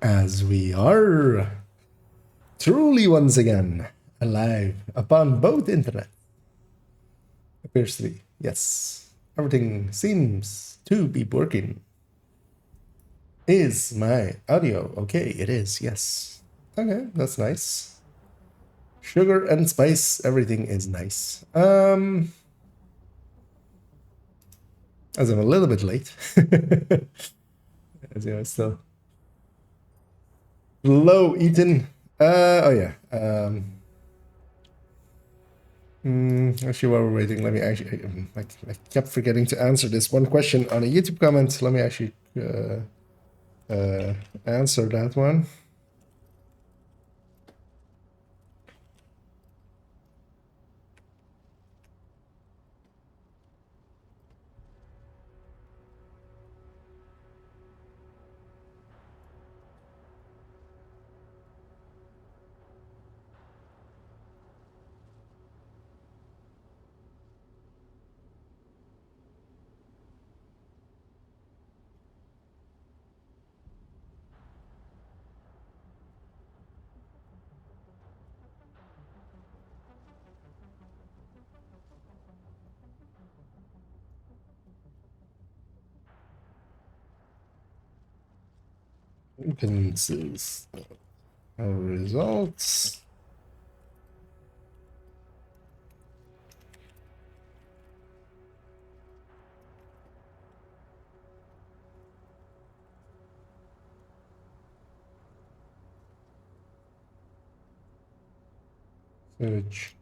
As we are truly once again alive upon both internet. Appears to be. Yes. Everything seems to be working. Is my audio okay? It is, yes. Okay, that's nice. Sugar and spice, everything is nice. As I'm a little bit late. As you know, still. Hello, Ethan. Oh yeah. Actually, while we're waiting, let me actually. I kept forgetting to answer this one question on a YouTube comment. Let me actually answer that one. This is our results. Search.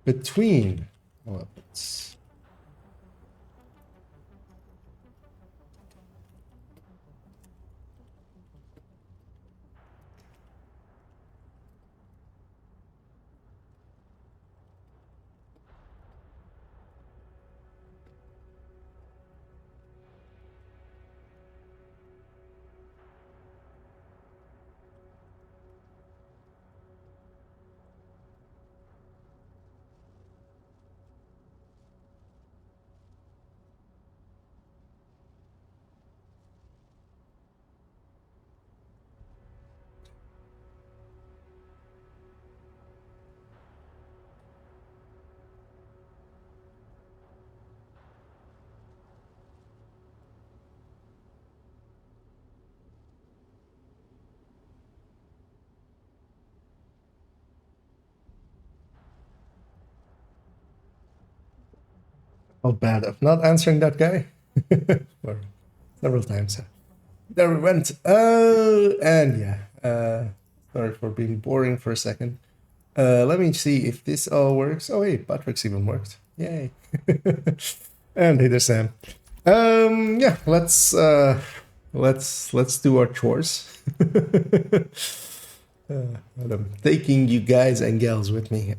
Between. Well, it's not bad of not answering that guy for several times. There we went. And yeah. Sorry for being boring for a second. Let me see if this all works. Oh, hey, Patrick's even worked. Yay. And hey there, Sam. Yeah, let's do our chores. And I'm taking you guys and gals with me.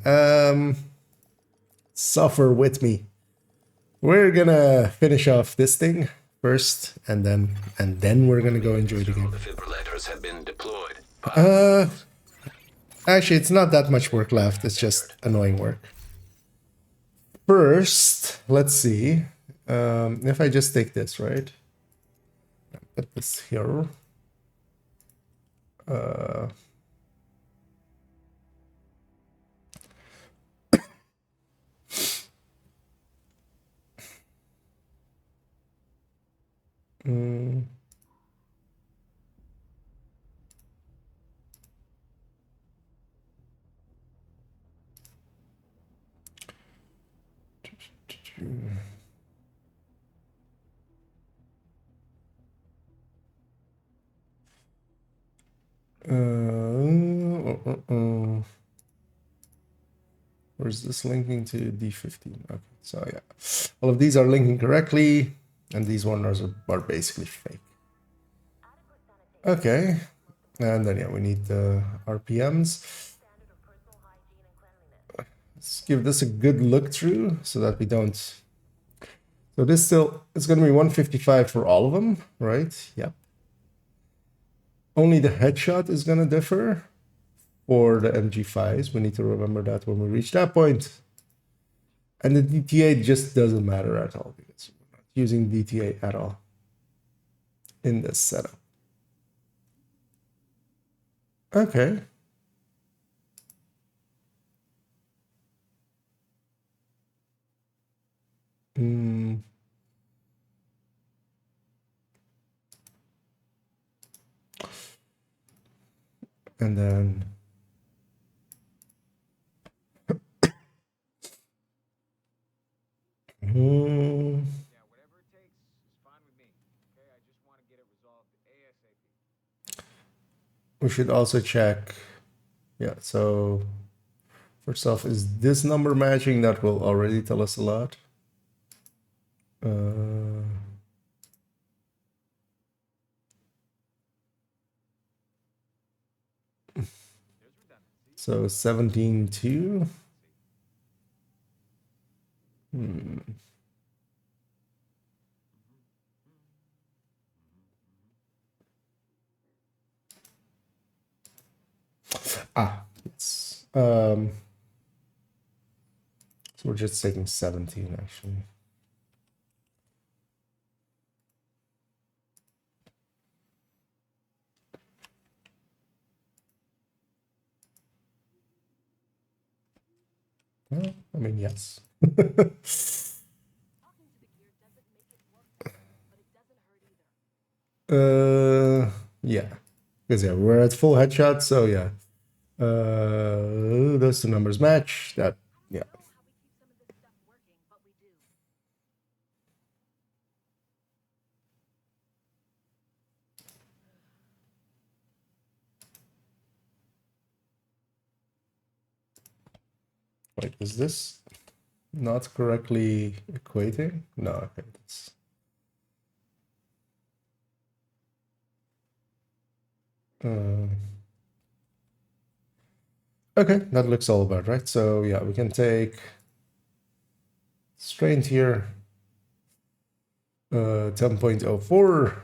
Suffer with me. We're gonna finish off this thing first, and then we're gonna go enjoy the game. Defibrillators have been deployed. Actually, it's not that much work left. It's just annoying work. First, let's see. If I just take this, right? Put this here. Or is this linking to D15? Okay, so yeah. All of these are linking correctly, and these ones are basically fake. Okay, and then yeah, we need the RPMs. Let's give this a good look through so that we don't. So this still, it's going to be 155 for all of them, right? Yep. Only the headshot is going to differ for the MG5s. We need to remember that when we reach that point. And the DTA just doesn't matter at all because we're not using DTA at all in this setup. Okay. And then Yeah, whatever it takes is fine with me. Okay, I just want to get it resolved ASAP. we should also check. Yeah, so first off, is this number matching? That will already tell us a lot. So 17.2. Yes. So we're just taking 17 actually. Well, I mean, yes. Yeah. Because yeah, we're at full headshot, so yeah. Those two numbers match. That, yeah. Wait, is this not correctly equating? No, okay, that's. Okay, that looks all about right. So yeah, we can take strained here, 10.04.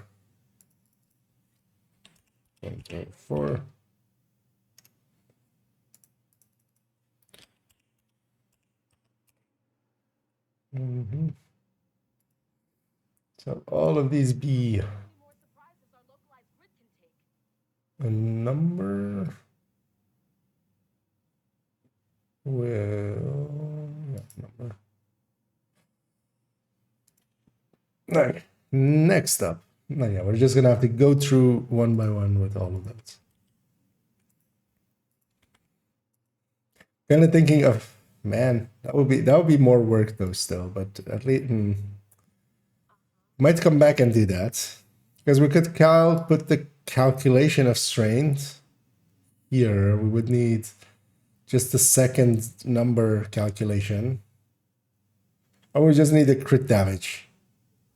0.04. So all of these be a number number. Okay. Next up. No, yeah, we're just gonna have to go through one by one with all of that. Kind of thinking of, man, that would be more work though still, but at least might come back and do that. Because we could put the calculation of strains here. We would need just the second number calculation. Or we just need the crit damage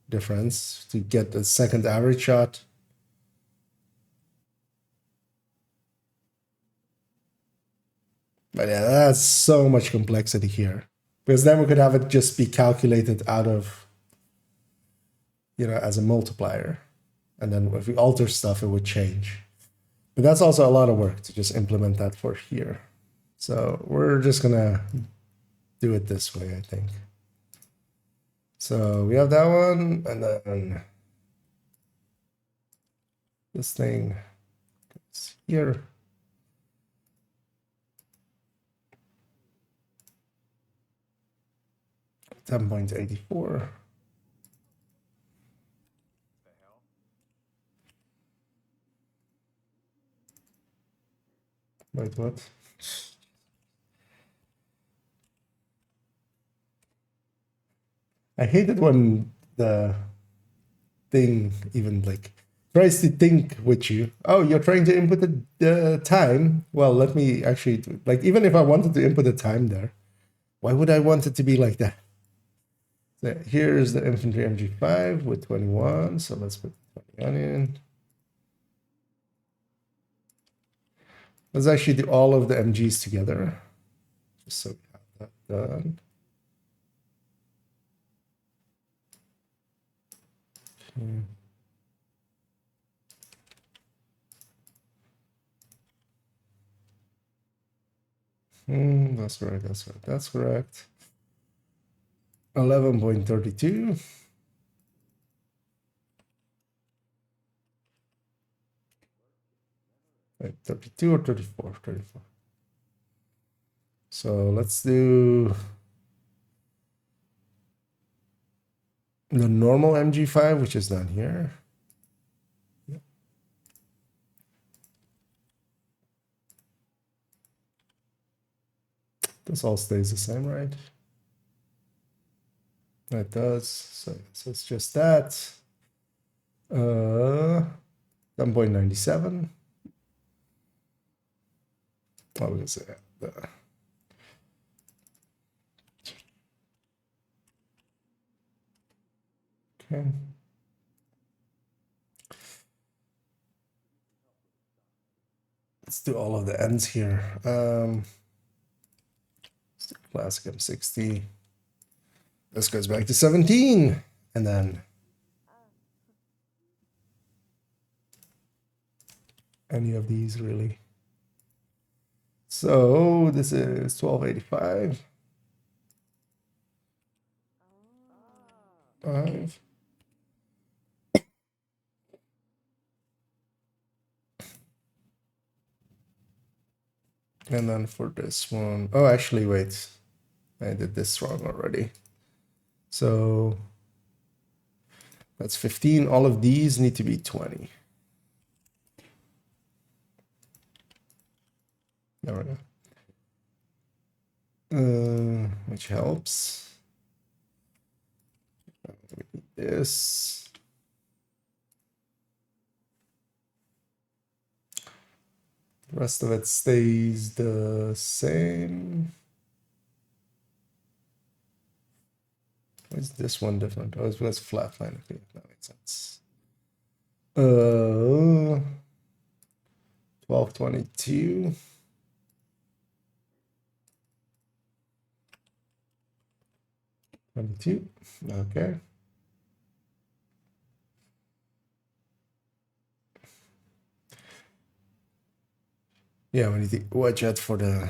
difference to get the second average shot. But yeah, that's so much complexity here. Because then we could have it just be calculated out of, as a multiplier. And then if we alter stuff, it would change. But that's also a lot of work to just implement that for here. So we're just gonna do it this way, I think. So we have that one, and then this thing goes here. $10.84. Wait, what? I hate it when the thing even like tries to think with you. Oh, you're trying to input the time. Well, let me actually like even if I wanted to input the time there, Why would I want it to be like that? So here's the infantry MG5 with 21. So let's put 21 in. Let's actually do all of the MGs together, just so we have that done. Okay. That's right, that's right, that's correct. 11.32. 32 or 34? 34. So let's do the normal MG5, which is down here. Yep. This all stays the same, right? That does. So it's just that. 10.97. Oh, we can say that. Okay. Let's do all of the ends here. Let's do classic M60. This goes back to 17. And then any of these really. So this is 1285. 5. And then for this one, oh, actually, wait, I did this wrong already. So that's 15. All of these need to be 20. There we go. Which helps. We need this. The rest of it stays the same. Why is this one different? Oh, it's because flatline. Okay, that makes sense. 1222. Okay. Yeah, we need to watch out for the.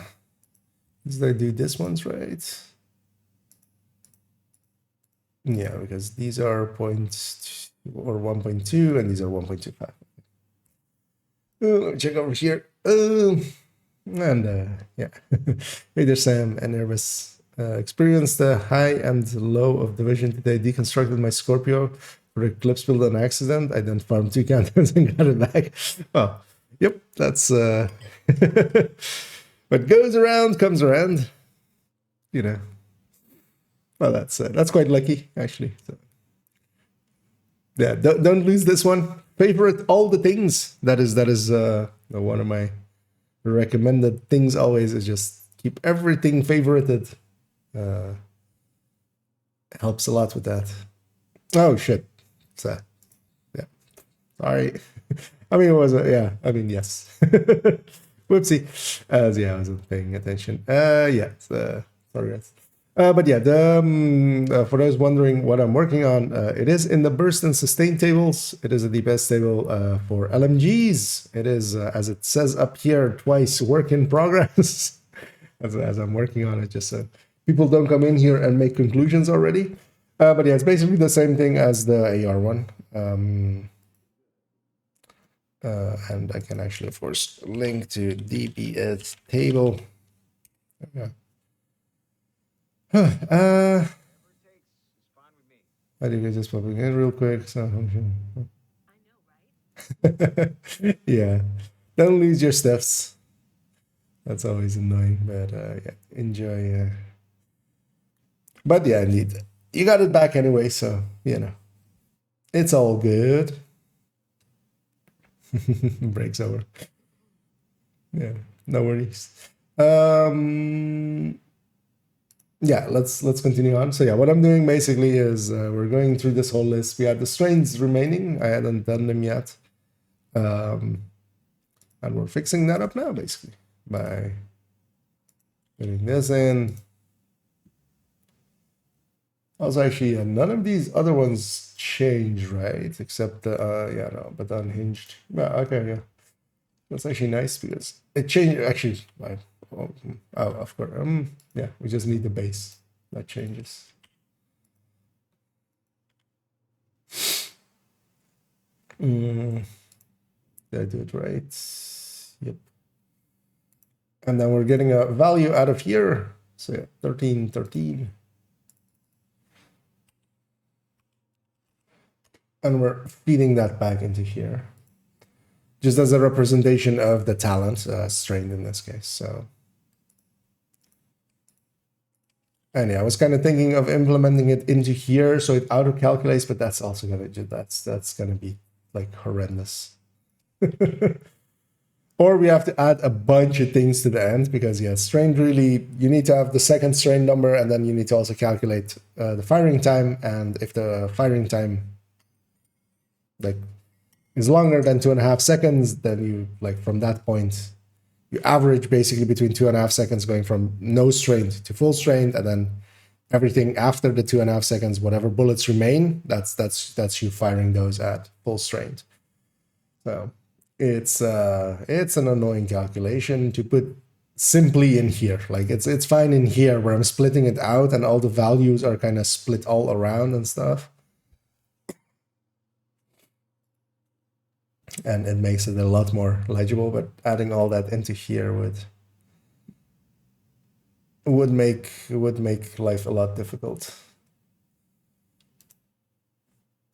Did I do this one's right? Yeah, because these are 1.2 and these are 1.25. Check over here. And yeah, hey there, Sam and Nervous. Experienced the high and low of division today. Deconstructed my Scorpio for the Eclipse build on accident. I then farmed 2 counters and got it back. Oh, yep, that's what goes around comes around. You know. Well, that's quite lucky actually. So, yeah, don't lose this one. Favorite all the things. That is one of my recommended things always is just keep everything favorited. Helps a lot with that. Oh shit. So, yeah. Sorry. I mean, it was yeah. I mean, yes. Whoopsie. Yeah, I wasn't paying attention. Yeah. Sorry, guys. But yeah, for those wondering what I'm working on, it is in the burst and sustain tables. It is a DPS table for LMGs. It is, as it says up here, twice work in progress. as I'm working on it, just so people don't come in here and make conclusions already. But yeah, it's basically the same thing as the AR one. And I can actually, of course, link to DPS table. Yeah. I think I just popping in real quick. So yeah, don't lose your stuffs. That's always annoying, but yeah, enjoy. But yeah, indeed, you got it back anyway, so you know, it's all good. Breaks over. Yeah, no worries. yeah, let's continue on. So yeah, what I'm doing basically is we're going through this whole list. We have the strains remaining. I hadn't done them yet. And we're fixing that up now, basically, by putting this in. Also, actually, none of these other ones change, right? Except the, yeah, no, but the unhinged. Yeah, okay, yeah. That's actually nice because it changed, actually, oh, of course. Yeah, we just need the base. That changes. Did I do it right? Yep. And then we're getting a value out of here. So yeah, 13, 13. And we're feeding that back into here. Just as a representation of the talent strain in this case. So, and yeah, I was kind of thinking of implementing it into here so it auto calculates, but that's also gonna that's gonna be like horrendous. Or we have to add a bunch of things to the end because yeah, strain really, you need to have the second strain number and then you need to also calculate the firing time. And if the firing time like is longer than 2.5 seconds, then you like from that point, you average basically between 2.5 seconds going from no strained to full strained, and then everything after the 2.5 seconds, whatever bullets remain, that's you firing those at full strained. So it's an annoying calculation to put simply in here. Like it's fine in here where I'm splitting it out and all the values are kind of split all around and stuff. And it makes it a lot more legible, but adding all that into here would make life a lot difficult.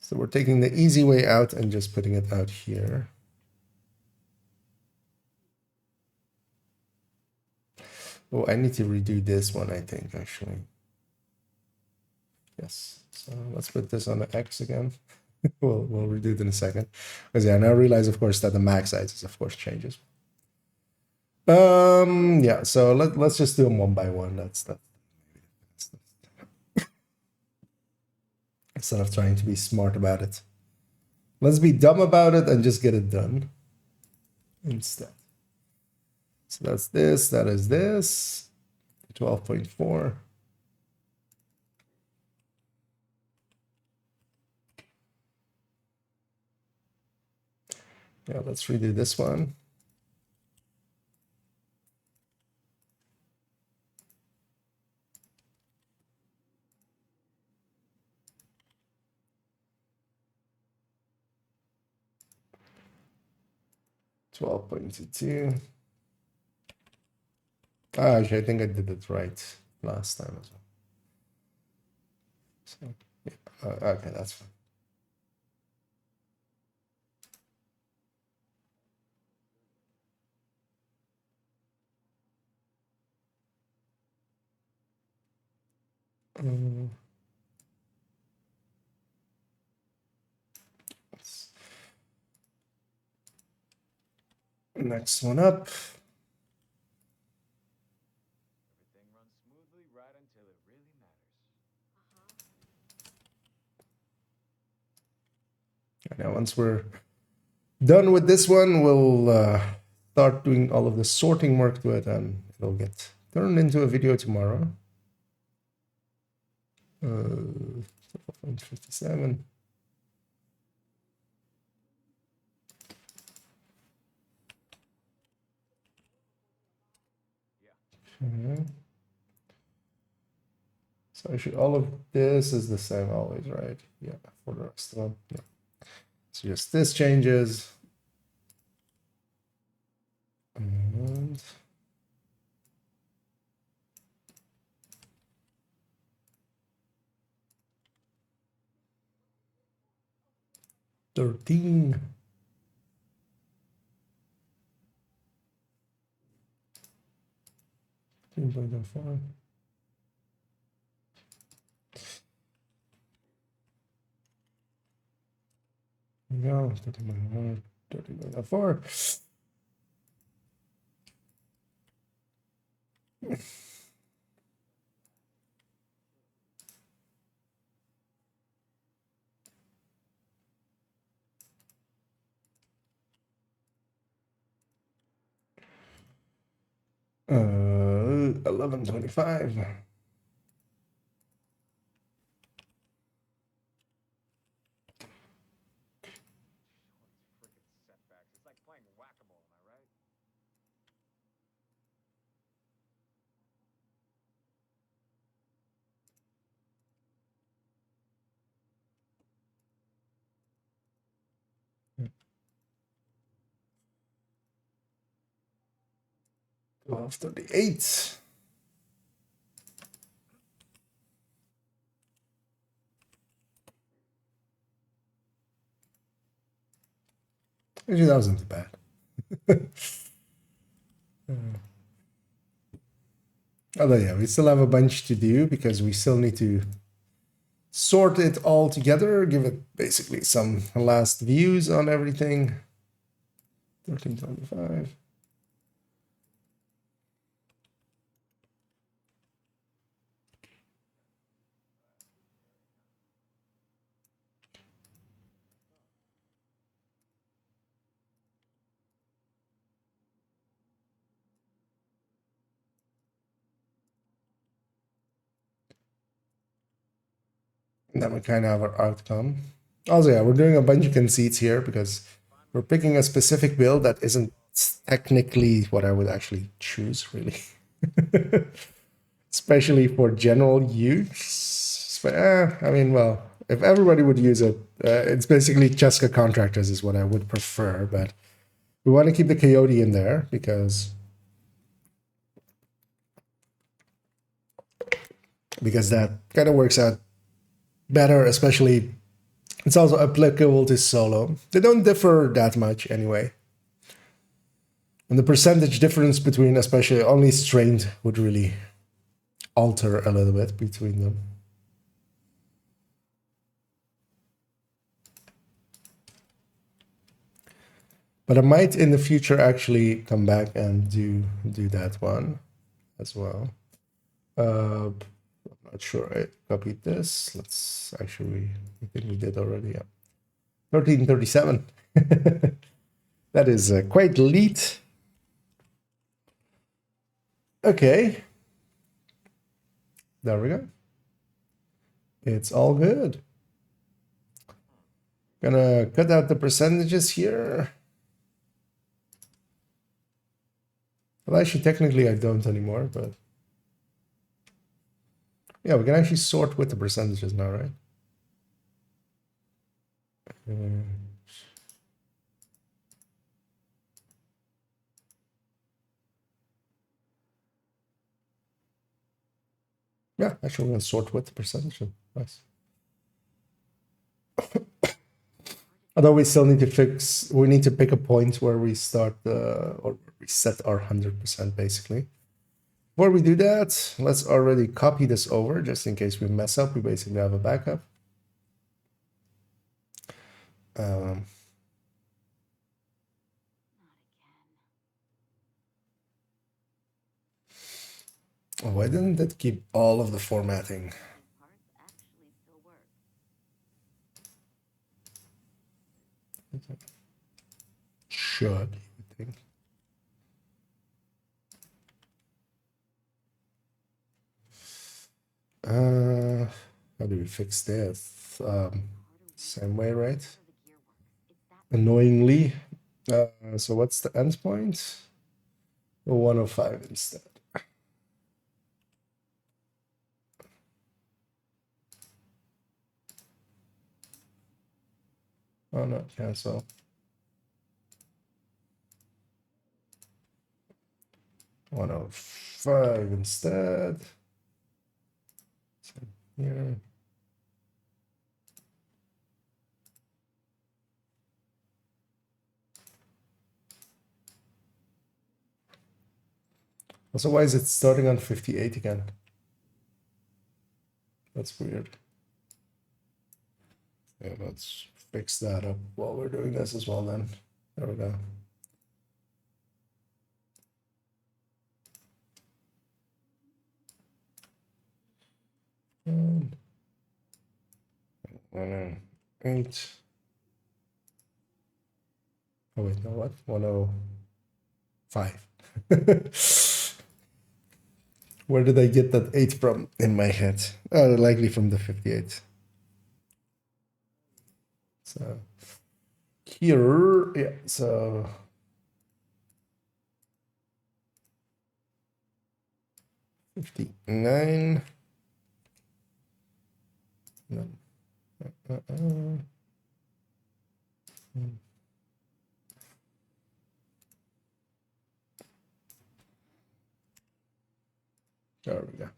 So we're taking the easy way out and just putting it out here. Oh, I need to redo this one, I think, actually. Yes. So let's put this on the X again. we'll redo it in a second. Because yeah, now I realize, of course, that the max size, of course, changes. Yeah, so let's just do them one by one. That's instead of trying to be smart about it. Let's be dumb about it and just get it done instead. So that's this, that is this, 12.4. Yeah, let's redo this one. $12.22. Actually, I think I did it right last time as well. So, yeah, okay, that's fine. Next one up. Everything runs smoothly right until it really matters. Now, once we're done with this one, we'll start doing all of the sorting work to it, and it'll get turned into a video tomorrow. 57. Okay. So actually all of this is the same always, right? Yeah, for the rest of them. Yeah. So just this changes. And $13. $13.05. There we go. 13.1, 13.04. 1125. Freaking setbacks. It's like playing whack-a-mole, am I right? Twelve 38. Actually, that wasn't too bad. Although, yeah, we still have a bunch to do because we still need to sort it all together, give it basically some last views on everything. 1325. And then we kind of have our outcome. Also, yeah, we're doing a bunch of conceits here because we're picking a specific build that isn't technically what I would actually choose, really. Especially for general use. But, I mean, well, if everybody would use it, it's basically Cheska Contractors is what I would prefer, but we want to keep the Coyote in there because that kind of works out better, especially it's also applicable to solo. They don't differ that much anyway. And the percentage difference between especially only strained would really alter a little bit between them. But I might in the future actually come back and do that one as well. I'm not sure I copied this. Let's actually, I think we did already. Yeah. 1337. That is quite late. Okay. There we go. It's all good. Gonna cut out the percentages here. Well, actually, technically I don't anymore, but yeah, we can actually sort with the percentages now, right? Yeah, actually, we're gonna sort with the percentage. Nice. Although we still need to fix, we need to pick a point where we start or we set our 100% basically. Before we do that, let's already copy this over just in case we mess up. We basically have a backup. Why didn't it keep all of the formatting? Should, I think. How do we fix this? Same way, right? Annoyingly. So what's the endpoint? 105 instead. Oh no, cancel. 105 instead. So here. Also, why is it starting on 58 again? That's weird. Yeah, let's fix that up while we're doing this as well then. There we go. And 108. Oh wait, no what? 105. Where did I get that 8 from in my head? Likely from the 58. So here, yeah, so 59. No. There we go.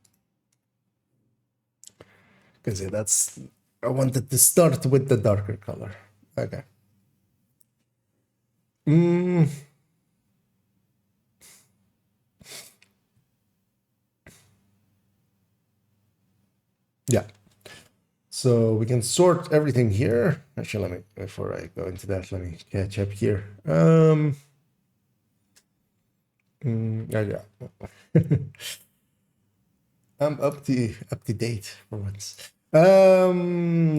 Because yeah, that's, I wanted to start with the darker color. Okay. Yeah. So we can sort everything here. Actually, let me, before I go into that, let me catch up here. Yeah. I'm up to date for once.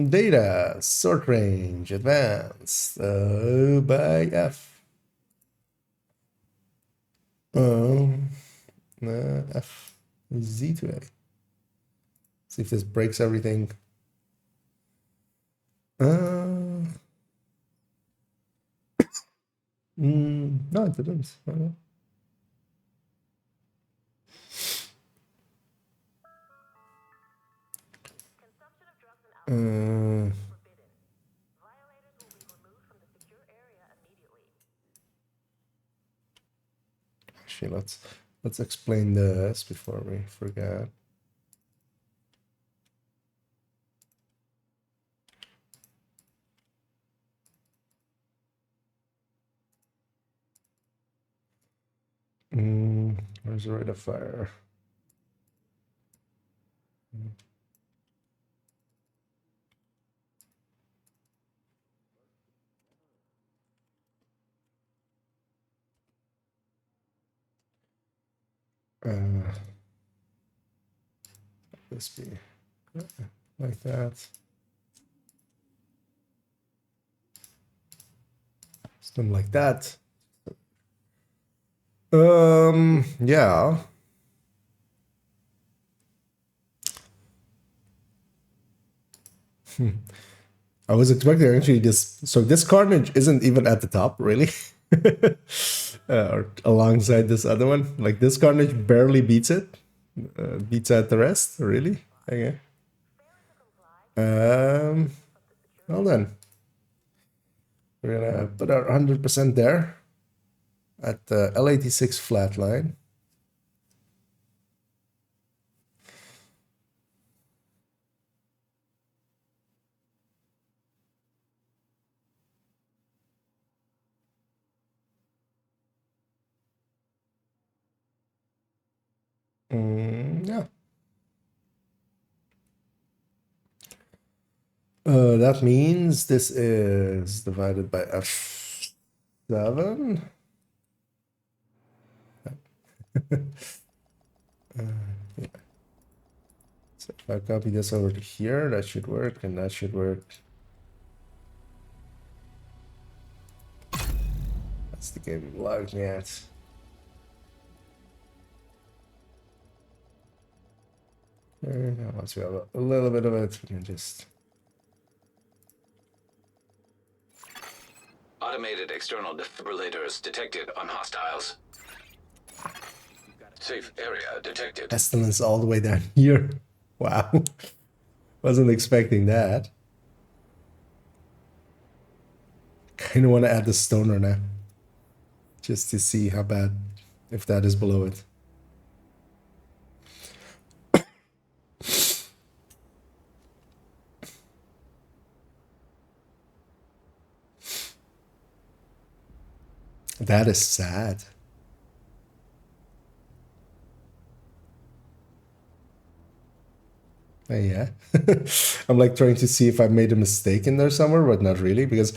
Data, sort range, advanced, by F. F, Z to A. See if this breaks everything. No, it didn't. Actually, let's explain this before we forget. Where's the rate of fire? This be like that. Something like that. Yeah. I was expecting actually this. So this carnage isn't even at the top, really, or alongside this other one. Like this carnage barely beats it, beats out the rest. Really? Okay. Well then, we're gonna put our 100% there at the L86 flat line. Yeah. That means this is divided by F7. Yeah. So if I copy this over to here, that should work, and that should work. That's the game it logged me at. Now once we have a little bit of it, we can just... Automated external defibrillators detected on hostiles. Safe area detected. Pestilence all the way down here. Wow. Wasn't expecting that. Kind of want to add the stoner now. Just to see how bad, if that is below it. That is sad. Yeah. I'm like trying to see if I made a mistake in there somewhere, but not really, because...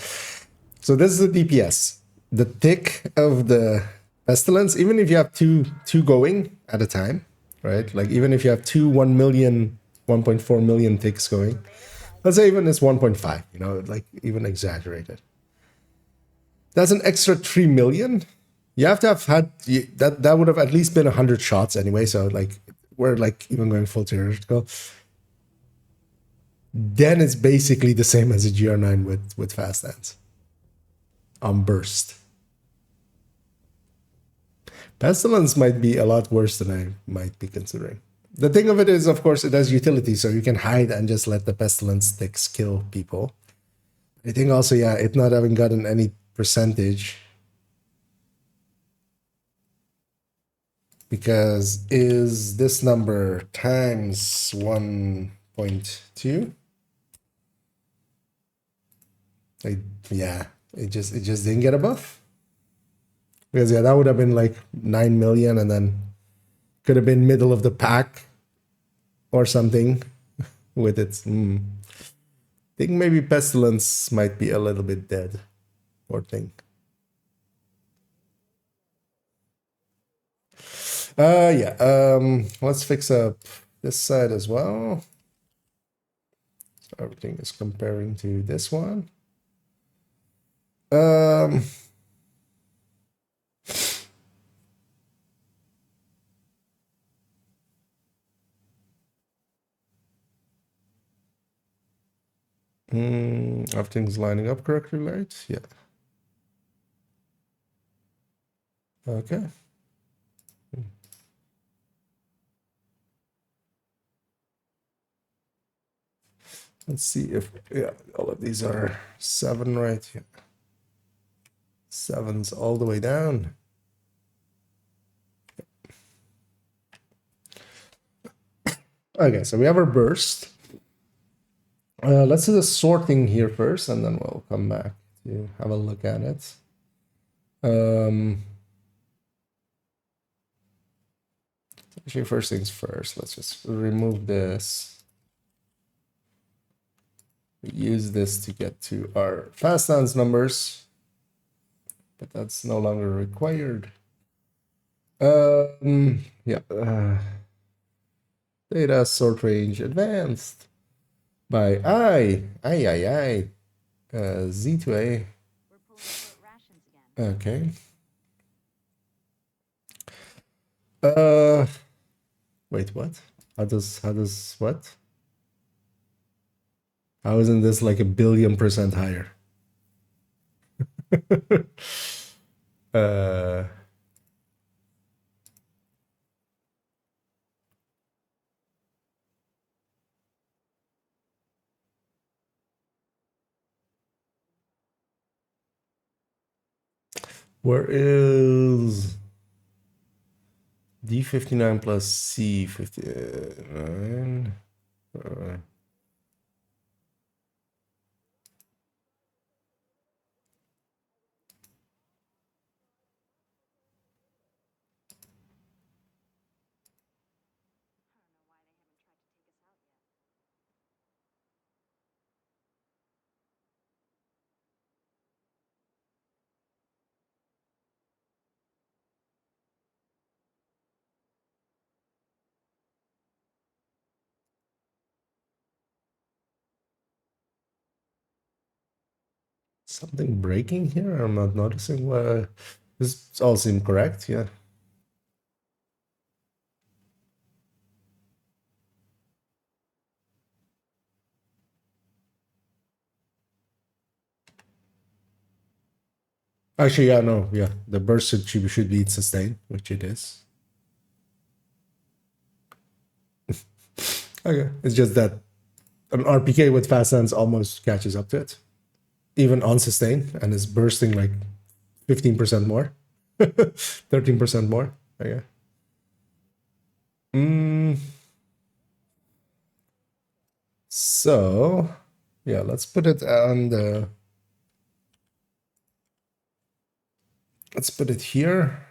So this is the DPS. The tick of the pestilence, even if you have two going at a time, right? Like even if you have 1 million, 1.4 million ticks going, let's say even it's 1.5, you know, like even exaggerated. That's an extra 3 million. You have to have had that would have at least been 100 shots anyway. So like we're like even going full theoretical, then it's basically the same as a GR9 with fast hands on burst. Pestilence might be a lot worse than I might be considering. The thing of it is, of course, it has utility, so you can hide and just let the pestilence sticks kill people. I think also, yeah, it not having gotten any percentage, because is this number times 1.2? Yeah, it just didn't get a buff. Because yeah, that would have been like 9 million, and then could have been middle of the pack or something with its. I think maybe pestilence might be a little bit dead, poor thing. Yeah. Let's fix up this side as well. So everything is comparing to this one. Everything's lining up correctly, right? Yeah. Okay. Let's see if, yeah, all of these are 7, right? Yeah. 7's all the way down. Okay, so we have our burst. Let's do the sorting here first, and then we'll come back to have a look at it. Actually, first things first, let's just remove this. We use this to get to our fast dance numbers, but that's no longer required. Yeah. Data sort range advanced by Z to A. Okay. Wait, what? How does what? How isn't this like 1,000,000,000% higher? Where is D59 plus C59? Something breaking here? I'm not noticing. This all seems correct, yeah. Actually, yeah, no, yeah. The burst should be sustained, which it is. Okay, it's just that an RPK with fast hands almost catches up to it, even on sustain, and is bursting like 15% more, 13% more. Okay. So, yeah, let's put it on the. Let's put it here.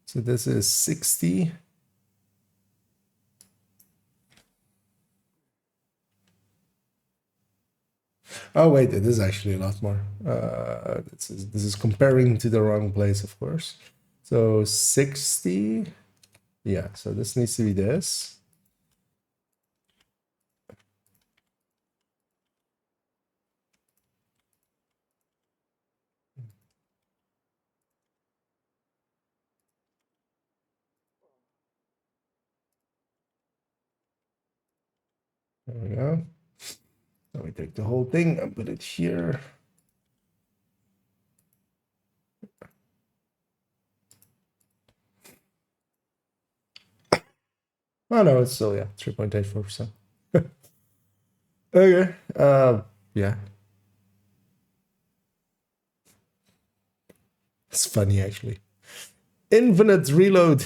So this is 60. Oh wait, it is actually a lot more. This is comparing to the wrong place, of course. So 60. Yeah, so this needs to be this. There we go. Let me take the whole thing and put it here. Oh no, it's still 3.84%. Okay. Yeah. It's funny actually. Infinite reload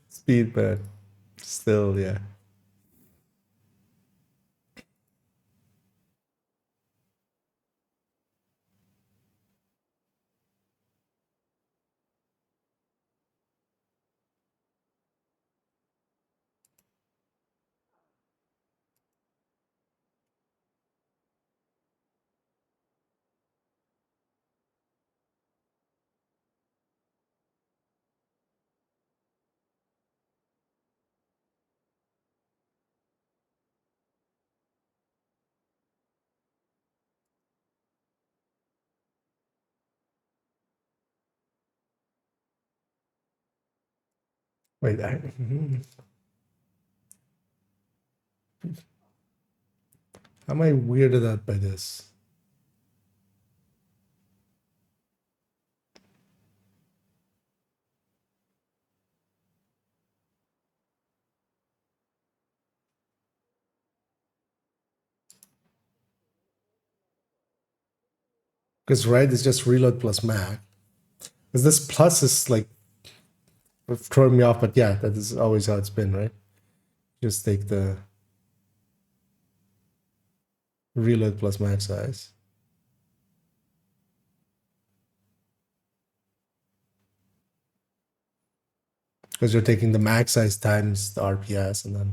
speed, but still, yeah. Wait, how am I weirded out by this? Because right is just reload plus mag. Because this plus is like throwing me off, but yeah, that is always how it's been, right? Just take the reload plus mag size. Because you're taking the mag size times the RPS and then.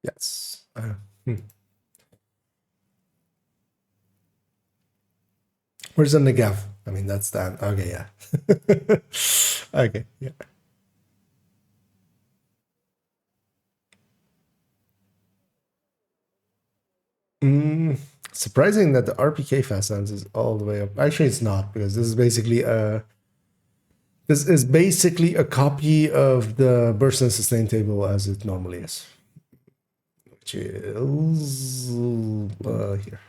Yes. Where's the negav? I mean, that's that. Okay, yeah. Okay, yeah. Surprising that the RPK fast dance is all the way up. Actually, it's not, because this is basically a copy of the burst and sustain table as it normally is, which is here.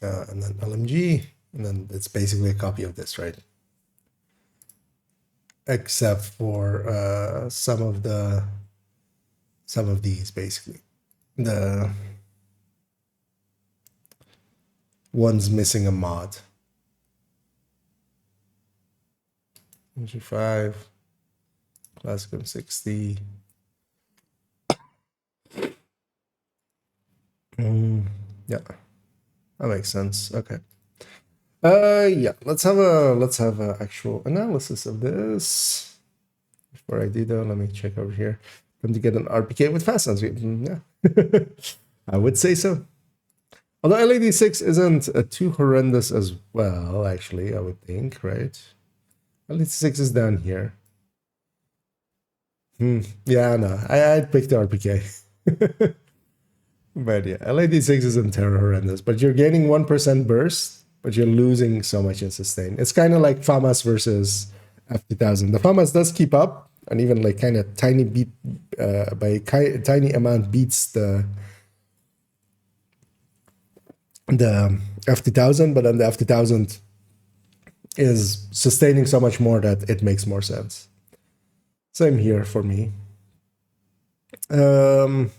And then LMG, and then it's basically a copy of this, right? Except for some of these, basically. The one's missing a mod. G5, Classic M60. Yeah, that makes sense. Okay. Yeah, let's have a actual analysis of this. Before I do though, let me check over here. Come to get an RPK with fast dance. Yeah, I would say so. Although LED6 isn't too horrendous as well, actually, I would think, right? LED6 is down here. Yeah, no, I'd pick the RPK. But yeah, LED6 isn't terrible horrendous, but you're gaining 1% burst, but you're losing so much in sustain. It's kind of like FAMAS versus F2000. The FAMAS does keep up, and even like kind of tiny tiny amount beats the F2000, but then the F2000 is sustaining so much more that it makes more sense. Same here for me. And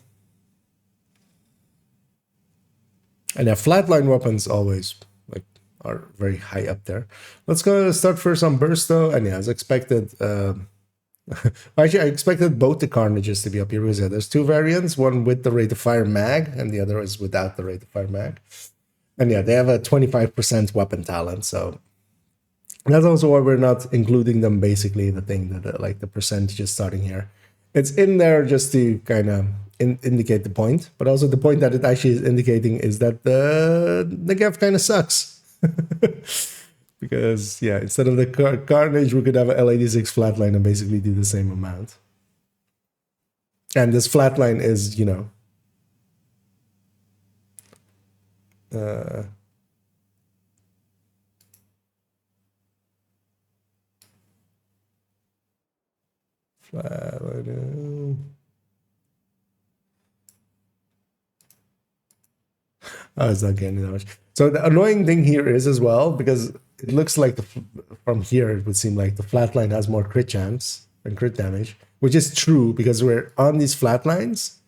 yeah, flatline weapons always like are very high up there. Let's go start first on burst though, and yeah, as expected. Actually, I expected both the carnages to be up here because there's two variants, one with the rate of fire mag, and the other is without the rate of fire mag. And yeah, they have a 25% weapon talent, so that's also why we're not including them. Basically, the thing that like the percentages starting here, it's in there just to kind of indicate the point, but also the point that it actually is indicating is that the Negev kind of sucks. Because, yeah, instead of the Carnage, we could have an L86 flatline and basically do the same amount. And this flatline is, you know, flatline. Oh, it's not getting that much. So the annoying thing here is as well, because it looks like from here, it would seem like the flatline has more crit chance and crit damage, which is true because we're on these flatlines,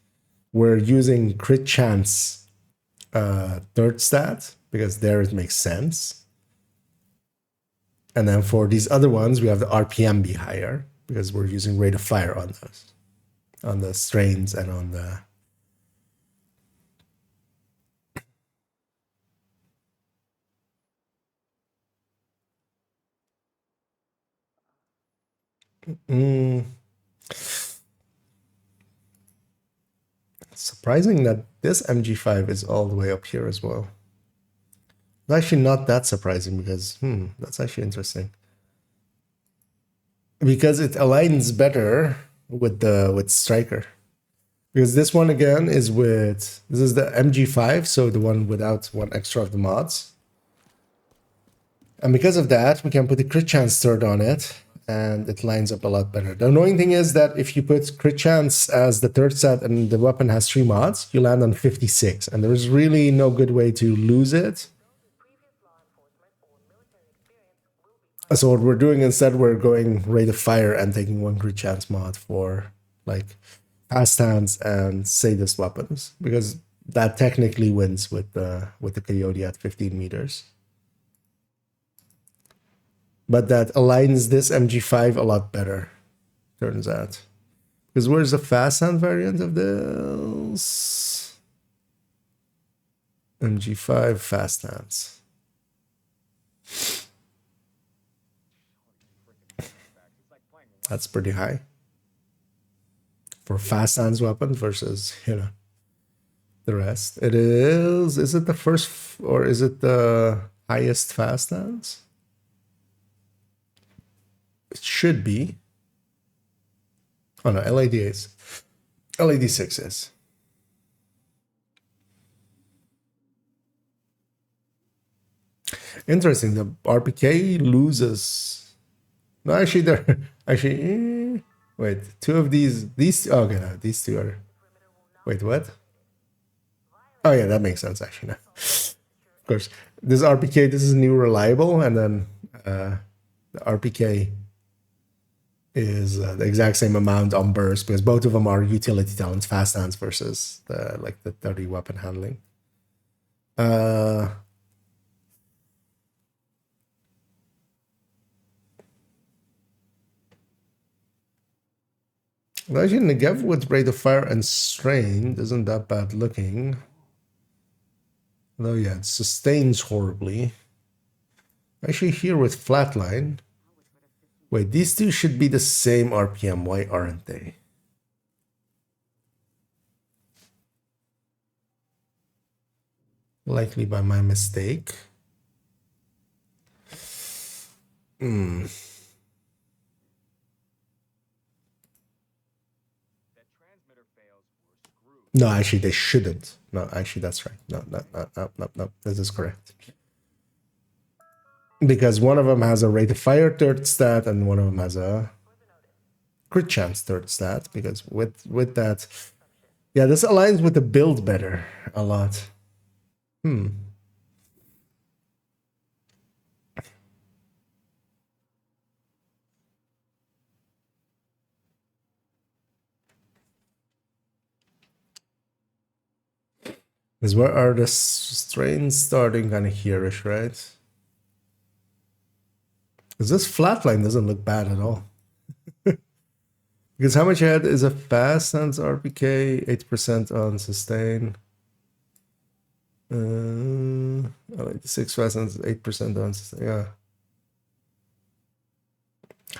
we're using crit chance third stat because there it makes sense. And then for these other ones, we have the RPM be higher because we're using rate of fire on those, on the strains and on the. Surprising that this MG5 is all the way up here as well. It's actually not that surprising because, that's actually interesting. Because it aligns better with Striker. Because this one again is this is the MG5, so the one without one extra of the mods. And because of that, we can put the crit chance third on it, and it lines up a lot better. The annoying thing is that if you put crit chance as the third stat and the weapon has 3 mods, you land on 56, and there's really no good way to lose it. So what we're doing instead, we're going rate of fire and taking 1 crit chance mod for like fast hands and sadist weapons, because that technically wins with the Coyote at 15 meters. But that aligns this MG5 a lot better, turns out. Because where's the fast hand variant of this? MG5 fast hands. That's pretty high for fast hands weapon versus, you know, the rest. It is it the first or is it the highest fast hands? It should be. Oh no, LAD is. LAD6 is. Interesting. The RPK loses. No, actually, they're actually. Wait, 2 of these. Okay, no, these 2 are. Wait, what? Oh yeah, that makes sense actually. No. Of course, this RPK. This is new reliable, and then the RPK is the exact same amount on burst because both of them are utility talents, fast hands versus the 30 weapon handling. Actually, Negev with rate of fire and strain isn't that bad looking. Though yeah, it sustains horribly. Actually, here with flatline. Wait, these 2 should be the same RPM. Why aren't they? Likely by my mistake. That transmitter fails, we're screwed. No, actually, they shouldn't. No, actually, that's right. No. This is correct. Because one of them has a rate of fire third stat and one of them has a crit chance third stat. Because with that, yeah, this aligns with the build better a lot. Because where are the strains starting kind of here-ish, right? Because this flatline doesn't look bad at all. Because how much ahead is a fast sense RPK? 8% on sustain. I like the 6 fast sense, 8% on sustain. Yeah.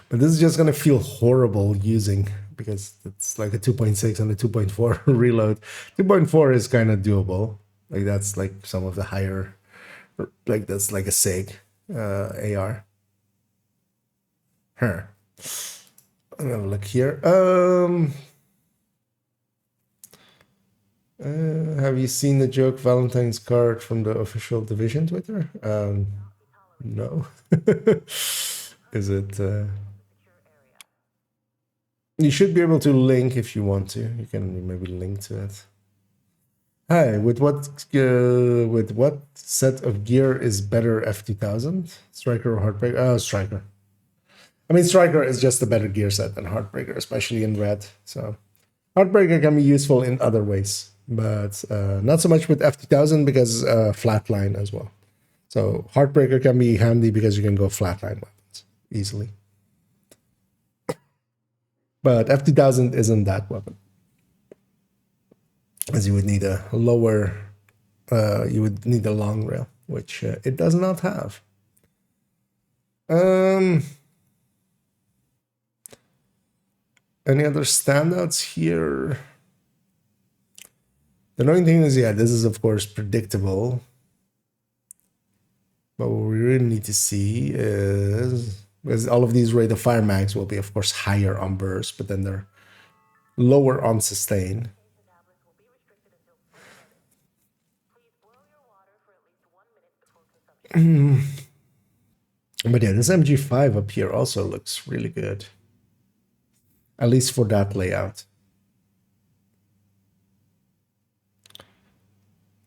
But this is just gonna feel horrible using because it's like a 2.6 and a 2.4 reload. 2.4 is kind of doable. Like that's like some of the higher, like that's like a SIG AR. Huh. I'm gonna look here. Have you seen the joke Valentine's card from the official Division Twitter? No. Is it? You should be able to link if you want to. You can maybe link to it. Hi, with what set of gear is better F2000? Striker or Heartbreaker? Oh, Striker. I mean, Striker is just a better gear set than Heartbreaker, especially in red. So Heartbreaker can be useful in other ways, but not so much with F2000 because flatline as well. So Heartbreaker can be handy because you can go flatline weapons easily. But F2000 isn't that weapon, as you would need a lower, you would need a long rail, which it does not have. Any other standouts here? The annoying thing is, yeah, this is of course predictable. But what we really need to see is, because all of these rate of fire mags will be of course higher on burst, but then they're lower on sustain. But yeah, this MG5 up here also looks really good. At least for that layout.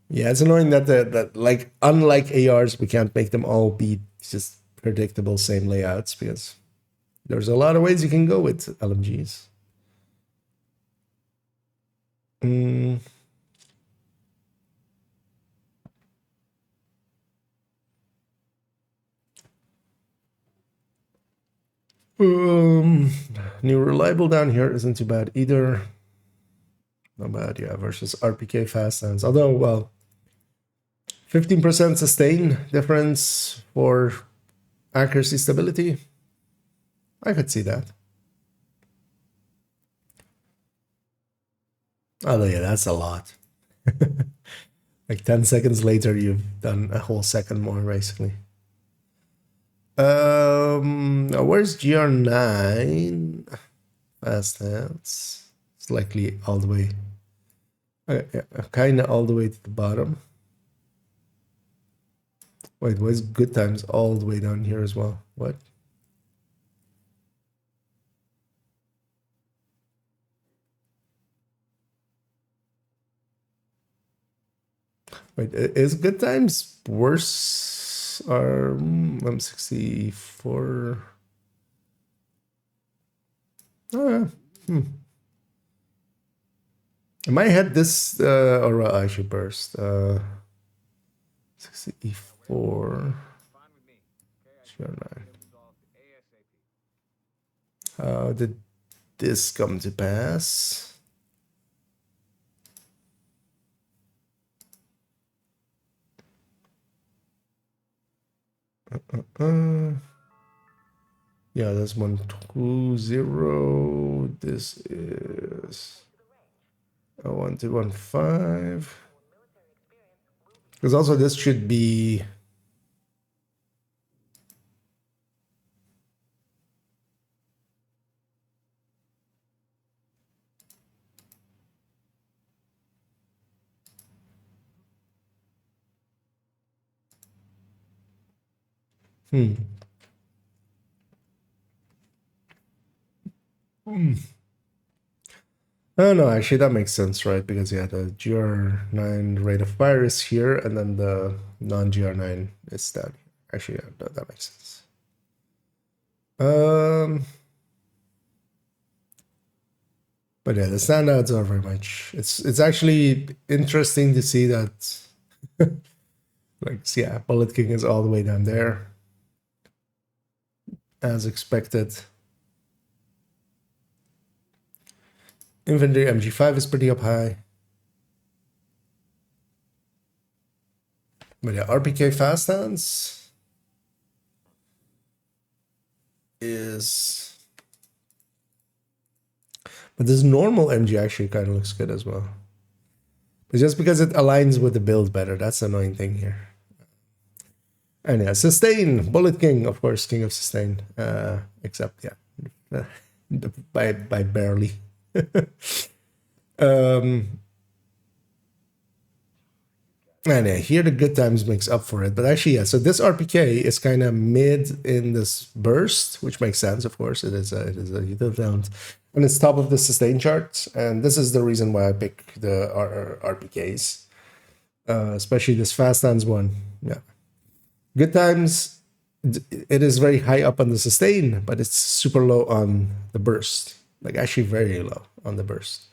Yeah, it's annoying that like unlike ARs, we can't make them all be just predictable same layouts because there's a lot of ways you can go with LMGs. New reliable down here isn't too bad either. Not bad, yeah, versus RPK fast hands. Although, well, 15% sustain difference for accuracy stability. I could see that. Although, yeah, that's a lot. Like 10 seconds later, you've done a whole second more, basically. Where's GR9? Fast hands. It's likely all the way. Kind of all the way to the bottom. Wait, where's good times all the way down here as well? What? Wait, is good times worse? I'm 64. Oh, yeah. In my head, this or I should burst. 64. Sure, 9. How did this come to pass? Yeah, that's 120. This is 1215. Because also this should be Oh no, actually that makes sense, right? Because yeah, the GR9 rate of fire is here, and then the non-GR9 is down here. Actually, yeah, that makes sense. But yeah, the standouts are very much. It's actually interesting to see that, like, yeah, Bullet King is all the way down there, as expected. Infantry MG5 is pretty up high. But yeah, RPK fast hands is But this normal MG actually kind of looks good as well. But just because it aligns with the build better, that's the annoying thing here. And yeah, sustain, Bullet King, of course, King of Sustain. Except yeah, by barely. And yeah, here the good times makes up for it. But actually, yeah, so this RPK is kind of mid in this burst, which makes sense, of course. It is a utility round. And it's top of the sustain chart. And this is the reason why I pick the RPKs. Especially this fast hands one. Yeah. Good times, it is very high up on the sustain, but it's super low on the burst. Like actually very low on the burst.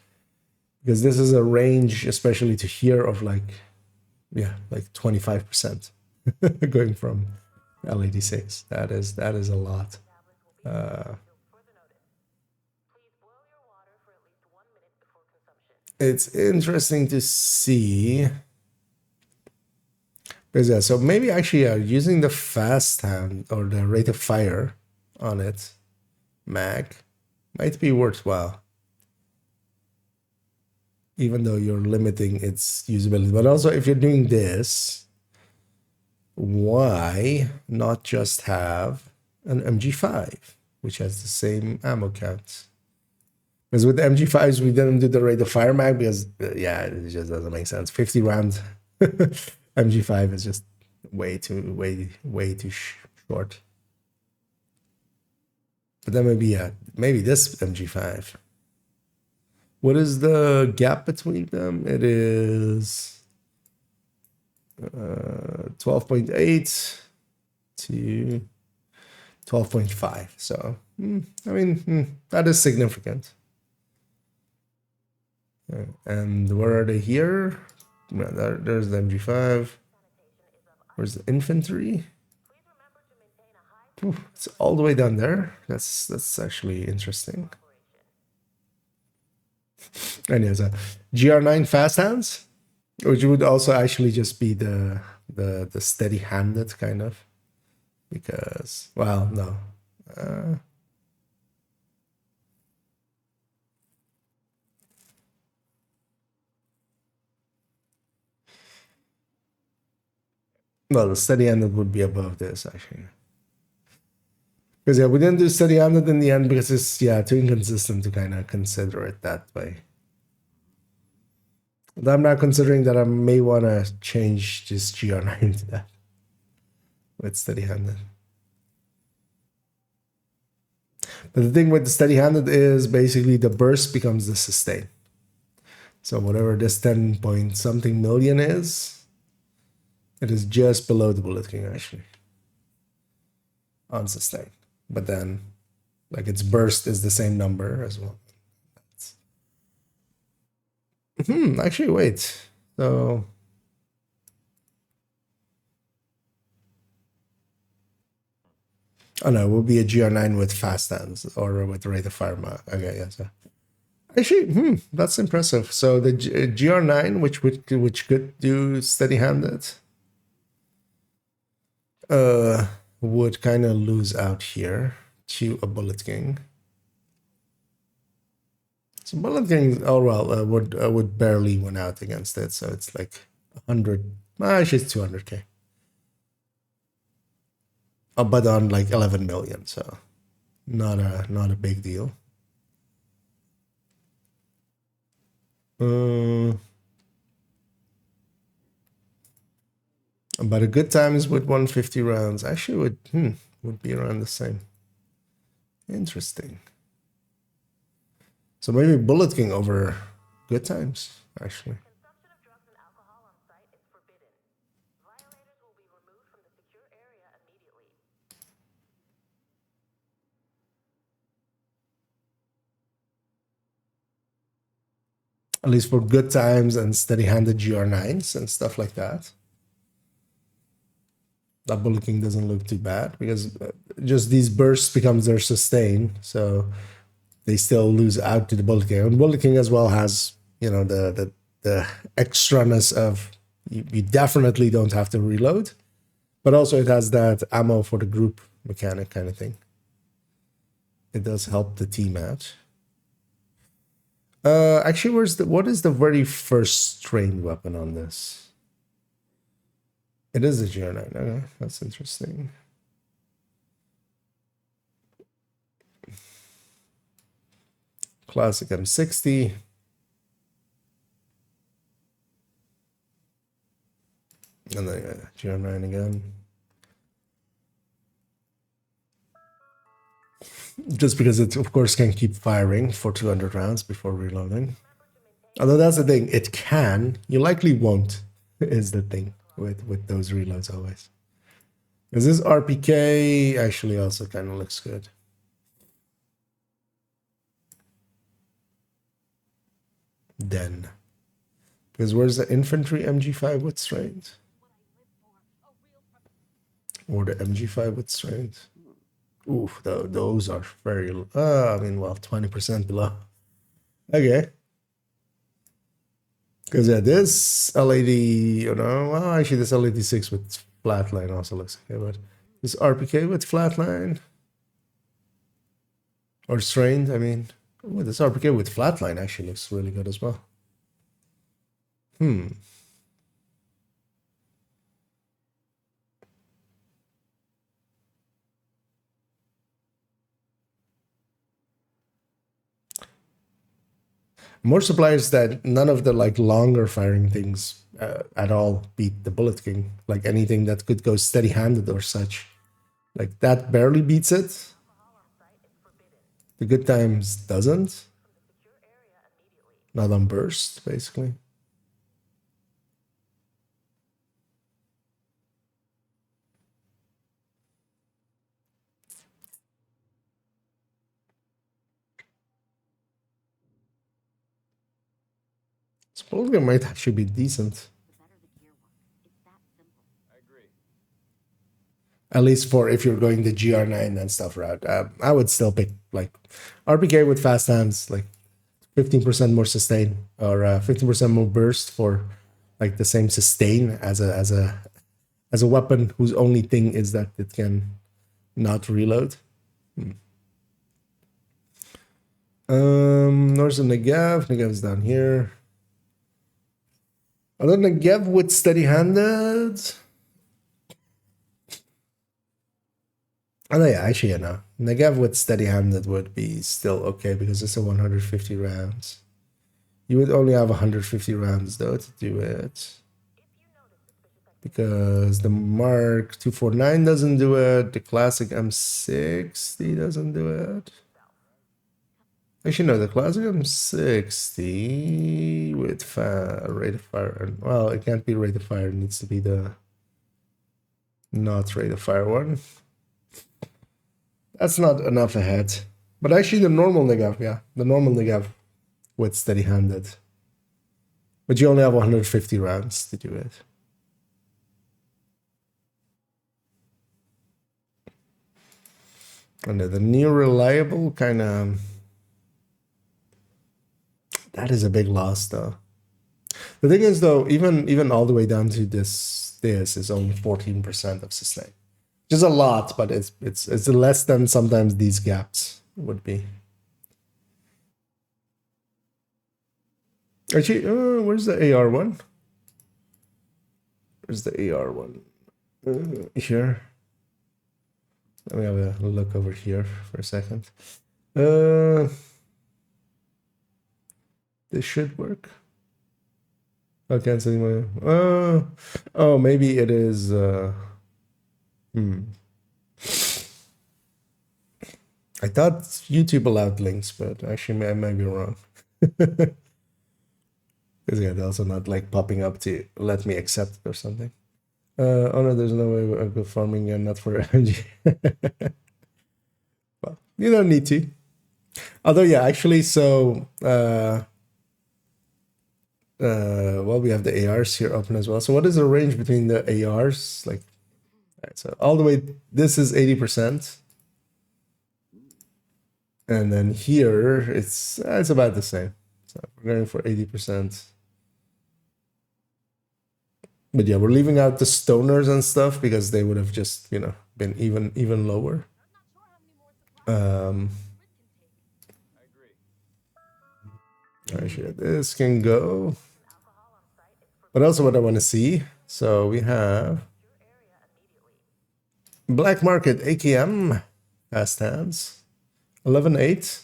Because this is a range, especially to here, of like, yeah, like 25% going from L86. That is a lot. It's interesting to see. Because yeah, so maybe actually using the fast hand or the rate of fire on it, mag, might be worthwhile. Even though you're limiting its usability. But also, if you're doing this, why not just have an MG5, which has the same ammo count? Because with the MG5s, we didn't do the rate of fire mag because, yeah, it just doesn't make sense. 50 round MG5 is just way too short. But then maybe this MG5. What is the gap between them? It is 12.8 to 12.5. So, I mean, that is significant. And where are they here? There's the MG5. Where's the infantry? Ooh, it's all the way down there. That's actually interesting. And there's a GR9 fast hands, which would also actually just be the steady-handed kind of, because, well, no. Well, the steady-handed would be above this, actually. Because, yeah, we didn't do steady-handed in the end because it's, yeah, too inconsistent to kind of consider it that way. But I'm not considering that I may want to change this GR9 to that with steady-handed. But the thing with the steady-handed is basically the burst becomes the sustain. So whatever this 10 point something million is, it is just below the Bullet King actually on sustain. But then, like, its burst is the same number as well. Actually, wait. So, oh no, it will be a GR9 with fast hands or with rate of fire. Okay, yeah. So actually, that's impressive. So the GR9, which could do steady-handed, would kind of lose out here to a Bullet King. So Bullet King, oh well, would barely win out against it. So it's like 100. Actually, it's 200k. But on like 11 million, so not a big deal. But a good times with 150 rounds actually would be around the same. Interesting. So maybe Bullet King over good times, actually. Consumption of drugs and alcohol on site is forbidden. Violators will be removed from the secure area immediately. At least for good times and steady-handed GR9s and stuff like that. That Bullet King doesn't look too bad because just these bursts becomes their sustain, so they still lose out to the Bullet King. And Bullet King as well has, you know, the extraness of you definitely don't have to reload, but also it has that ammo for the group mechanic kind of thing. It does help the team out. Actually, what is the very first trained weapon on this? It is a GR9. Okay, that's interesting. Classic M60. And then GR9 again. Just because it, of course, can keep firing for 200 rounds before reloading. Although that's the thing, it can. You likely won't, is the thing with those reloads always. Because this RPK actually also kind of looks good. Then. Because where's the infantry MG5 with strength? Or the MG5 with strength? Oof, those are very, I mean, well, 20% below. Okay. Because yeah, this LAD, you know, well, actually this LAD6 with flatline also looks okay, but this RPK with flatline or strained, I mean, ooh, this RPK with flatline actually looks really good as well. More suppliers that none of the like longer firing things at all beat the Bullet King. Like anything that could go steady handed or such. Like that barely beats it. The Good Times doesn't. Not on burst, basically. Suppose it might actually be decent. I agree. At least for if you're going the GR9 and stuff route. I would still pick like RPK with fast hands, like 15% more sustain or 15% more burst for like the same sustain as a weapon whose only thing is that it can not reload. Northern Negev. Negev's down here. Although Negev with steady-handed. Oh no, yeah, actually, yeah, no. Negev with steady-handed would be still okay because it's a 150 rounds. You would only have 150 rounds though to do it. Because the Mark 249 doesn't do it, the classic M60 doesn't do it. Actually, no, the classic M60 with rate of fire. Well, it can't be rate of fire, it needs to be the not rate of fire one. That's not enough ahead. But actually, the normal Negav, yeah, the normal Negav with steady handed. But you only have 150 rounds to do it. And the near reliable kind of. That is a big loss, though. The thing is, though, even all the way down to this is only 14% of sustain. Which is a lot, but it's less than sometimes these gaps would be. Actually, where's the AR one? Where's the AR one? Here. Let me have a look over here for a second. This should work. I can't see my. Oh, maybe it is. I thought YouTube allowed links, but actually, I might be wrong. Because yeah, they're also not like popping up to let me accept it or something. Oh no, there's no way of go farming and not for MG. Well, you don't need to. Although yeah, actually, so well, we have the ARs here open as well. So what is the range between the ARs? Like, right, so all the way, this is 80%. And then here, it's about the same. So we're going for 80%. But yeah, we're leaving out the stoners and stuff because they would have just, you know, been even lower. I agree. Actually, this can go. But also what I want to see. So we have Black Market AKM fast hands. 11-8.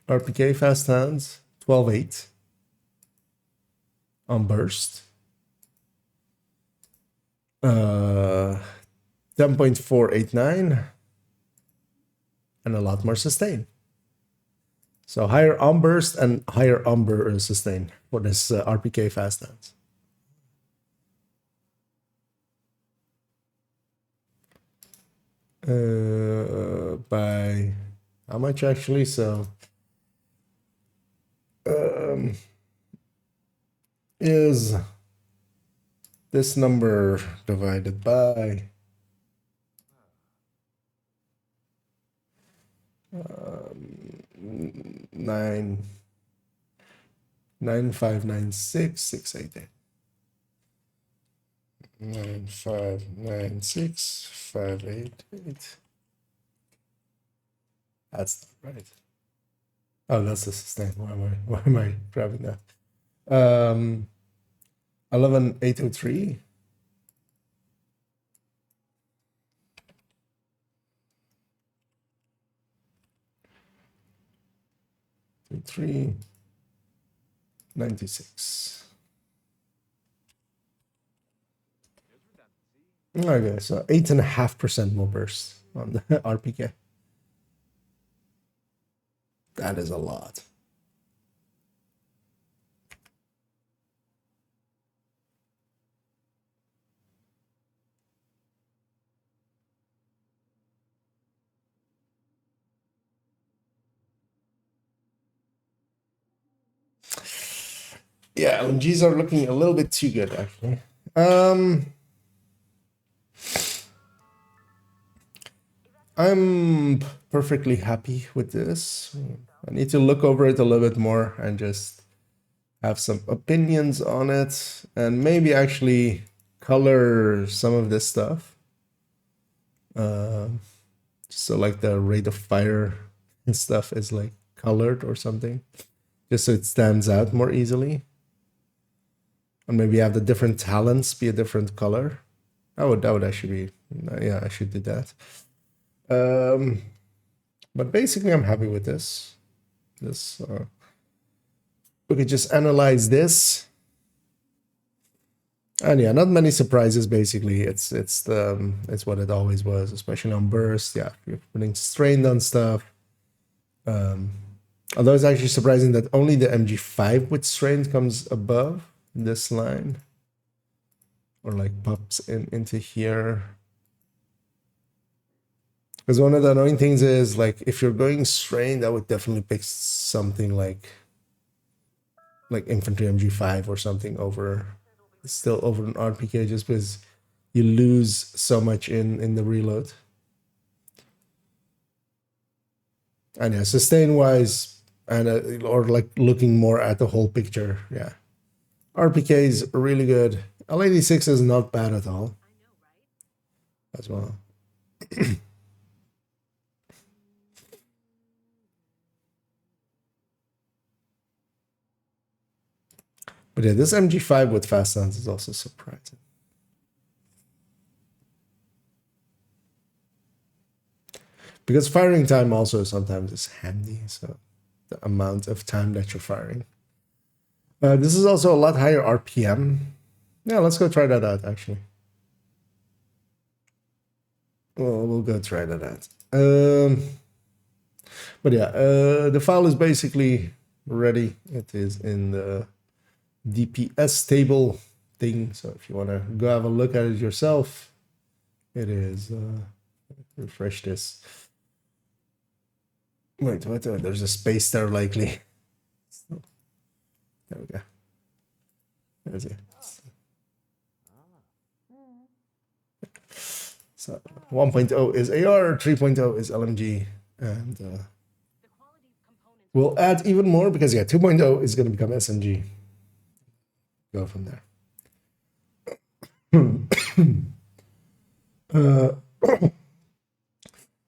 RPK fast hands. 12-8. On burst. 10.489. And a lot more sustain. So higher on burst and higher on burst sustain for this RPK fast hands. By how much actually? So is this number divided by 9596688. 9596588. That's not right. Oh, that's the sustain. Why am I grabbing that? 11803. 396. Okay, so 8.5% more burst on the RPK. That is a lot. Yeah, LMGs are looking a little bit too good, actually. I'm perfectly happy with this. I need to look over it a little bit more and just have some opinions on it and maybe actually color some of this stuff. So like the rate of fire and stuff is like colored or something, just so it stands out more easily. And maybe have the different talents be a different color. That would actually be, yeah, I should do that. But basically I'm happy with this. We could just analyze this. And yeah, not many surprises basically. It's what it always was, especially on burst. Yeah, you're putting strained on stuff. Although it's actually surprising that only the MG5 with strained comes above this line. Or like pops into here. Because one of the annoying things is like if you're going strained, I would definitely pick something like infantry MG5 or something over, still over an RPK, just because you lose so much in the reload. And yeah, sustain wise, and or like looking more at the whole picture, yeah, RPK is really good. L86 is not bad at all as well. But yeah, this MG5 with fast hands is also surprising. Because firing time also sometimes is handy, so the amount of time that you're firing. This is also a lot higher RPM. Yeah, let's go try that out, actually. Well, we'll go try that out. But yeah, the file is basically ready. It is in the DPS table thing, so if you want to go have a look at it yourself, it is. Refresh this. Wait, what? There's a space there likely. There we go. There's it. So 1.0 is AR, 3.0 is LMG, and we'll add even more because yeah, 2.0 is going to become SMG. Go from there.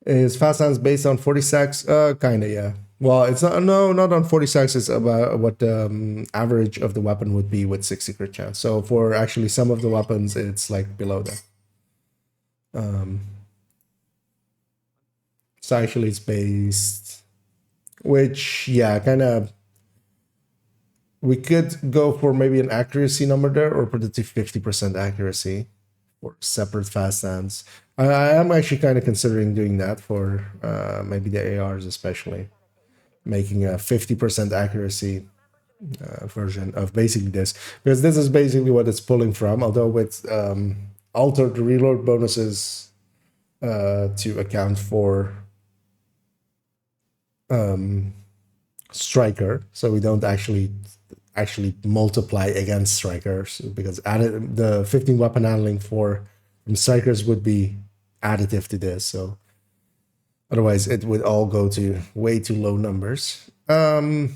Is fast hands based on 40 sacks? Kinda, yeah. Well, it's not, no, not on 40 stacks. It's about what the average of the weapon would be with 60 crit chance. So for actually some of the weapons, it's like below that. So actually it's based, which, yeah, kind of, we could go for maybe an accuracy number there or put it to 50% accuracy for separate fast hands. I am actually kind of considering doing that for maybe the ARs, especially making a 50% accuracy version of basically this, because this is basically what it's pulling from, although with altered reload bonuses to account for striker, so we don't actually multiply against strikers, because added the 15 weapon handling for strikers would be additive to this, so otherwise it would all go to way too low numbers. But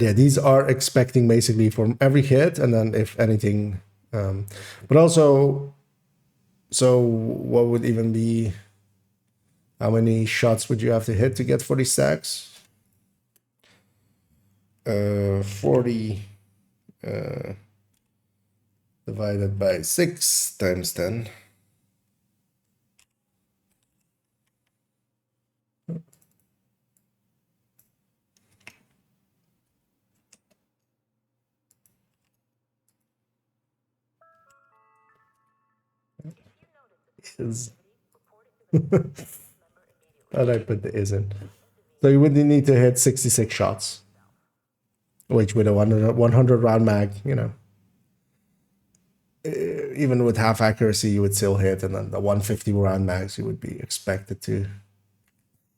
yeah, these are expecting basically from every hit, and then if anything, but also, so what would even be, how many shots would you have to hit to get 40 stacks? 40 divided by 6 times 10. Is how I put the isn't. So you would need to hit 66 shots, which with a 100 round mag, you know, even with half accuracy, you would still hit, and then the 150 round mags, you would be expected to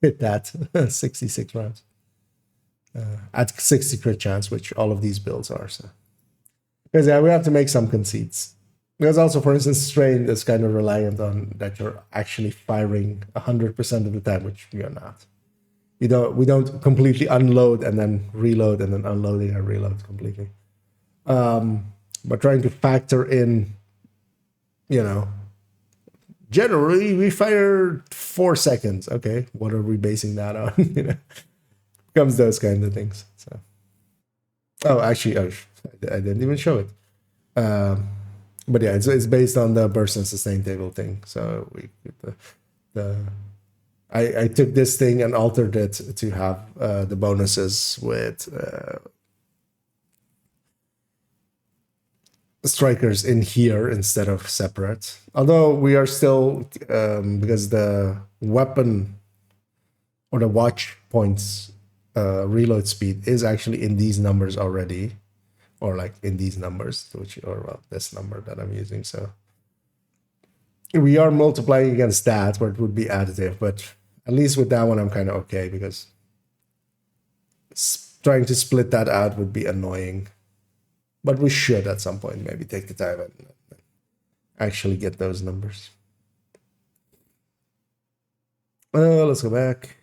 hit that 66 rounds at 60 crit chance, which all of these builds are. So, because yeah, we have to make some conceits. Because also, for instance, strain is kind of reliant on that you're actually firing 100% of the time, which we are not. We don't completely unload and then reload and then unloading and reload completely. But trying to factor in, you know, generally we fire 4 seconds. Okay, what are we basing that on? You know, comes those kind of things. So, oh, actually, I didn't even show it. But yeah, it's based on the burst and sustain table thing. So I took this thing and altered it to have the bonuses with strikers in here instead of separate. Although we are still, because the weapon or the watch points reload speed is actually in these numbers already, or like in these numbers, which, or well, this number that I'm using. So we are multiplying against that, where it would be additive, but at least with that one, I'm kind of okay, because trying to split that out would be annoying. But we should at some point maybe take the time and actually get those numbers. Let's go back.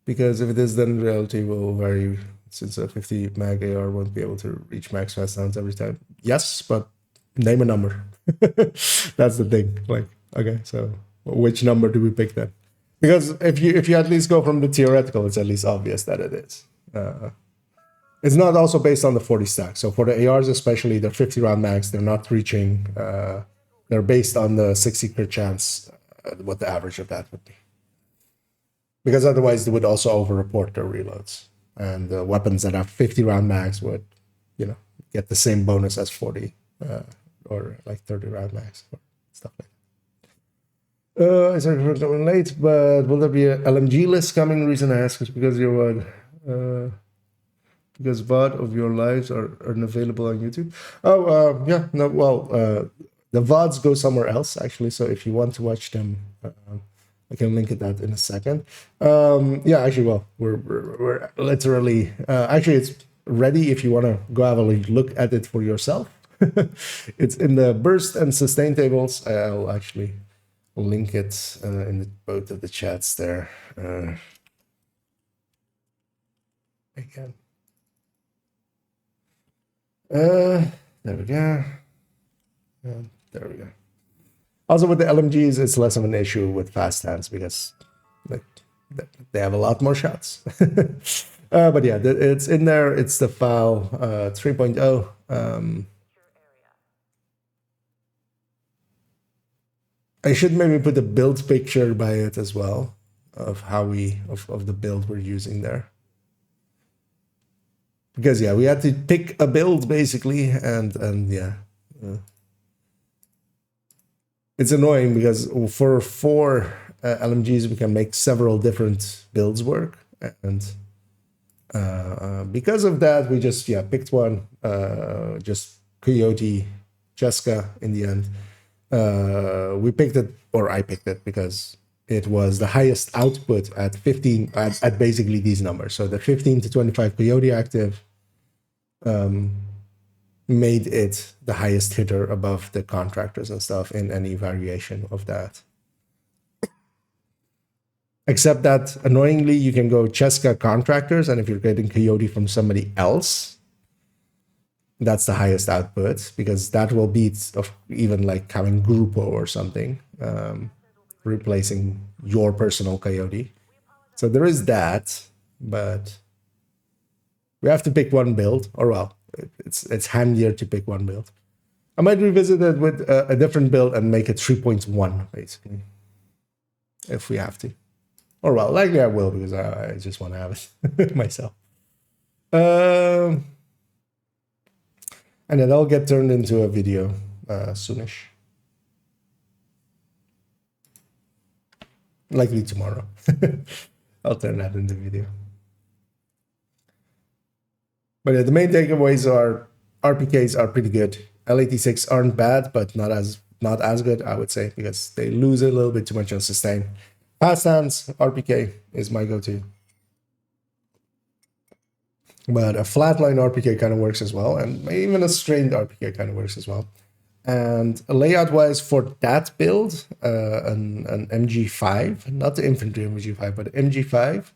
Because if it is, then reality will vary, since a 50 mag AR won't be able to reach max fast sounds every time. Yes, but name a number. That's the thing. Like, okay, so which number do we pick then? Because if you at least go from the theoretical, it's at least obvious that it is. It's not also based on the 40 stack. So for the ARs especially, the 50 round max, they're not reaching. They're based on the 60 crit chance, what the average of that would be. Because otherwise they would also over-report their reloads. And the weapons that have 50 round max would, you know, get the same bonus as 40 or like 30 round max or stuff like that. I sorry for coming late, but will there be a LMG list coming? The reason I ask is because you're because VOD of your lives are unavailable on YouTube. Oh, yeah, no, well, the VODs go somewhere else, actually. So if you want to watch them, I can link it that in a second. Yeah, actually, well, we're literally, actually, it's ready if you want to go have a look at it for yourself. It's in the burst and sustain tables. I'll actually link it in both of the chats there. Again. There we go. There we go. Also with the LMGs, it's less of an issue with fast hands because like they have a lot more shots. But yeah, it's in there. It's the file 3.0. I should maybe put a build picture by it as well of how of the build we're using there. Because yeah, we had to pick a build basically, and yeah. It's annoying because for 4 LMGs we can make several different builds work, and because of that we just picked one, just Coyote Cheska in the end. We picked it, or I picked it, because it was the highest output at 15 at basically these numbers. So the 15 to 25 Coyote active made it the highest hitter above the contractors and stuff in any variation of that. Except that, annoyingly, you can go Cheska contractors, and if you're getting Coyote from somebody else, that's the highest output, because that will beat of even like having Grupo or something, replacing your personal Coyote. So there is that, but we have to pick one build, or well, it's handier to pick one build. I might revisit it with a different build and make it 3.1 basically, if we have to. Or well, likely I will, because I just want to have it myself. And then I'll get turned into a video soonish. Likely tomorrow. I'll turn that into video. But yeah, the main takeaways are RPKs are pretty good. L86 aren't bad, but not as good, I would say, because they lose a little bit too much on sustain. Fast hands, RPK is my go-to. But a flatline RPK kind of works as well, and even a strained RPK kind of works as well. And layout-wise, for that build, an MG5, not the infantry MG5, but MG5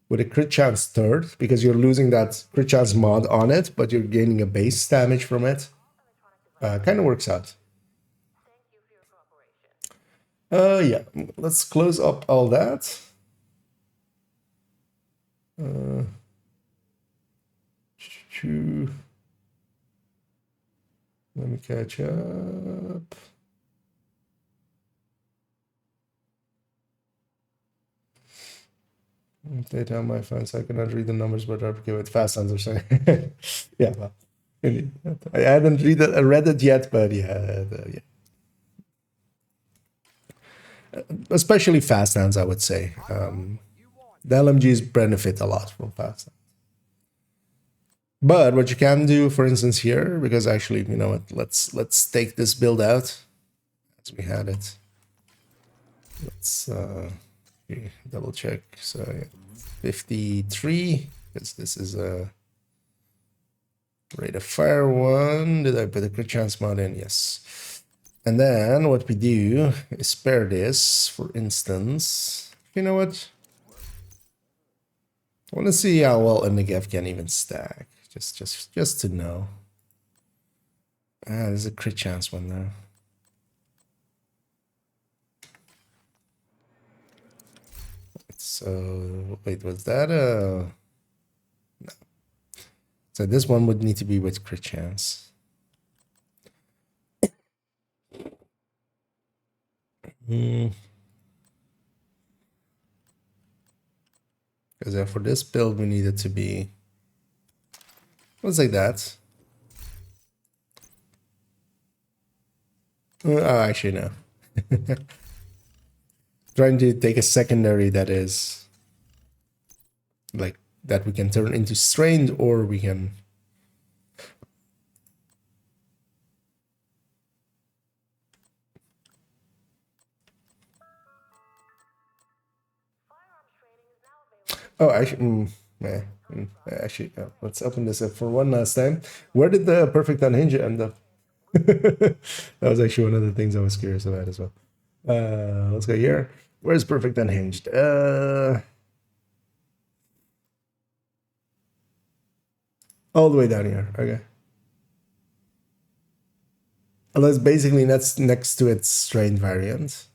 with a crit chance third, because you're losing that crit chance mod on it, but you're gaining a base damage from it. Kind of works out. Yeah, let's close up all that. Let me catch up. Update on my phone, so I cannot read the numbers, but RPK with fast hands are saying. Yeah, well, I hadn't read it yet, but yeah. Especially fast hands, I would say. The LMGs benefit a lot from fast hands. But what you can do, for instance, here, because actually, you know what, let's take this build out as we had it. Let's double check. So yeah, 53, because this is a rate of fire one. Did I put a crit chance mod in? Yes. And then what we do is pair this, for instance. You know what? I want to see how well a Negev can even stack. Just to know. There's a crit chance one there. So wait, was that a no? So this one would need to be with crit chance. Because for this build we need it to be, let's say that. Actually no. Trying to take a secondary that is like that we can turn into strained, or we can actually let's open this up for one last time. Where did the perfect unhinge end up? That was actually one of the things I was curious about as well. Let's go here. Where's perfect unhinged? All the way down here. Okay. Although it's basically next to its strained variant.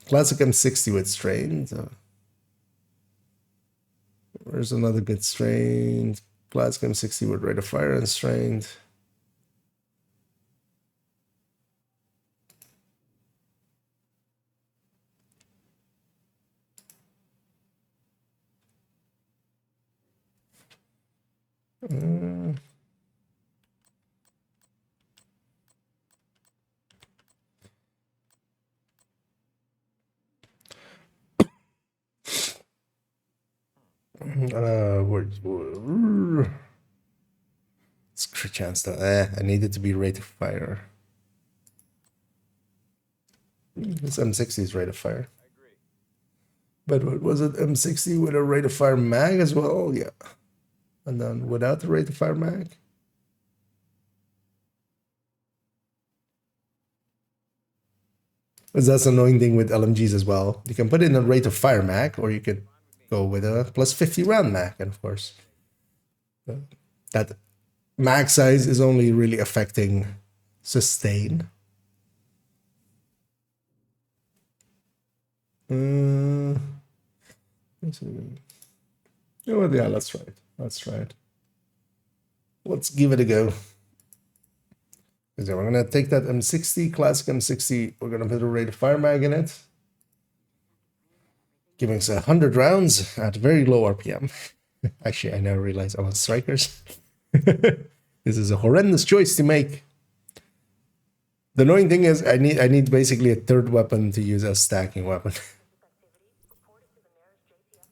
Classic M60 with strained. Where's another good strained? Classic M60 with rate of fire and strained. It's crit chance though. I need it to be rate of fire. This M60 is rate of fire. But what was it? M60 with a rate of fire mag as well? Yeah. And then without the rate of fire mag? Because that's an annoying thing with LMGs as well. You can put in a rate of fire mag, or you could go with a plus 50 round mag, and of course, that mag size is only really affecting sustain. You know what? Yeah, let's try it. Let's try it. Let's give it a go. So we're gonna take that M60, classic M60. We're gonna put a rate of fire mag in it, giving us 100 rounds at very low RPM. Actually, I now realize I want strikers. This is a horrendous choice to make. The annoying thing is I need basically a third weapon to use as stacking weapon.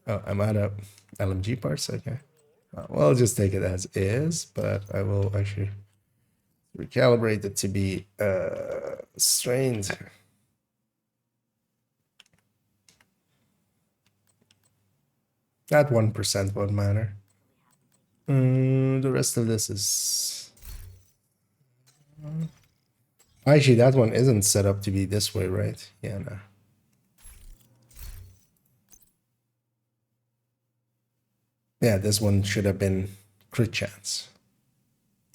Oh, I'm out of LMG parts. Okay. Well, I'll just take it as is, but I will actually recalibrate it to be strained. That 1% won't matter. The rest of this is... Actually, that one isn't set up to be this way, right? Yeah, no. Yeah, this one should have been crit chance.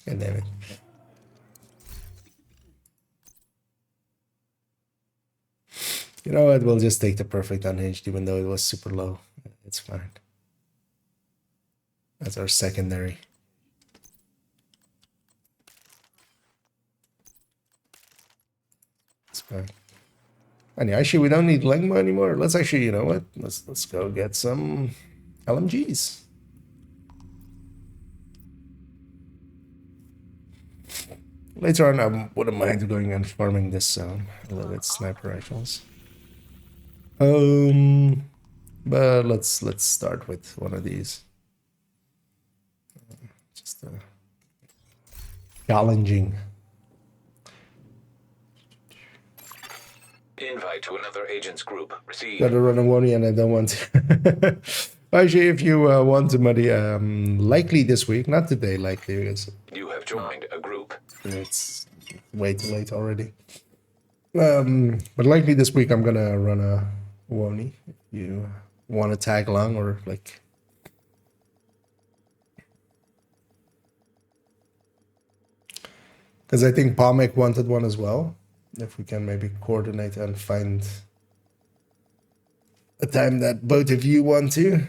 God damn it. You know what? We'll just take the perfect unhinged, even though it was super low. It's fine. That's our secondary. It's fine. And actually, we don't need Lengma anymore. Let's actually, you know what? Let's go get some LMGs. Later on, I wouldn't mind going and farming this zone a little bit, sniper rifles. But let's start with one of these. Just challenging. Invite to another agent's group. Receive. Gotta run a one and I don't want to. Actually, if you want to muddy, likely this week, not today, likely because You have joined a group. it's way too late already. But likely this week I'm gonna run a Woni. If you want to tag along or like, because I think Palmek wanted one as well. If we can maybe coordinate and find a time that both of you want to.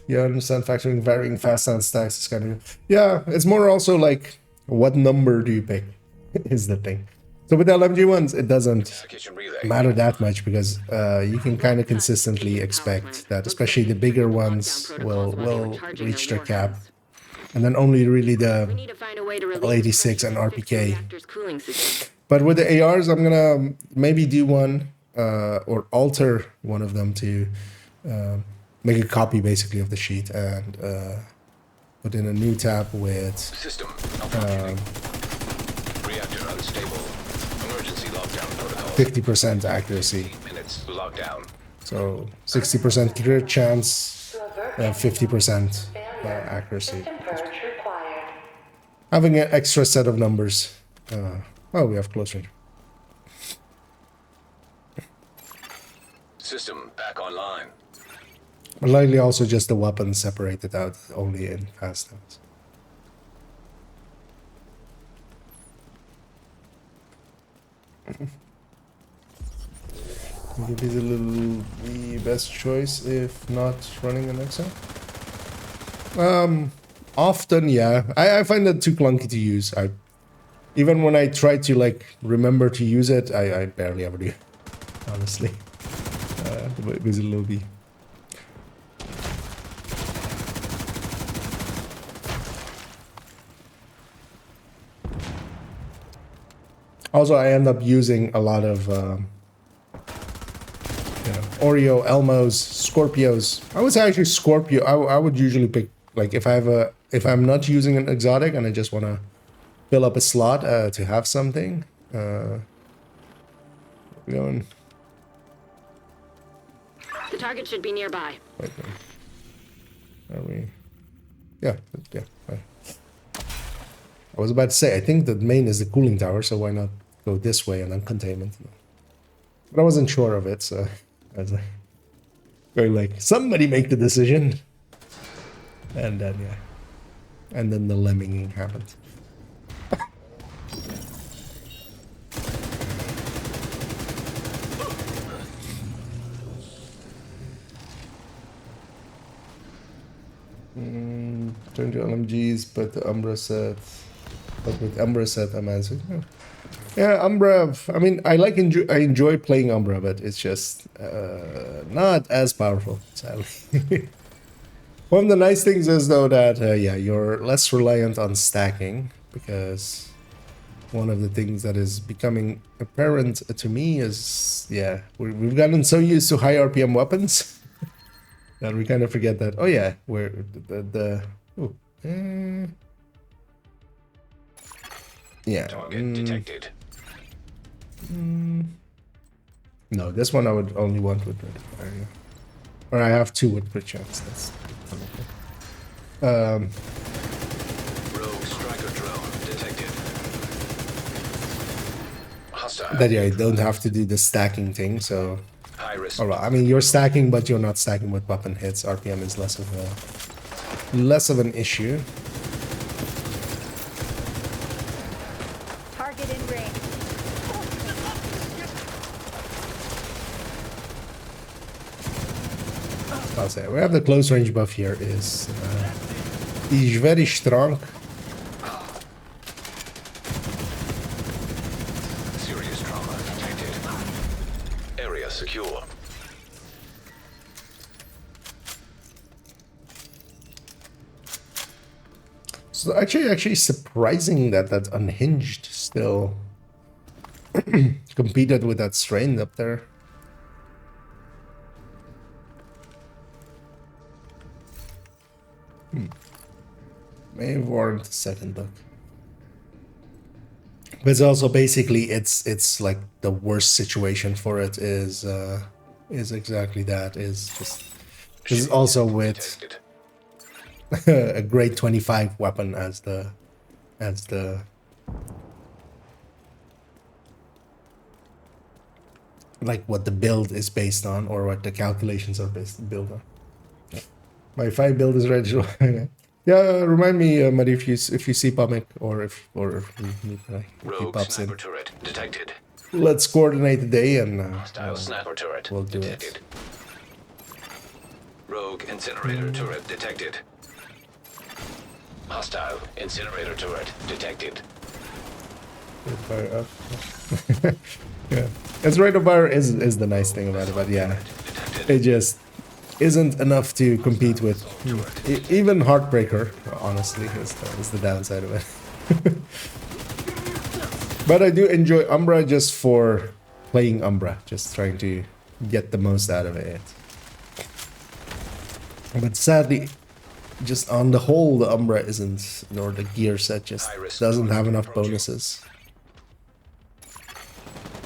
Yeah, I understand factoring varying fast and stacks is kind of... Yeah, it's more also like, what number do you pick is the thing. So with the LMG ones, it doesn't matter that much because you can kind of consistently expect that, especially the bigger ones will reach their cap. And then only really the L86 and RPK. But with the ARs, I'm gonna maybe do one or alter one of them to make a copy basically of the sheet and put in a new tab with System malfunctioning. Reactor unstable. Emergency lockdown protocol. 50% accuracy. Minutes lockdown. So 60% crit chance, 50% accuracy. Having an extra set of numbers. Oh, we have close range. online. But likely also just the weapons separated out only in fast times. Maybe the best choice if not running an Excel. Often, yeah. I find that too clunky to use. Even when I try to like remember to use it, I barely ever do. Honestly, with a little bit. Also, I end up using a lot of Oreo, Elmos, Scorpios. I would say actually Scorpio. I would usually pick like if I'm not using an exotic and I just want to fill up a slot to have something. Going. The target should be nearby. Wait, are we? Yeah, yeah. Right. I was about to say I think the main is the cooling tower, so why not go this way and then containment? But I wasn't sure of it, so I was like, going like somebody make the decision, and then yeah, and then the lemming happened. Turn to LMGs, but the Umbra set. But with Umbra set, I'm answering. Yeah, Umbra. I mean, I enjoy playing Umbra, but it's just not as powerful, sadly. One of the nice things is though that yeah, you're less reliant on stacking, because one of the things that is becoming apparent to me is yeah, we've gotten so used to high RPM weapons that we kind of forget that. Oh yeah, we're ooh, yeah. Target detected. No, this one I would only want with red fire. Or I have two with perchance. That's Rogue striker drone detected. Hostile. that yeah, I don't have to do the stacking thing, so High risk. alright. I mean you're stacking but you're not stacking with weapon hits. RPM is less of an issue. Target in range. I'll say we have the close range buff here is very strong. Serious trauma detected. Area secure. So actually surprising that unhinged still competed with that strain up there. May warrant a second look. But it's also basically it's like the worst situation for it is exactly that, is just this is also with Detected. a grade 25 weapon as the like what the build is based on, or what the calculations are built on. My 5 build is ready. Yeah, remind me, Muddy, if you see Pumic, or if he Rogue pops in. sniper turret detected. Let's coordinate the day and Hostile sniper turret we'll do it. detected. Rogue incinerator turret detected. Hostile incinerator turret detected. Fire up. Yeah, it's rate of fire is the nice thing about it, but yeah, it just isn't enough to compete with even Heartbreaker. Honestly, is the downside of it. But I do enjoy Umbra just for playing Umbra, just trying to get the most out of it. But sadly, just on the whole, the Umbra isn't, or the gear set just doesn't have enough bonuses.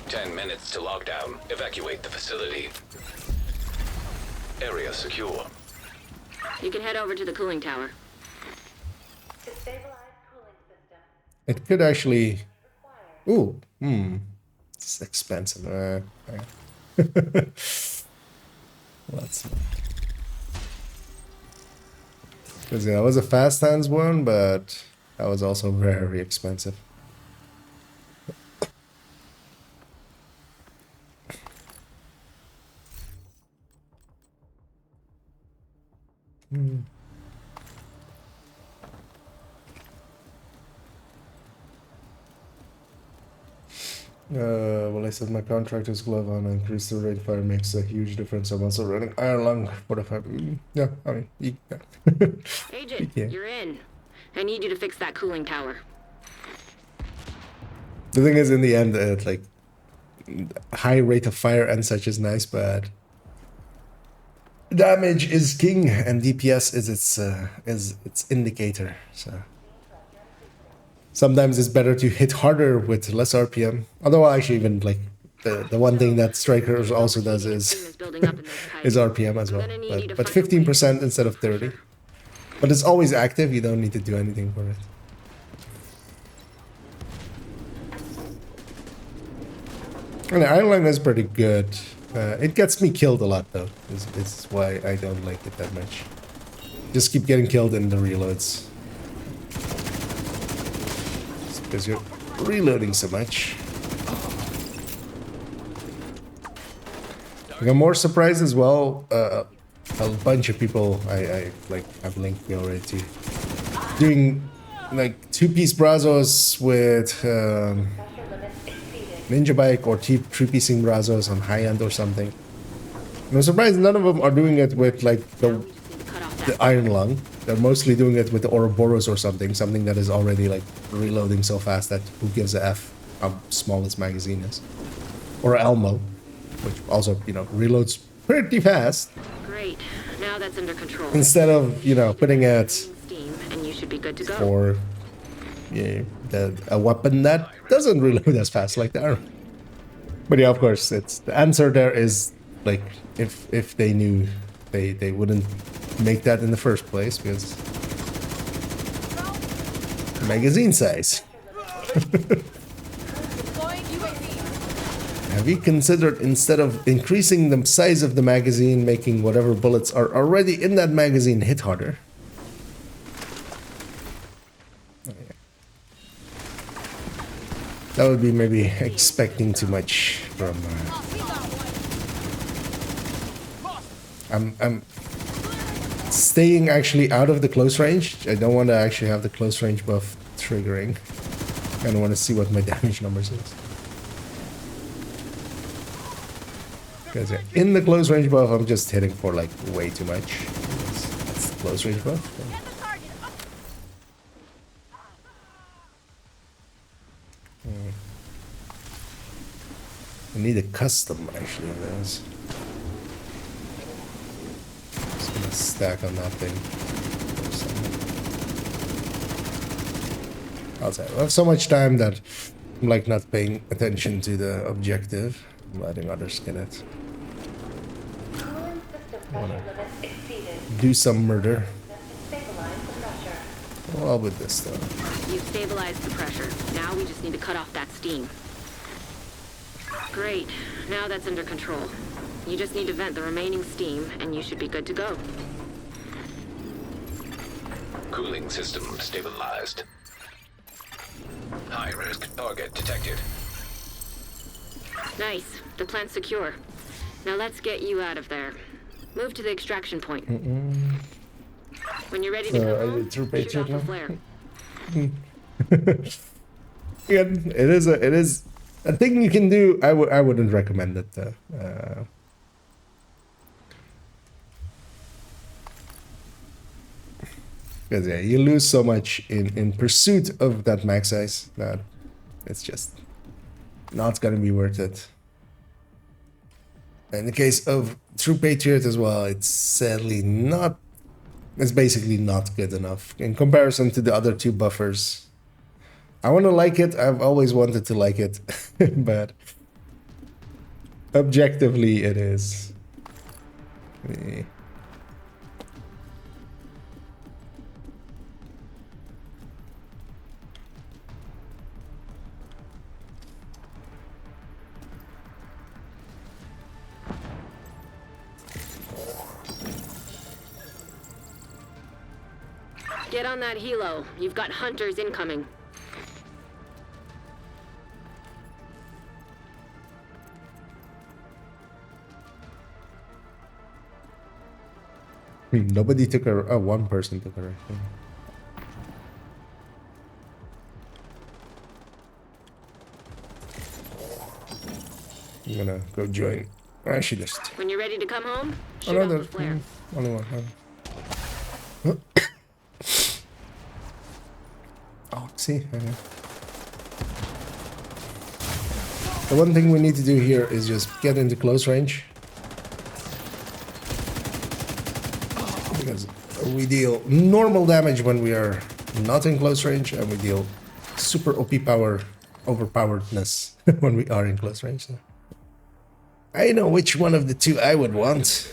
10 minutes to lockdown. Evacuate the facility. Area secure. You can head over to the cooling tower. To stabilize cooling system. It could actually. Ooh, it's expensive. That's because yeah, that was a fast hands one, but that was also very expensive. Well, I said my contractor's glove on increase the rate fire makes a huge difference. I'm also running iron lung for the fire. Yeah, I mean, yeah. Agent, Yeah. you're in. I need you to fix that cooling tower. The thing is, in the end, like high rate of fire and such is nice, but damage is king, and DPS is its indicator. So sometimes it's better to hit harder with less RPM. Although actually, even like the one thing that Strikers also does is Building up in those pipes. is RPM as I'm well, gonna need you to but find a way to 15% instead of 30. But it's always active. You don't need to do anything for it. And the Iron Lung is pretty good. It gets me killed a lot though. This is why I don't like it that much. Just keep getting killed in the reloads. Just because you're reloading so much. I'm more surprised as well. A bunch of people I like have linked me already to doing like 2-piece Brazos with Ninja Bike or 3-piecing Brazos on high end or something. And I'm surprised none of them are doing it with like the Iron Lung. They're mostly doing it with the Ouroboros or something that is already like reloading so fast that who gives a F how small its magazine is. Or Elmo, which also, you know, reloads pretty fast. Great. Now that's under control. Instead of, you know, putting it Steam, and you should be good to go. for a weapon that doesn't reload as fast like the arrow. But yeah, of course, it's the answer there is like if they knew they wouldn't make that in the first place because magazine size. Have you considered instead of increasing the size of the magazine, making whatever bullets are already in that magazine hit harder? That would be maybe expecting too much from. I'm staying actually out of the close range. I don't want to actually have the close range buff triggering. I kind of want to see what my damage numbers is. Because in the close range buff, I'm just hitting for like way too much. That's the close range buff. I need a custom actually of those. Just gonna stack on that thing. I'll say I have so much time that I'm like not paying attention to the objective. I'm letting others get it. I wanna do some murder. Well, with this though. You've stabilized the pressure. Now we just need to cut off that steam. Great. Now that's under control. You just need to vent the remaining steam, and you should be good to go. Cooling system stabilized. High-risk target detected. Nice. The plant's secure. Now let's get you out of there. Move to the extraction point. When you're ready to go home, shoot off a flare. Again, it is a thing you can do. I wouldn't recommend it though. Because yeah, you lose so much in pursuit of that max size that it's just not gonna be worth it. In the case of True Patriot as well, it's sadly not. It's basically not good enough in comparison to the other two buffers. I want to like it. I've always wanted to like it, but objectively, it is. Get on that helo. You've got hunters incoming. Nobody took her. Oh, one person took her. I'm gonna go join. Actually, just When you're ready to come home, shoot off another. the flare. Only one. Oh, see. Okay. The one thing we need to do here is just get into close range. Because we deal normal damage when we are not in close range, and we deal super OP power, overpoweredness when we are in close range. So I know which one of the two I would want.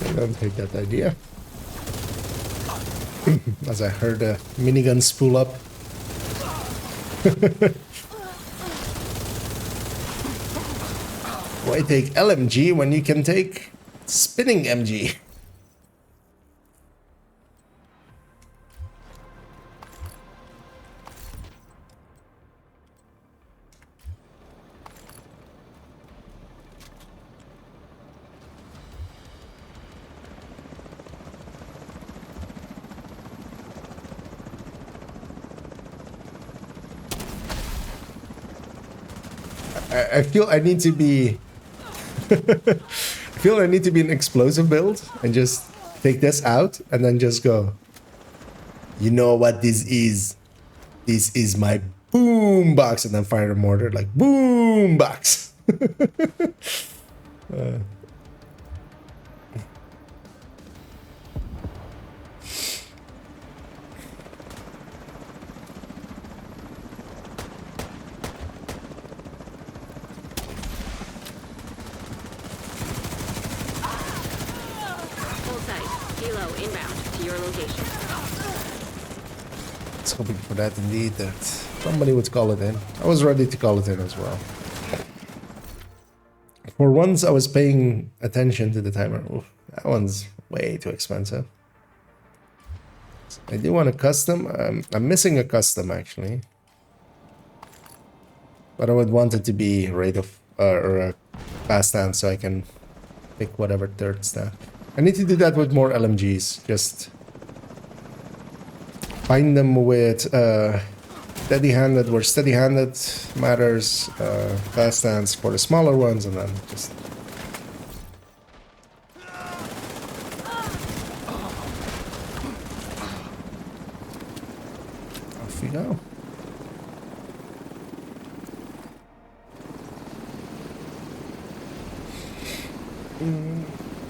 I don't take that idea. As I heard a minigun spool up. Why take LMG when you can take spinning MG? I feel I need to be I feel I need to be an explosive build and just take this out and then just go. You know what this is? This is my boom box, and then fire a mortar like boom box. Hold tight. Helo inbound to your location. I was hoping for that indeed, that somebody would call it in. I was ready to call it in as well. For once I was paying attention to the timer. Oof, that one's way too expensive. I do want a custom. I'm missing a custom actually. But I would want it to be rate of or a fast stance so I can pick whatever third staff. I need to do that with more LMGs. Just find them with steady-handed where steady-handed matters, fast stance for the smaller ones, and then just off we go.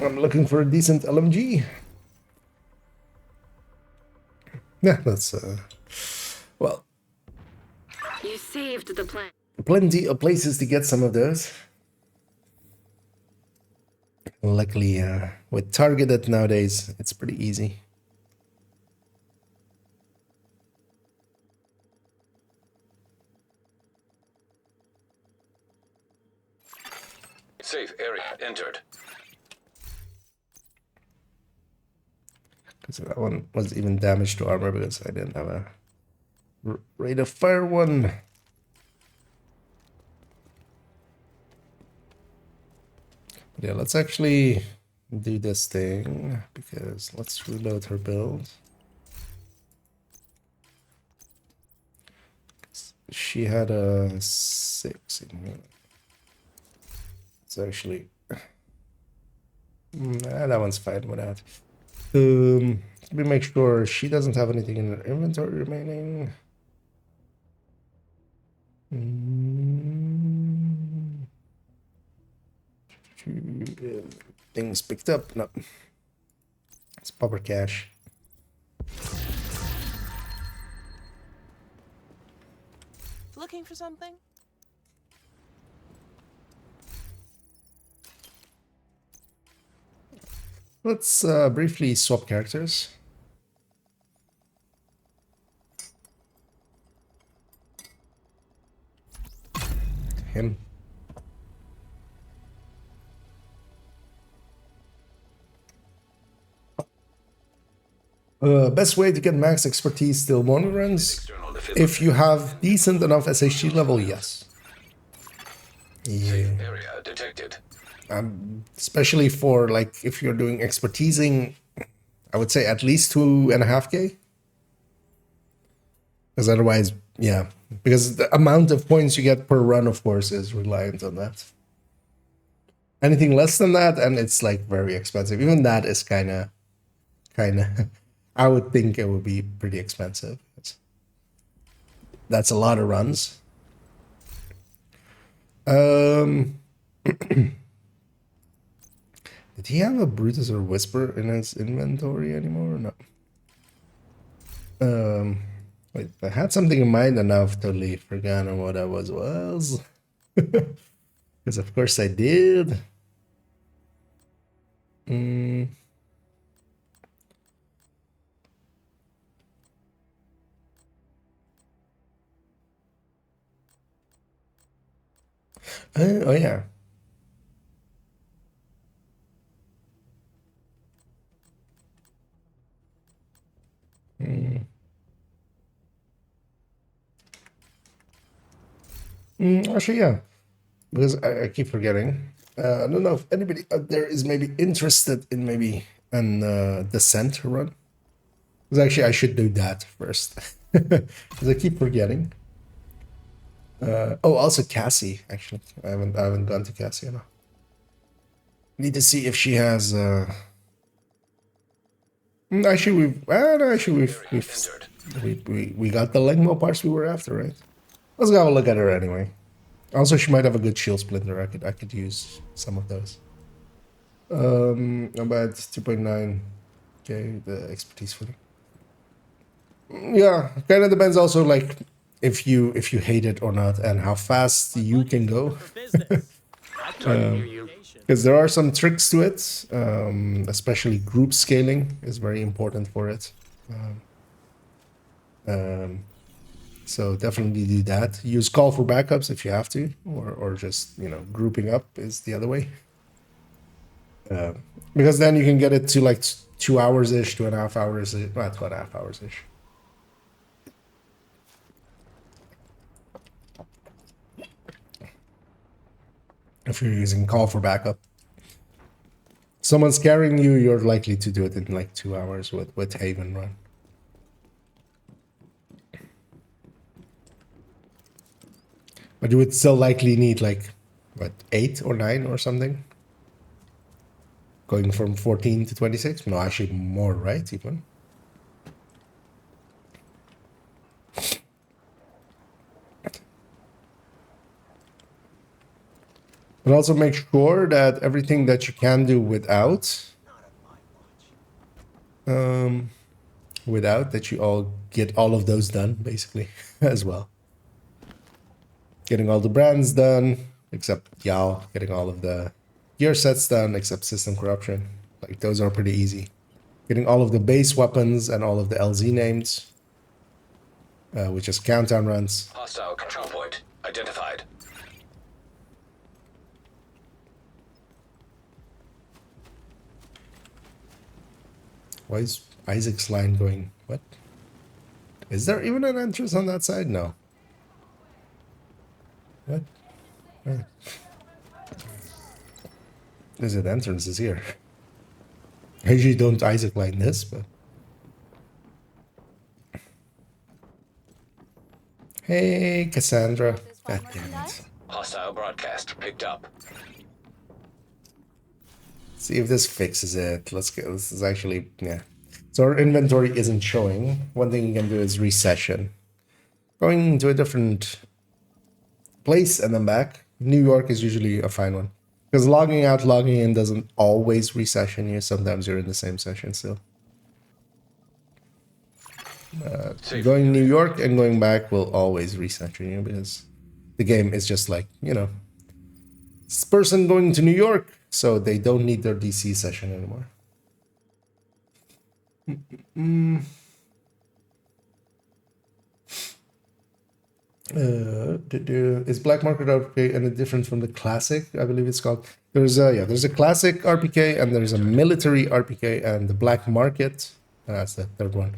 I'm looking for a decent LMG. Yeah, that's well, You saved the plan. plenty of places to get some of those. Luckily, with targeted nowadays, it's pretty easy. Safe area entered. So that one was even damaged to armor because I didn't have a rate of fire one. But yeah, let's actually do this thing because let's reload her build. She had a 6 in here. It's actually that one's fine with that. Let me make sure she doesn't have anything in her inventory remaining. Things picked up. No. It's proper cash. Looking for something? Let's briefly swap characters. Him. Best way to get max expertise still morning runs? External defibrillator. If you have decent enough SHG level, yes. Yeah. Safe area detected. Especially for like if you're doing expertising, I would say at least 2.5K. Because otherwise, yeah. Because the amount of points you get per run, of course, is reliant on that. Anything less than that, and it's like very expensive. Even that is kind of, I would think it would be pretty expensive. That's a lot of runs. Did he have a Brutus or Whisper in his inventory anymore? No. Wait, I had something in mind and I've totally forgotten what that was. Because of course I did. Oh yeah. Actually, yeah. Because I keep forgetting. I don't know if anybody out there is maybe interested in maybe an descent run. Because actually, I should do that first. Because I keep forgetting. Oh, also Cassie. Actually, I haven't gone to Cassie yet. Need to see if she has. Actually, we got the Legmo parts we were after, right? Let's go have a look at her anyway. Also, she might have a good shield splinter. I could use some of those. About 2.9. Okay, the expertise for them. Yeah, kind of depends also like if you hate it or not and how fast you can go. Because there are some tricks to it, especially group scaling is very important for it. So definitely do that. Use call for backups if you have to, or just, you know, grouping up is the other way. Because then you can get it to like 2 hours-ish, 2.5 hours, not 2.5 hours-ish. If you're using call for backup. Someone's carrying you, you're likely to do it in like 2 hours with Haven Run. But you would still likely need like, what, 8 or 9 or something? Going from 14 to 26? No, actually more, right, even? But also make sure that everything that you can do without, that you all get all of those done, basically, as well. Getting all the brands done, except Yao. Getting all of the gear sets done, except System Corruption. Like, those are pretty easy. Getting all of the base weapons and all of the LZ names, which is countdown runs. Hostile control point identified. Why is Isaac's line going? What? Is there even an entrance on that side? No. What? Oh. There's an entrance is here. I usually don't Isaac line this, but. Hey, Cassandra. God damn it. Hostile broadcast picked up. See if this fixes it. Let's get this is actually, yeah. So our inventory isn't showing. One thing you can do is recession. Going to a different place and then back. New York is usually a fine one. Because logging out, logging in doesn't always resession you. Sometimes you're in the same session still. Going New York and going back will always resession you because the game is just like, you know, this person going to New York, so they don't need their DC session anymore. Is Black Market RPK any different from the classic? I believe it's called. There's a classic RPK and there's a military RPK, and the Black Market. That's the third one.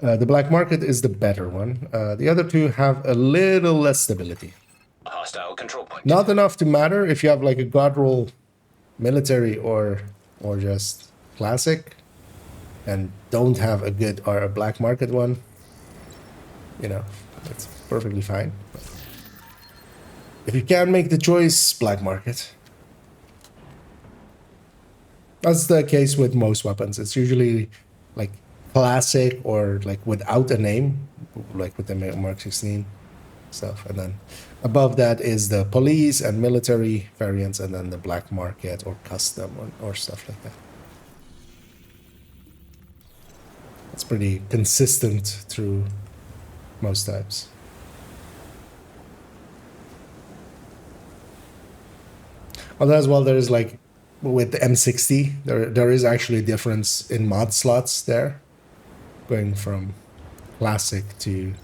The Black Market is the better one. The other two have a little less stability. Hostile control point. Not enough to matter if you have like a god roll military or just classic and don't have a good or a Black Market one. You know, it's perfectly fine. But if you can make the choice, Black Market. That's the case with most weapons. It's usually like classic or like without a name, like with the Mark 16 stuff, and then above that is the police and military variants, and then the Black Market or custom or stuff like that. It's pretty consistent through most types. Although as well, there's like with the M60, there is actually a difference in mod slots there, going from classic to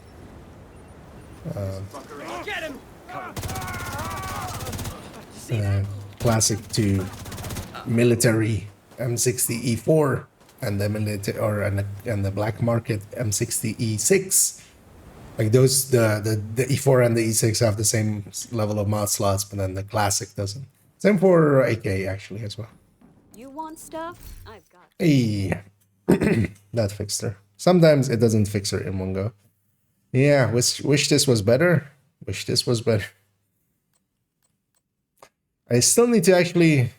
classic to military M60 E4 and the military and the Black Market M60 E6. Like those, the E4 and the E6 have the same level of mod slots, but then the classic doesn't. Same for AK actually as well. You want stuff? I've got. Hey, that fixed her. Sometimes it doesn't fix her in one go. Yeah, wish this was better. Wish this was better. I still need to actually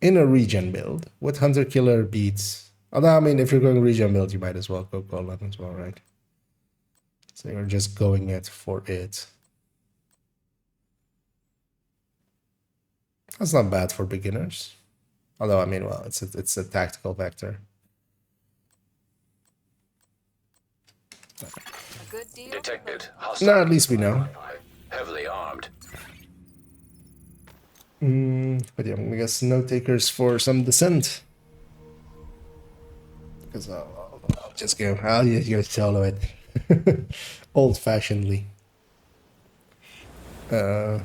in a regen build. What hunter killer beats? Although I mean, if you're going regen build, you might as well go Colon as well, right? So you're just going it for it. That's not bad for beginners. Although I mean, well, it's a tactical vector. A good deal. Detected. Hostile. No, at least we know. Heavily armed. But yeah, I guess no takers for some descent. Because I'll just go. I'll just go solo it, old-fashionedly. Oh.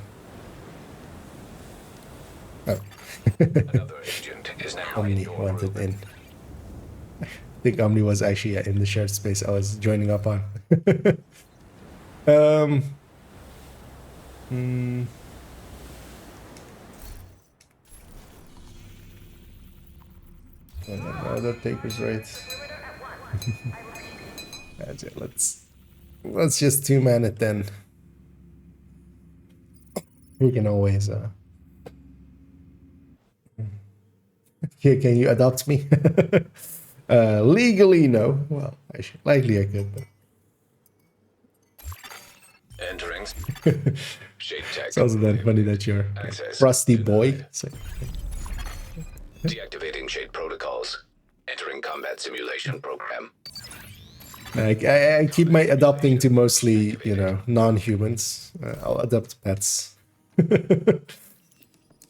Another agent is now in Omni your wanted group. in. I think Omni was actually in the shared space I was joining up on. Other takers, right? That's it. Let's just two-man it then. We can always can you adopt me? Legally, no. Well, likely I could, but Entering. Shade tech. it's also then funny that you're a Access frosty to boy. the- So, Deactivating shade protocols. Entering combat simulation program. like, I keep my adopting to mostly, you know, non-humans. I'll adopt pets.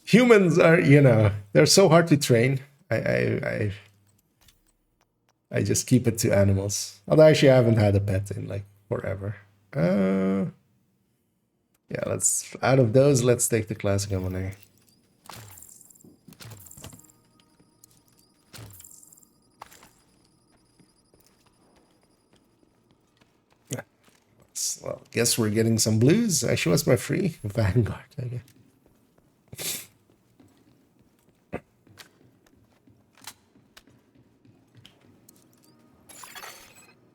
Humans are, you know, they're so hard to train. I just keep it to animals. Although actually I haven't had a pet in like forever. Yeah, out of those, let's take the classic M1A. Well, guess we're getting some blues. Actually, what's my free? Vanguard, okay.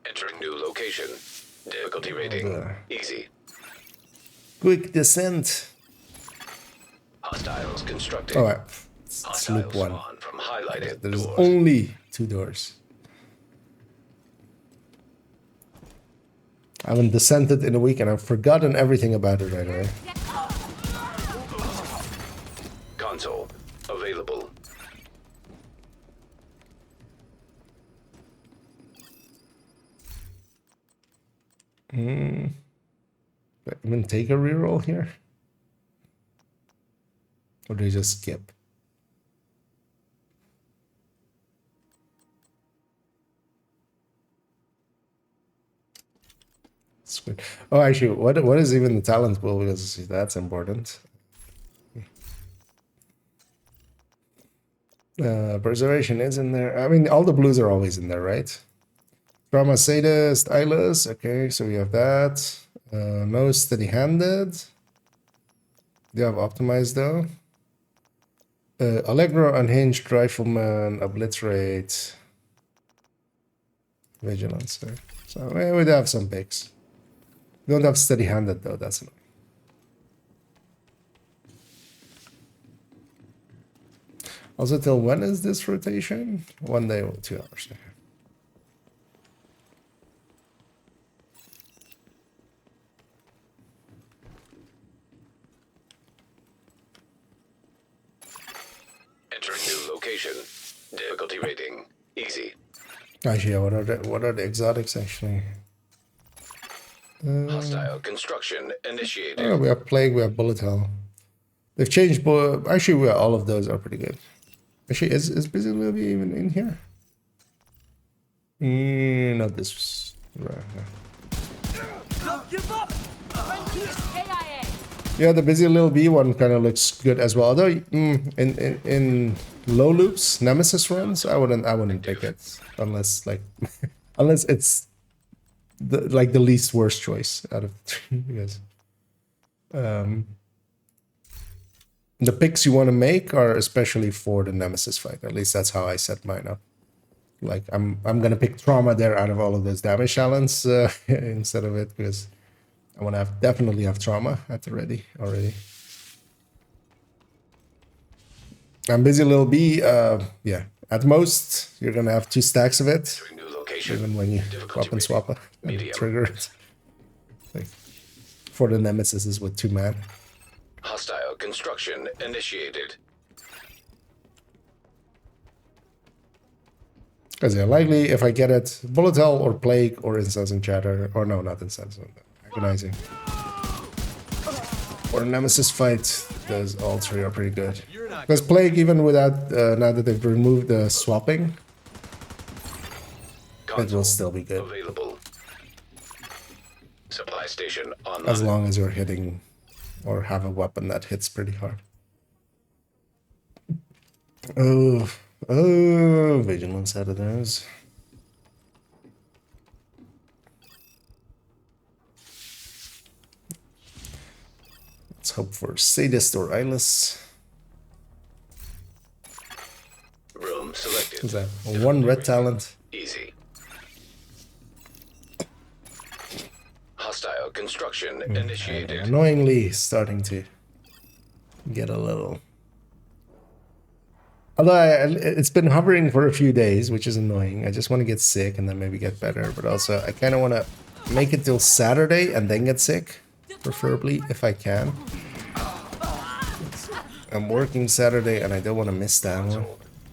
Entering new location. Difficulty rating. Easy. Quick descent. Hostiles constructing. All right, it's Hostiles loop one. spawn from highlighted There's doors. only 2 doors. I haven't descended in a week and I've forgotten everything about it right away. Do I even take a reroll here? Or do you just skip? It's good. Oh, actually, what is even the talent pool? Because that's important. Preservation is in there. I mean, all the blues are always in there, right? Trauma, Sadist, Eyeless. Okay, so we have that. No steady-handed. They have optimized though. Allegro, Unhinged, Rifleman, Obliterate, Vigilance. So we do have some picks. We don't have steady-handed though. That's enough. Also, till when is this rotation? 1 day or 2 hours. Entering new location. Difficulty rating easy. Actually, what are the exotics actually? Hostile construction initiated. Oh, we have Plague, we have Bullet Hell. They've changed, but actually, all of those are pretty good. Actually, is Busy Levy even in here? Not this. Right. Don't give up! KIA. Yeah, the Busy Little Bee one kind of looks good as well. Although in low loops, Nemesis runs, I wouldn't pick it unless unless it's the least worst choice out of the three. Because the picks you want to make are especially for the Nemesis fight. At least that's how I set mine up. Like I'm gonna pick Trauma there out of all of those damage talents instead of it, because I want to definitely have Trauma at the ready already. I'm Busy Little Bee. Yeah, at most you're gonna have 2 stacks of it, New location. even when you Difficulty swap and medium. trigger it. Like for the Nemesis is with 2 man. Hostile construction initiated. Because yeah, likely if I get it, Bullet Hell or Plague or Incessant Chatter, or no, not Incessant, Agonizing. For a Nemesis fight, those all 3 are pretty good. Because Plague, even without, now that they've removed the swapping, it will still be good. Available. Supply station online. As long as you're hitting or have a weapon that hits pretty hard. Oh, Vigilance out of those. Let's hope for Sadist or Eyeless. Room selected. Is that 1 red talent? Easy. Hostile construction And initiated. annoyingly starting to get a little. Although it's been hovering for a few days, which is annoying. I just want to get sick and then maybe get better. But also, I kind of want to make it till Saturday and then get sick, preferably if I can. I'm working Saturday and I don't want to miss that one.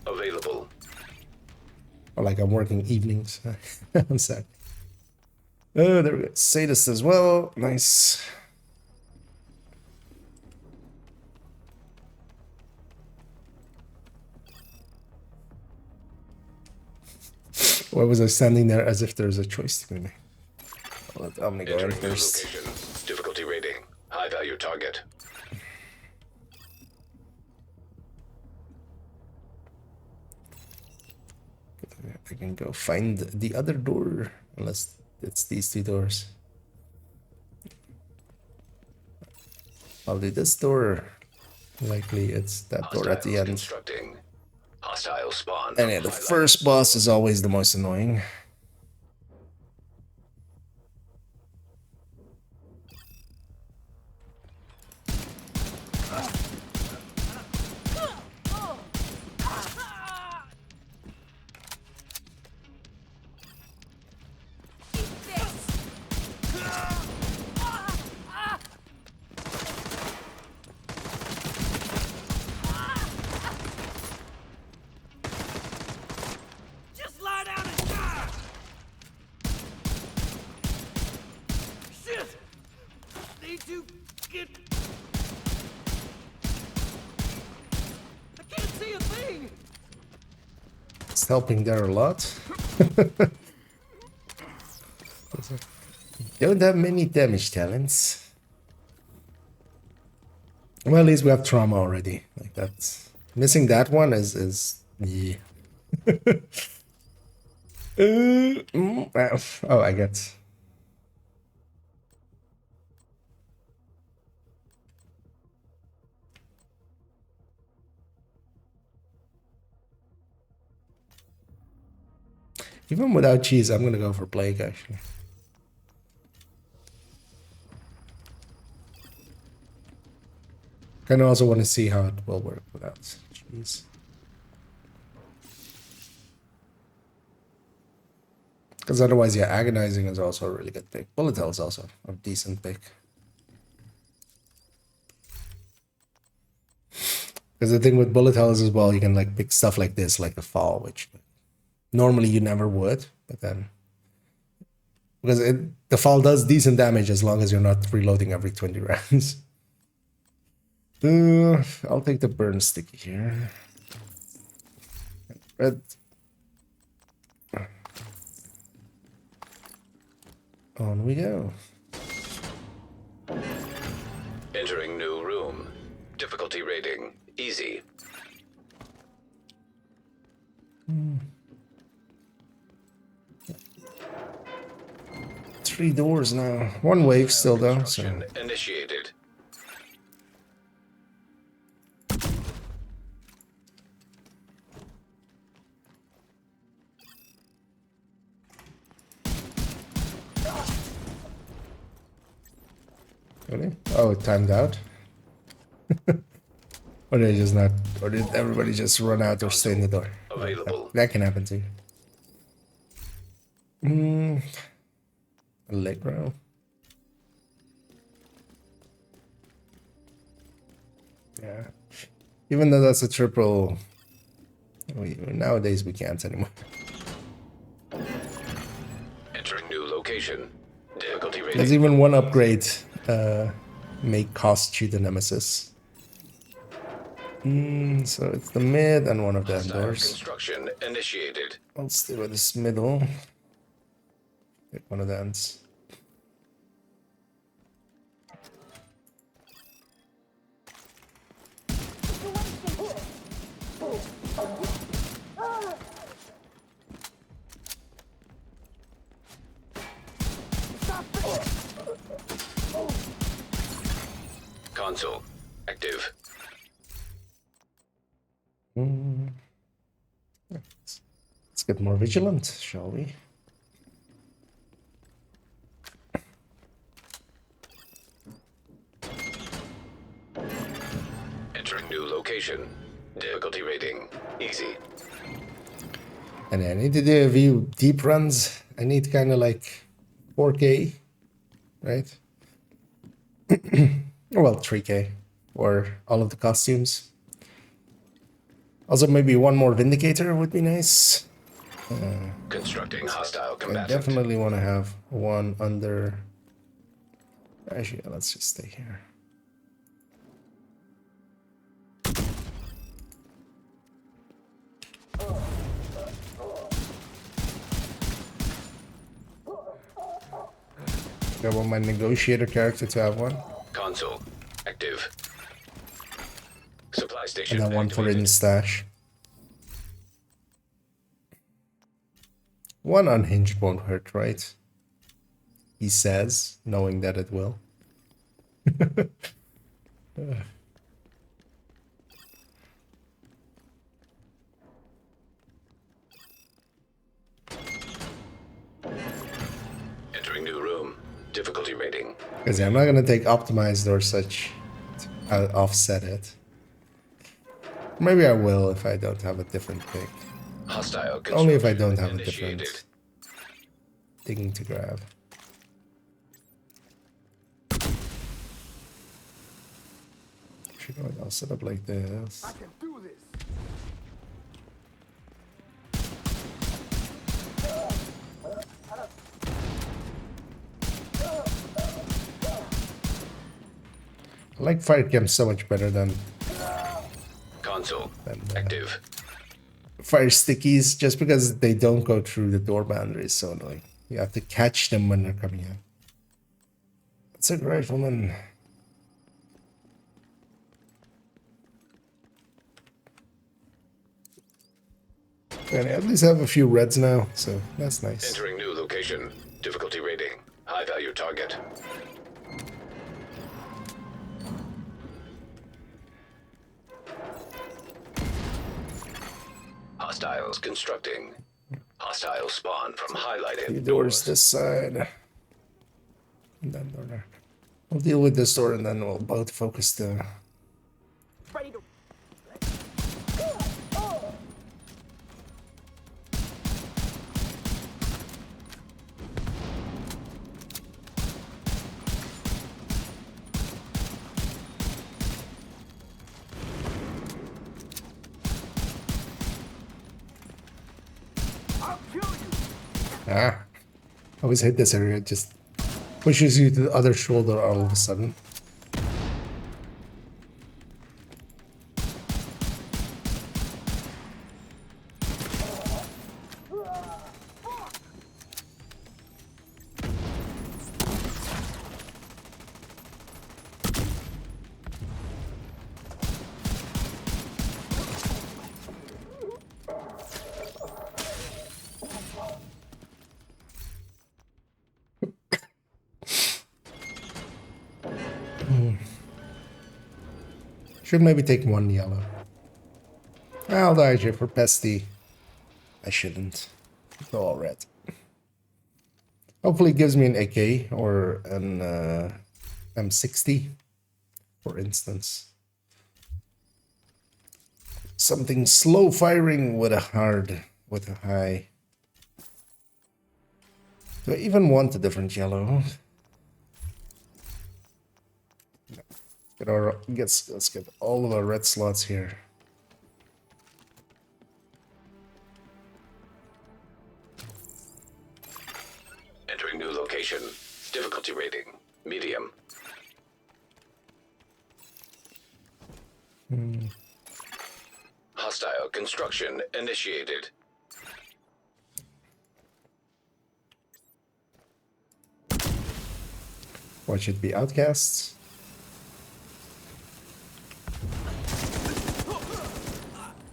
Available. Or like I'm working evenings on Saturday. Oh, there we go. Sadist as well. Nice. Why was I standing there as if there's a choice to be made? I'll let Omni go in Entering new first. location. Difficulty rating. High value target. I can go find the other door, unless it's these 2 doors. I'll do this door. Likely it's that door at the Hostiles end. constructing. Hostile spawn. And yeah, the Highlight. first boss is always the most annoying. Just lie down and die! It's helping there a lot. Don't have many damage talents. Well, at least we have trauma already. Like that's missing that one is yeah. Oh, I get. Even without cheese, I'm gonna go for plague actually. Kind of also want to see how it will work without cheese. Because otherwise, yeah, agonizing is also a really good pick. Bullet hell is also a decent pick. Because the thing with bullet hell is as well, you can like pick stuff like this, like the fall, which normally you never would, but then because the fall does decent damage as long as you're not reloading every 20 rounds. I'll take the burn sticky here. Red. On we go. Entering new room. Difficulty rating easy. 3 doors now. 1 wave still though. So. Construction initiated. Really? Oh, it timed out. Or did they just not? Or did everybody just run out or stay in the door? Available. That can happen too. Allegro. Yeah. Even though that's a triple, nowadays we can't anymore. Entering new location. Difficulty rating. There's even one upgrade. May cost you the nemesis. So it's the mid and one of the end doors. Construction initiated. I'll stay with this middle. Pick one of the ends. Console active. Let's get more vigilant, shall we? Entering new location. Difficulty rating easy. And I need to do a few deep runs. I need kind of like 4K, right? Well, 3K for all of the costumes. Also, maybe one more Vindicator would be nice. Constructing hostile I combatant. definitely want to have one under... Actually, let's just stay here. I want my negotiator character to have one. Console active. Supply station. And then one for in activated. stash. One unhinged won't hurt, right? He says, knowing that it will. Entering new room. Difficulty rating. Because I'm not going to take optimized or such to offset it. Maybe I will if I don't have a different pick. Hostile. Only if I construction don't have a initiated. different thing to grab. Actually, you know what? I'll set up like this. I can do this. I like fire cam so much better than Console Then, active. fire stickies just because they don't go through the door boundary is so annoying. You have to catch them when they're coming in. That's a rifleman. And I at least have a few reds now, so that's nice. Entering new location. Difficulty rating. High value target. Hostiles constructing. Hostile spawn from highlighted The doors this side. And then door there. We'll deal with this door and then we'll both focus the... Ready to. I'll kill you. Ah. I always hate this area. It just pushes you to the other shoulder all of a sudden. Should maybe take one yellow. I'll die here for pesty. I shouldn't. Go all red. Hopefully it gives me an AK or an M60, for instance. Something slow firing with a high. Do I even want a different yellow? Let's get all of our red slots here. Entering new location. Difficulty rating. Medium. Hostile construction initiated. What should be outcasts?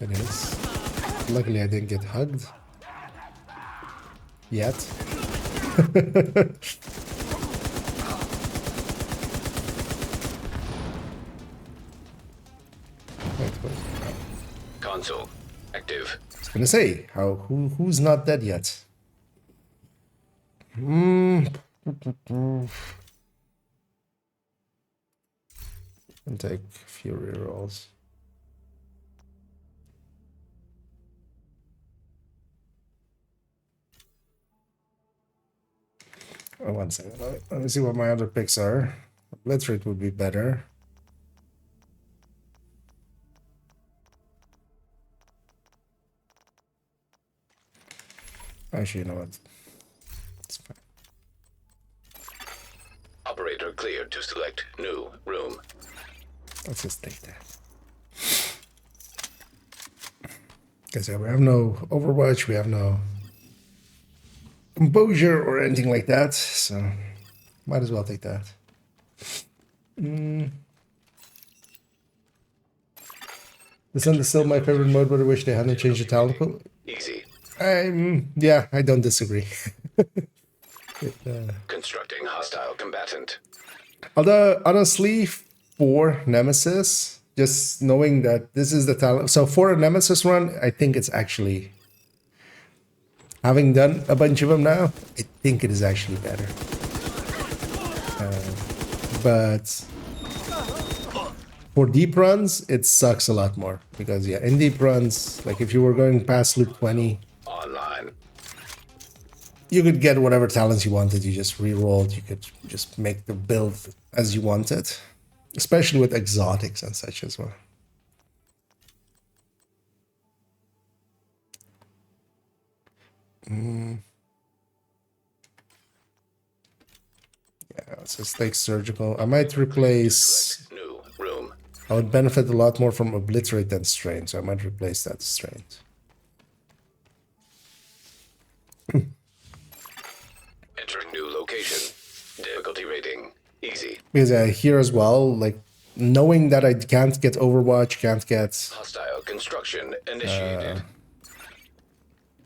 It is. Luckily I didn't get hugged. Yet. Wait. Console active. I was gonna say, who's not dead yet? And take a few rerolls. Oh, 1 second. Let me see what my other picks are. Blitz rate would be better. Actually, you know what? It's fine. Operator cleared to select new room. Let's just take that. Because we have no Overwatch, we have no composure or anything like that, so might as well take that. Descent is still my favorite mode, but I wish they hadn't changed the talent pool. Easy. Yeah, I don't disagree. Constructing hostile combatant. Although, honestly, for Nemesis, just knowing that this is the talent... So for a Nemesis run, I think it's actually... Having done a bunch of them now, I think it is actually better. But for deep runs, it sucks a lot more. Because, yeah, in deep runs, like if you were going past loop 20... Online. You could get whatever talents you wanted. You just re-rolled. You could just make the build as you wanted. Especially with exotics and such as well. Yeah, let's just take surgical. I might replace... New room. I would benefit a lot more from obliterate than strain, so I might replace that strain. Entering new location. Difficulty rating, easy. Because here as well, like knowing that I can't get Overwatch, can't get Hostile construction initiated.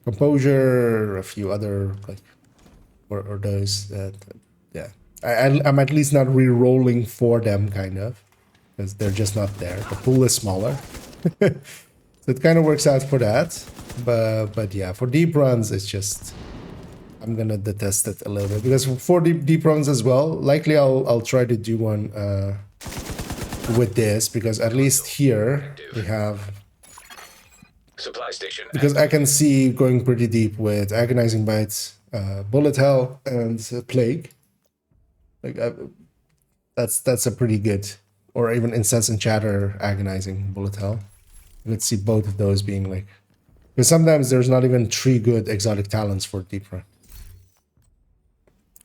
Composure, a few other like or those that yeah. I'm at least not re-rolling for them, kind of, because they're just not there. The pool is smaller. So it kind of works out for that, but yeah, for deep runs, it's just I'm gonna detest it a little bit because for deep runs as well, likely I'll try to do one with this because at least here we have Supply station. because I can see going pretty deep with agonizing bites, bullet hell, and plague. Like that's a pretty good, or even incessant chatter, agonizing bullet hell. You could see both of those being like, because sometimes there's not even 3 good exotic talents for deep run,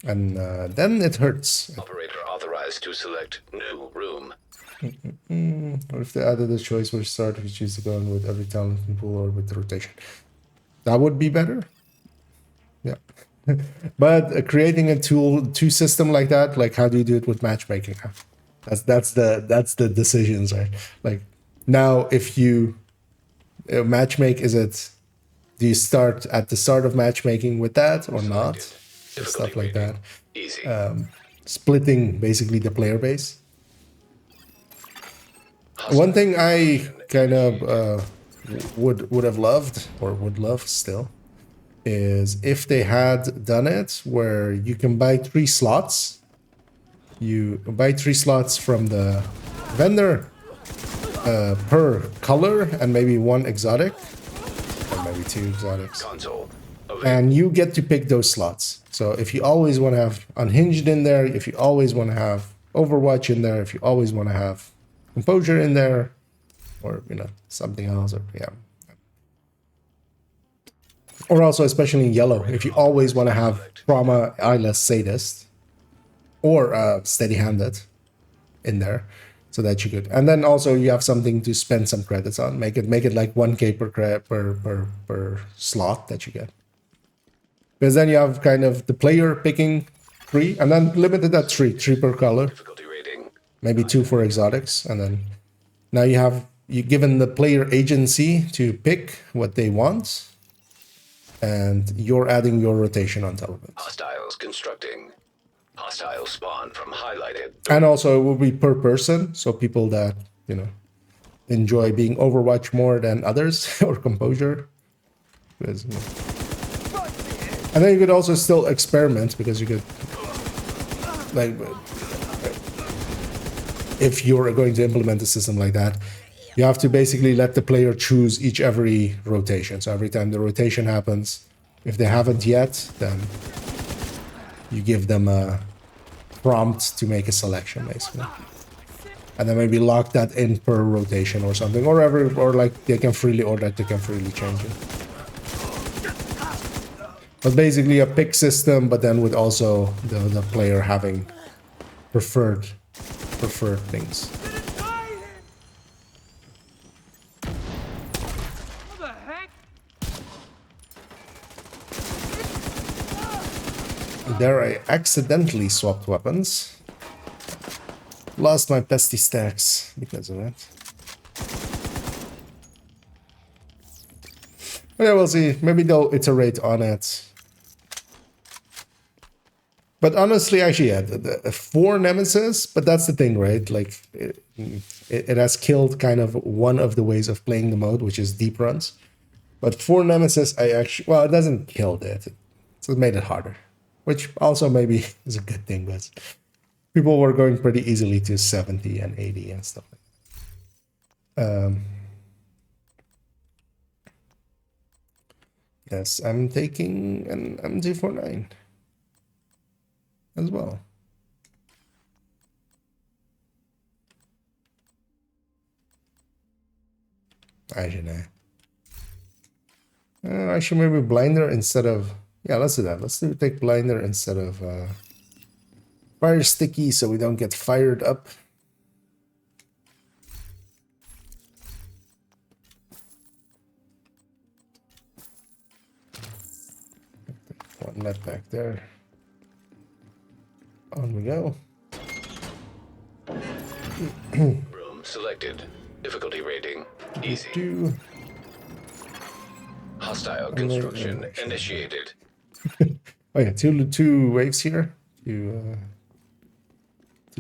and then it hurts. Operator authorized to select new room. Or if they added a choice where start, if you choose to go in with every talent in pool or with the rotation, that would be better. Yeah. But creating a two system like that, like how do you do it with matchmaking? That's the decisions, right? Like now, if you matchmake, is it, do you start at the start of matchmaking with that or not? Stuff like that. Easy. Splitting basically the player base. One thing I kind of would have loved, or would love still, is if they had done it where you can buy 3 slots. You buy 3 slots from the vendor per color, and maybe 1 exotic, or maybe 2 exotics. Console. And you get to pick those slots. So if you always want to have Unhinged in there, if you always want to have Overwatch in there, if you always want to have Composure in there, or something else, or yeah. Or also, especially in yellow, if you always want to have Trauma, Eyeless, Sadist, or Steady-Handed in there, so that you could. And then also you have something to spend some credits on. Make it like 1k per slot that you get. Because then you have kind of the player picking 3, and then limited at 3 per color. Difficulty rating. Maybe 2 for exotics, and then now you've given the player agency to pick what they want, and you're adding your rotation on top of it. Hostiles constructing. Hostile spawn from highlighted. And also it will be per person, so people that enjoy being Overwatch more than others, or Composure. Because, and then you could also still experiment, because you could, like, if you're going to implement a system like that, you have to basically let the player choose every rotation. So every time the rotation happens, if they haven't yet, then you give them a prompt to make a selection, basically. And then maybe lock that in per rotation or something, or like they can freely change it. But basically a pick system, but then with also the player having preferred things. What the heck? There I accidentally swapped weapons. Lost my pesty stacks because of it. But yeah, we'll see. Maybe they'll iterate on it. But honestly, actually, yeah, the 4 Nemesis, but that's the thing, right? Like, it has killed kind of one of the ways of playing the mode, which is deep runs. But 4 Nemesis, well, it doesn't kill it. So it made it harder, which also maybe is a good thing, but people were going pretty easily to 70 and 80 and stuff like that. Yes, I'm taking an MG49 as well. Actually, I should maybe Blinder instead of... Yeah, let's do that. Let's take Blinder instead of Fire Sticky, so we don't get fired up. One net back there. On we go. Room selected. Difficulty rating easy. Two. Hostile construction initiated. Oh yeah, two waves here. Two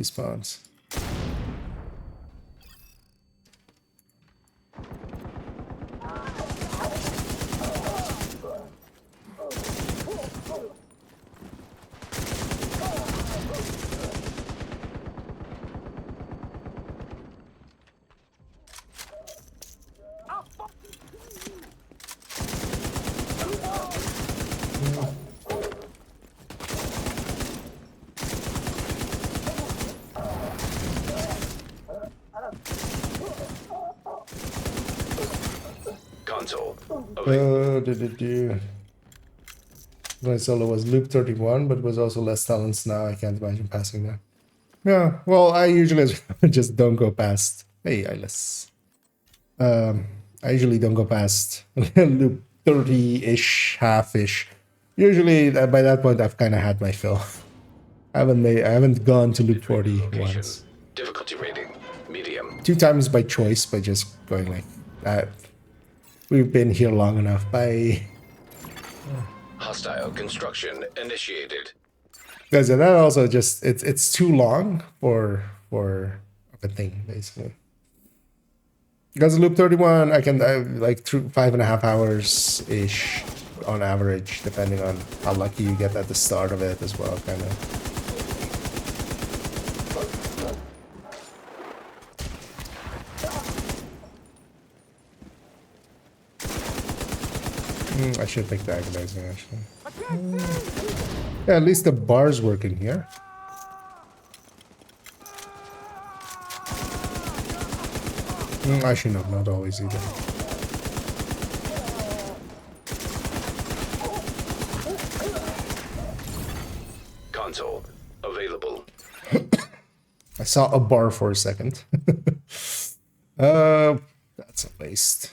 spawns. Console. My solo was Loop 31, but was also less talents now. I can't imagine passing that. Yeah, well, I usually just don't go past. Hey, Eyeless. I usually don't go past Loop 30-ish, half-ish. Usually, by that point, I've kind of had my fill. I haven't gone to Loop 40 Location. once. Difficulty rating medium. 2 times by choice, by just going like that. We've been here long enough. Bye. Hostile construction initiated. Because that also just it's too long for a thing basically. Because Loop 31, I can like through 5.5 hours ish on average, depending on how lucky you get at the start of it as well, kind of. I should pick the agonizing actually. Yeah, at least the bar's working here. Actually, no, not always either. Console available. I saw a bar for a second. That's a waste.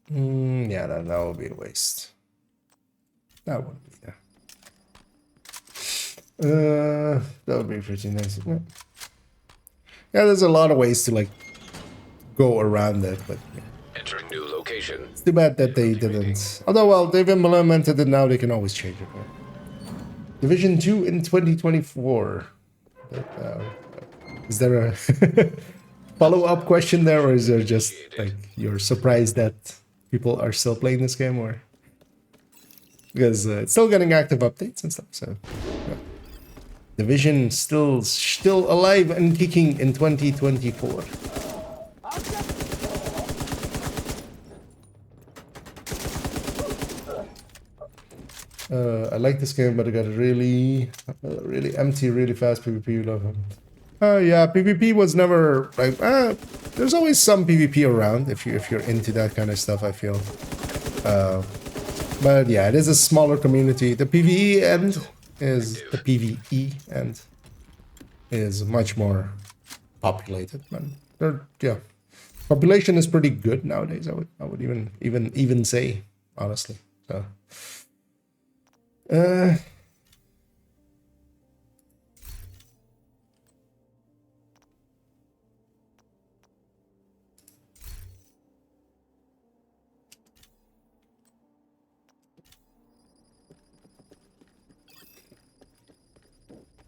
Yeah, that would be a waste. That wouldn't be there. That would be pretty nice. Yeah, there's a lot of ways to like go around it, but yeah. Entering new location. It's too bad that they didn't. Although, well, they've implemented it now, they can always change it. Right? Division 2 in 2024. Is there a follow-up question there, or is there just like you're surprised that people are still playing this game, or because it's still getting active updates and stuff? So, yeah. Division still alive and kicking in 2024. I like this game, but it got really empty, really fast PvP. Love him. Yeah, PvP was never like. There's always some PvP around if you're into that kind of stuff, I feel. But yeah, it is a smaller community. The PvE end is the PvE end is much more populated. But yeah, population is pretty good nowadays. I would even say, honestly. So.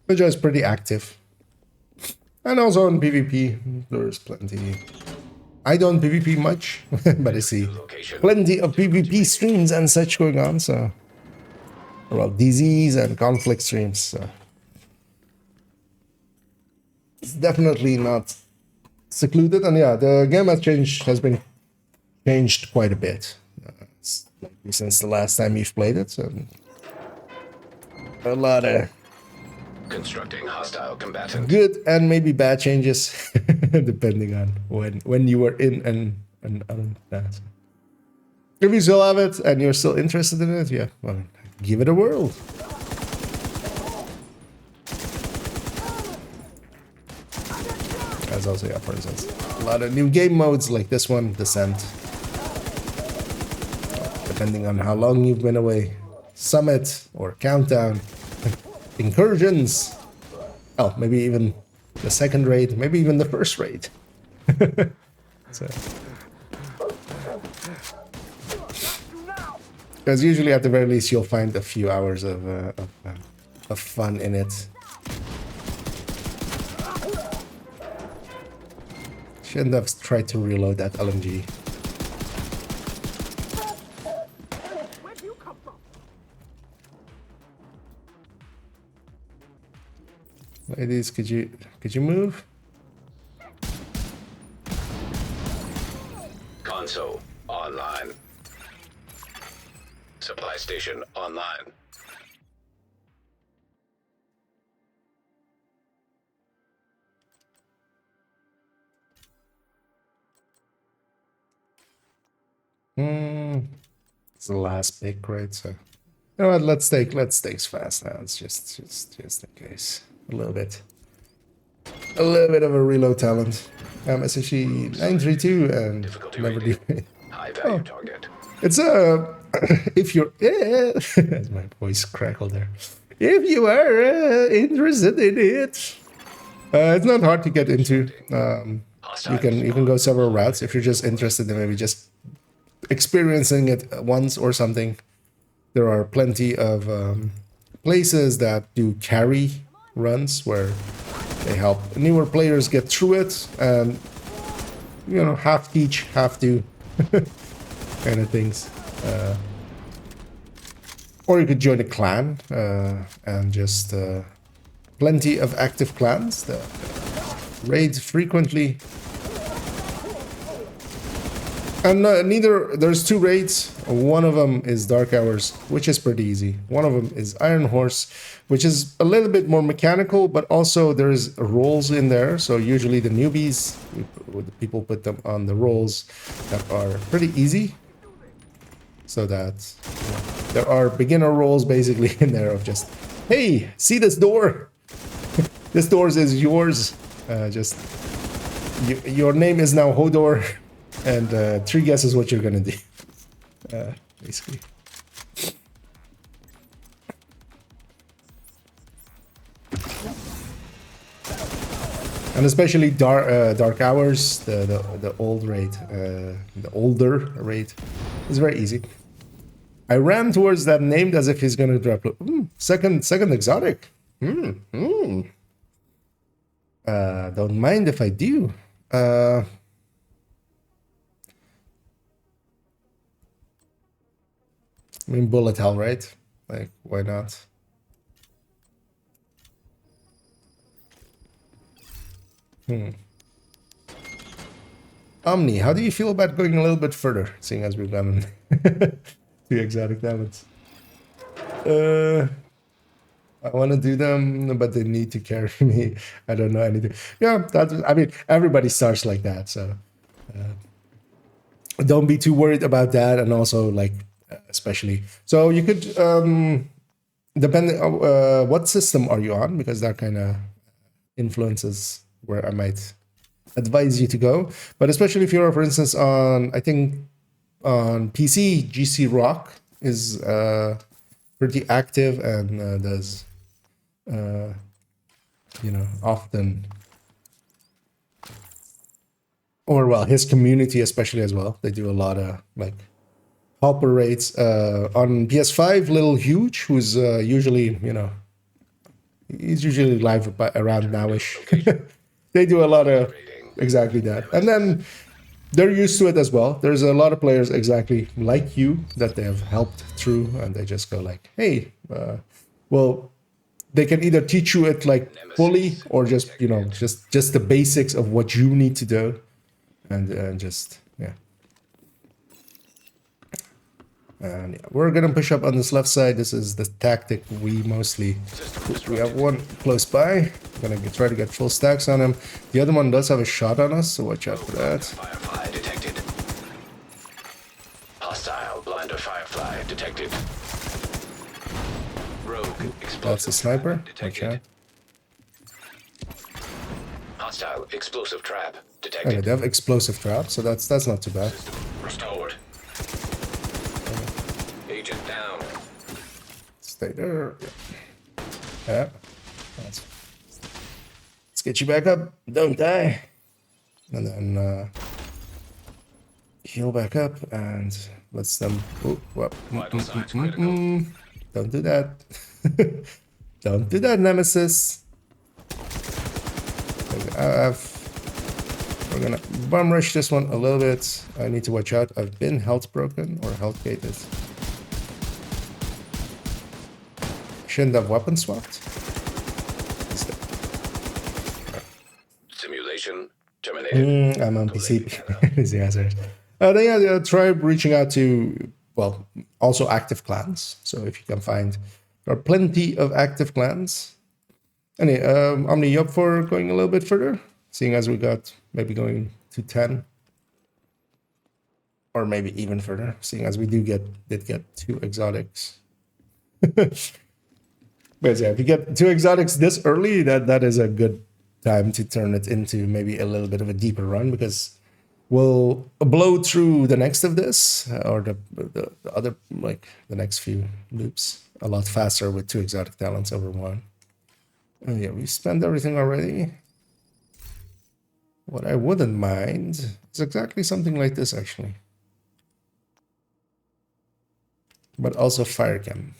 Which is pretty active. And also in PvP, there's plenty. I don't PvP much, but I see plenty of PvP streams and such going on, so. Well, disease and conflict streams, so. It's definitely not secluded, and yeah, the game has been changed quite a bit since the last time you've played it, so. A lot of constructing hostile combatant. Good and maybe bad changes, depending on when you were in and that. If you still have it and you're still interested in it, yeah, well, give it a whirl. As also, yeah, for instance, a lot of new game modes like this one, Descent. Depending on how long you've been away, summit or countdown, incursions. Oh, maybe even the second raid, maybe even the first raid. So, because usually at the very least you'll find a few hours of fun in it. Shouldn't have tried to reload that LMG. Where'd you come from? Ladies, could you move? Console online. Supply station online. It's the last pick, right? So, you know what? Let's take fast now. It's just in case a little bit of a reload talent. SHE 932 and Difficulty never rating. do. High value target. It's if you're as my voice crackled there. If you are interested in it, it's not hard to get into. You can go several routes if you're just interested in maybe just experiencing it once or something. There are plenty of places that do carry runs where they help newer players get through it, and you know, half teach, half do kind of things. Or you could join a clan and just plenty of active clans that raid frequently. And there's two raids. One of them is Dark Hours, which is pretty easy. One of them is Iron Horse, which is a little bit more mechanical, but also there's roles in there. So usually the newbies, people put them on the roles that are pretty easy. So that there are beginner roles basically in there of just, hey, see this door? This door is yours. Your name is now Hodor. And 3 guesses what you're gonna do, basically. And especially Dark Hours, the old raid, the older raid, is very easy. I ran towards that named as if he's gonna drop. Second exotic. Don't mind if I do. I mean, bullet hell, right? Like, why not? Omni, how do you feel about going a little bit further, seeing as we've done 2 exotic talents? I want to do them, but they need to carry me. I don't know anything. Yeah, I mean, everybody starts like that, so don't be too worried about that. And also, like, especially, so you could depending on what system are you on, because that kind of influences where I might advise you to go. But especially if you're, for instance, on, I think on PC, GC Rock is pretty active and does you know, often, or well, his community especially as well, they do a lot of like helper raids. On PS5, Little Huge, who's usually, you know, he's usually live around nowish. They do a lot of exactly that, and then they're used to it as well. There's a lot of players exactly like you that they have helped through, and they just go like, hey, well, they can either teach you it like fully, or just, you know, just the basics of what you need to do, and just, yeah. And yeah, we're gonna push up on this left side. This is the tactic we mostly. We have one close by. Gonna try to get full stacks on him. The other one does have a shot on us, so watch out for that. Firefly detected. Hostile blinder firefly detected. Rogue explosive. That's a sniper. Detected. Watch out. Hostile explosive trap detected. Okay, they have explosive trap, so that's not too bad. Restored. Agent down. Stay there. Yeah. Let's get you back up. Don't die. And then heal back up and let's them. Oh, well. Don't do that. Don't do that, Nemesis. We're gonna bomb rush this one a little bit. I need to watch out. I've been health broken or health gated. Shouldn't have weapon swapped. Simulation terminated. I'm on PC. Yeah, sorry. Then yeah, try reaching out to, well, also active clans. So if you can find, there are plenty of active clans. Anyway, Omni, you up for going a little bit further? Seeing as we got maybe going to 10. Or maybe even further, seeing as we did get 2 exotics. But yeah, if you get 2 exotics this early, that is a good time to turn it into maybe a little bit of a deeper run, because we'll blow through the next of this or the other, like the next few loops a lot faster with 2 exotic talents over 1. Yeah, we spent everything already. What I wouldn't mind is exactly something like this, actually. But also fire cam.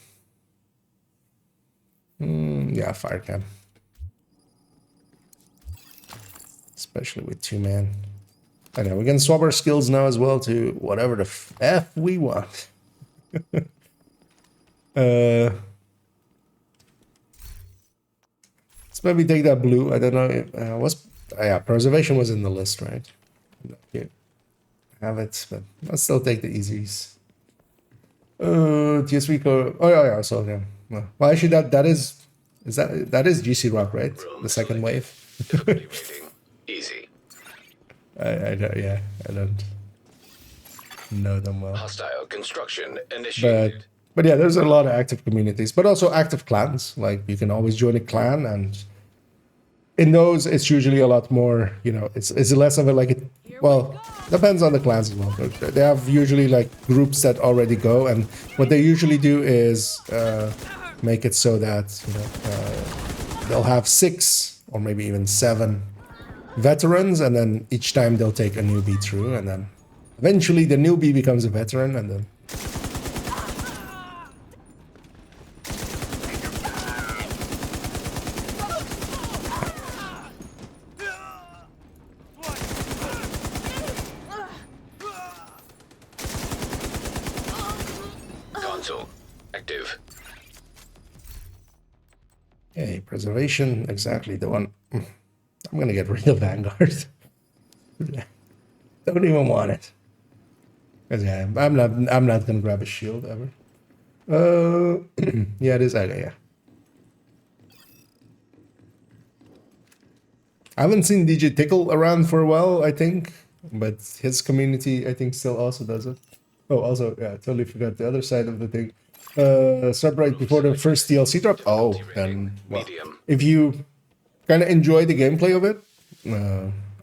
Yeah, fire cam. Especially with 2-man. I know, we can swap our skills now as well to whatever the F we want. Let's maybe take that blue. I don't know. Yeah, preservation was in the list, right? Yeah, have it, but I'll still take the easies. TS3 code. Oh yeah, so yeah. Well, actually, that is GC Rock, right? The second wave. Difficulty rating easy. I don't know them well. Hostile construction initiated. But yeah, there's a lot of active communities, but also active clans. Like you can always join a clan, and in those it's usually a lot more. You know, it's less of a like it. Well, depends on the clans as well. But they have usually like groups that already go, and what they usually do is make it so that they'll have 6 or maybe even 7 veterans, and then each time they'll take a newbie through, and then eventually the newbie becomes a veteran, and then. Console active. Hey, preservation, exactly the one. I'm gonna get rid of Vanguard. Don't even want it. 'Cause yeah, I'm not gonna grab a shield ever. Yeah, it is Aga, yeah. I haven't seen DJ Tickle around for a while, I think, but his community, I think, still also does it. Oh, also, yeah, I totally forgot the other side of the thing. Start right before the first DLC drop. Oh, then, well, if you kind of enjoy the gameplay of it,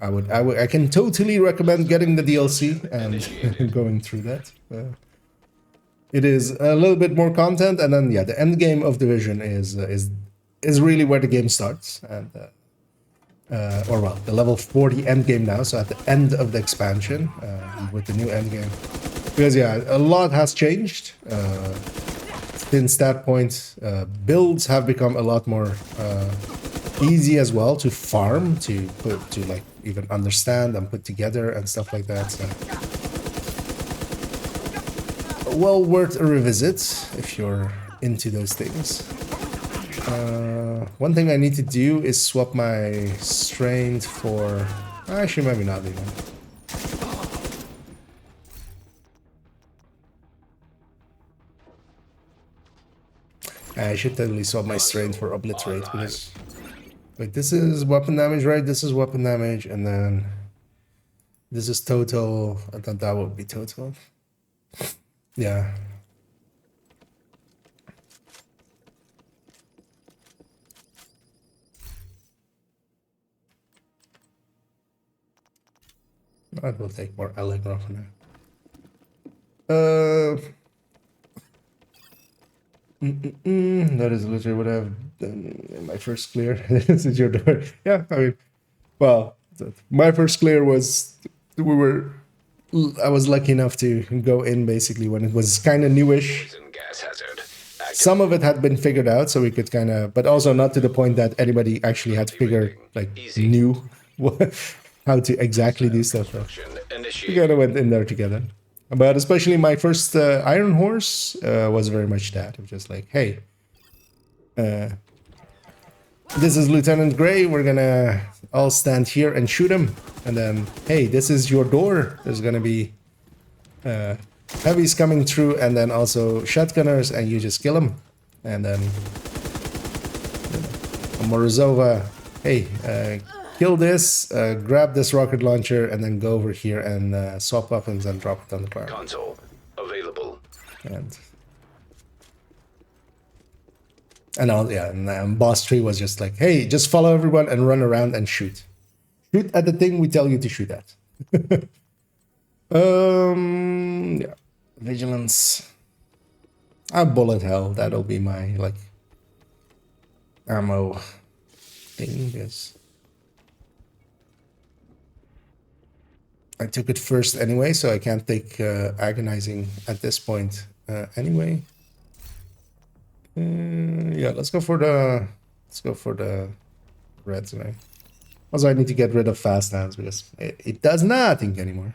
I can totally recommend getting the DLC and going through that. It is a little bit more content, and then yeah, the end game of Division is really where the game starts, and or well, the level 40 end game now. So at the end of the expansion with the new end game, because yeah, a lot has changed. Since that point, builds have become a lot more easy as well to farm, to like even understand and put together and stuff like that. So, well worth a revisit if you're into those things. One thing I need to do is swap my strained for... Actually, maybe not even. I should totally swap my strain for obliterate, because wait, this is weapon damage, right? This is weapon damage, and then this is total. I thought that would be total. Yeah. I will take more Allegro for now. That is literally what I've done in my first clear. This is your door. Yeah, I mean, well, my first clear was I was lucky enough to go in basically when it was kind of newish. Poison gas hazard. Active. Some of it had been figured out, so we could kind of, but also not to the point that anybody actually had figured, like, knew how to exactly do stuff. So we kind of went in there together. But especially my first Iron Horse was very much that. It was just like, hey, this is Lieutenant Gray. We're gonna all stand here and shoot him. And then, hey, this is your door. There's gonna be heavies coming through, and then also shotgunners, and you just kill them. And then Morozova, hey, kill this, grab this rocket launcher, and then go over here and swap weapons and drop it on the ground. Console available. And all, yeah, and boss 3 was just like, hey, just follow everyone and run around and shoot. Shoot at the thing we tell you to shoot at. Yeah. Vigilance. Bullet hell, that'll be my, like, ammo thing, because I took it first anyway, so I can't take agonizing at this point anyway. Yeah, let's go for the red tonight. Also, I need to get rid of fast hands because it does nothing anymore.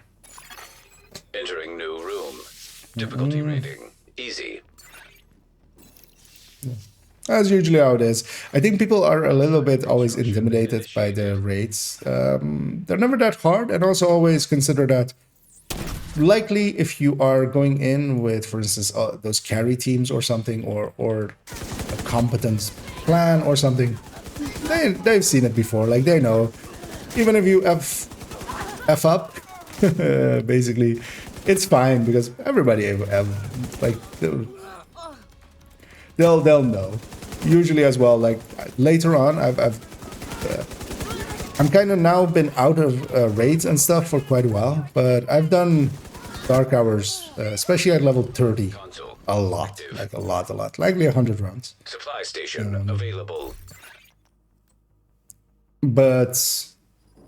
Entering new room. Difficulty rating easy. That's usually how it is. I think people are a little bit always intimidated by the raids. They're never that hard, and also always consider that likely if you are going in with, for instance, those carry teams or something, or a competent plan or something, they've seen it before. Like, they know, even if you F up, basically, it's fine because everybody like they'll know. Usually as well, like later on, I'm kind of now been out of raids and stuff for quite a while, but I've done Dark Hours, especially at level 30, a lot, like a lot, likely 100 rounds. Supply station available. But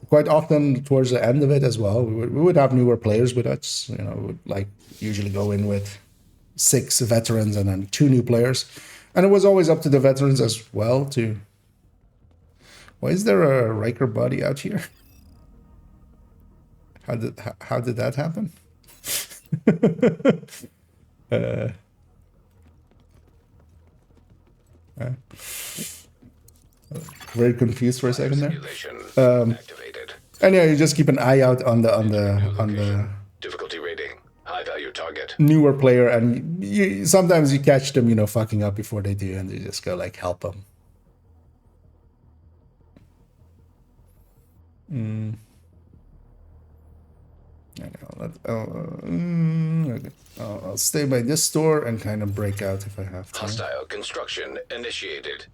quite often towards the end of it as well, we would have newer players with us. You know, we would like usually go in with 6 veterans and then 2 new players. And it was always up to the veterans as well to... Why is there a Riker body out here? How did that happen? Very confused for a second there. Activated. And yeah, you just keep an eye out on the Difficulty rating high value target. newer player, and sometimes you catch them, you know, fucking up before they do, and you just go like, help them. I know. Okay. I'll stay by this door and kind of break out if I have to. Hostile construction initiated.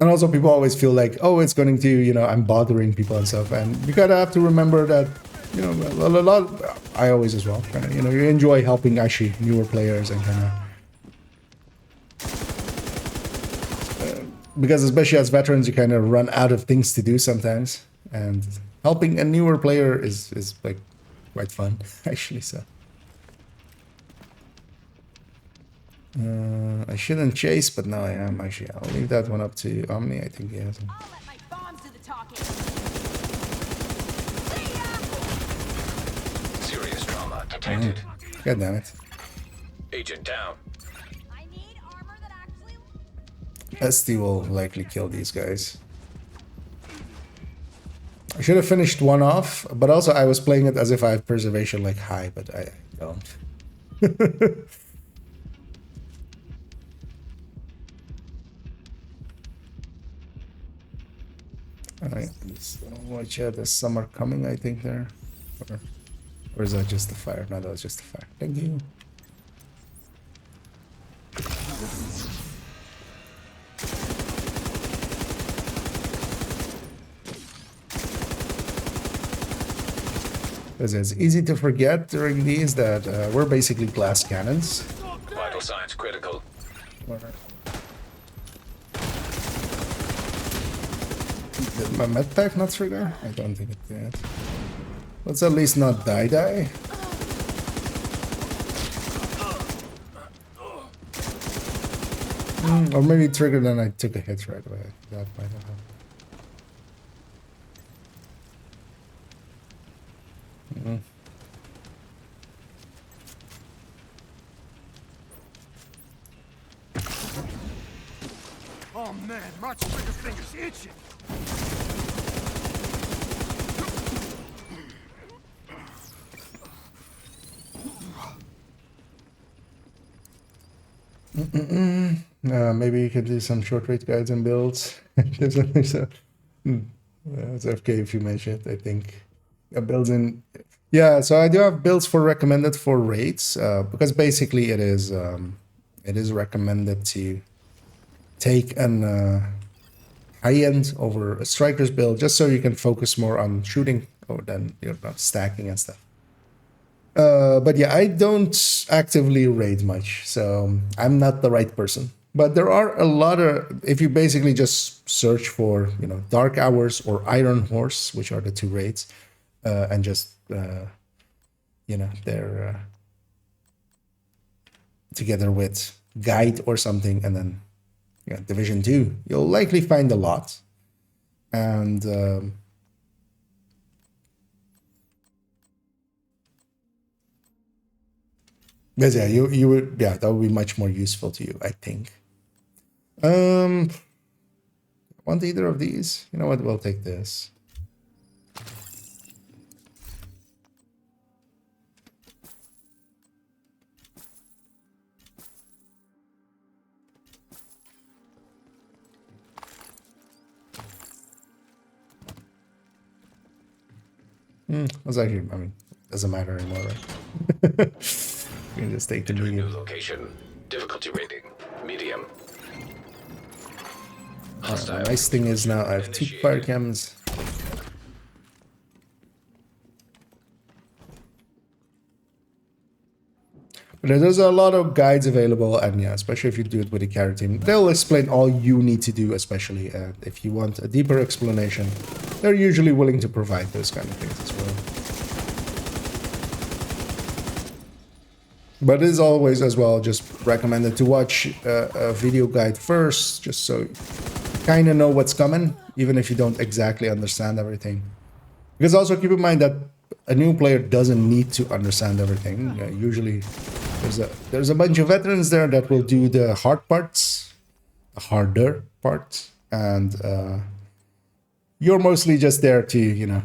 And also people always feel like, oh, it's going to, you know, I'm bothering people and stuff. And you gotta have to remember that, you know, a lot, I always as well, kind of, you know, you enjoy helping actually newer players and kind of, because especially as veterans, you kind of run out of things to do sometimes. And helping a newer player is like quite fun, actually, so. I shouldn't chase, but now I am, actually. I'll leave that one up to Omni. I think he has them. I'll let my bombs do the talking. Serious trauma detected. God damn it. Agent down. I need armor that actually... SD will likely kill these guys. I should have finished one off, but also I was playing it as if I have preservation like high, but I don't. Alright, watch out, there's summer coming, I think, there. Or is that just the fire? No, that was just the fire. Thank you. Because it's easy to forget during these that we're basically glass cannons. Vital signs critical. Did my med pack not trigger? I don't think it did. Let's at least not die. Or maybe it triggered and I took a hit right away. That might have happened. Oh man, my trigger finger's itching. Maybe you could do some short range guides and builds. It's FK if you mention it, I think. Builds in. Yeah, so I do have builds for recommended for raids because basically it is recommended to take an high end over a striker's build just so you can focus more on shooting or than stacking and stuff. But yeah, I don't actively raid much, so I'm not the right person. But there are a lot of, if you basically just search for, Dark Hours or Iron Horse, which are the two raids, and just, they're together with Guide or something, and then Division 2, you'll likely find a lot. And but yeah, you would, that would be much more useful to you, I think. Want either of these? You know what? We'll take this. That's actually, doesn't matter anymore, right? You can just take the Entering new medium. location. Difficulty rating. Medium. The Hostile. nice thing is now I have 2 fire cams. But there's a lot of guides available, and especially if you do it with a carry team, they'll explain all you need to do, especially if you want a deeper explanation. They're usually willing to provide those kind of things as well. But it is always as well just recommended to watch a video guide first, just so you kind of know what's coming, even if you don't exactly understand everything. Because also keep in mind that a new player doesn't need to understand everything. Usually there's a bunch of veterans there that will do the hard parts, the harder parts, and you're mostly just there to,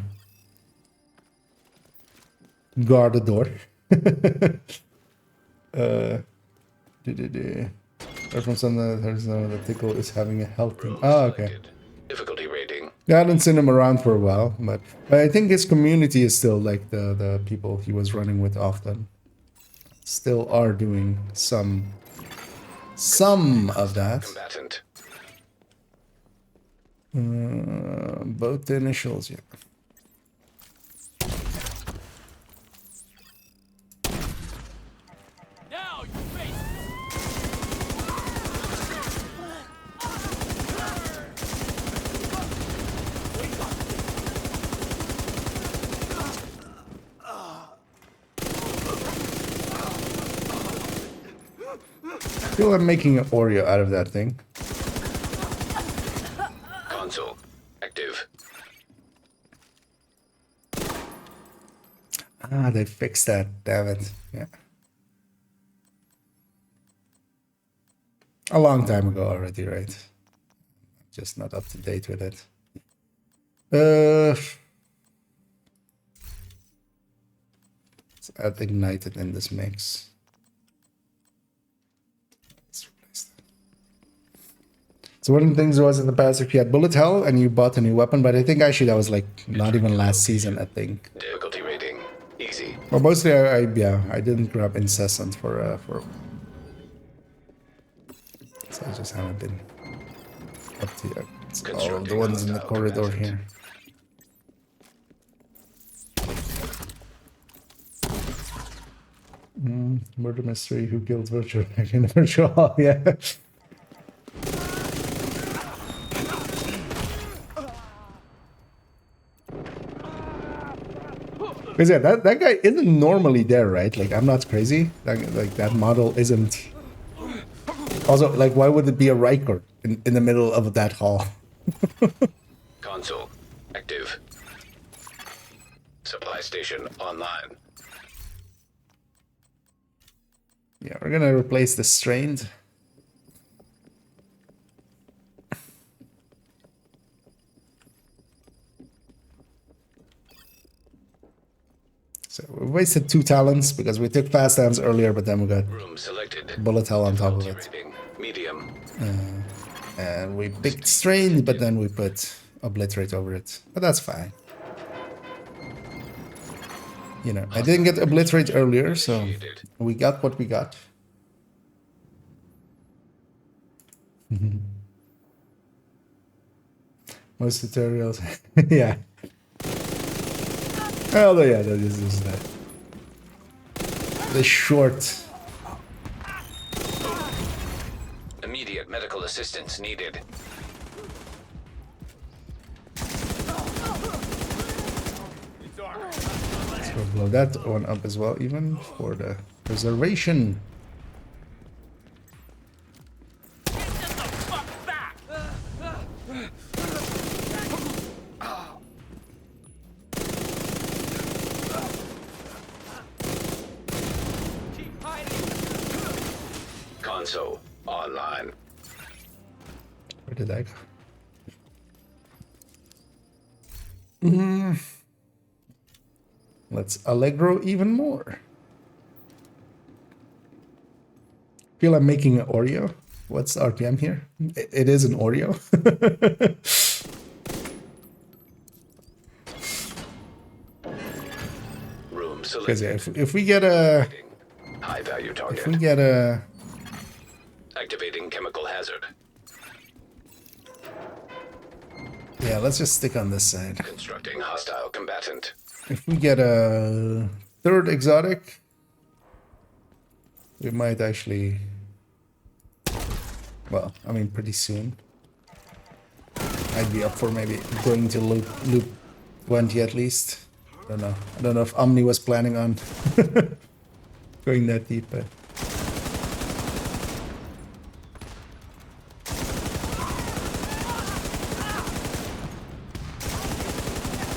guard the door. From some there's no the tickle is having a health thing. Oh, okay. Difficulty rating. Yeah, I hadn't seen him around for a while, but I think his community is still like the people he was running with often. Still are doing some of that. Combatant. Both the initials, yeah. Now you face I feel I'm making an Oreo out of that thing. Console. Active. Ah, they fixed that, damn it. Yeah. A long time ago already, right? Just not up to date with it. Let's add ignited in this mix. Let's replace that. So one of the things was in the past, if you had bullet hell and you bought a new weapon, but I think actually that was like not even last season, I think. Difficulty rating. Easy. Well, mostly I didn't grab incessant for so I just haven't been up to yet. It's all the ones in the corridor here. Murder mystery. Who killed Virtual in the virtual hall? Yeah. Because yeah, that guy isn't normally there, right? Like, I'm not crazy. Like that model isn't. Also, like, why would it be a Riker in the middle of that hall? Console active. Supply station online. Yeah, we're gonna replace the strained. So we wasted 2 talents because we took fast hands earlier, but then we got Room selected. bullet hell on top of it. Rating medium. And we picked strained, but then we put obliterate over it. But that's fine. You know, I didn't get obliterate earlier, so we got what we got. Most tutorials, yeah. Although yeah, that is that. The short. Immediate medical assistance needed. Let's go blow that one up as well, even for the preservation. Console online. Where did I go? Let's Allegro even more. Feel I'm making an Oreo. What's RPM here? It is an Oreo. Room Because selected. yeah, if we get a, High value if target. we get a, Activating chemical hazard. yeah, let's just stick on this side. Constructing hostile combatant. If we get a 3rd exotic, we might actually, well, I mean, pretty soon. I'd be up for maybe going to loop 20 at least. I don't know if Omni was planning on going that deep, but.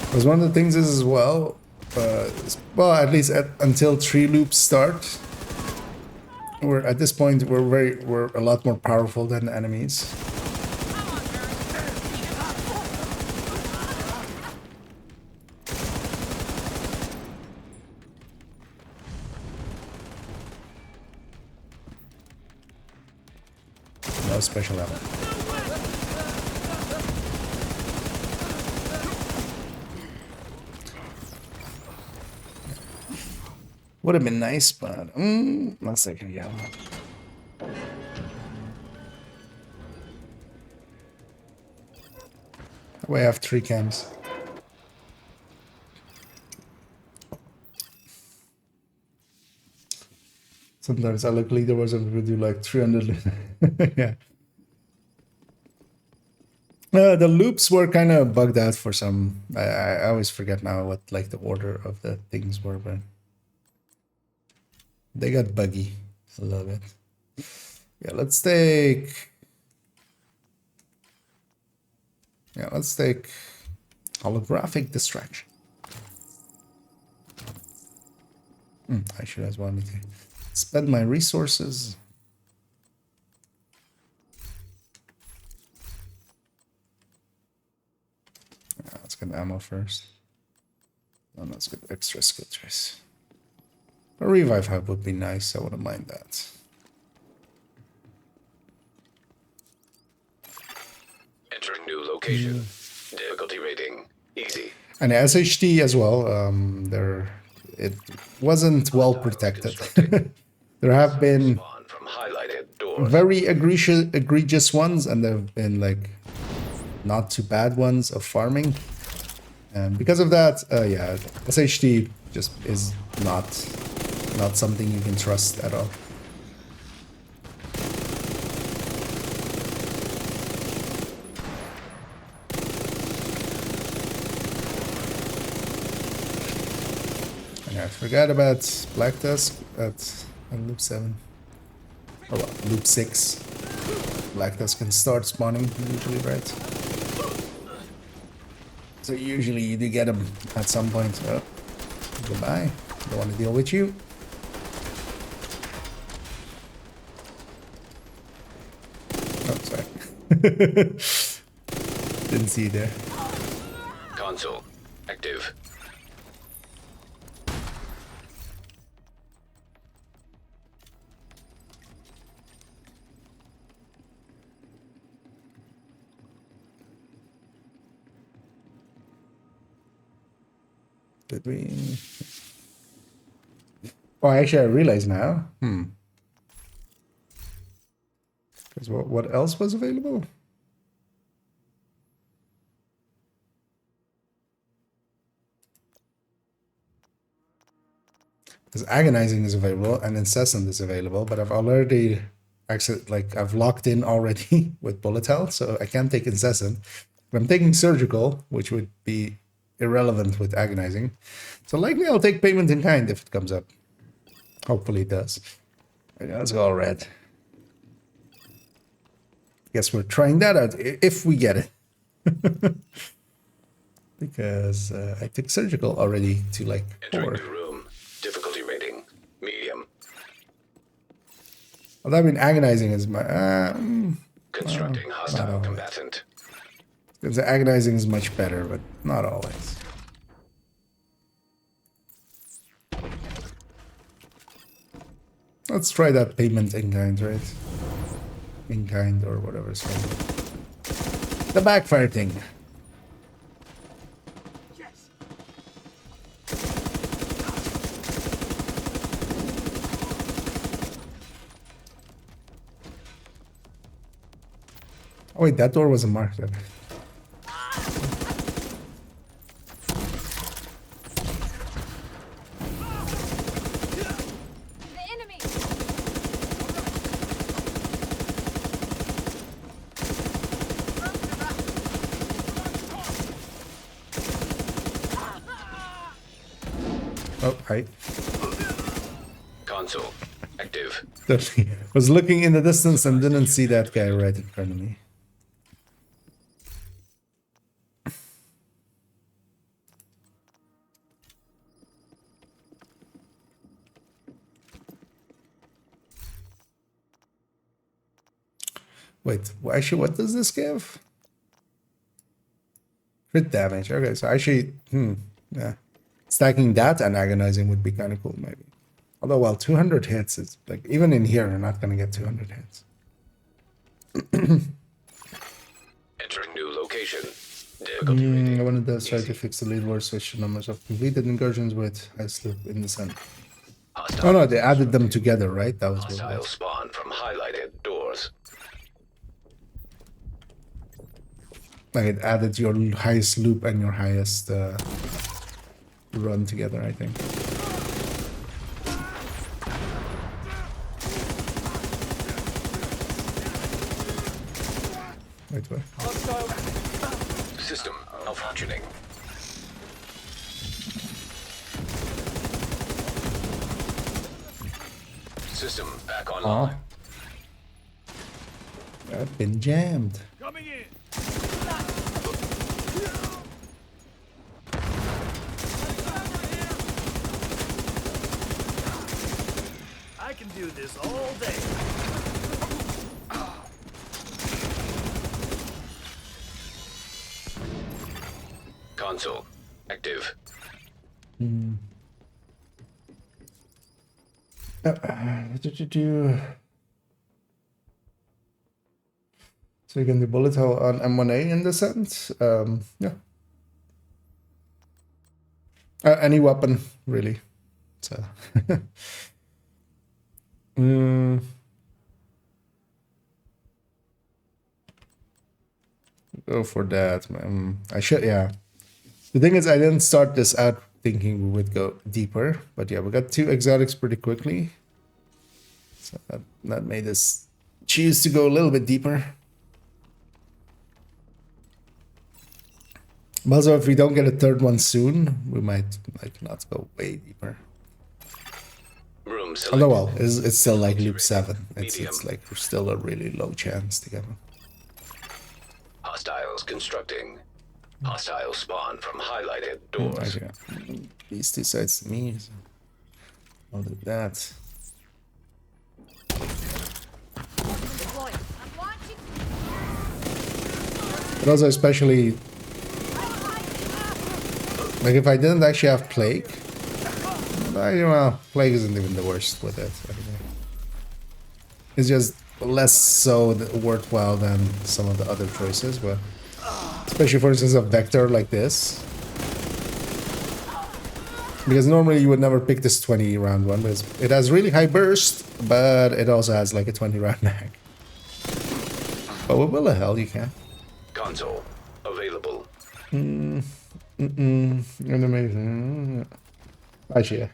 Because one of the things is as well, well, at least until 3 loops start, we're at this point we're a lot more powerful than the enemies. No special ammo. Would have been nice, but one second, yeah. We have 3 cams. Sometimes I look leader was able to do like 300. Yeah. The loops were kind of bugged out for some. I always forget now what like the order of the things were, but they got buggy a little bit. Yeah, let's take. Yeah, let's take holographic distraction. I should as well need to spend my resources. Let's get ammo first. And let's get extra skill trace. A revive hub would be nice, I wouldn't mind that. Entering new location. Difficulty rating easy. And SHT as well, it wasn't well protected. There have been Spawn from highlighted doors. very egregious ones, and there have been like not too bad ones of farming. And because of that, yeah, SHT just is not not something you can trust at all. And I forgot about Black Tusk at loop 7. Oh well, loop 6. Black Tusk can start spawning usually, right? So usually you do get them at some point. Oh, goodbye. Don't want to deal with you. Oh, sorry. Didn't see you there. Console active. Did we? Oh, actually, I realize now. Because what else was available? Because agonizing is available and incessant is available, but I've already actually I've locked in already with bullet hell, so I can't take incessant. But I'm taking surgical, which would be irrelevant with agonizing. So likely I'll take payment in kind if it comes up. Hopefully it does. Okay, let's go all red. Guess we're trying that out if we get it. Because I took surgical already to like Entering 4. new room. Difficulty rating medium. Well, I mean, agonizing is my. Constructing hostile combatant. Because agonizing is much better, but not always. Let's try that payment in kind, right? In kind or whatever it's called. The backfire thing. Yes. Oh wait, that door wasn't marked then. The enemy! Oh, hi. Console active. Was looking in the distance and didn't see that guy right in front of me. Wait, actually, what does this give? Crit damage. Okay, so actually, yeah. Stacking that and agonizing would be kind of cool, maybe. Although, well, 200 hits is like, even in here, you're not going to get 200 hits. Entering new location. Difficulty rating. I wanted to try to fix the lead word switch to numbers of completed incursions with high sloop in the center. Hostile Oh no, they added them together, right? That was what it hostile was. spawn from highlighted doors. Like it added your highest loop and your highest run together, I think. Wait, what? System malfunctioning. System back online. I've been jammed. Coming in. I can do this all day. Console active. So you can do bullet hell on M1A in the sense. Yeah. Any weapon, really. So. Go for that. I should, yeah. The thing is, I didn't start this out thinking we would go deeper. But yeah, we got 2 exotics pretty quickly. So that made us choose to go a little bit deeper. But also, if we don't get a 3rd one soon, we might like not go way deeper. Room selected. Although, well, it's still like loop 7. It's like still a really low chance to get one. Hostiles constructing. Hostiles spawn from highlighted doors. Actually, these 2 sides to me. So I'll do that. But also, especially like if I didn't actually have plague, well, plague isn't even the worst with it. It's just less so worthwhile than some of the other choices, but especially for instance a vector like this, because normally you would never pick this 20 round one because it has really high burst, but it also has like a 20 round mag. But with Will of Hell you can. Console available. Amazing. Actually,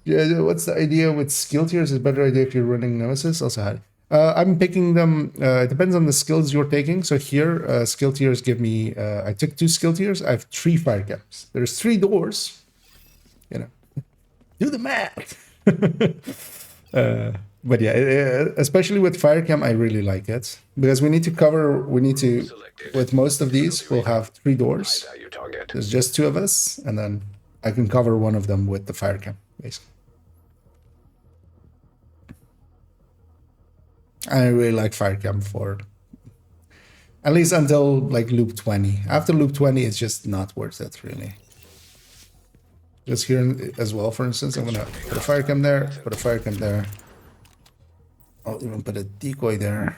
yeah. What's the idea with skill tiers? Is a better idea if you're running Nemesis. Also had. I'm picking them. It depends on the skills you're taking. So here, skill tiers give me. I took 2 skill tiers. I have 3 fire camps. There's 3 doors. You know, do the math. But yeah, especially with fire cam, I really like it because we need to cover. We need to. With most of these, we'll have 3 doors. Your target. There's just 2 of us, and then I can cover one of them with the fire cam, basically. I really like fire cam for at least until like loop 20. After loop 20, it's just not worth it, really. Just here as well, for instance, I'm gonna put a fire cam there, put a fire cam there. I'll even put a decoy there.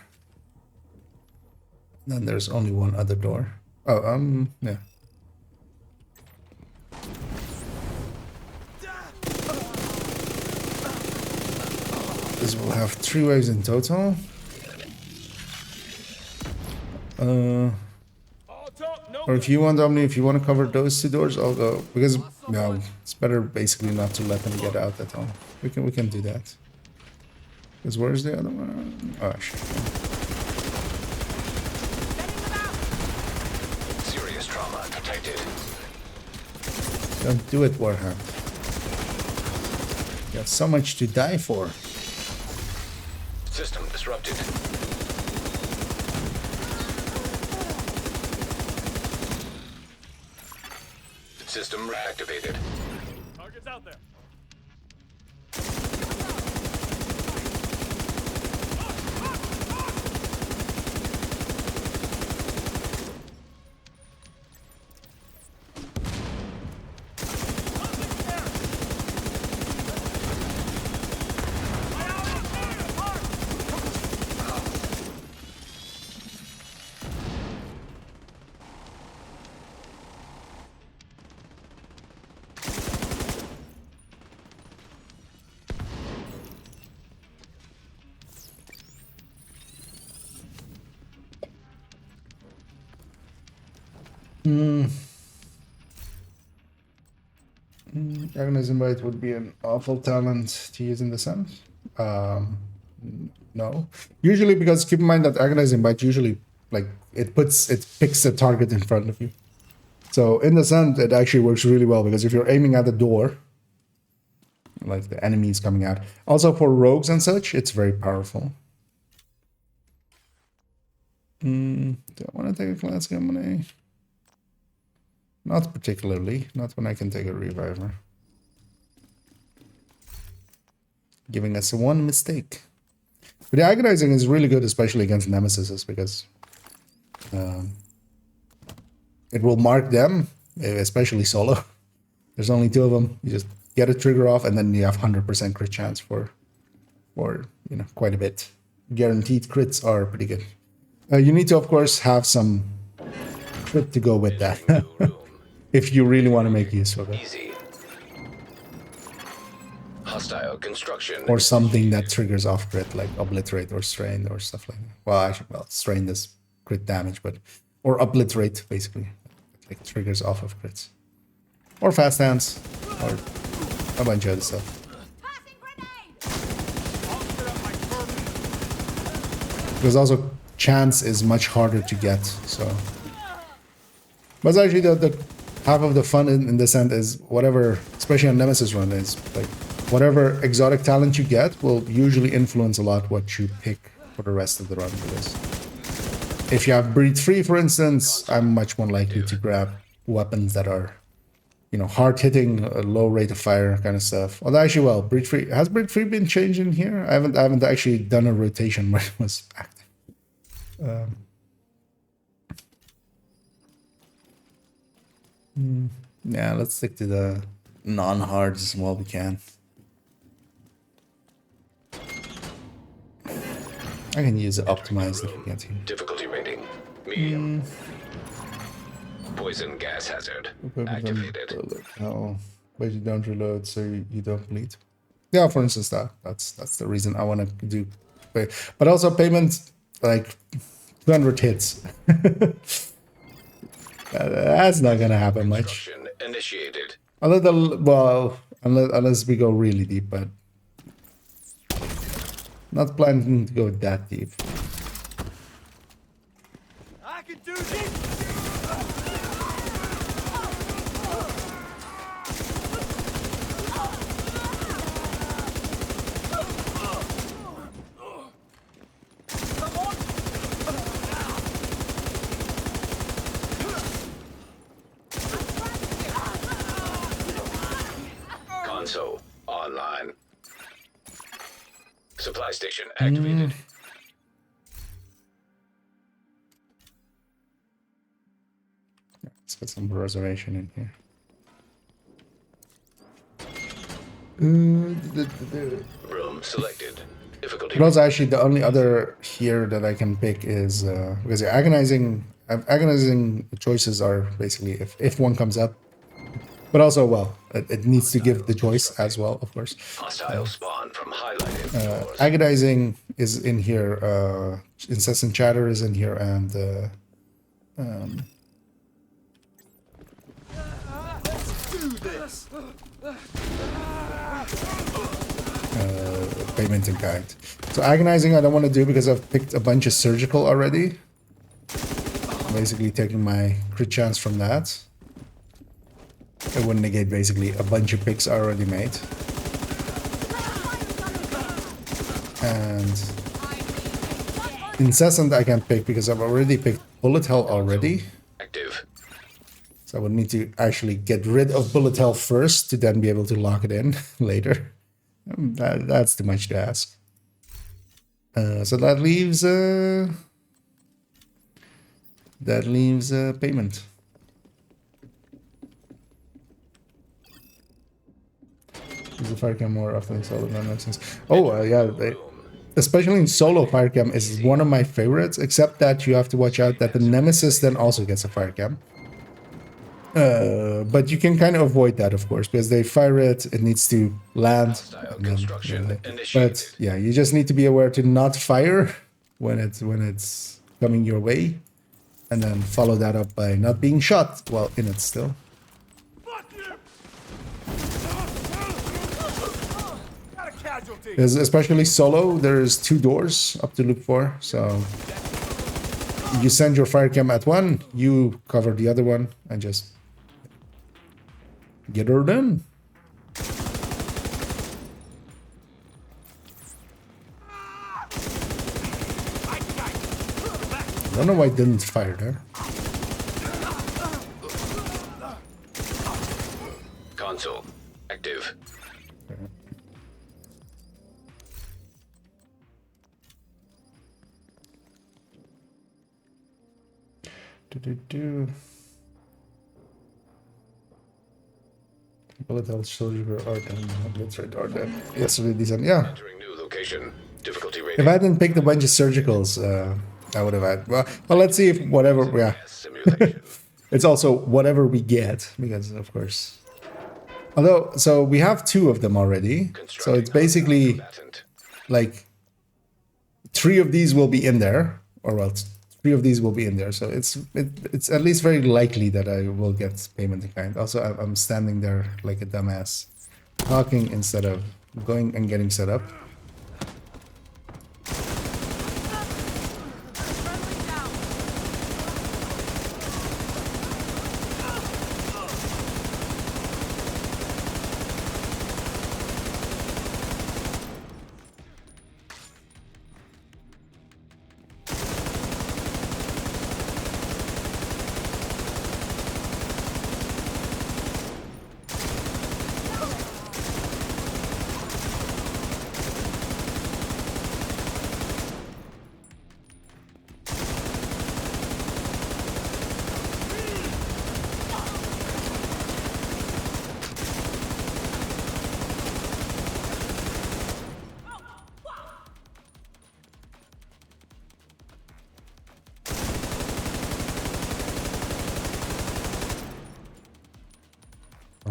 Then there's only one other door. Oh, yeah. This will have 3 waves in total. Or if you want, Omni, if you want to cover those 2 doors, I'll go. Because, yeah, it's better basically not to let them get out at all. We can do that. Because where's the other one? Oh, shit. Serious trauma detected. Don't do it, Warhammer. You have so much to die for. System disrupted. System reactivated. Target's out there. Agonize Invite would be an awful talent to use in the sense. No. Usually, because keep in mind that Agonize Invite usually like it picks the target in front of you. So in the sense, it actually works really well because if you're aiming at the door, like the enemy is coming out. Also for rogues and such, it's very powerful. Do I want to take a class game? Not particularly. Not when I can take a reviver. Giving us 1 mistake. But the agonizing is really good, especially against Nemesis, because it will mark them, especially solo. There's only 2 of them. You just get a trigger off, and then you have 100% crit chance for you know, quite a bit. Guaranteed crits are pretty good. You need to, of course, have some crit to go with that. If you really want to make use of it. Easy. Hostile construction. Or something that triggers off crit, like Obliterate or Strain or stuff like that. Well, actually, Strain does crit damage, but... Or Obliterate, basically. Like triggers off of crits. or fast hands, or a bunch of other stuff. Passing grenade! I'll set up my permanent. Because also chance is much harder to get, so. But actually the half of the fun in this end is whatever, especially on Nemesis run, is like whatever exotic talent you get will usually influence a lot what you pick for the rest of the run. Because if you have breathe free, for instance, I'm much more likely to grab weapons that are, you know, hard hitting, a low rate of fire kind of stuff. Although actually, well, breathe free, has breathe free been changed in here? I haven't actually done a rotation where it was active. Yeah, let's stick to the non-hards while we can. I can use it optimized if we get here. Difficulty rating medium. Poison gas hazard activated. Oh, but you don't reload, so you don't bleed. Yeah, for instance, that's the reason I want to do. But also payment, like 200 hits. That's not gonna happen much. Construction initiated. Unless we go really deep, but not planning to go that deep. I can do this! Console online. Supply station activated. Let's get some reservation in here. Room selected. Difficulty. But also, actually, the only other here that I can pick is because agonizing choices are basically if one comes up. But also, well, it needs to give the choice as well, of course. Hostile spawn from highlighted floors. Agonizing is in here. Incessant chatter is in here, and payment in kind. So agonizing I don't want to do because I've picked a bunch of surgical already. Basically taking my crit chance from that. It would negate basically a bunch of picks I already made. And Incessant I can pick because I've already picked Bullet Hell already. Active. So I would need to actually get rid of Bullet Hell first to then be able to lock it in later. That's too much to ask. So that leaves payment. Use the fire cam more often in solo, that makes sense. Oh, yeah. Especially in solo, fire cam is one of my favorites, except that you have to watch out that the Nemesis then also gets a fire cam. But you can kind of avoid that, of course, because they fire it, it needs to land. But yeah, you just need to be aware to not fire when it's coming your way, and then follow that up by not being shot while in it still. Because especially solo, there's 2 doors up to look for, so you send your fire cam at one, you cover the other one, and just get her done. I don't know why it didn't fire there. Console active. Bullet hell soldier art and let's write art then. Yesterday design, yeah. Entering new location. Difficulty If rating. I hadn't picked a bunch of surgicals, I would have had. Well, let's see if whatever. Yeah, Simulation. it's also whatever we get because, of course. Although, so we have 2 of them already. So it's basically Combatant. like 3 of these will be in there, or well, 3 of these will be in there, so it's at least very likely that I will get payment in kind. Also, I'm standing there like a dumbass, talking instead of going and getting set up. Friendly down.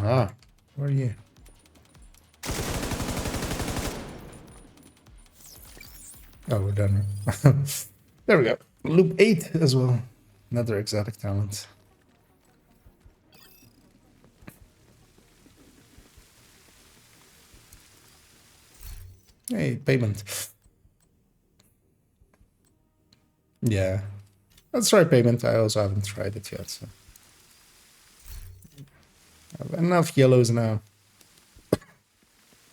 Ah, where are you? Oh, we're done. There we go. Loop 8 as well. Another exotic talent. Hey, payment. Yeah. Let's try payment. I also haven't tried it yet, so. I have enough yellows now.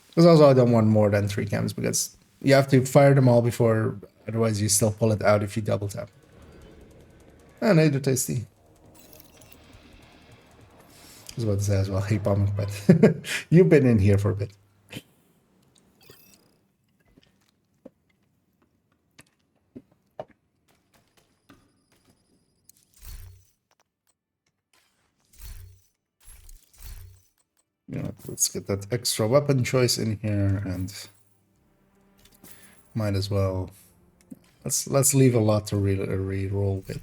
Because also I don't want more than 3 cams because you have to fire them all before, otherwise you still pull it out if you double tap. And they're tasty. I was about to say as well, hey Pommic, but you've been in here for a bit. You know, let's get that extra weapon choice in here, and might as well. Let's leave a lot to re-roll with.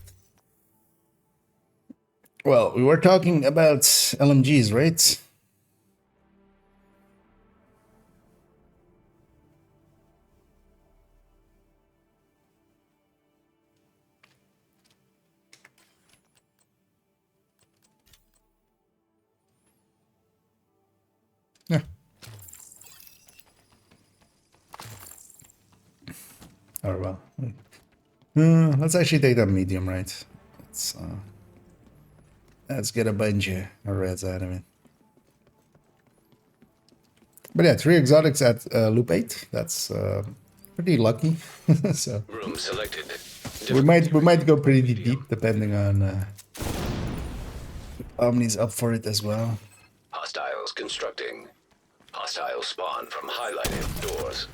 Well, we were talking about LMGs, right? Yeah. Oh well. Let's actually take that medium, right? Let's get a bunch of reds out of it. But yeah, 3 exotics at loop 8. That's pretty lucky. So Room selected. we might go pretty deep depending on Omni's up for it as well. Hostiles constructing. Hostile spawn from highlighted doors.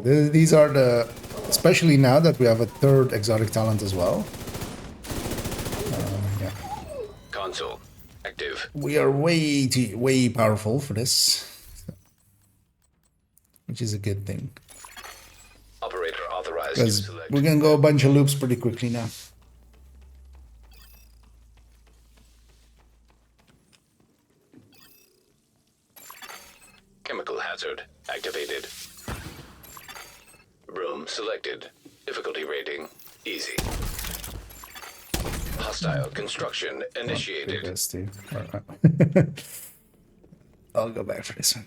These are the, especially now that we have a 3rd exotic talent as well. Yeah, Console active. we are way powerful for this, which is a good thing Operator authorized to because select. we can go a bunch of loops pretty quickly now. Chemical hazard activated. Room selected. Difficulty rating easy. Hostile construction initiated. This too. Alright. I'll go back for this one.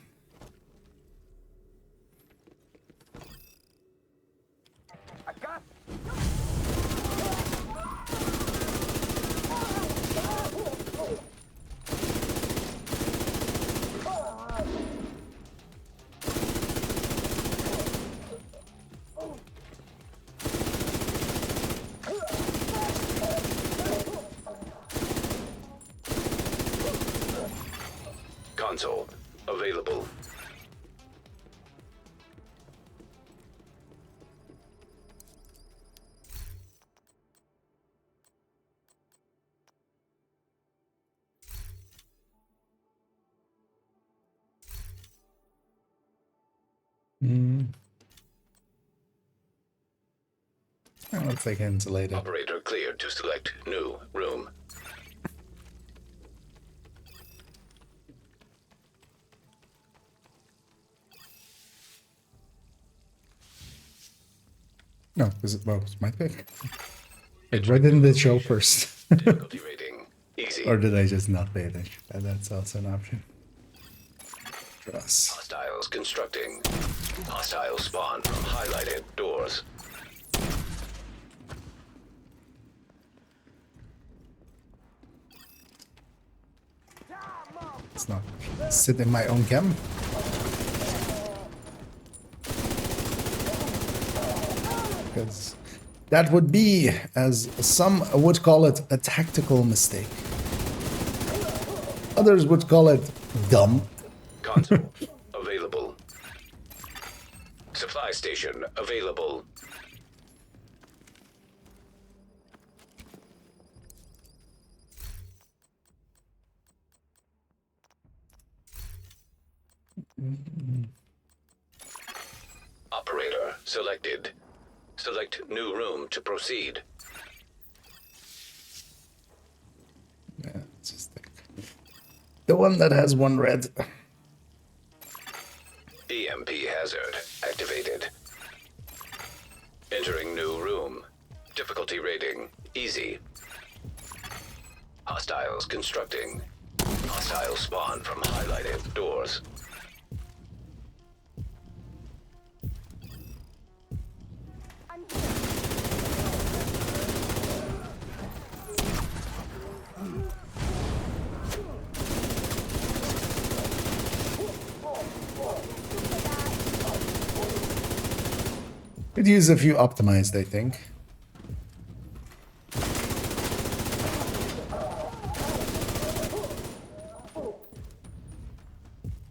Console available. Looks like insulated. Operator cleared to select new room. No, it's my pick. Wait, why didn't it show first? Difficulty rating easy. Or did I just not pay attention? That's also an option. Trust. Hostiles constructing. Hostile spawn from highlighted doors. Let's not sit in my own chem. Because that would be, as some would call it, a tactical mistake. Others would call it dumb. Console available. Supply station available. Operator selected. Select new room to proceed. Yeah, it's just the one that has one red. EMP hazard activated. Entering new room. Difficulty rating easy. Hostiles constructing. Hostile spawn from highlighted doors. Could use a few optimized, I think.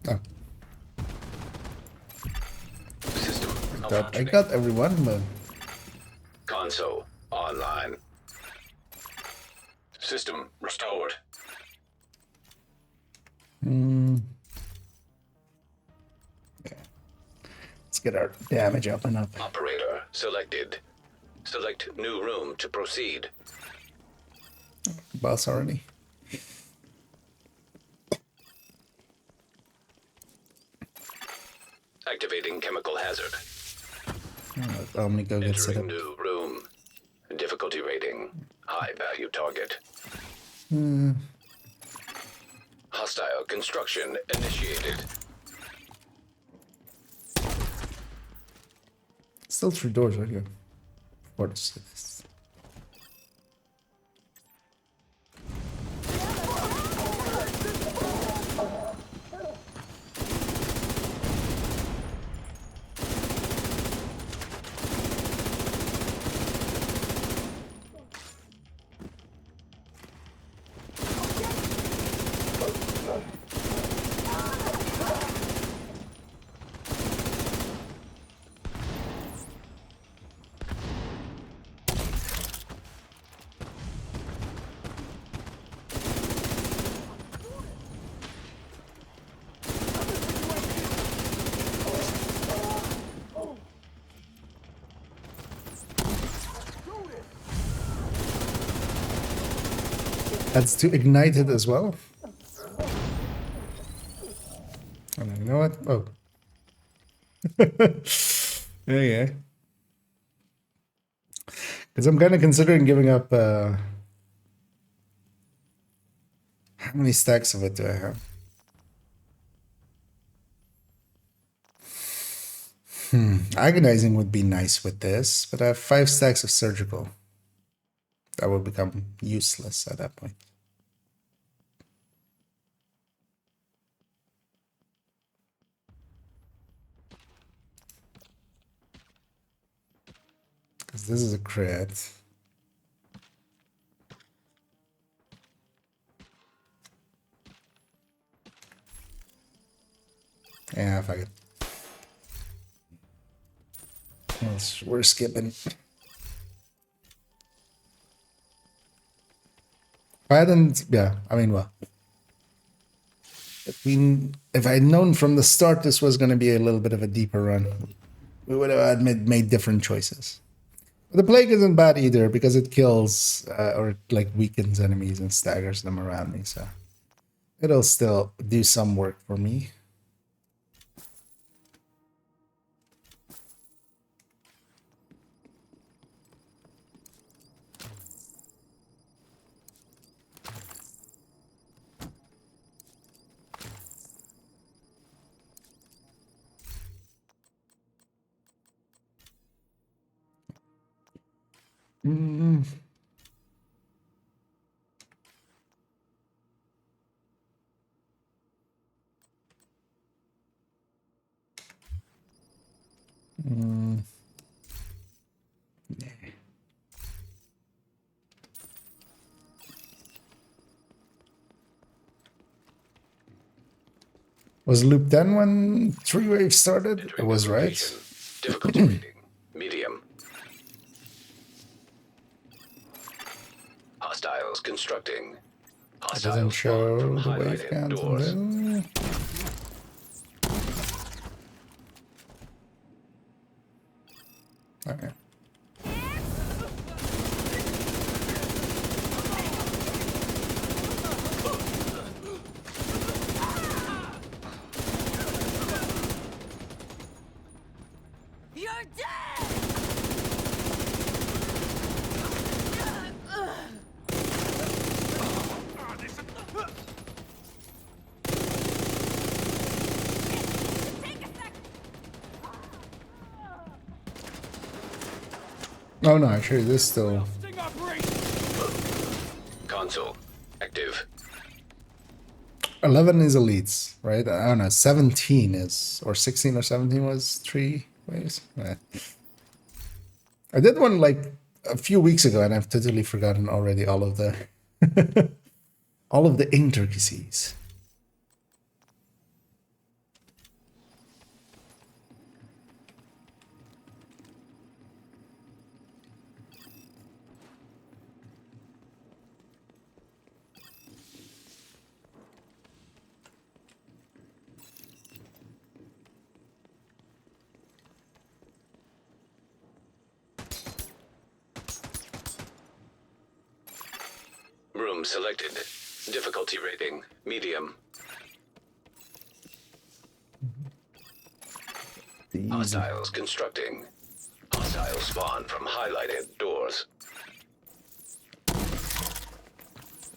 Oh. System I got everyone, but console online. System restored. let's get our damage up and up. Operator selected. Select new room to proceed. Boss already. Activating chemical hazard. I'm gonna go get set up. Entering new room. Difficulty rating high value target. Hostile construction initiated. Still 3 doors right here. What is this? That's to ignite it as well. And you know what? Oh. yeah. Because I'm kind of considering giving up. How many stacks of it do I have? Agonizing would be nice with this, but I have 5 stacks of surgical. That will become useless at that point. Because this is a crit. Yeah, fuck it. We're skipping. I hadn't, yeah, I mean, well. If I'd known from the start this was going to be a little bit of a deeper run, we would have made different choices. The plague isn't bad either because it kills or like weakens enemies and staggers them around me. So it'll still do some work for me. Mm. Mm. Yeah. Was loop 10 when 3 waves started? It Entering was, new right? location. Difficulty rating. Medium. Hostiles constructing. It doesn't Hostiles show spawn from the wave highlighted count on doors. there. Okay. You're dead! Oh no, actually this still... Sting operation! Console. Active. 11 is elites, right? I don't know, 17 is... Or 16 or 17 was 3 waves? I did one like a few weeks ago and I've totally forgotten already all of the... all of the intricacies. Room selected. Difficulty rating. Medium. Hostiles constructing. Hostiles spawn from highlighted doors.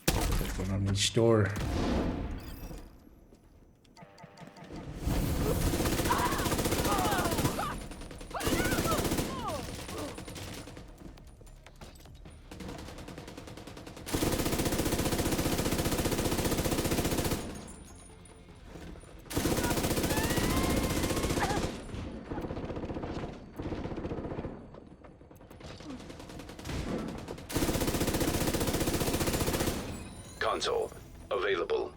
There's one on each door. Console. Available.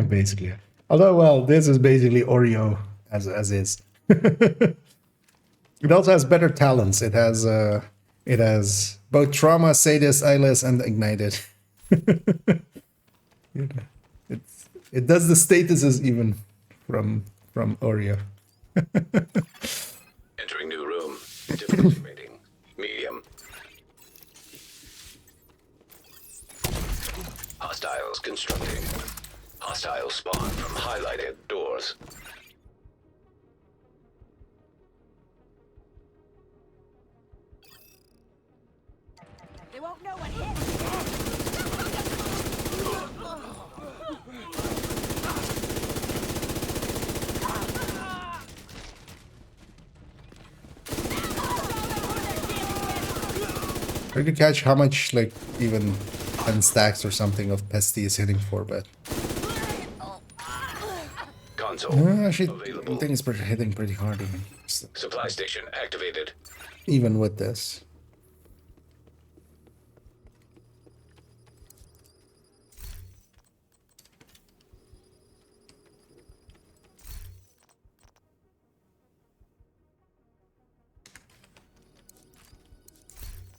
Basically. Although, well, this is basically Oreo as is. It also has better talents. It has both trauma, sadist, eyeless, and ignited. It does the statuses even from Oreo. Entering new room. Difficulty rating. Medium. Hostiles constructing. Hostiles spawn from highlighted doors. They won't know what hit. Try to catch how much, like, even 10 stacks or something of Pesty is hitting for, but... Console. actually, I Available. think it's hitting pretty hard Supply station activated. even with this.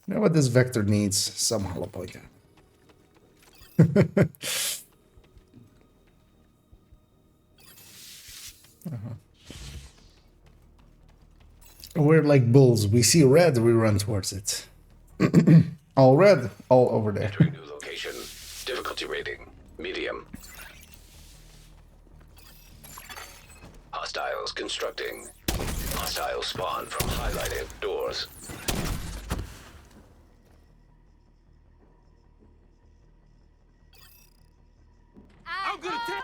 You know what this vector needs? Some hollow point. We're like bulls. We see red, we run towards it. All red, all over there. Entering new location. Difficulty rating, medium. Hostiles constructing. Hostiles spawn from highlighted doors. I'm gonna take.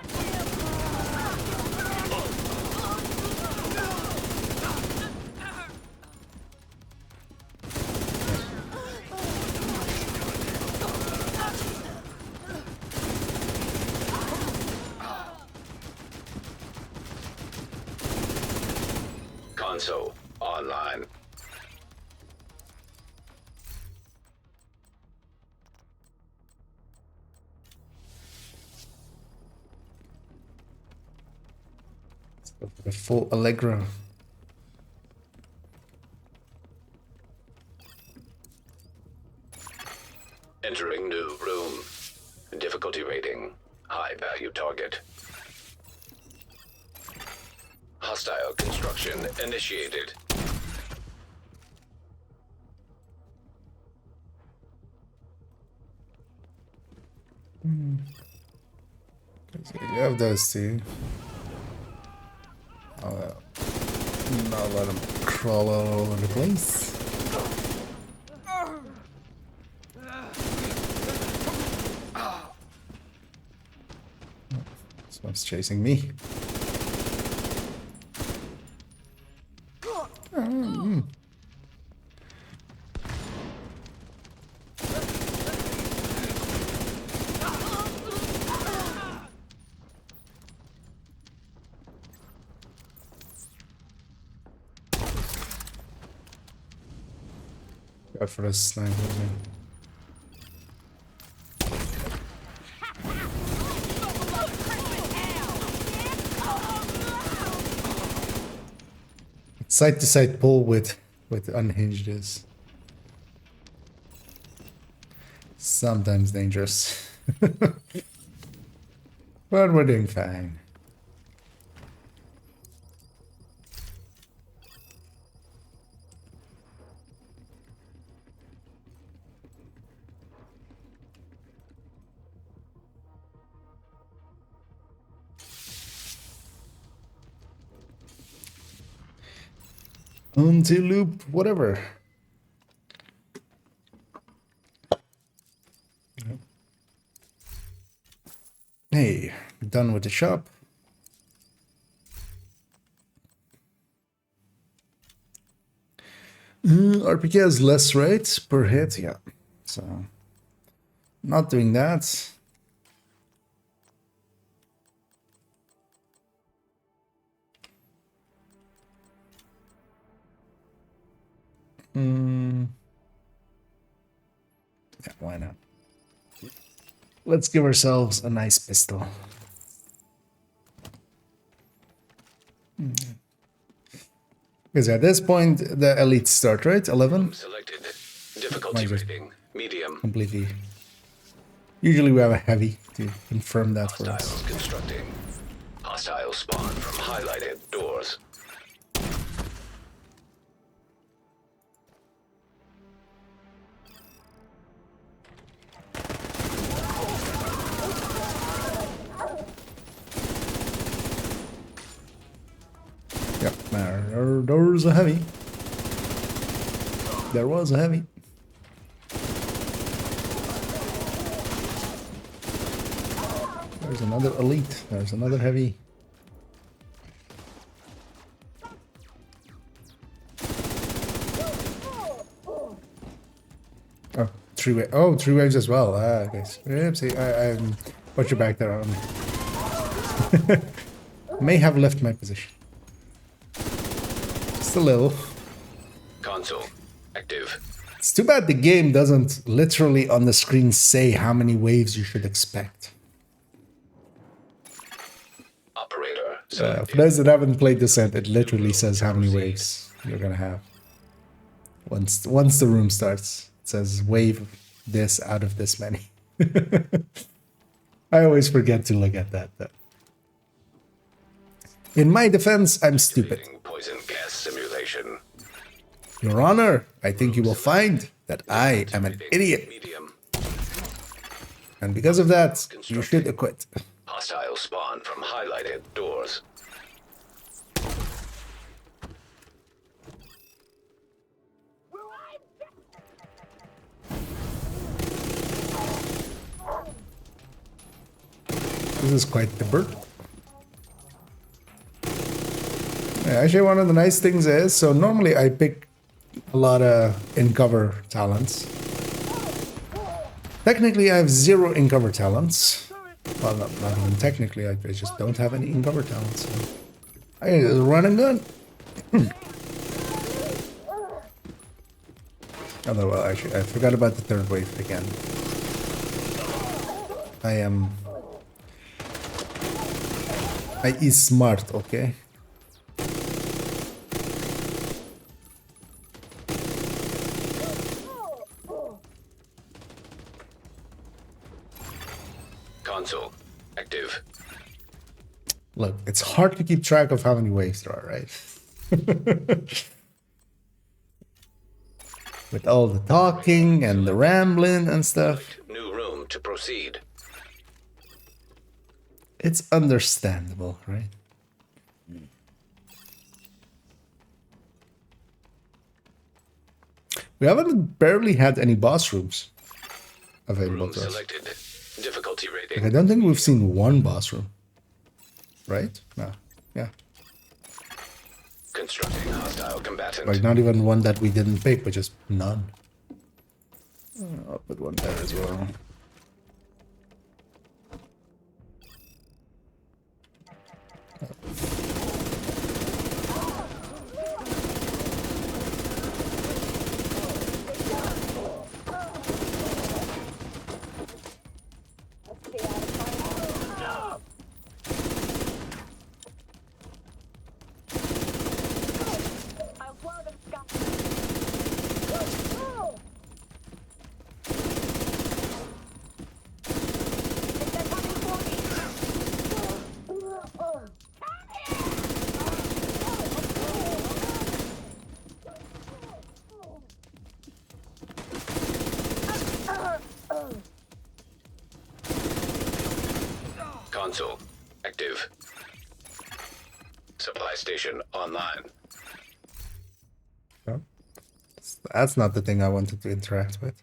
Console online. The full Allegro. Entering new room. Difficulty rating, high value target. Hostile construction initiated. You have those two. I'll not let them crawl all over the place. This one's chasing me. Go for a sniper. Side to side pull with unhinged is sometimes dangerous. But we're doing fine. Until loop, whatever. Hey, done with the shop. RPK has less rates per hit, yeah. So, not doing that. Yeah, why not? Let's give ourselves a nice pistol. Because at this point, the elites start, right? 11? Selected. Difficulty rating, medium. Completely. Usually we have a heavy to confirm that for Hostiles us. constructing. Hostiles spawn from highlighted doors. Yep, there's a heavy. There was a heavy. There's another elite. There's another heavy. Oh, three waves. Oh, three waves as well. Ah, okay. Oopsie, I put you back there on. May have left my position. Just a little. Console active. It's too bad the game doesn't literally on the screen say how many waves you should expect. Operator For selected. those that haven't played Descent, it literally says how many waves you're gonna have once the room starts. says wave this out of this many. I always forget to look at that though. In my defense, I'm stupid. Activating poison gas simulation. Your Honor, I think you will find that I am an idiot. Medium. And because of that, you should acquit. Hostile spawn from highlighted doors. This is quite the bird. Yeah, actually, one of the nice things is, so normally I pick a lot of in-cover talents. Technically, I have 0 in-cover talents. Well, not even technically, I just don't have any in-cover talents. So I just run and gun. Although, well, actually, I forgot about the third wave again. I is smart, okay? Console active. Look, it's hard to keep track of how many waves there are, right? With all the talking and the rambling and stuff. New room to proceed. It's understandable, right? We haven't barely had any boss rooms available Room to us. selected. Difficulty rating. Like, I don't think we've seen one boss room. Right? No. Yeah. Constructing hostile combatant. Like, not even one that we didn't pick, but just none. I'll put one there as well. Console active. Supply station online. No? That's not the thing I wanted to interact with.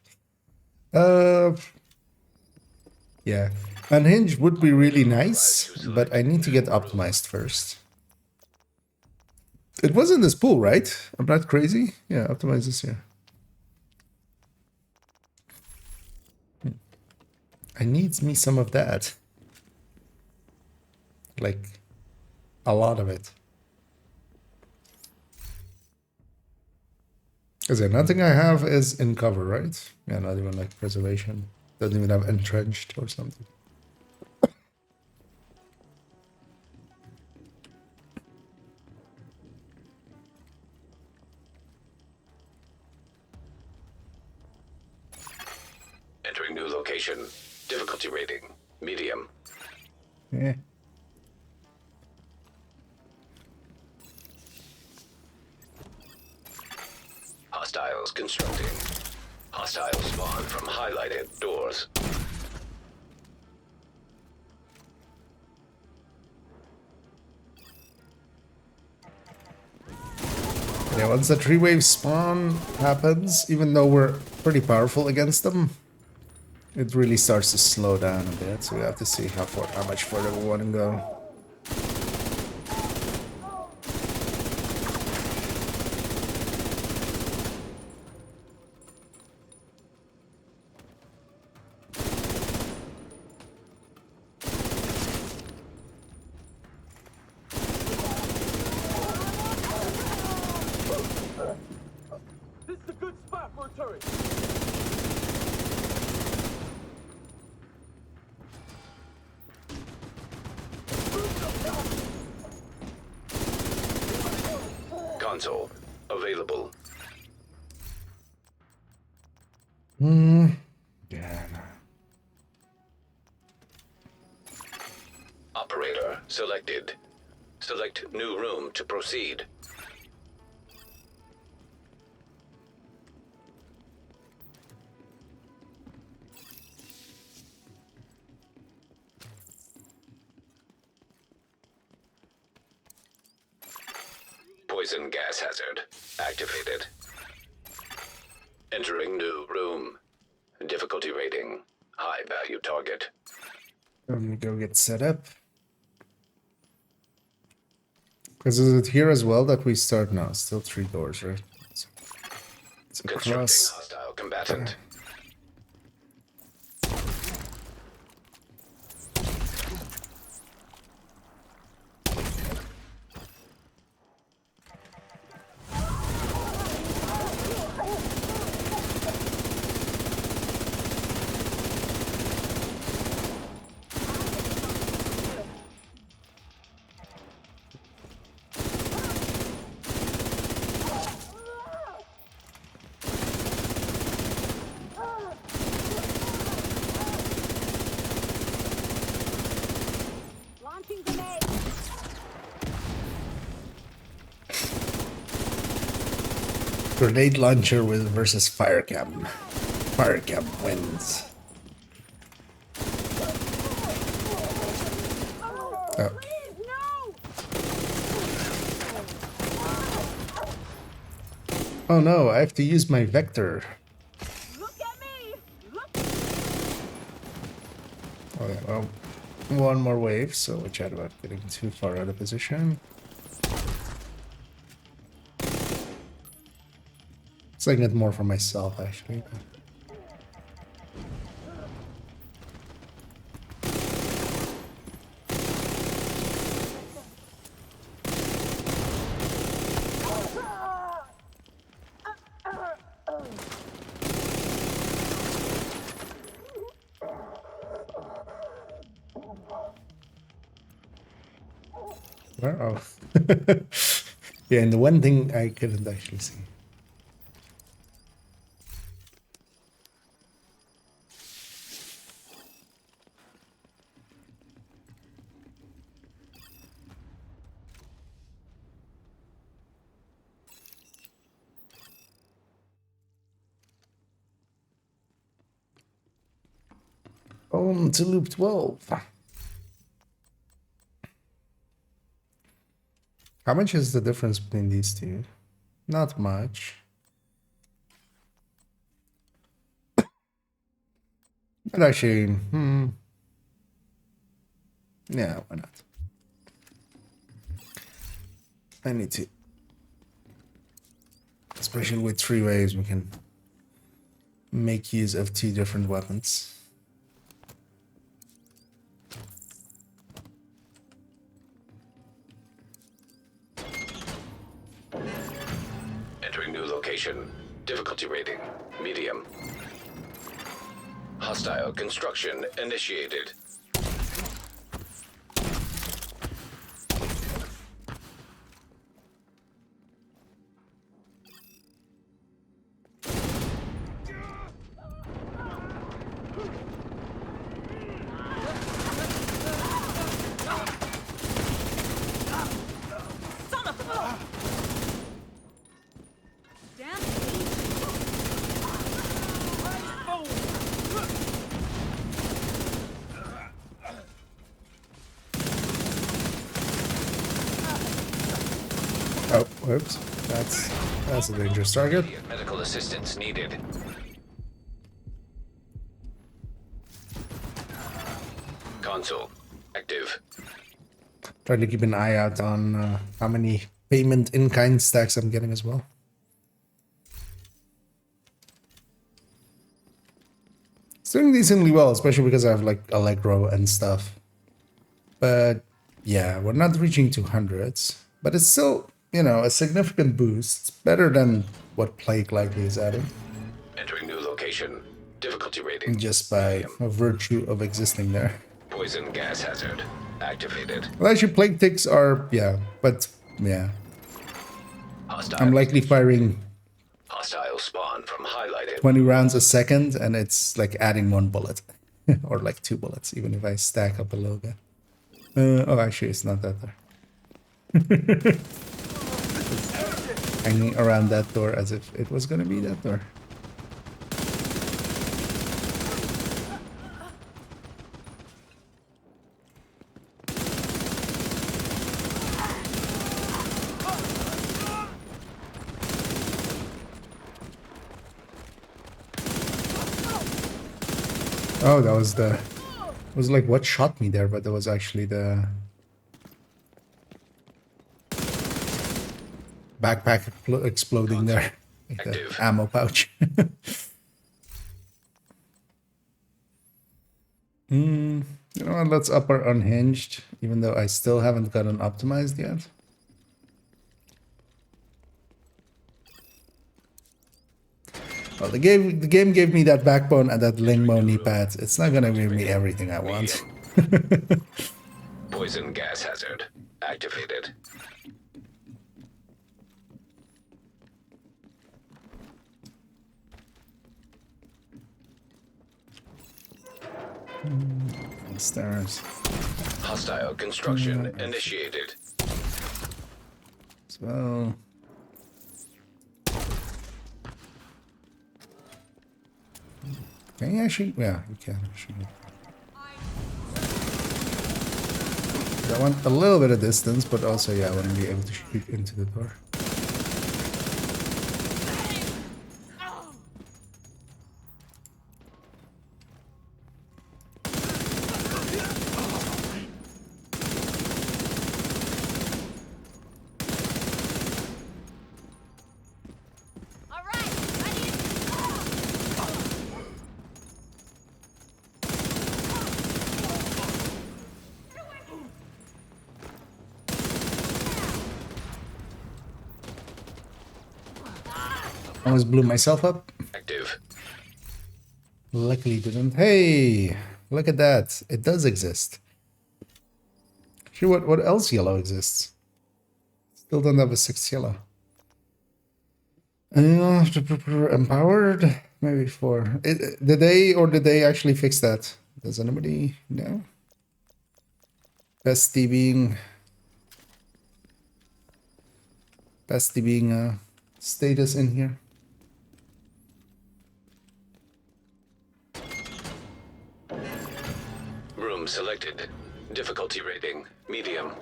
Yeah. Unhinged would be really nice, but I need to get optimized first. It was in this pool, right? I'm not crazy? Yeah, optimize this here. I need me some of that. Like, a lot of it. Because yeah, nothing I have is in cover, right? Yeah, not even like preservation. Doesn't even have entrenched or something. Entering new location. Difficulty rating. Medium. Yeah. Hostiles constructing. Hostile spawn from highlighted doors. Yeah, once the 3-wave spawn happens, even though we're pretty powerful against them, it really starts to slow down a bit, so we have to see how much further we want to go. This is a good spot for a turret. Console available. Yeah. No. Operator selected. Select new room to proceed. Poison gas hazard activated. Entering new room. Difficulty rating. High value target. I'm gonna go get set up. Because is it here as well that we start now? Still 3 doors, right? It's Constructing across. hostile combatant. Launching grenade. Grenade launcher with versus fire cam. Fire cam wins. Oh. Please, no! Oh no, I have to use my vector. Look at me! Look! Okay, well, one more wave, so watch out about getting too far out of position. Saying it more for myself, actually. Oh. Yeah, and the one thing I couldn't actually see. On to loop 12. How much is the difference between these two? Not much. But actually, yeah, why not? I need to. Especially with 3 waves, we can make use of 2 different weapons. Entering new location. Difficulty rating. Medium. Hostile construction initiated. Oh, whoops. That's a dangerous target. Immediate medical assistance needed. Console active. Try to keep an eye out on how many payment in-kind stacks I'm getting as well. It's doing decently well, especially because I have like Allegro and stuff. But yeah, we're not reaching 200s, but it's still, you know, a significant boost. It's better than what Plague likely is adding, Entering new location. Difficulty rating. just by virtue of existing there. Poison gas hazard activated. Well, actually, Plague ticks are, yeah, but yeah, Hostile. I'm likely firing. Hostile spawn from highlighted. 20 rounds a second, and it's like adding 1 bullet. Or like 2 bullets, even if I stack up a logo. Oh, actually, it's not that there. Hanging around that door as if it was gonna be that door. Oh, that was the... It was like what shot me there, but that was actually the... backpack exploding there. Like the ammo pouch. You know what, let's up our unhinged, even though I still haven't gotten optimized yet. Well, the game gave me that backbone and that Lingmo knee pad. It's not gonna give me everything I want. Poison gas hazard activated. Stairs. Hostile construction initiated. So... Can you actually? Yeah, you can actually. I want a little bit of distance, but also, yeah, I want to be able to shoot into the door. Almost blew myself up. Active. Luckily didn't. Hey, look at that. It does exist. Sure, what else yellow exists? Still don't have a 6th yellow. Empowered? Maybe 4. Did they actually fix that? Does anybody know? Bestie being status in here. Room selected. Difficulty rating medium.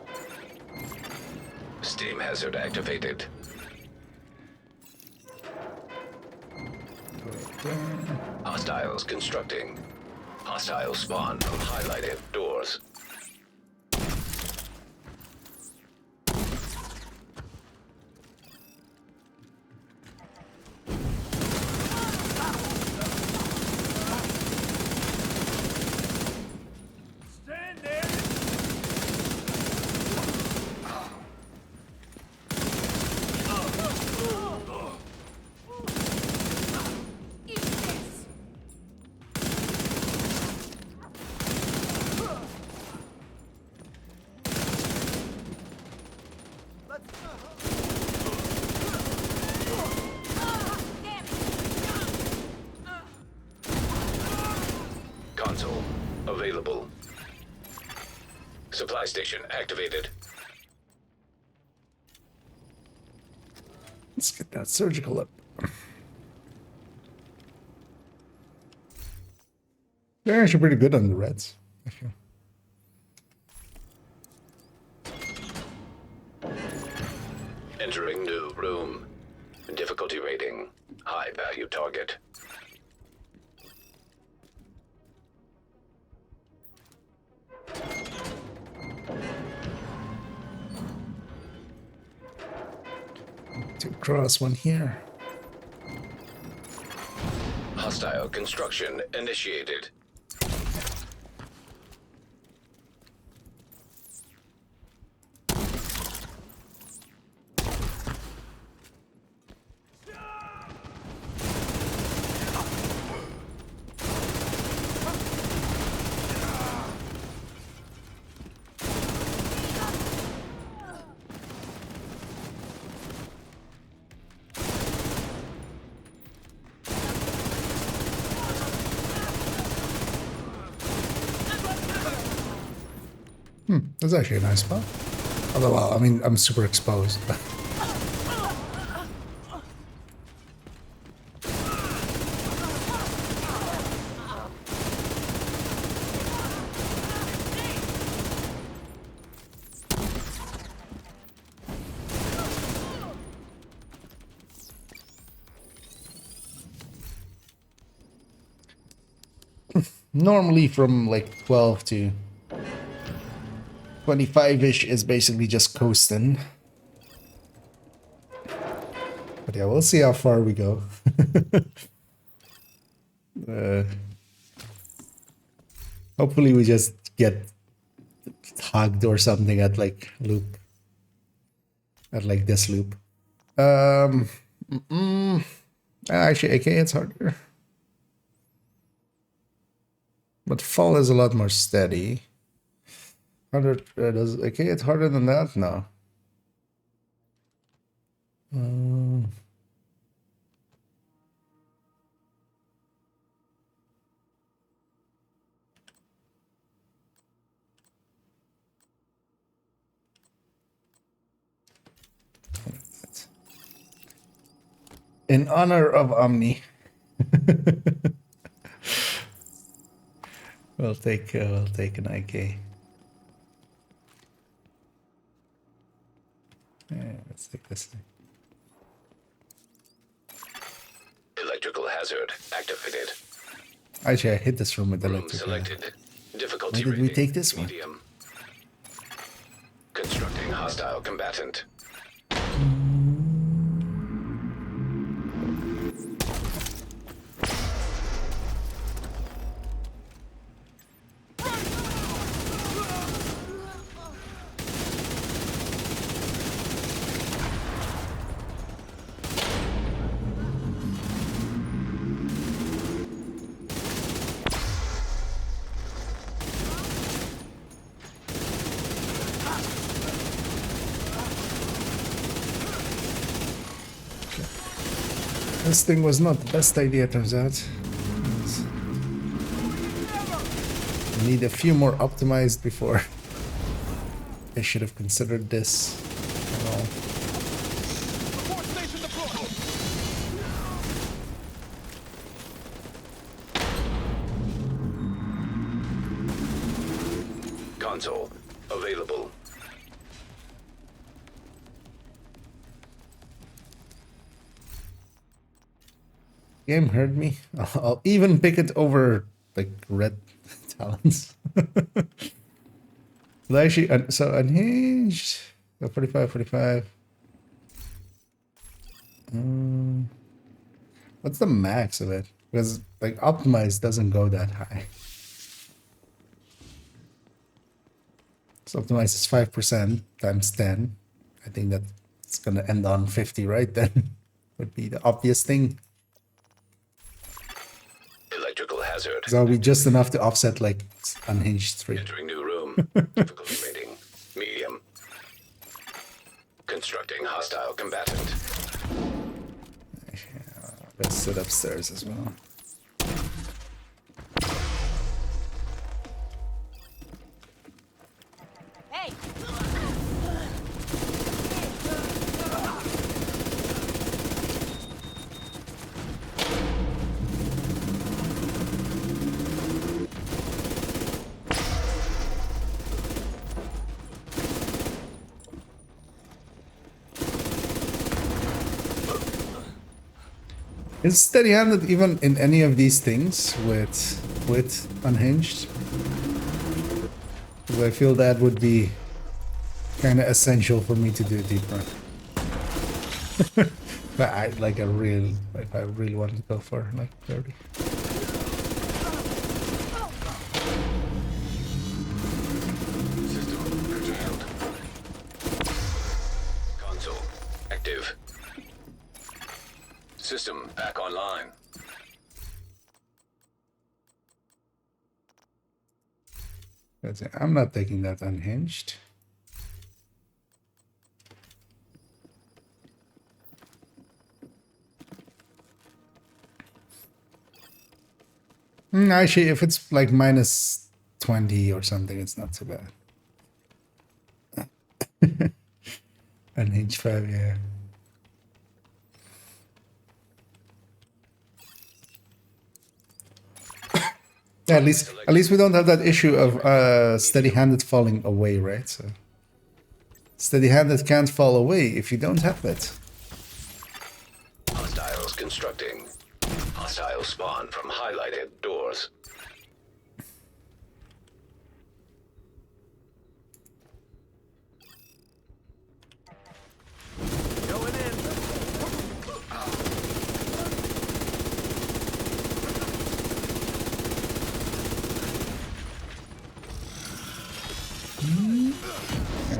Steam hazard activated. Hostiles constructing. Hostile spawn from highlighted doors. Stand there! Eat this! Console available. Supply station activated. Let's get that surgical up. They're actually pretty good on the reds, I feel. Entering new room. Difficulty rating high value target. To cross one here. Hostile construction initiated. That's actually a nice spot. Although, well, I mean, I'm super exposed. But normally from like 12 to 25-ish is basically just coasting. But yeah, we'll see how far we go. uh, hopefully we just get hugged or something at like loop. At like this loop. Actually, AK it's harder. But fall is a lot more steady. 100, does AK it's harder than that? No. In honor of Omni. we'll take an IK. Yeah, let's take this thing. Electrical hazard activated. Actually, I hit this room with Room electric. selected. Difficulty Why did we rating, take this one? medium. Constructing hostile combatant. This thing was not the best idea, turns out. Need a few more optimized before. I should have considered this. Support station deployed. Console available. Game heard me. I'll even pick it over like red talents. Well, actually, so unhinged. So 45, 45. What's the max of it? Because like optimized doesn't go that high. So optimized is 5% times 10. I think that's gonna end on 50, right? Then would be the obvious thing. Electrical hazard. So we just enough to offset like unhinged 3. Entering new room. Difficulty rating, medium. Constructing hostile combatant. Let's sit upstairs as well. Hey! Is steady-handed even in any of these things with unhinged? Because I feel that would be kind of essential for me to do deeper. But I like a real, if I really want to go for like 30. System curtailed. Console active. System back online. That's it. I'm not taking that unhinged. Actually, if it's like minus 20 or something, it's not too bad. An H5, yeah. Yeah, at least we don't have that issue of steady-handed falling away, right? So steady-handed can't fall away if you don't have it. Hostiles constructing. Hostiles spawn from highlighted doors. Going in. I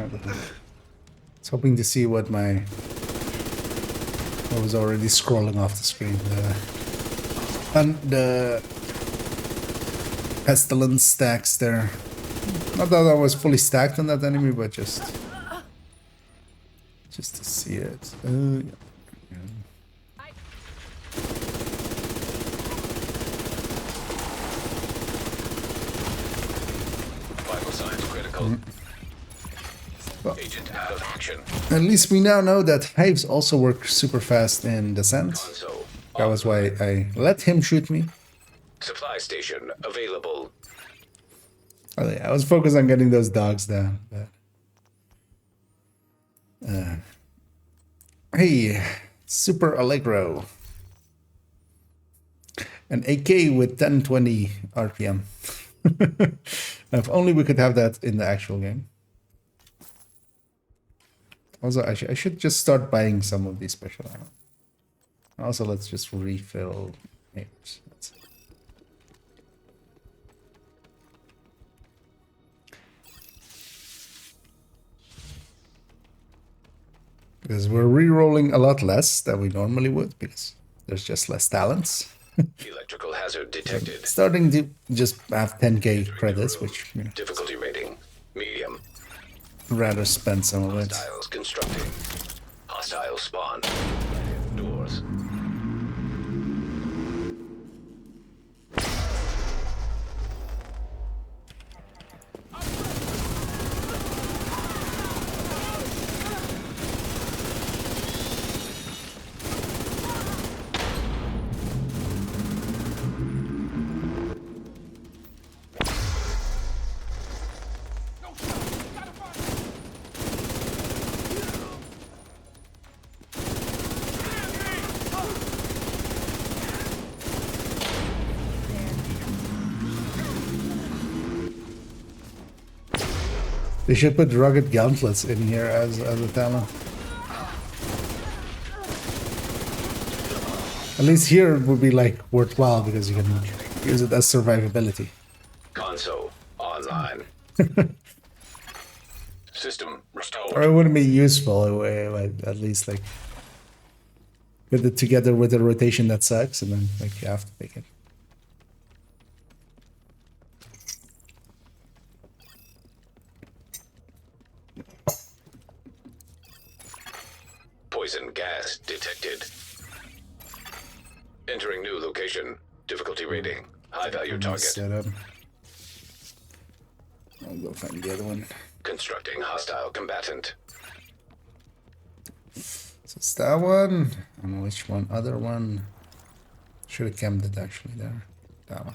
was hoping to see what my... I was already scrolling off the screen. And the pestilence stacks there. Not that I was fully stacked on that enemy, but just to see it. Yeah. Vital signs critical. Well, Agent out of action. at least we now know that hives also work super fast in descent. Console. That was why I let him shoot me. Supply station available. Oh, yeah, I was focused on getting those dogs down. But, hey, Super Allegro. An AK with 1020 RPM. If only we could have that in the actual game. Also, I should just start buying some of these special ammo. Also, let's just refill neighbors. Because we're re-rolling a lot less than we normally would, because there's just less talents. Electrical hazard detected. Starting to just have 10k credits, which, you know, Difficulty rating. Medium. rather spend some of it. Hostiles constructing. Hostile spawn. Doors. They should put rugged gauntlets in here as a talent. At least here it would be like worthwhile because you can use it as survivability. Console online. System restored. Or it wouldn't be useful like, at least like put it together with a rotation that sucks and then like you have to pick it. Poison gas detected. Entering new location. Difficulty rating. High value target. Set up. I'll go find the other one. Constructing hostile combatant. So it's that one. I don't know which one. Other one. Should have camped it actually there. That one.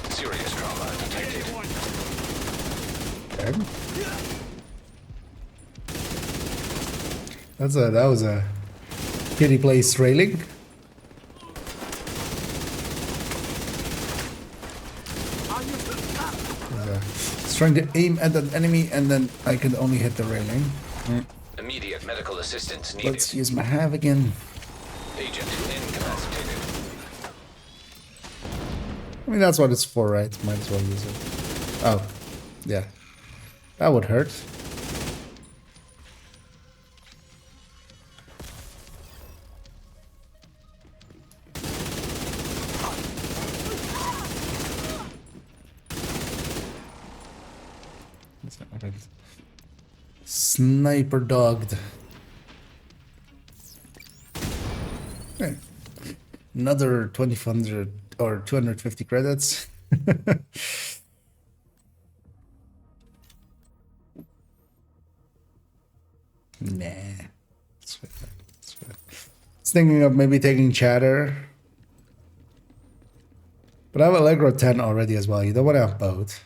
Serious trauma detected. Okay. That was a pity place railing. It's trying to aim at an enemy and then I can only hit the railing. Immediate medical assistance needed. Let's use my have again. Agent incapacitated. I mean, that's what it's for, right? Might as well use it. Oh, yeah. That would hurt. sniper dogged. Okay. Another 2,500 or 250 credits. Nah. It's fine. It's fine. I was thinking of maybe taking Chatter. But I have Allegro 10 already as well. You don't want to have both.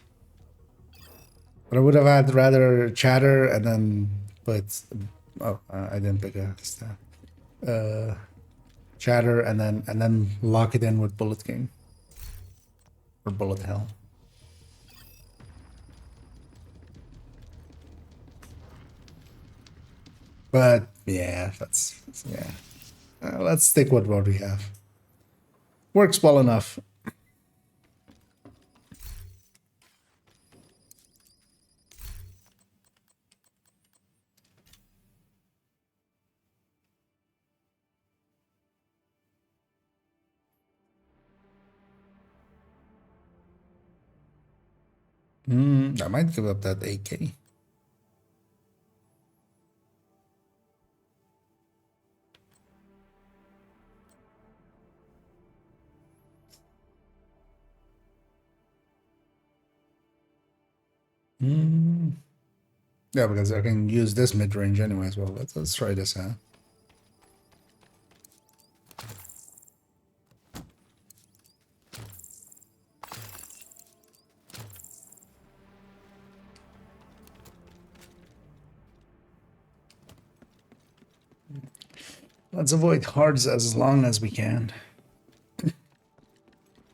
But I would have had rather Chatter and then put... Oh, I didn't pick a stat. Chatter and then lock it in with Bullet King. Or Bullet Hell. But yeah, yeah. Let's stick with what we have. Works well enough. I might give up that AK. Yeah, because I can use this mid-range anyway as well. Let's try this out. Let's avoid hards as long as we can.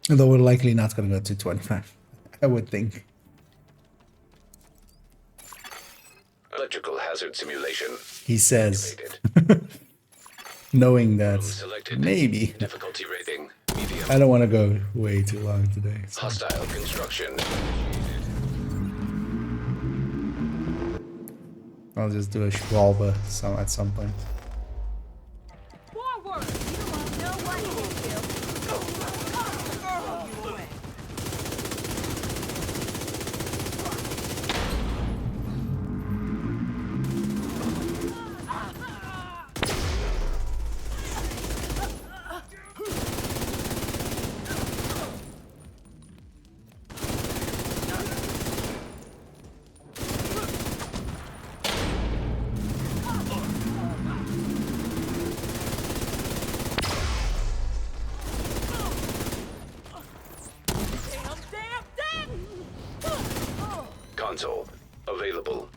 Although we're likely not going to go to 25, I would think. Electrical hazard simulation. He says, Activated. knowing that Selected. maybe. Difficulty rating. Medium. I don't want to go way too long today. So. Hostile construction. I'll just do a Schwalbe at some point. Forward! You won't know what hit you. Console available.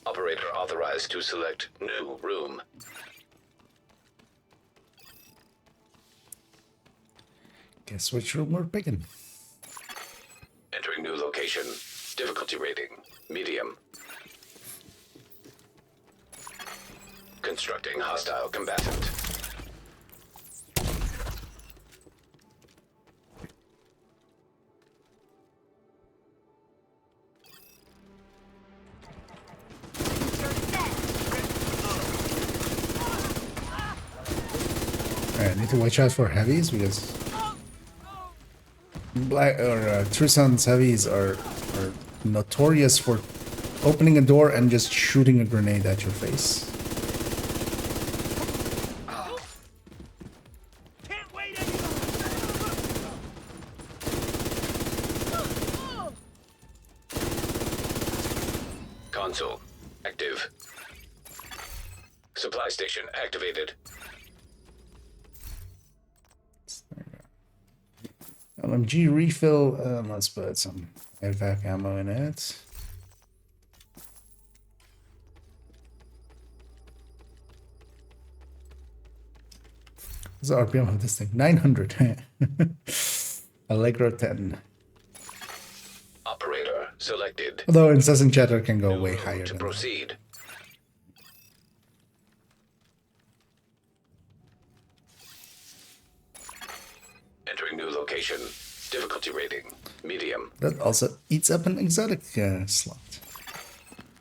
Operator authorized to select new room. Guess which room we're picking. Entering new location. Difficulty rating. Medium. Constructing hostile combatant. Alright, need to watch out for heavies because True Sun's heavies are notorious for opening a door and just shooting a grenade at your face. Can't wait Console active. Supply station activated. LMG refill. Let's put some evac ammo in it. What's the RPM of this thing? 900. Allegro 10. Operator selected. Although incessant chatter can go New way room higher to than that. proceed. Entering new location. Difficulty rating. Medium. That also eats up an exotic slot.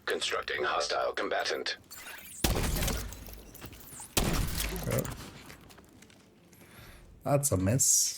Constructing hostile combatant. Oh. That's a miss.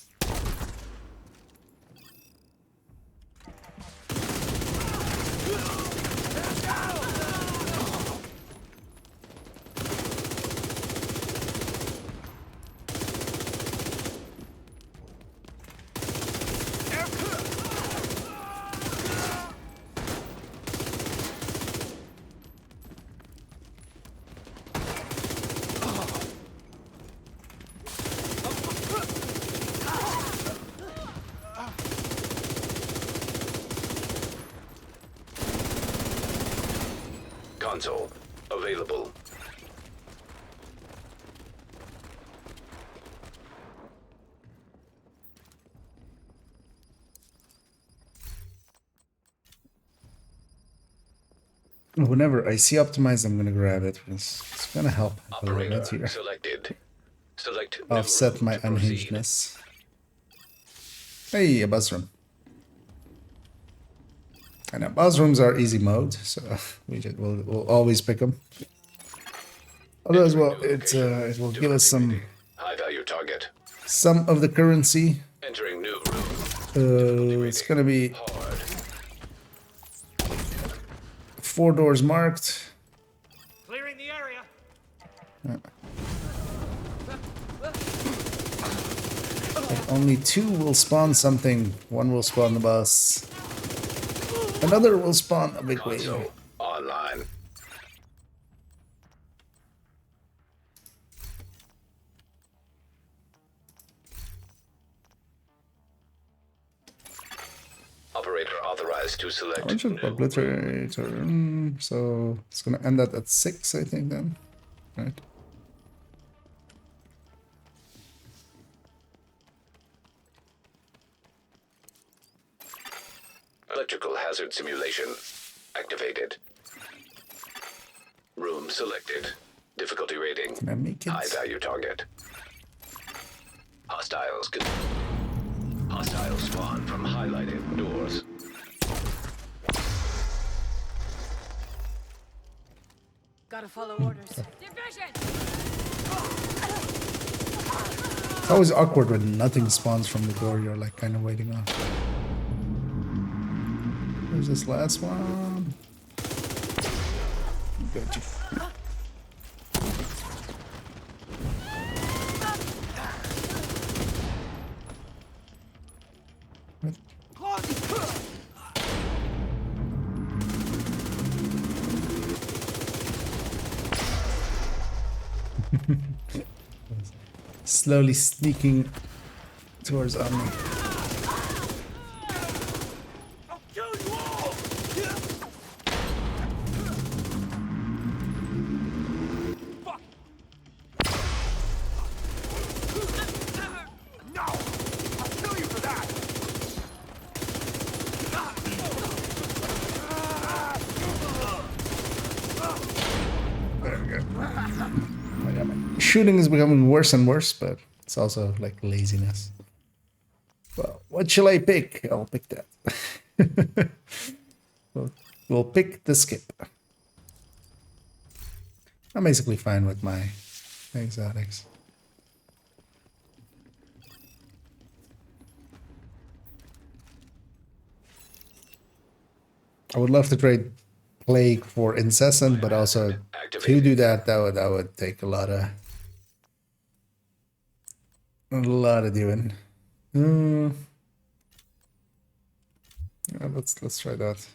Console available. Whenever I see optimized, I'm gonna grab it because it's gonna help a little bit Operator here. selected. Select new Offset room my to proceed. unhingedness. Hey, a buzz room. I know buzz rooms are easy mode, so we'll always pick them. Otherwise, well, it will give us some High value target. of the currency. Entering new room. It's gonna be Hard. 4 doors marked. Clearing the area. But only 2 will spawn something. 1 will spawn the bus. Another will spawn a big wave. Console online. Operator authorized to select I should new room. obliterator. So it's gonna end that at 6, I think. Then, right? Electrical hazard simulation activated. Room selected. Difficulty rating. Can I make it? High value target. Hostiles spawn from highlighted doors. Gotta follow orders. Division! It's always awkward when nothing spawns from the door. You're like kind of waiting on. Where's this last one? Got you. Slowly sneaking towards armor. I'll kill you all! Fuck! No! I'll kill you for that! There we go. Oh, yeah, my shooting is becoming worse and worse, but it's also like laziness. Well, what shall I pick? I'll pick that. we'll pick the skip. I'm basically fine with my exotics. I would love to trade Plague for Incessant, but also to do that, that would take a lot of doing. Yeah, let's try that.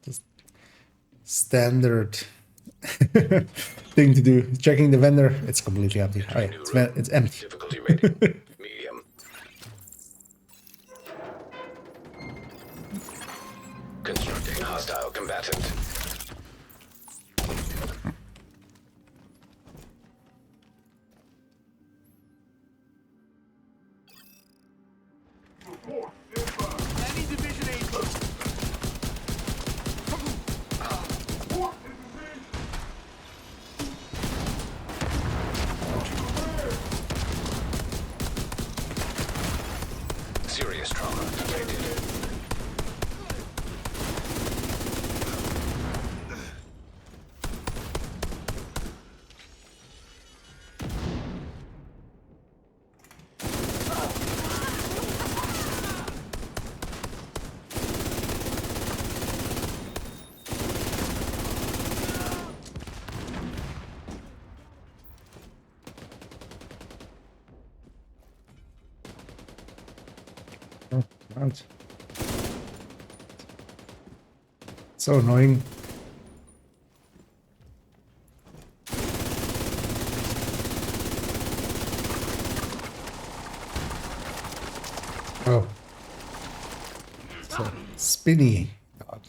Just standard thing to do. Checking the vendor. It's completely empty. Oh yeah, it's empty. Difficulty rating medium. Constructing hostile combatant. Any division agent. Serious trauma detected. Out. So annoying. Oh. So spinny. God.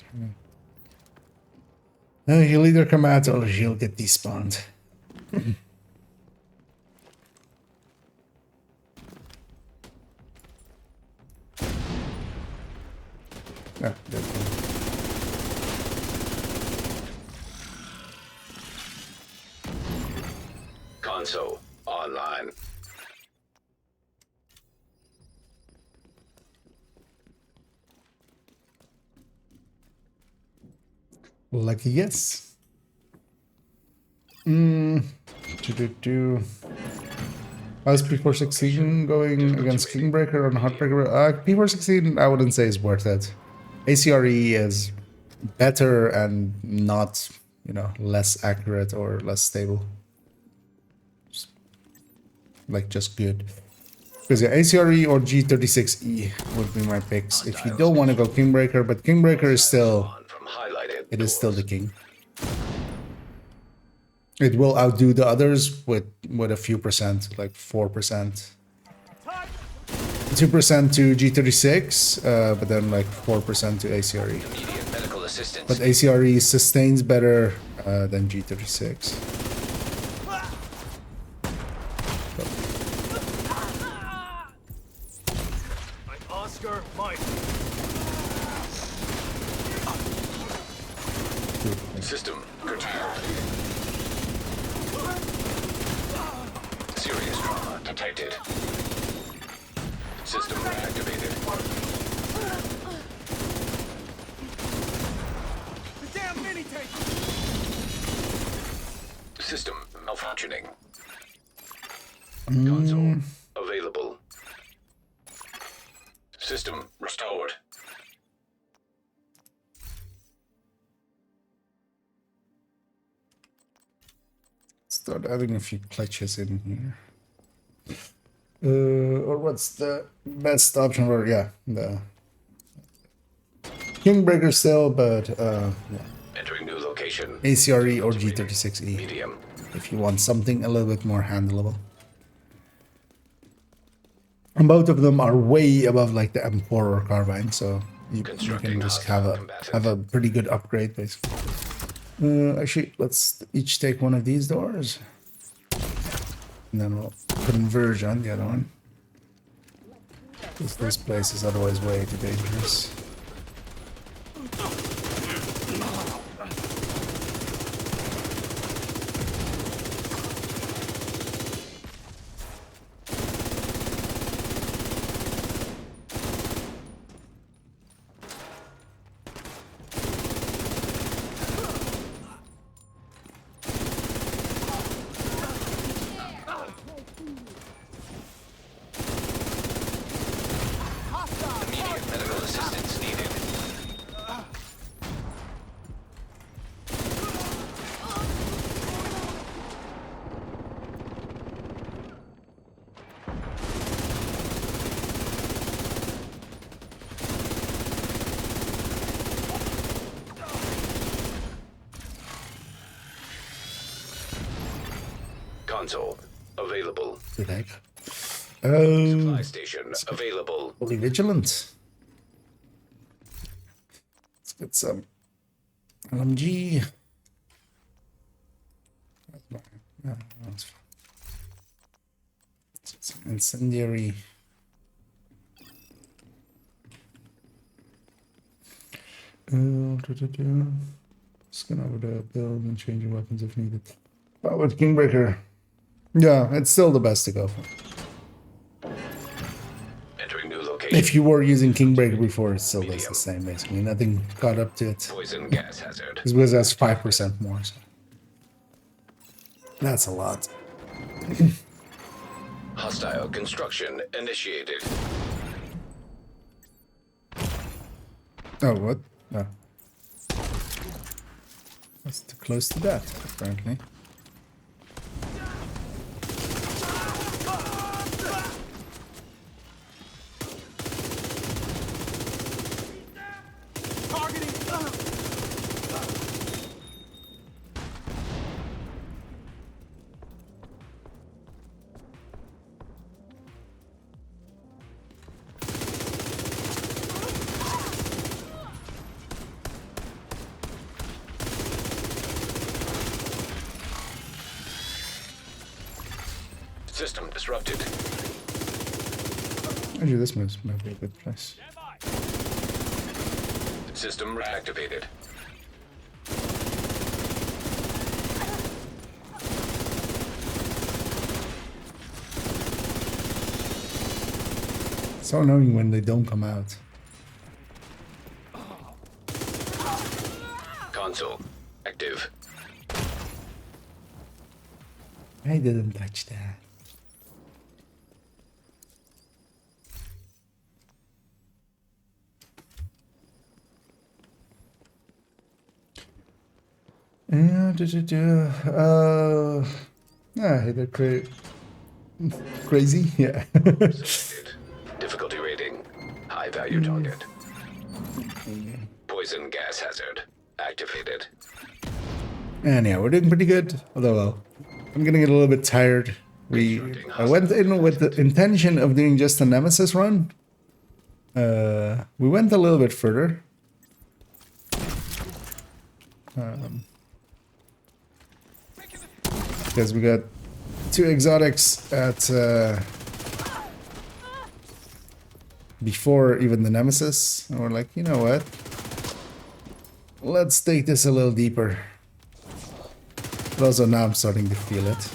He'll either come out or he'll get despawned. Ah, there we go. Console online. Lucky yes. How's P416 going against Kingbreaker on Heartbreaker? P416 I wouldn't say is worth it. ACRE is better and not, you know, less accurate or less stable. Like just good. Because yeah, ACRE or G36E would be my picks if you don't want to go Kingbreaker, but Kingbreaker is still, it is still the king. It will outdo the others with a few percent, like 4%. 2% to G36, but then like 4% to ACRE. Immediate medical assistance. But ACRE sustains better than G36. Oscar, Mike. System curtailed. Serious trauma detected. System reactivated. The damn mini tank. System malfunctioning. Console available. System restored. Start adding a few clutches in here. Or what's the best option for, yeah, the Kingbreaker still, but yeah. Entering new location. ACRE or G36E Medium. if you want something a little bit more handleable. And both of them are way above like the M4 or Carbine, so you can just have a pretty good upgrade basically. Actually, let's each take one of these doors, and then we'll converge on the other one. Because this place is otherwise way too dangerous. Immediate medical assistance needed. Console available. Good egg. Supply station available. Fully vigilant. Let's get some LMG. No, that's fine. Let's get some incendiary. Scan over the build and changing weapons if needed. But with Kingbreaker, yeah, it's still the best to go for. Entering new location. If you were using Kingbreaker before, it still does the same basically. Nothing caught up to it. Poison gas hazard. It's because that's 5% more. So. That's a lot. Hostile construction initiated. Oh, what? Oh. That's too close to that, apparently. System disrupted. Actually, this might be a good place. System reactivated. So annoying when they don't come out. Console active. I didn't touch that. Hey, they're crazy. Yeah. Selected. Difficulty rating. High value target. Poison gas hazard activated. And yeah, we're doing pretty good. Although I'm getting a little bit tired. I went in with the intention of doing just a Nemesis run. We went a little bit further. Because we got 2 exotics at before even the Nemesis, and we're like, you know what? Let's take this a little deeper. But also now I'm starting to feel it.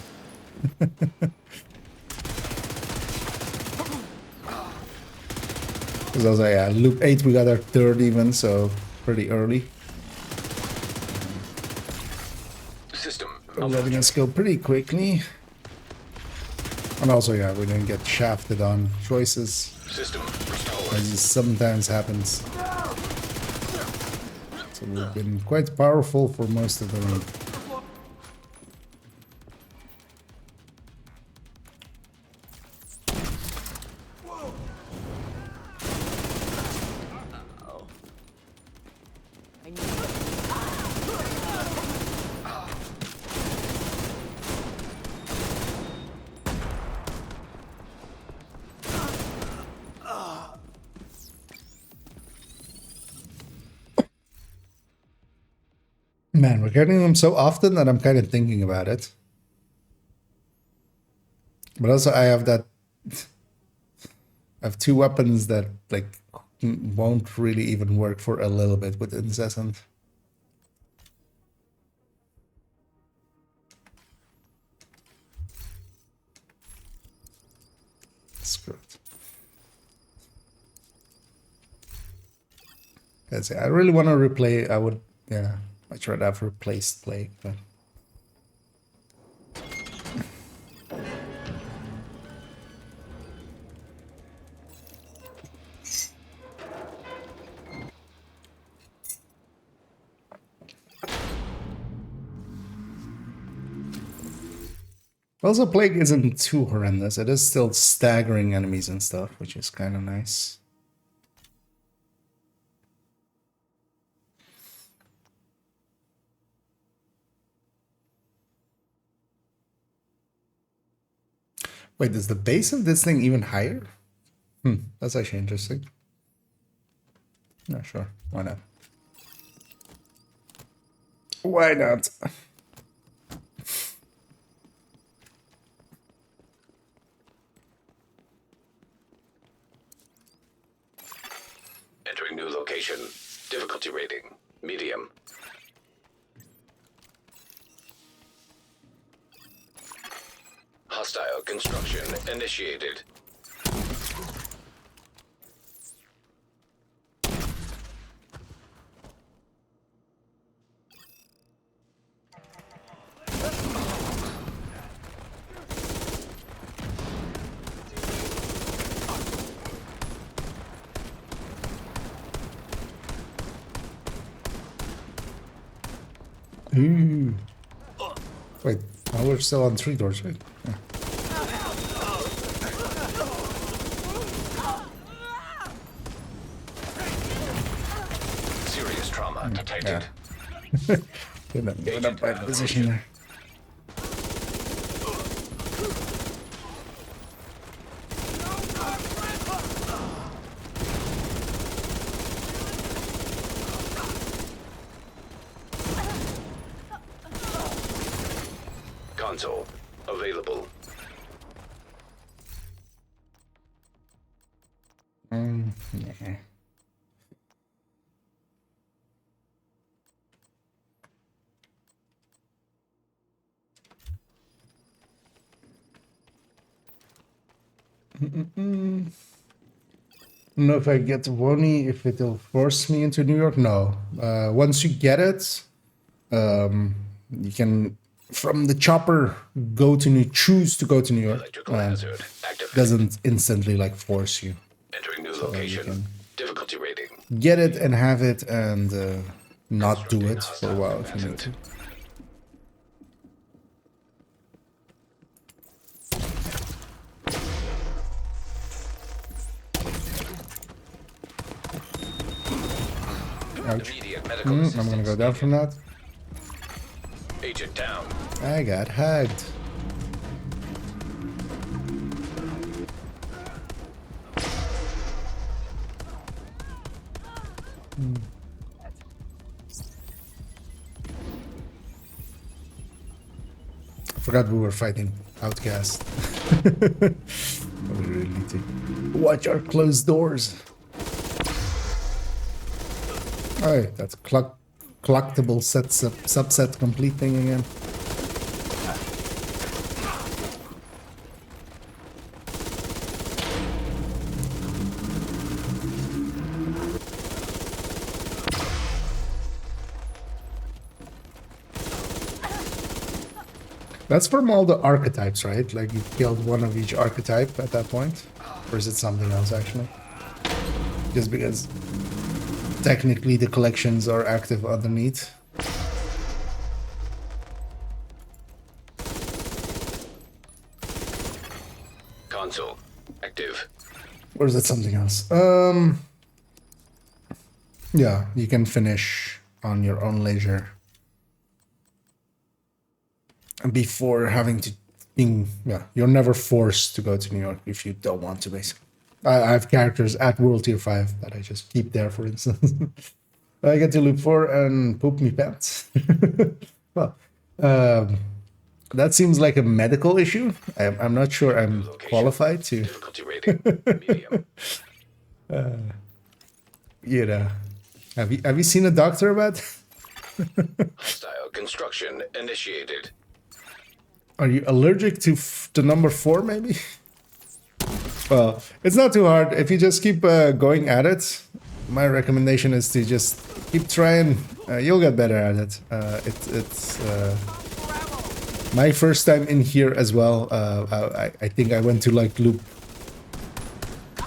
Because also, yeah, loop 8 we got our 3rd even, so pretty early. System Letting us go pretty quickly. And also, yeah, we didn't get shafted on choices. System restored. As it sometimes happens. So we've been quite powerful for most of the run. Man, we're getting them so often that I'm kind of thinking about it. But also I have that... I have 2 weapons that, like, won't really even work for a little bit with Incessant. Screw it. That's it. I really want to replay. I would, yeah, much rather have replaced Plague, but. Also, Plague isn't too horrendous. It is still staggering enemies and stuff, which is kind of nice. Wait, is the base of this thing even higher? That's actually interesting. Not sure. Why not? Why not? Entering new location. Difficulty rating. Medium. Hostile construction initiated. Ooh. Wait, oh, we're still on 3 doors, right? Yeah. Serious trauma detected. Yeah. Good up by position there. Console available. Yeah. I don't know if I get the Woni, if it'll force me into New York. No. Once you get it, you can, from the chopper, choose to go to New York. Electrical hazard. Active. Doesn't instantly like force you. Entering new So you location. can Difficulty rating. get it and have it and not do it for a while if you need to. Ouch. Immediate medical I'm assistance gonna go down from that. Agent down. I got hugged. I forgot we were fighting Outcast. We really need to watch our closed doors. Oh, that's collectible subset complete thing again. That's from all the archetypes, right? Like you killed one of each archetype at that point? Or is it something else actually? Just because technically the collections are active underneath. Console. Active. Or is it something else? Yeah, you can finish on your own leisure. Before having to you're never forced to go to New York if you don't want to, basically. I have characters at World Tier 5 that I just keep there, for instance. I get to loop 4 and poop me pants. Well, that seems like a medical issue. I'm not sure I'm qualified to. Difficulty rating. Medium. You know, have you seen a doctor about? Hostile construction initiated. Are you allergic to the number 4, maybe? Well, it's not too hard. If you just keep going at it, my recommendation is to just keep trying. You'll get better at it. It's my first time in here as well. I think I went to like loop.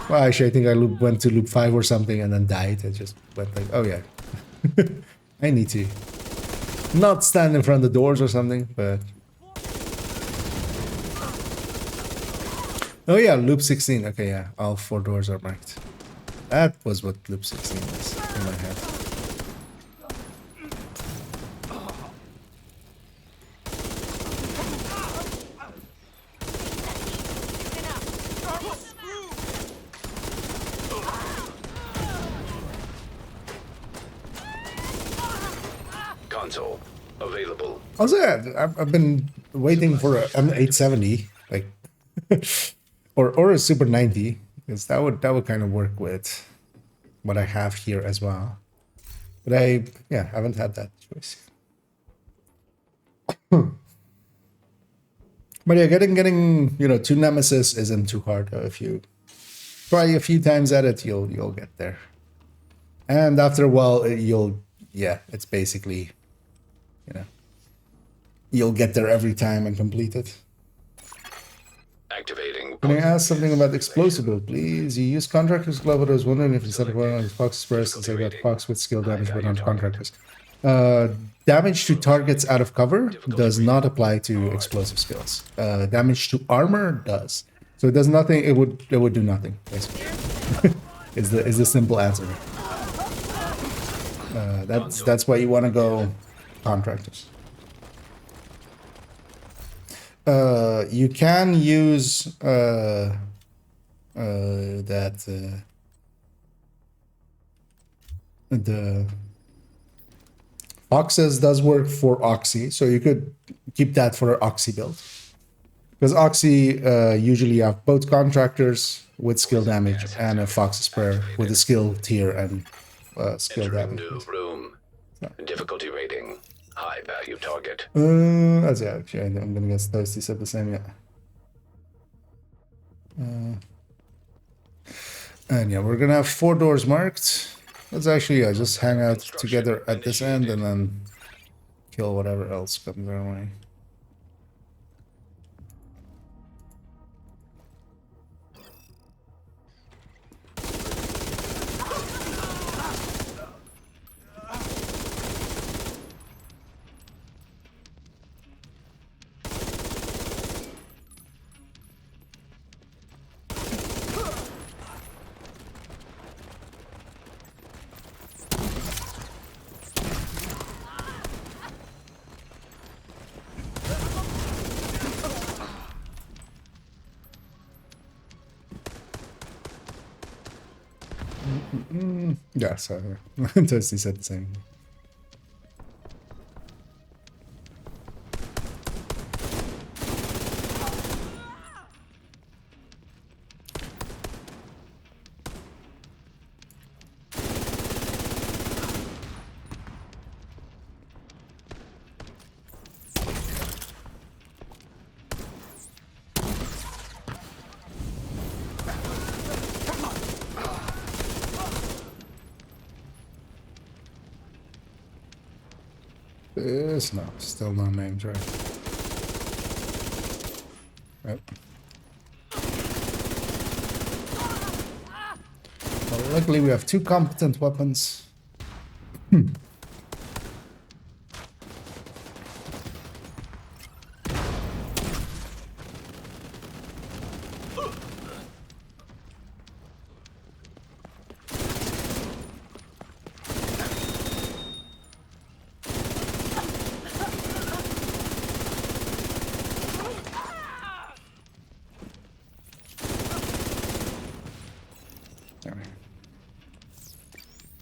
Well, actually, I think I went to loop 5 or something and then died. I just went like, oh yeah, I need to not stand in front of the doors or something, but. Oh yeah, loop 16. Okay, yeah, all 4 doors are marked. That was what loop 16 was in my head. Console. Available. Also, yeah, I've been waiting for a M870, like, or a Super 90, because that would kind of work with what I have here as well. But I haven't had that choice. But yeah, getting 2 Nemesis isn't too hard. If you try a few times at it, you'll get there. And after a while, it's basically, you'll get there every time and complete it. Activating. Can I ask something about explosible, please? You use contractors glove, but I was wondering if instead of one on Fox Express, since I got Fox with skill damage, but on contractors. Damage to targets out of cover does not apply to explosive skills. Damage to armor does. So it does nothing. It would do nothing, basically. is the simple answer. That's why you want to go contractors. You can use the Foxes does work for Oxy, so you could keep that for an Oxy build. Because Oxy usually have both contractors with skill damage and a Fox's Prayer with a skill tier and skill Entering damage. new room. Difficulty rating. High value target. That's yeah, actually, I'm gonna guess Toasty said the same, yeah. And yeah, we're gonna have 4 doors marked. Let's actually just hang out together at this end and then kill whatever else comes our way. Yeah, so Toasty said the same. This no, still no names, right? Yep. Well, luckily we have 2 competent weapons.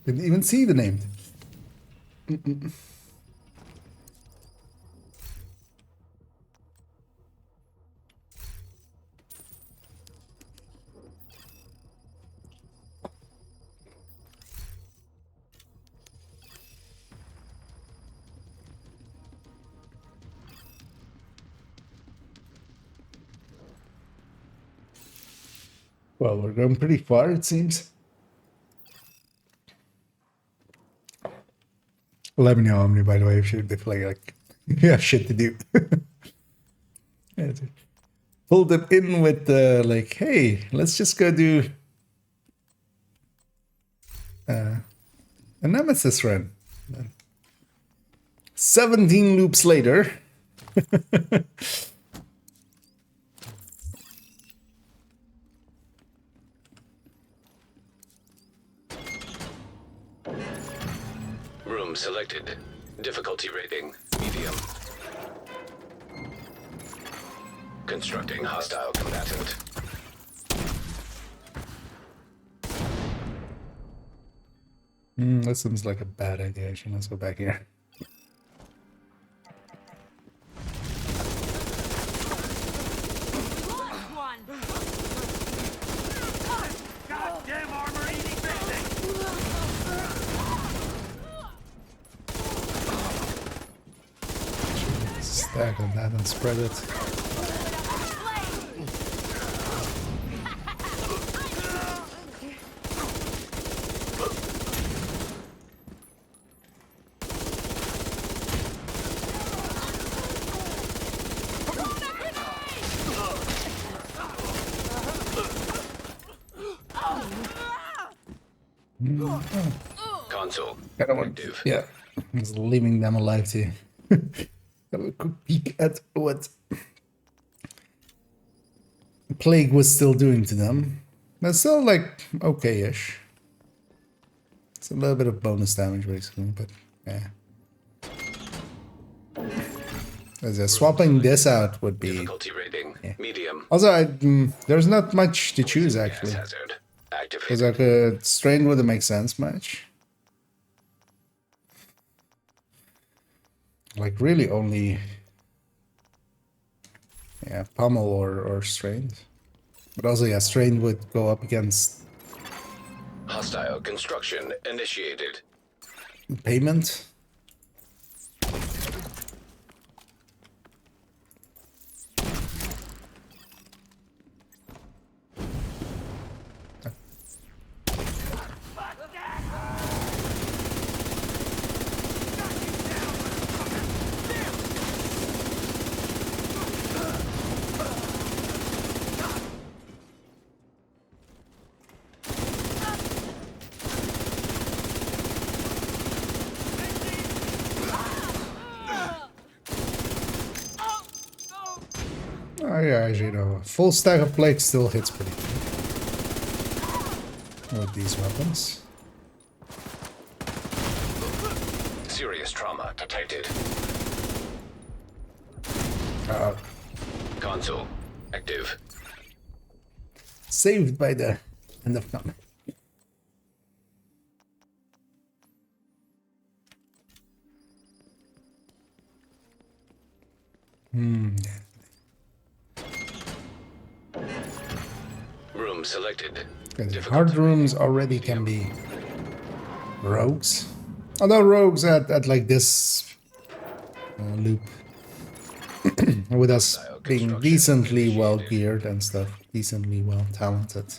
Didn't even see the name. Well, we're going pretty far, it seems. Let me know, Omni, by the way, if you have shit to do. Yeah, pull them in with like, hey, let's just go do a Nemesis run. 17 loops later. Room selected. Difficulty rating. Medium. Constructing hostile combatant. That seems like a bad idea. Actually, let's go back here. Goddamn armor-eating basic! Stack on that and spread it. Console. I don't want, Active. yeah, just leaving them alive to have a quick peek at what Plague was still doing to them. That's still like okay-ish. It's a little bit of bonus damage basically, but yeah. As swapping this out would be. Difficulty rating. Medium. Also, there's not much to choose actually. Gas hazard. Because Activated. like a strain wouldn't make sense much. Like really only Yeah, pummel or strained. But also, yeah, strained would go up against Hostile construction initiated. payment. Oh yeah, you know, a full stack of plates still hits pretty good with these weapons. Serious trauma detected. Console active. Saved by the end of combat. Room selected. Hard rooms already can be rogues. Although rogues at like this loop, with us being decently well geared and stuff, decently well talented,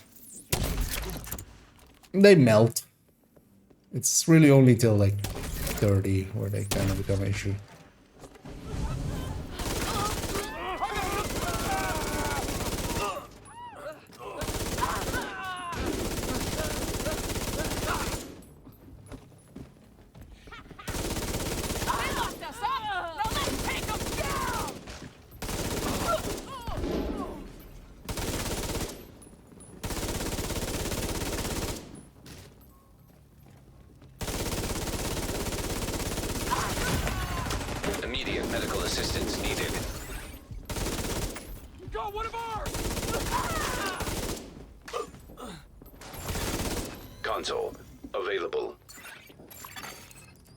they melt. It's really only till like 30 where they kind of become an issue. Immediate medical assistance needed. Got one of ours! Console available.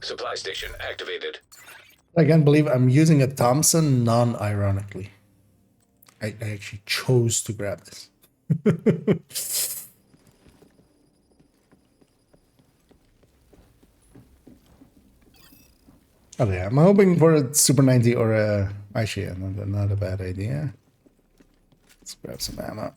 Supply station activated. I can't believe I'm using a Thompson non-ironically. I actually chose to grab this. Oh yeah, I'm hoping for a Super 90 or a... Actually, yeah, not a bad idea. Let's grab some ammo.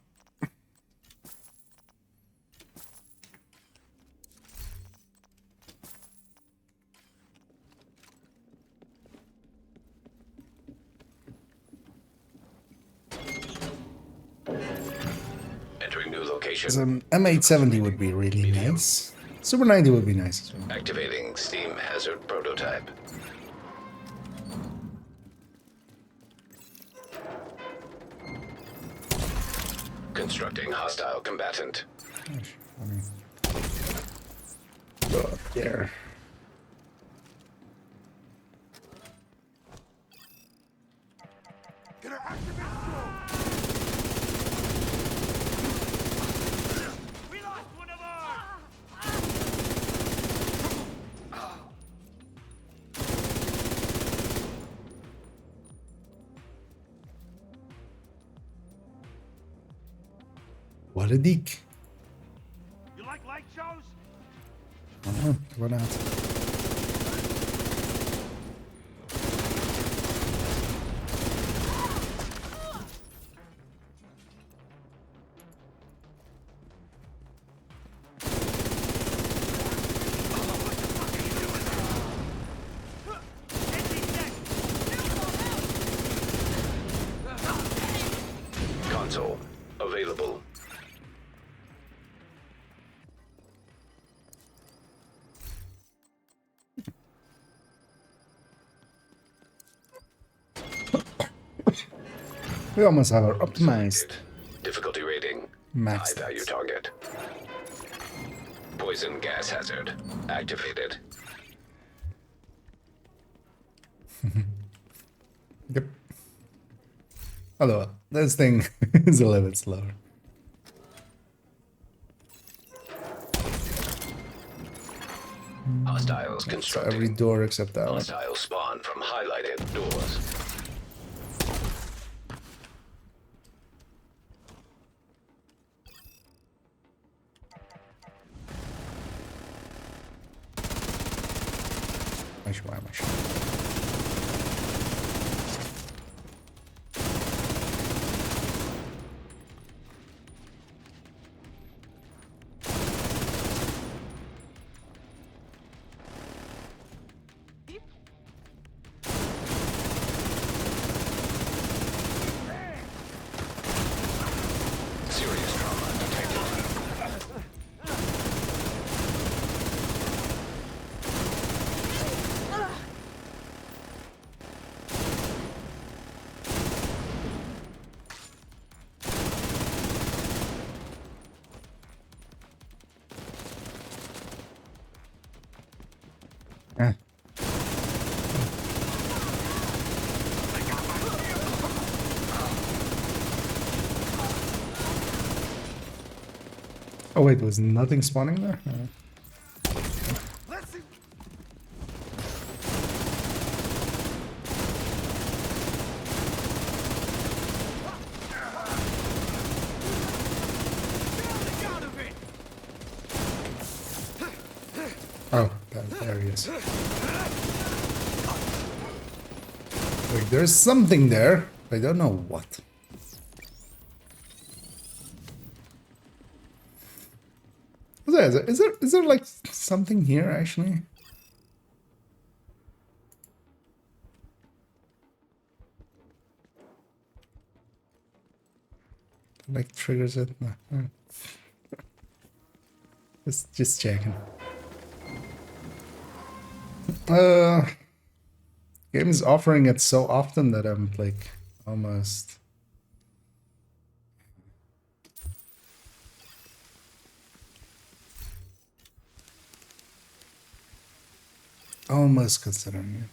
Entering new location. Some M870 would be really nice. Super 90 would be nice as well. Activating steam hazard prototype. Constructing hostile combatant. Go up there. We lost one of ours! What a dick. You like light shows? Why not? Console available. We almost have our optimized Difficulty rating. max High value stats. target. Poison gas hazard activated. Yep. Although this thing is a little bit slower. Hostiles So constructing. every door except that one. Hostile spawn from highlighted doors. Why am I shooting? Serious trauma detected. Eh. Oh wait, was nothing spawning there? Let's see. Oh, there he is. Wait, there's something there. I don't know what. Is there like something here actually? Like triggers it? No. Hmm. Just checking. Game is offering it so often that I'm like almost. Almost considering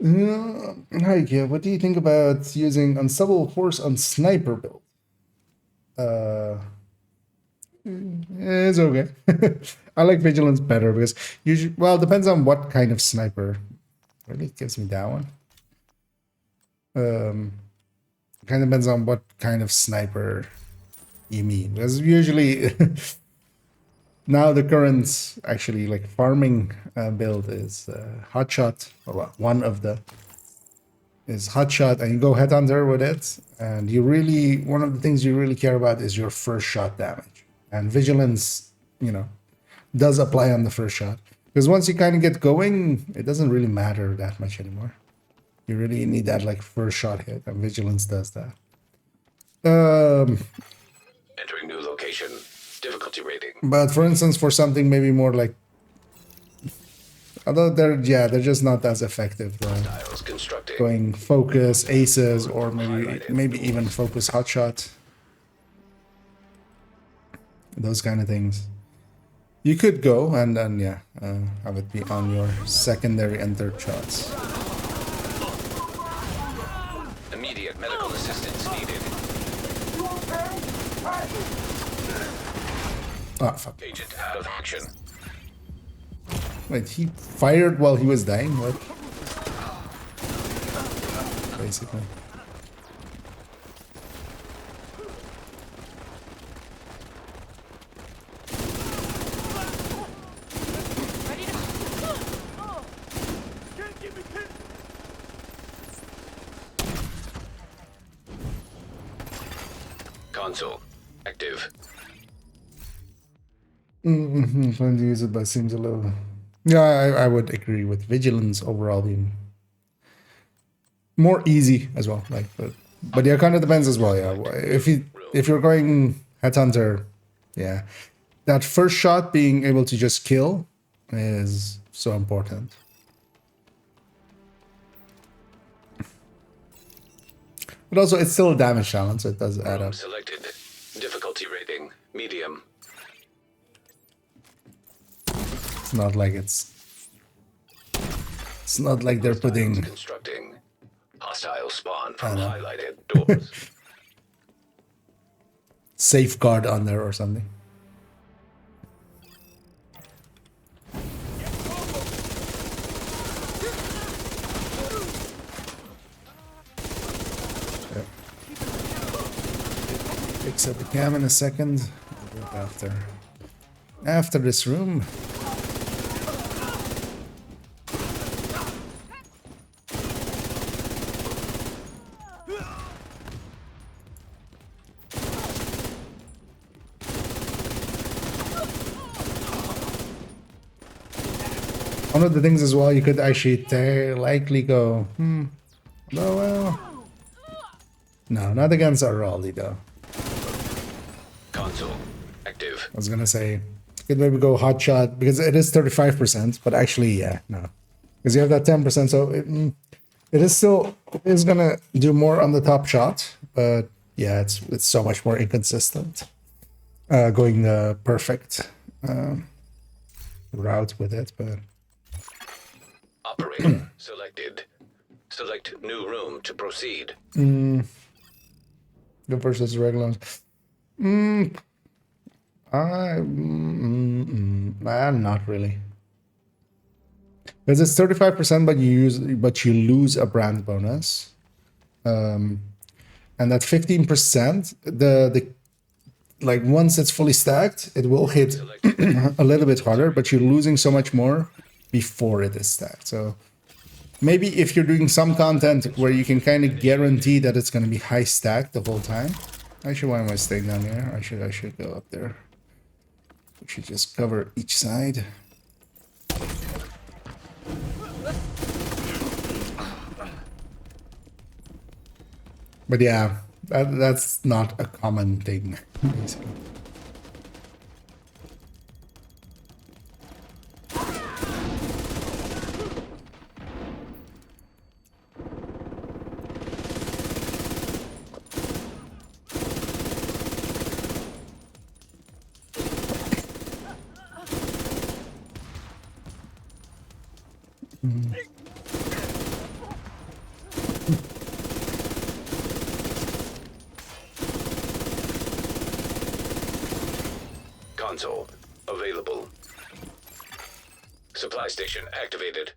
it. Hi, yeah. What do you think about using unstoppable force on sniper build? It's okay. I like vigilance better because usually, well, it depends on what kind of sniper. Really gives me that one. Kind of depends on what kind of sniper you mean. Because usually now the current actually like farming build is hotshot, or well, one of the is hotshot, and you go headhunter with it, and you really one of the things you really care about is your first shot damage, and vigilance, you know, does apply on the first shot because once you kind of get going, it doesn't really matter that much anymore. You really need that like first shot hit, and vigilance does that. Entering new location. Difficulty rating. But for instance, for something maybe more like, although they're just not as effective. Tiles constructing. Going focus, aces, or maybe even focus hotshot. Those kind of things. You could go and then have it be on your secondary and third shots. Immediate medical assistance needed. Ah, fuck. Agent out of action. Wait, he fired while he was dying? What? Basically. Console. Active. Trying to use it, but seems a little. Yeah, I would agree with vigilance overall being more easy as well. Like, but yeah, kind of depends as well. Yeah, if you're going headhunter, yeah, that first shot being able to just kill is so important. But also, it's still a damage challenge, so it does add up. Selected. Difficulty rating. Medium. It's not like they're putting Constructing. Hostile spawn from highlighted doors. safeguard on there or something. Set the cam in a second. I'll do it after this room. One of the things as well, you could actually likely go, oh well. No, not against Araldi though. Console active. I was gonna say, you could maybe go hot shot because it is 35%, but actually, yeah, no. Because you have that 10%, so it is gonna do more on the top shot, but yeah, it's so much more inconsistent. Going the perfect route with it, but. Operator selected. Select new room to proceed. The versus regular. Not really. Because it's 35%, but you lose a brand bonus. And that 15%, the like once it's fully stacked, it will hit a little bit harder, but you're losing so much more before it is stacked. So maybe if you're doing some content where you can kind of guarantee that it's going to be high stacked the whole time. Actually, why am I staying down here? I should go up there. We should just cover each side. But yeah, that's not a common thing, basically. Console available. Supply station activated.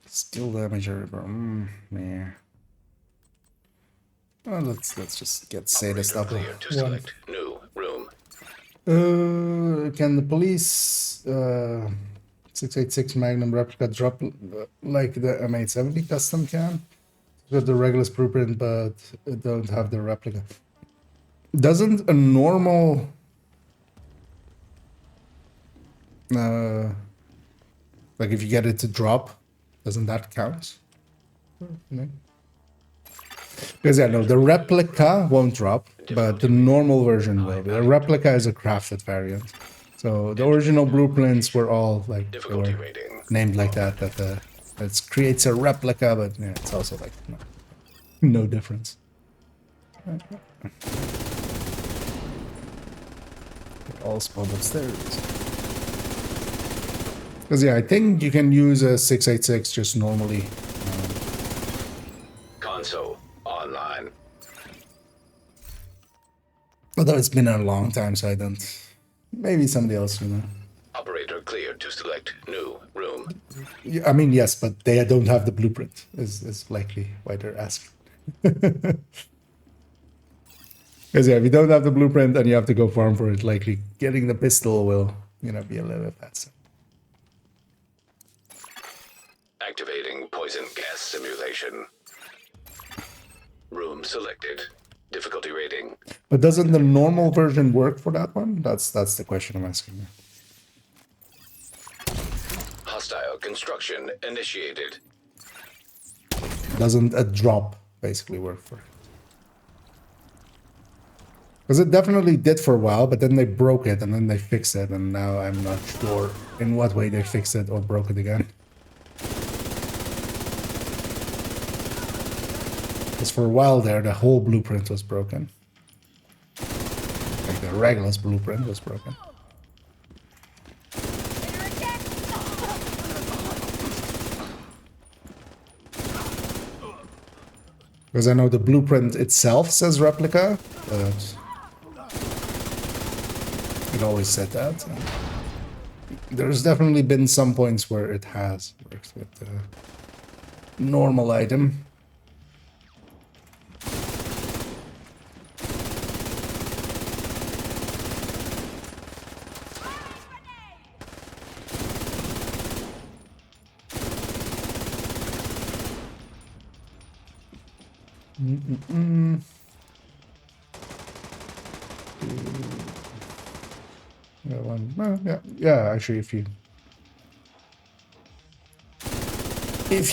Skill damage, yeah. Well, let's just get sadist up. Clear to select new room. Can the police 686 Magnum replica drop like the M870 custom can? With the regular blueprint, but it don't have the replica. Doesn't a normal like if you get it to drop, doesn't that count? No. Because yeah, no, the replica won't drop, but the normal version will. The replica is a crafted variant. So the original blueprints were all like they were named like that. It creates a replica, but yeah, it's also like no difference. All spawned upstairs. Because yeah, I think you can use a 686 just normally. Console online. Although it's been a long time, so I don't. Maybe somebody else, you know. Operator cleared to select new room. Yeah, I mean, yes, but they don't have the blueprint. Is likely why they're asking. Because yeah, if you don't have the blueprint and you have to go farm for it, likely getting the pistol will, be a little bit faster. Activating poison gas simulation. Room selected. Difficulty rating. But doesn't the normal version work for that one? That's the question I'm asking. Hostile construction initiated. Doesn't a drop basically work for it? Because it definitely did for a while, but then they broke it and then they fixed it, and now I'm not sure in what way they fixed it or broke it again. Because for a while there, the whole blueprint was broken. Like the Regulus blueprint was broken. Because I know the blueprint itself says replica, but should always set that. And there's definitely been some points where it has worked with the normal item. Yeah, one. Well, yeah. Actually, if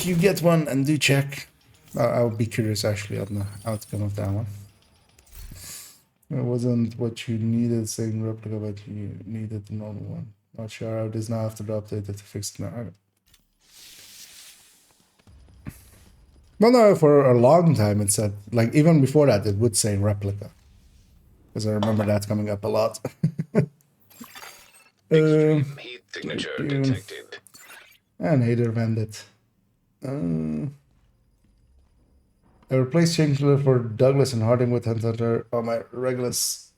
you get one and do check, I would be curious actually on the outcome of that one. It wasn't what you needed, saying replica, but you needed the normal one. Not sure how it is now after the update that fixed it now. Well, no, for a long time it said, like even before that, it would say replica. Because I remember that coming up a lot. Extreme heat signature detected. And Hater Bandit. I replaced Changeler for Douglas and Harding with Hunter on my Regulus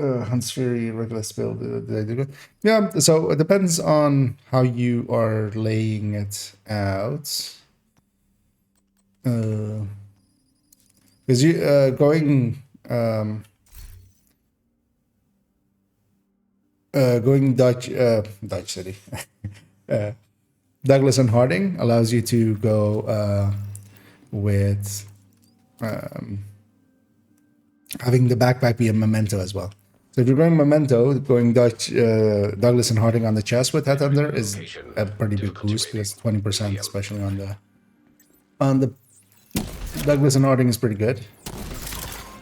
Hunt's Fury Regulus build. Did I do good? Yeah, so it depends on how you are laying it out. Because you going Dutch City. Douglas and Harding allows you to go with having the backpack be a memento as well. So if you're going memento, going Douglas and Harding on the chest with Headhunter is a pretty big boost because 20%, especially on the Douglas and Harding, is pretty good.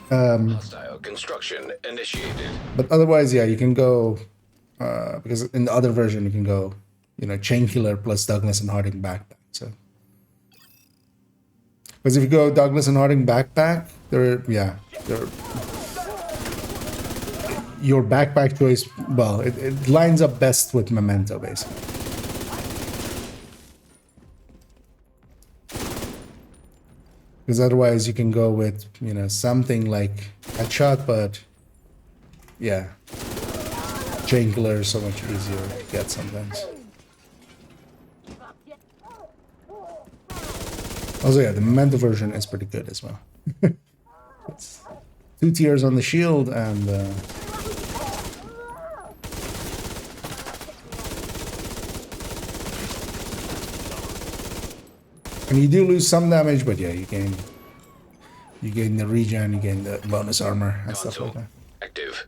Hostile construction initiated. But otherwise, yeah, you can go because in the other version you can go, Chainkiller plus Douglas and Harding backpack. So because if you go Douglas and Harding backpack, your backpack choice, well, it lines up best with memento basically. Because otherwise you can go with, something like Headshot, but yeah, Chainkiller is so much easier to get sometimes. Also, yeah, the memento version is pretty good as well. It's 2 tiers on the shield and you do lose some damage, but yeah, you gain the regen, you gain the bonus armor and stuff like that. Active.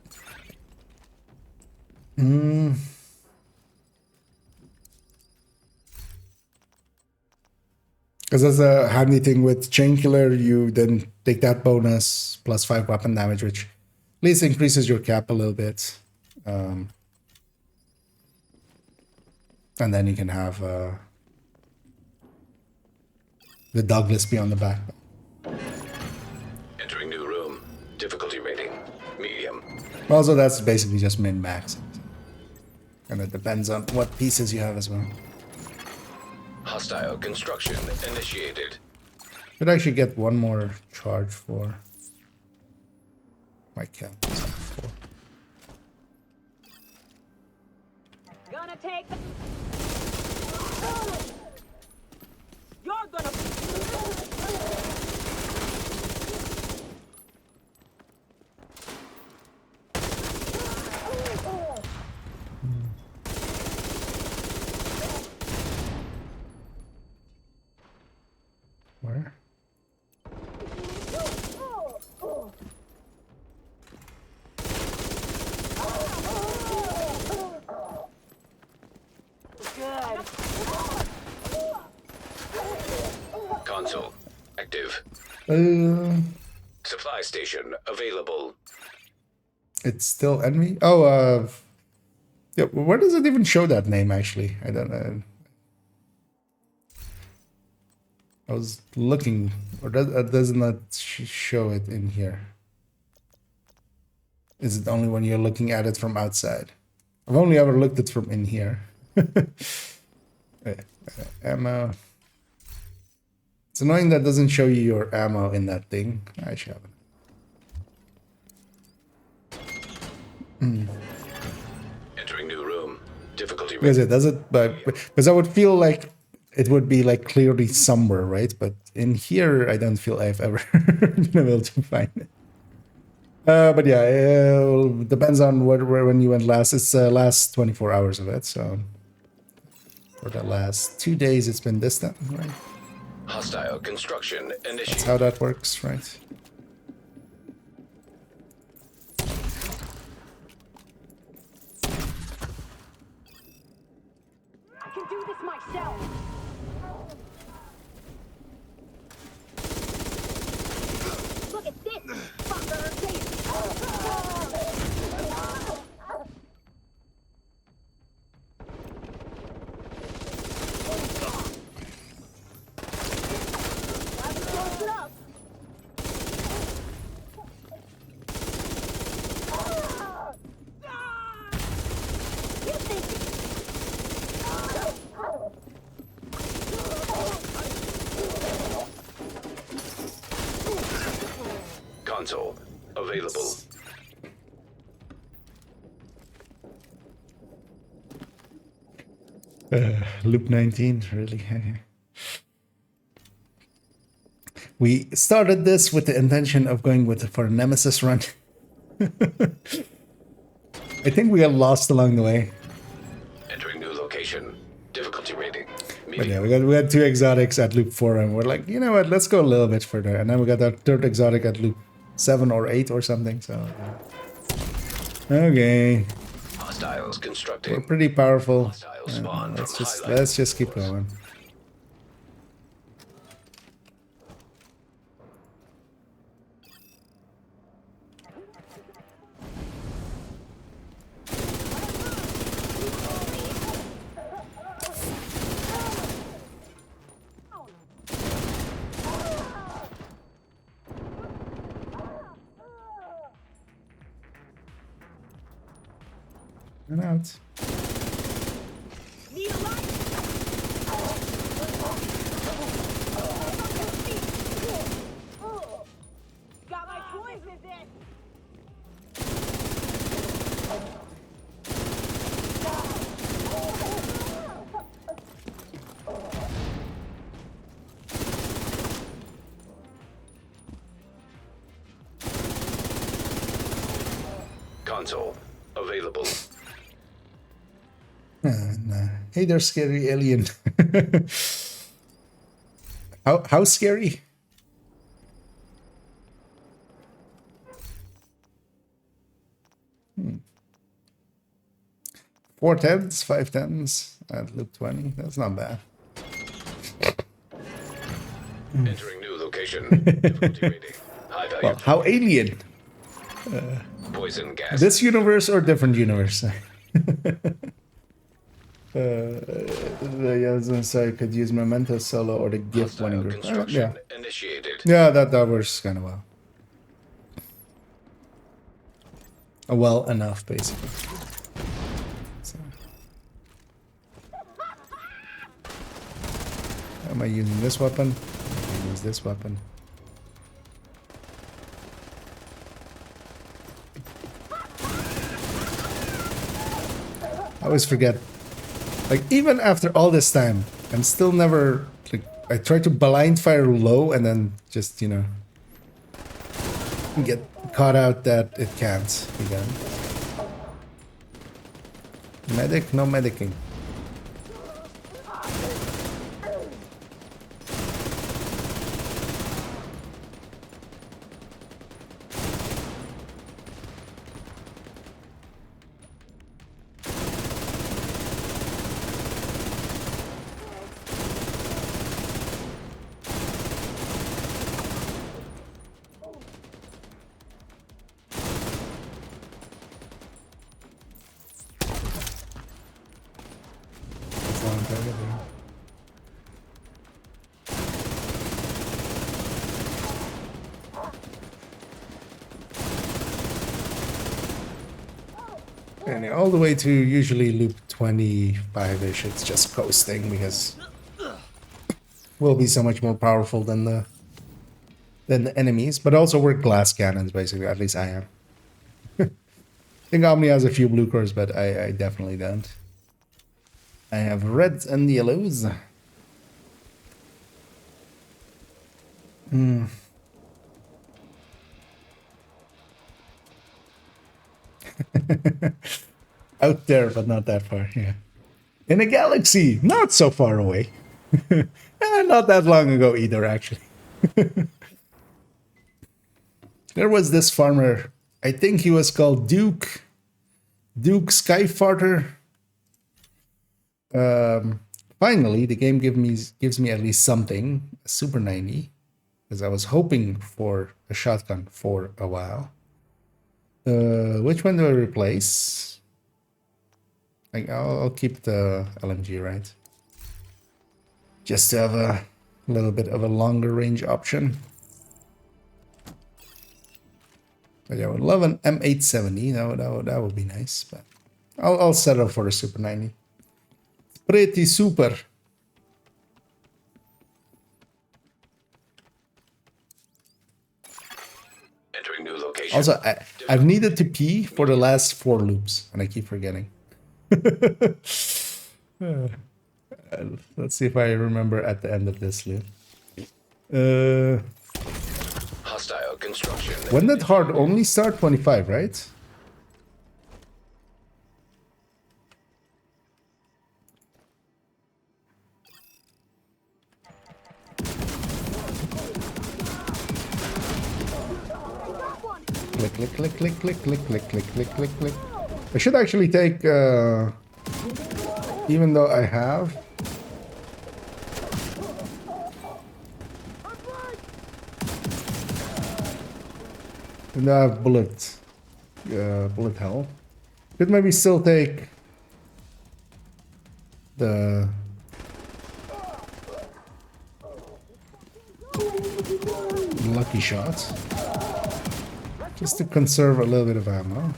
Because that's a handy thing with Chainkiller, you then take that bonus plus 5 weapon damage, which at least increases your cap a little bit. And then you can have the Douglas be on the back. Entering new room. Difficulty rating. Medium. Also, that's basically just min-max. And it depends on what pieces you have as well. Hostile construction initiated. Could actually get one more charge for my cap. Gonna take. You're gonna. Where? Console. Active. Supply station available. It's still enemy. Oh, yeah. Where does it even show that name? Actually, I don't know. I was looking, or does not show it in here? Is it only when you're looking at it from outside? I've only ever looked at it from in here. Ammo. It's annoying that doesn't show you your ammo in that thing. I should have it. Because it does it, but because I would feel like it would be like clearly somewhere, right? But in here, I don't feel I've ever been able to find it. But yeah, it depends on where when you went last. It's last 24 hours of it, so for the last 2 days, it's been distant, right? Hostile construction initiated. That's how that works, right? I can do this myself. Look at this, fucker. Console available. Loop 19, really. We started this with the intention of going for a Nemesis run. I think we got lost along the way. Entering new location. Difficulty rating. But yeah, we had 2 exotics at loop 4, and we're like, you know what, let's go a little bit further. And then we got that 3rd exotic at loop 7 or 8 or something, so... Okay. Hostiles constructing. We're pretty powerful. Hostiles spawn from Let's just keep going. And out. Need a light. Got my poison this. Console available. Nah. Hey there, scary alien. How scary? Four tens, 5 tens at loop 20. That's not bad. Entering new location. Difficulty rating. High value. Well, how alien? Poison gas. This universe or different universe? Yeah, I was gonna say I could use Memento solo or the gift Hostile winning group. construction Yeah, initiated. yeah, that works kind of well. Well enough, basically. So. Am I using this weapon? I use this weapon. I always forget. Like, even after all this time, I'm still never, like, I try to blind fire low and then just, you know, get caught out that it can't be done. Medic, no medicing. And all the way to usually loop 25-ish, it's just coasting because we'll be so much more powerful than the enemies. But also we're glass cannons, basically. At least I am. I think Omni has a few blue cores, but I definitely don't. I have reds and yellows. Out there, but not that far, yeah. In a galaxy, not so far away. And not that long ago either, actually. There was this farmer, I think he was called Duke Skyfarter. Finally, the game gives me at least something, a Super 90, because I was hoping for a shotgun for a while. Which one do I replace? I'll keep the LMG, right? Just to have a little bit of a longer range option. But yeah, I would love an M870. That would be nice. But I'll settle for a Super 90. Pretty super. Entering new location. Also, I've needed to pee for the last 4 loops, and I keep forgetting. Let's see if I remember at the end of this loop. Hostile construction. When did hard only start? 25, right? Click, click, click, click, click, click, click, click, click, click, click. I should actually take, even though I have. And I have bullet hell. Could maybe still take the lucky shot. Just to conserve a little bit of ammo.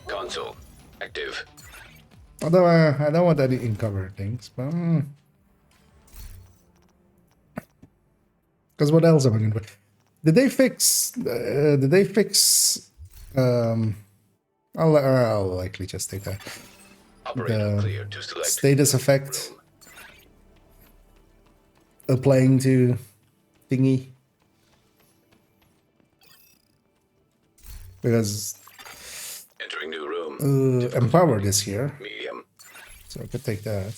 Console active. Although I don't want any in-cover things, but because what else am I gonna do? Did they fix? I'll likely just take that. Operator clear to select Status effect. Applying to thingy. Because entering new room. empowered is here, Medium. so I could take that.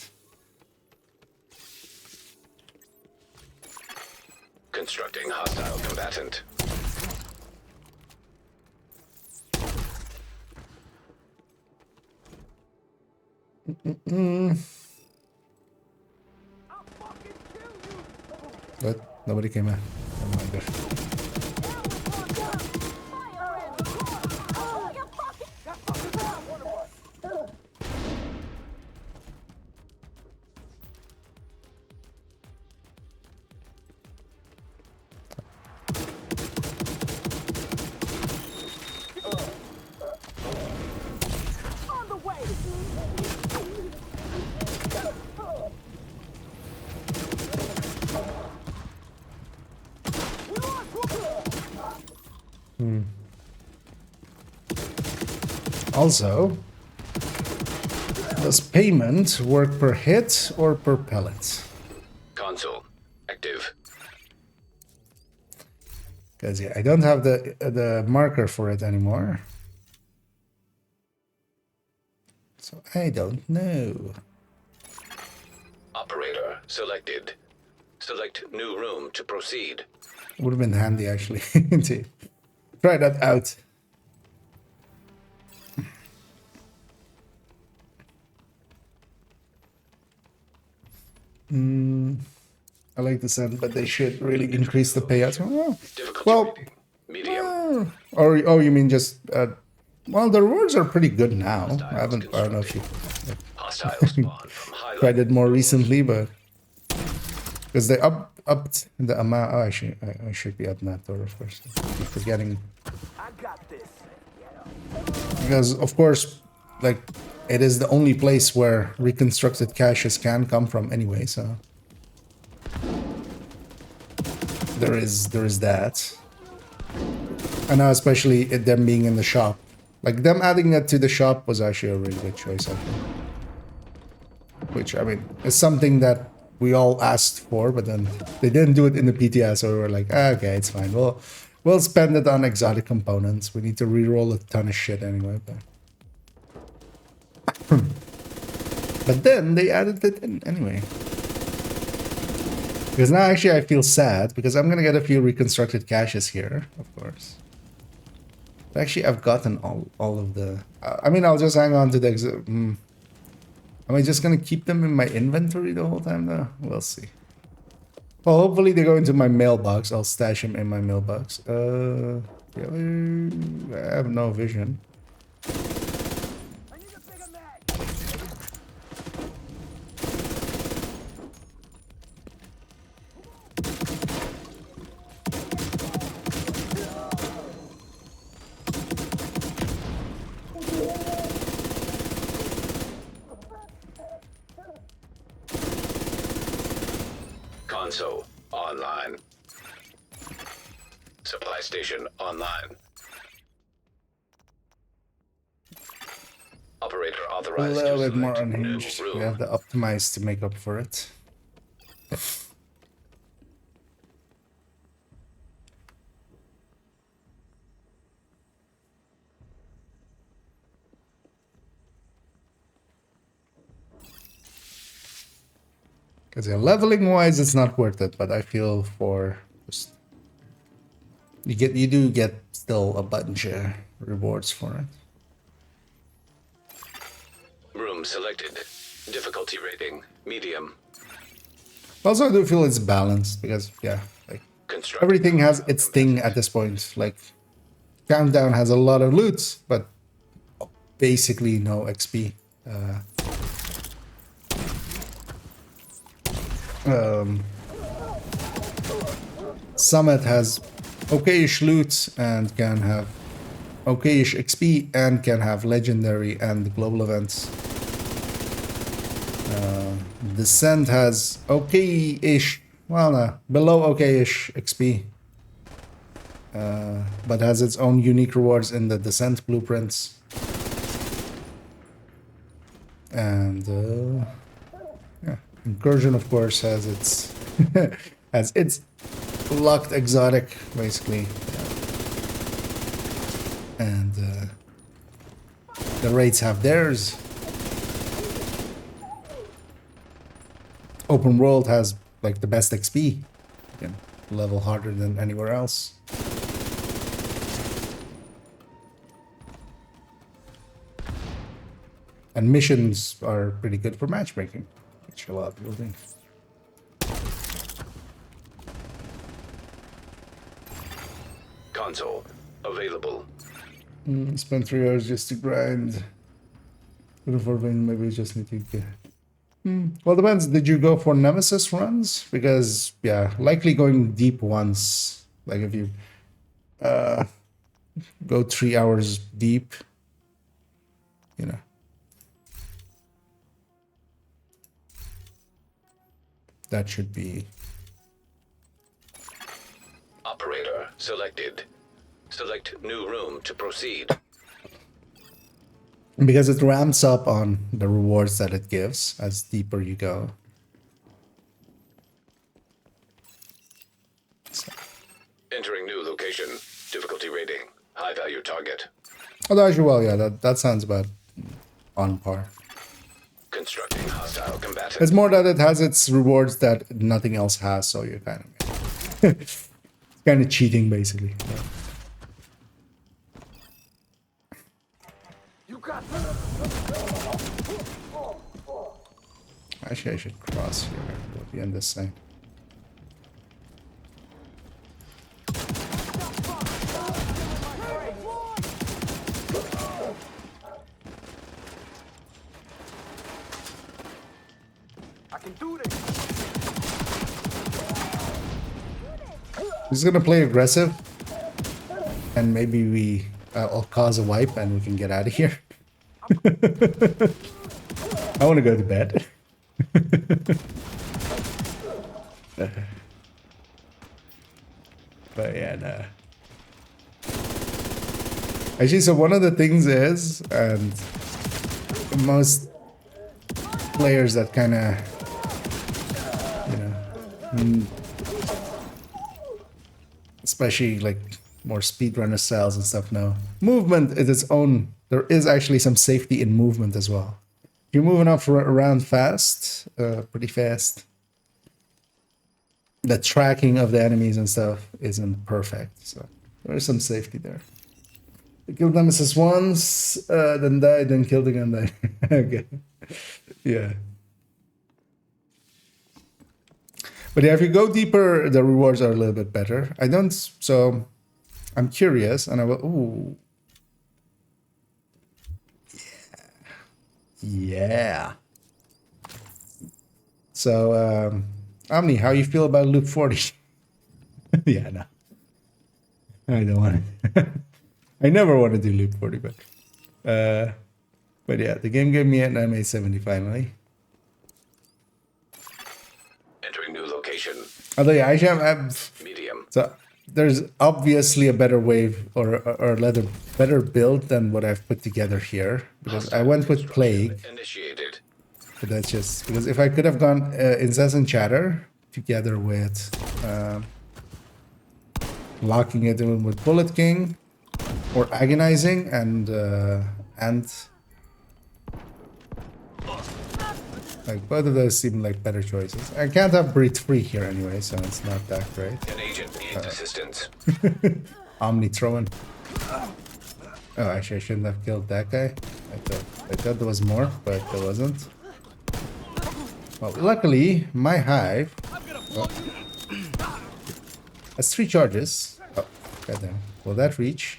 Constructing hostile combatant. But nobody came in. Oh my gosh. Also, does payment work per hit or per pellet? Console active. Because yeah, I don't have the marker for it anymore, so I don't know. Operator selected. Select new room to proceed. Would have been handy actually to try that out. I like the sound, but they should really increase the payouts. Oh, Difficulty well, rating. Medium. or you mean just well, the rewards are pretty good now. I don't know if you Hostile spawn from high tried it more recently, but because they upped the amount. Oh, I should be up that door, of course. I keep forgetting. I got this. Because of course, like it is the only place where reconstructed caches can come from anyway. So there is that. And now especially them being in the shop, Like them adding that to the shop was actually a really good choice, I think. Which, I mean, is something that we all asked for, but then they didn't do it in the PTS, so we were like, okay, it's fine. We'll spend it on exotic components. We need to reroll a ton of shit anyway. But then they added it in anyway. Because now actually I feel sad because I'm gonna get a few reconstructed caches here, of course. But actually, I've gotten all of the. I mean, I'll just hang on to the. Am I just gonna keep them in my inventory the whole time though? We'll see. Well, hopefully they go into my mailbox. I'll stash them in my mailbox. Really? I have no vision. Console online. Supply station online. Operator A authorized little to bit more select new unhinged. room. We have to optimize to make up for it. Because yeah, leveling wise, it's not worth it. But I feel for just you do get still a bunch of rewards for it. Room selected. Difficulty rating medium. Also, I do feel it's balanced because yeah, like Construct everything has its thing at this point. Like Countdown has a lot of loots, but basically no XP. Summit has okayish loot and can have okayish XP and can have legendary and global events. Descent has okayish, well, no, below okayish XP, but has its own unique rewards in the Descent blueprints. And yeah, Incursion, of course, has its has its locked exotic, basically, and the raids have theirs. Open World has like the best XP, again, level harder than anywhere else. And missions are pretty good for matchmaking, which a lot of people think. console available. Spent 3 hours just to grind. Before then, maybe we just need to get. Well, depends. Did you go for Nemesis runs? Because yeah, likely going deep once. Like if you go 3 hours deep, you know. That should be. Operator selected. Select new room to proceed. Because it ramps up on the rewards that it gives as deeper you go. So. Entering new location. Difficulty rating. High value target. Although as well, yeah, that sounds about on par. Constructing hostile combatant. It's more that it has its rewards that nothing else has, so you're kind of it's kind of cheating basically. Yeah. Actually, I should cross here. We'll be on this side. I can do this. He's gonna play aggressive, and maybe I'll cause a wipe and we can get out of here. I want to go to bed. But yeah, no. Actually, so one of the things is, and most players that kind of, you know, especially like more speedrunner styles and stuff know, movement is its own. There is actually some safety in movement as well. If you're moving off around fast, pretty fast, the tracking of the enemies and stuff isn't perfect. So there is some safety there. Killed Nemesis once, then died, then killed again, died. Okay. Yeah. But yeah, if you go deeper, the rewards are a little bit better. I don't, so I'm curious, and I will, ooh. Yeah. So, Omni, how you feel about Loop 40? Yeah, no. I don't want it. I never want to do Loop 40, but yeah, the game gave me an MA70 finally. Entering new location. Although yeah, actually I'm Medium. so there's obviously a better wave or a better build than what I've put together here, because I went with Plague. Initiated. But that's just because if I could have gone Incessant Chatter together with locking it in with Bullet King or Agonizing and like both of those seem like better choices. I can't have Breathe Free here anyway, so it's not that great. An agent needs assistance. Omni throwing. Oh, actually, I shouldn't have killed that guy. I thought there was more, but there wasn't. Well, luckily, my hive has 3 charges. Oh, goddamn. Will that reach?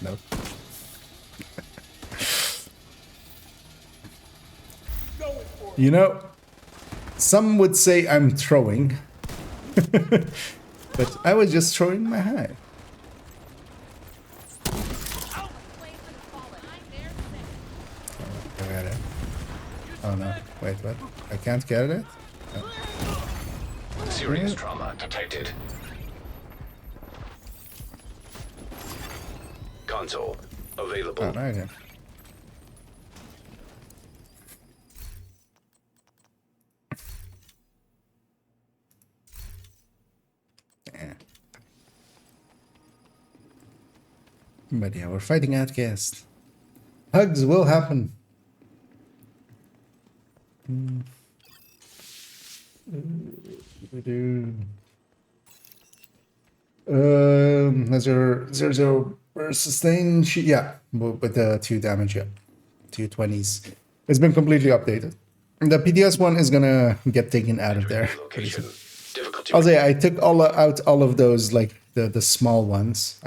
Nope. You know, some would say I'm throwing, but I was just throwing my hive. I got it. Oh no, wait, what? I can't get it? No. Serious trauma detected. Console available. Oh, no, I can. Yeah. But yeah, we're fighting Outcast. Hugs will happen. Has your 0-0 sustain? Yeah, with the 2 damage, yeah. 2 20s. It's been completely updated. The PTS one is gonna get taken out of there. Location. Difficulty. I'll say I took out all of those, like the small ones.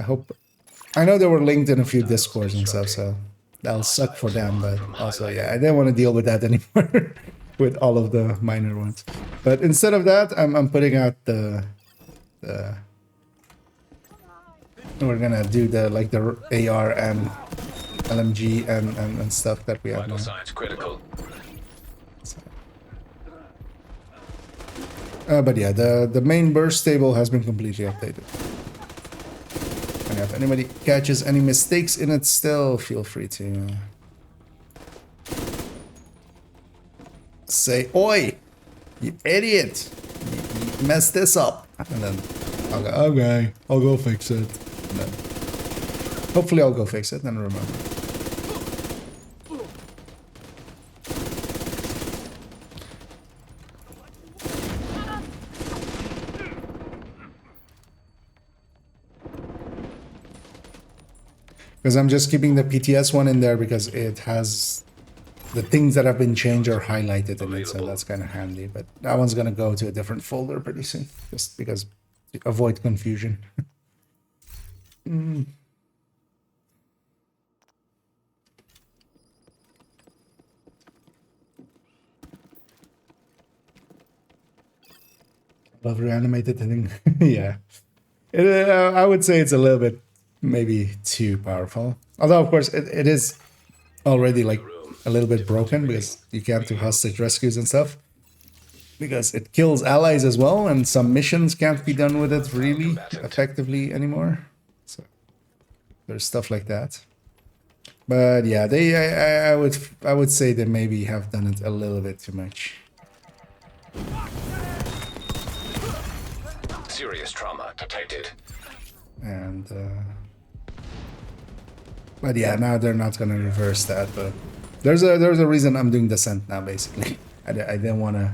I know they were linked in a few discords and stuff, so that'll suck for them, but also yeah, I didn't want to deal with that anymore with all of the minor ones. But instead of that, I'm putting out the we're gonna do the AR and LMG and stuff that we have Vital now. signs critical. But yeah, the main burst table has been completely updated. And if anybody catches any mistakes in it still, feel free to say, "Oi, you idiot! You messed this up." And then I'll go, "Okay, I'll go fix it." And then hopefully I'll go fix it and remember. Because I'm just keeping the PTS one in there because it has the things that have been changed are highlighted in it, so that's kind of handy. But that one's gonna go to a different folder pretty soon, just because to avoid confusion. Love reanimated thing. Yeah, I would say it's a little bit maybe too powerful. Although of course it is already like a little bit broken because you can't do hostage rescues and stuff. Because it kills allies as well, and some missions can't be done with it really effectively anymore. So there's stuff like that. But yeah, I would say they maybe have done it a little bit too much. Serious trauma detected. And but yeah, now they're not gonna reverse that. But there's a reason I'm doing Descent now. Basically, I didn't wanna.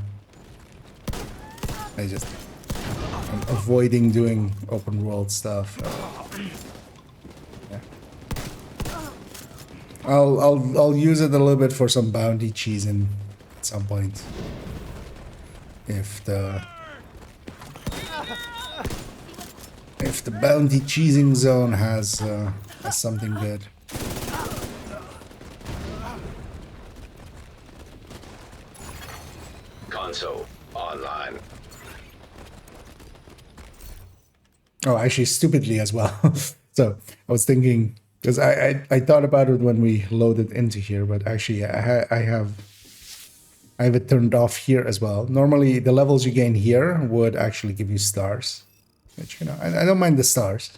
I'm avoiding doing open world stuff. Yeah. I'll use it a little bit for some bounty cheesing at some point. If the bounty cheesing zone has something good. Console online. Oh, actually, stupidly as well. So I was thinking, because I thought about it when we loaded into here, but actually I have it turned off here as well. Normally, the levels you gain here would actually give you stars, which, you know, I don't mind the stars.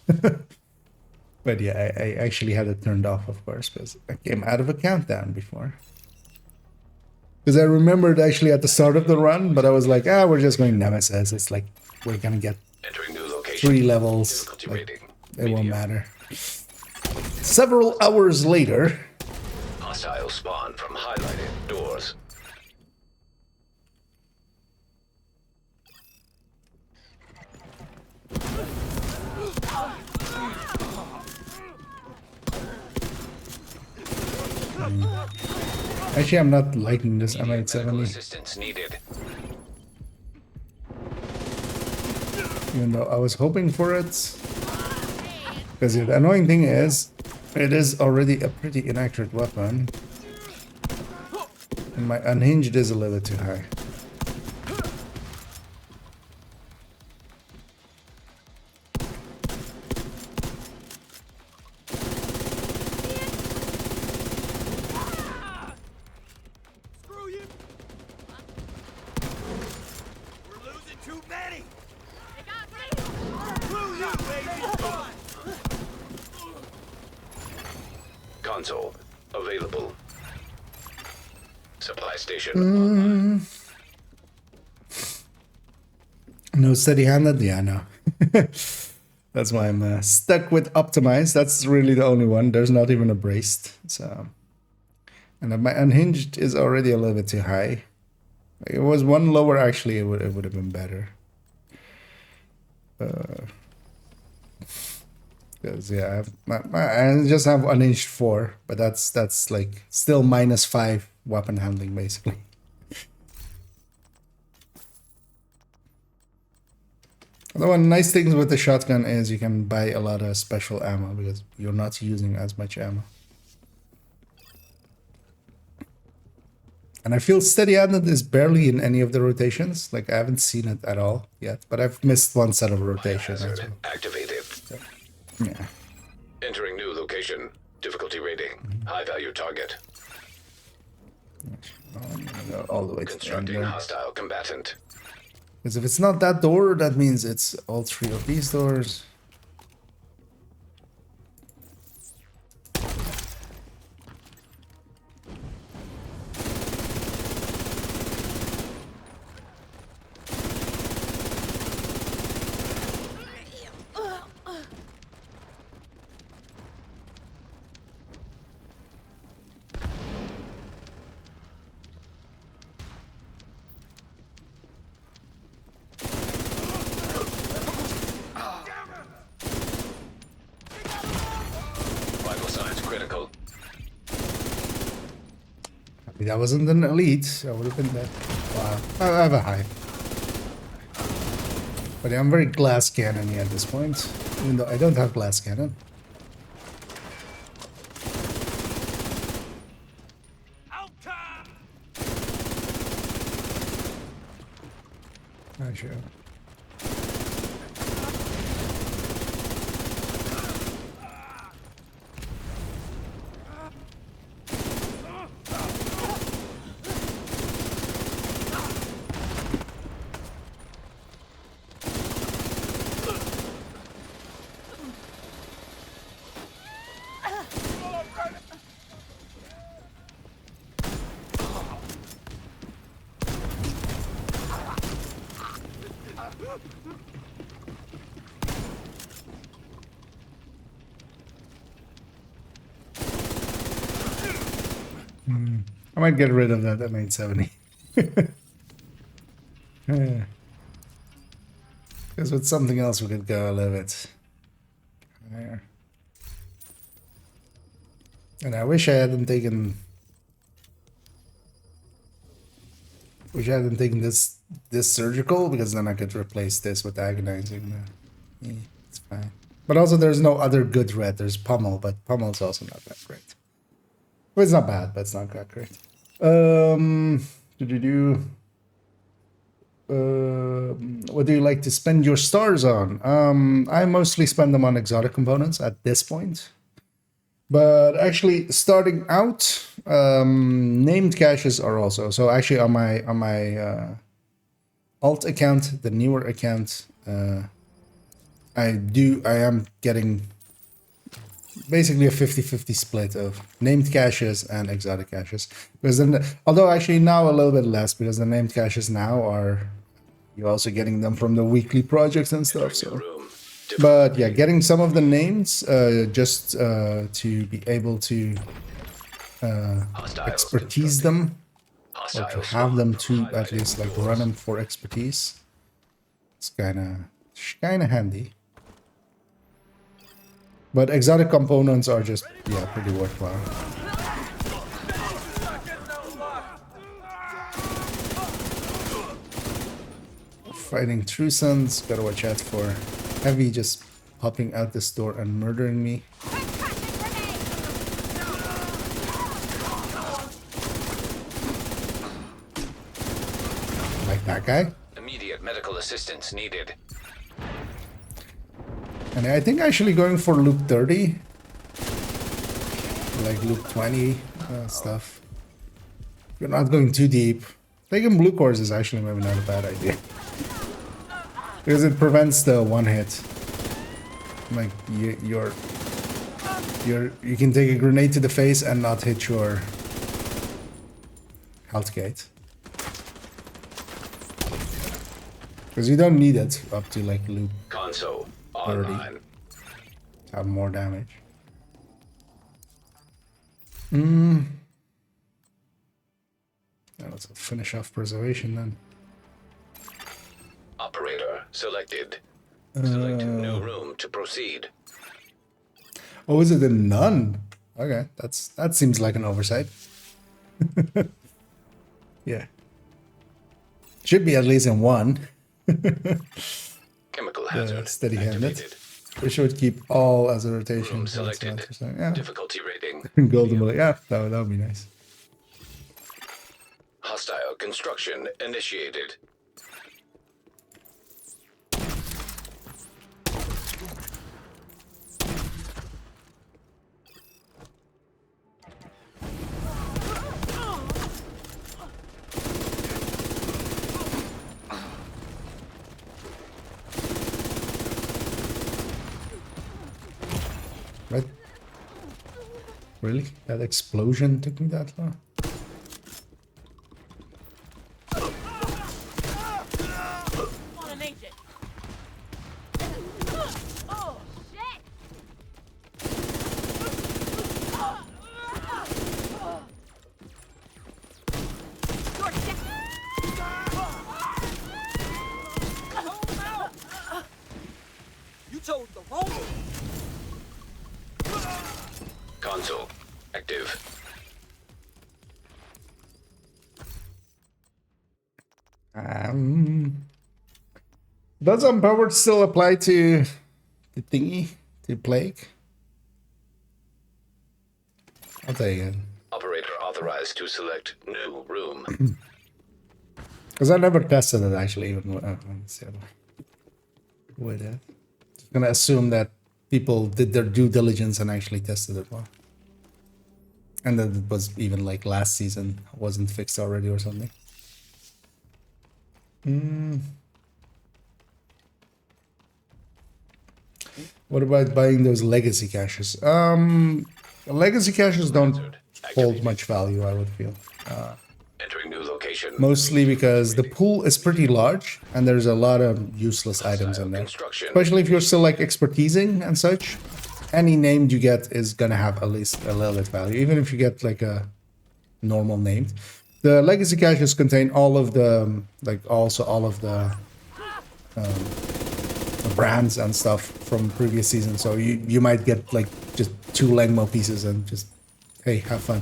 But yeah, I actually had it turned off, of course, because I came out of a countdown before. Because I remembered actually at the start of the run, but I was like, we're just going Nemesis. It's like, we're gonna get Entering new location. 3 levels. Difficulty Like, rating. it won't Medium. matter. Several hours later. Hostile spawn from highlighted doors. Actually, I'm not liking this Medical M870, assistance needed. even though I was hoping for it. Because the annoying thing is, it is already a pretty inaccurate weapon. And my unhinged is a little bit too high. Screw you! We're losing too many! Screw you, baby! Console available. Supply station online. No steady-handed? Yeah, no. That's why I'm stuck with optimized. That's really the only one. There's not even a braced. So, and my unhinged is already a little bit too high. Like, it was one lower, actually, it would have been better. Because yeah, I just have unhinged 4, but that's like still -5 weapon handling basically. Although one nice thing with the shotgun is you can buy a lot of special ammo because you're not using as much ammo. And I feel steady-handed is barely in any of the rotations. Like, I haven't seen it at all yet, but I've missed one set of rotations. Hazard activated. Yeah. Entering new location. Difficulty rating. High value target. I'm gonna go all the way to the end Constructing there. hostile combatant. Because if it's not that door, that means it's all 3 of these doors. Vital signs critical. If that wasn't an elite, I would have been dead. Wow. I have a high. But yeah, I'm very glass cannon at this point. Even though I don't have glass cannon. Out time! Not sure. I might get rid of that M870. Because with something else we could go a little bit higher. And I wish I hadn't taken... this surgical, because then I could replace this with agonizing. Yeah, it's fine. But also there's no other good red. There's Pummel, but Pummel's also not that great. Well, it's not bad, but it's not that great. What do you like to spend your stars on? I mostly spend them on exotic components at this point. But actually, starting out, named caches are also. So actually, on my alt account, the newer account, I am getting basically a 50-50 split of named caches and exotic caches. Because then, although actually now a little bit less, because the named caches now are you're also getting them from the weekly projects and stuff. So. But yeah, getting some of the names just to be able to expertise them, or to have them to at least like run them for expertise. It's kind of handy. But exotic components are just pretty worthwhile. Fighting True Sons, gotta watch out for Heavy just popping out this door and murdering me. Like that guy. Immediate medical assistance needed. And I think actually going for loop 30, like loop 20 stuff. You're not going too deep. Taking blue cores is actually maybe not a bad idea. Because it prevents the one hit. Like you can take a grenade to the face and not hit your health gate. Because you don't need it up to like loop Console 30 online. to have more damage. Let's finish off preservation then. Operator selected. Select new room to proceed. Oh, is it a none? Okay, that seems like an oversight. Yeah. Should be at least in one. Chemical hazard Steady-handed. activated. We should keep all as a rotation. Room selected. Yeah. Difficulty rating. Golden bullet. Yeah, that would be nice. Hostile construction initiated. Right? Really? That explosion took me that long? Oh, shit! You told the wrong. Console active. Does Unpowered still apply to the thingy? To Plague? I'll tell you again. Operator authorized to select new room. Because I never tested it actually, even with it. Just gonna assume that people did their due diligence and actually tested it well. And that it was even like last season, wasn't fixed already or something. What about buying those legacy caches? Legacy caches don't hold much value, I would feel. Entering new location. Mostly because the pool is pretty large and there's a lot of useless items in there. Especially if you're still like expertising and such. Any name you get is gonna have at least a little bit value. Even if you get like a normal named. The legacy caches contain all of the also all of the brands and stuff from previous seasons. So you might get like just 2 Langmo pieces and just, hey, have fun.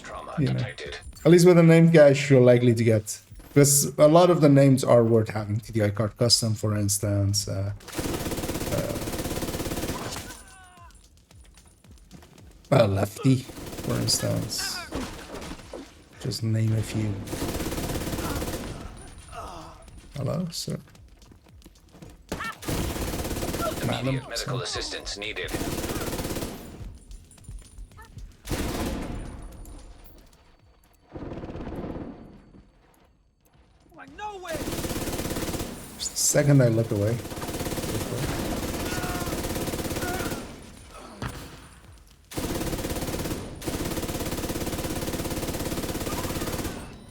Trauma You know. detected. At least with a name cache, you're likely to get, because a lot of the names are worth having. TDI card custom, for instance. Lefty, for instance. Just name a few. Hello, sir. Madam. Immediate medical assistance needed. Like, no way! Just the second I look away.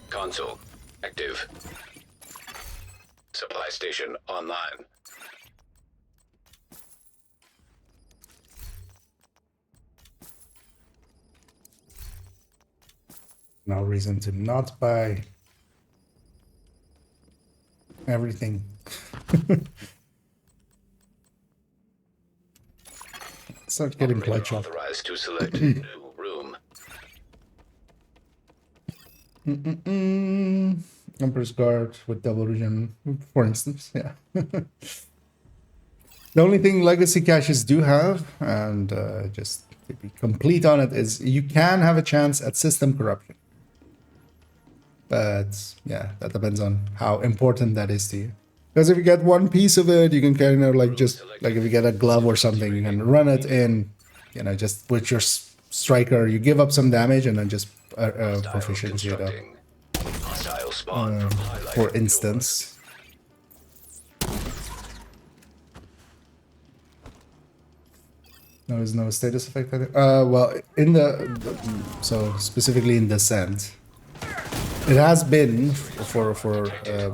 Console active. Supply station online. No reason to not buy everything. Start getting Operator clutch up. authorized to select new room. Emperor's Guard with double regen, for instance, yeah. The only thing legacy caches do have, and just to be complete on it, is you can have a chance at system corruption. But yeah, that depends on how important that is to you. Because if you get one piece of it, you can kind of like just, like if you get a glove or something, you can run it in, you know, just with your striker, you give up some damage and then just proficiency it up. Hostile spawn from highlighted For instance. There is no status effect. Well, in so specifically in Descent, it has been for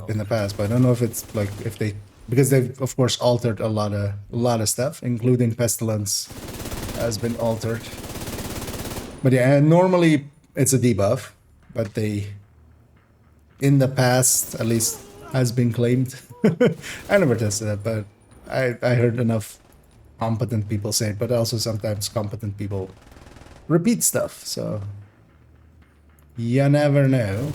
in the past, but I don't know if it's like if they, because they've of course altered a lot of stuff, including Pestilence has been altered. But yeah, normally it's a debuff, but they, in the past at least, has been claimed. I never tested it, but I heard enough competent people say it, but also sometimes competent people repeat stuff, so you never know.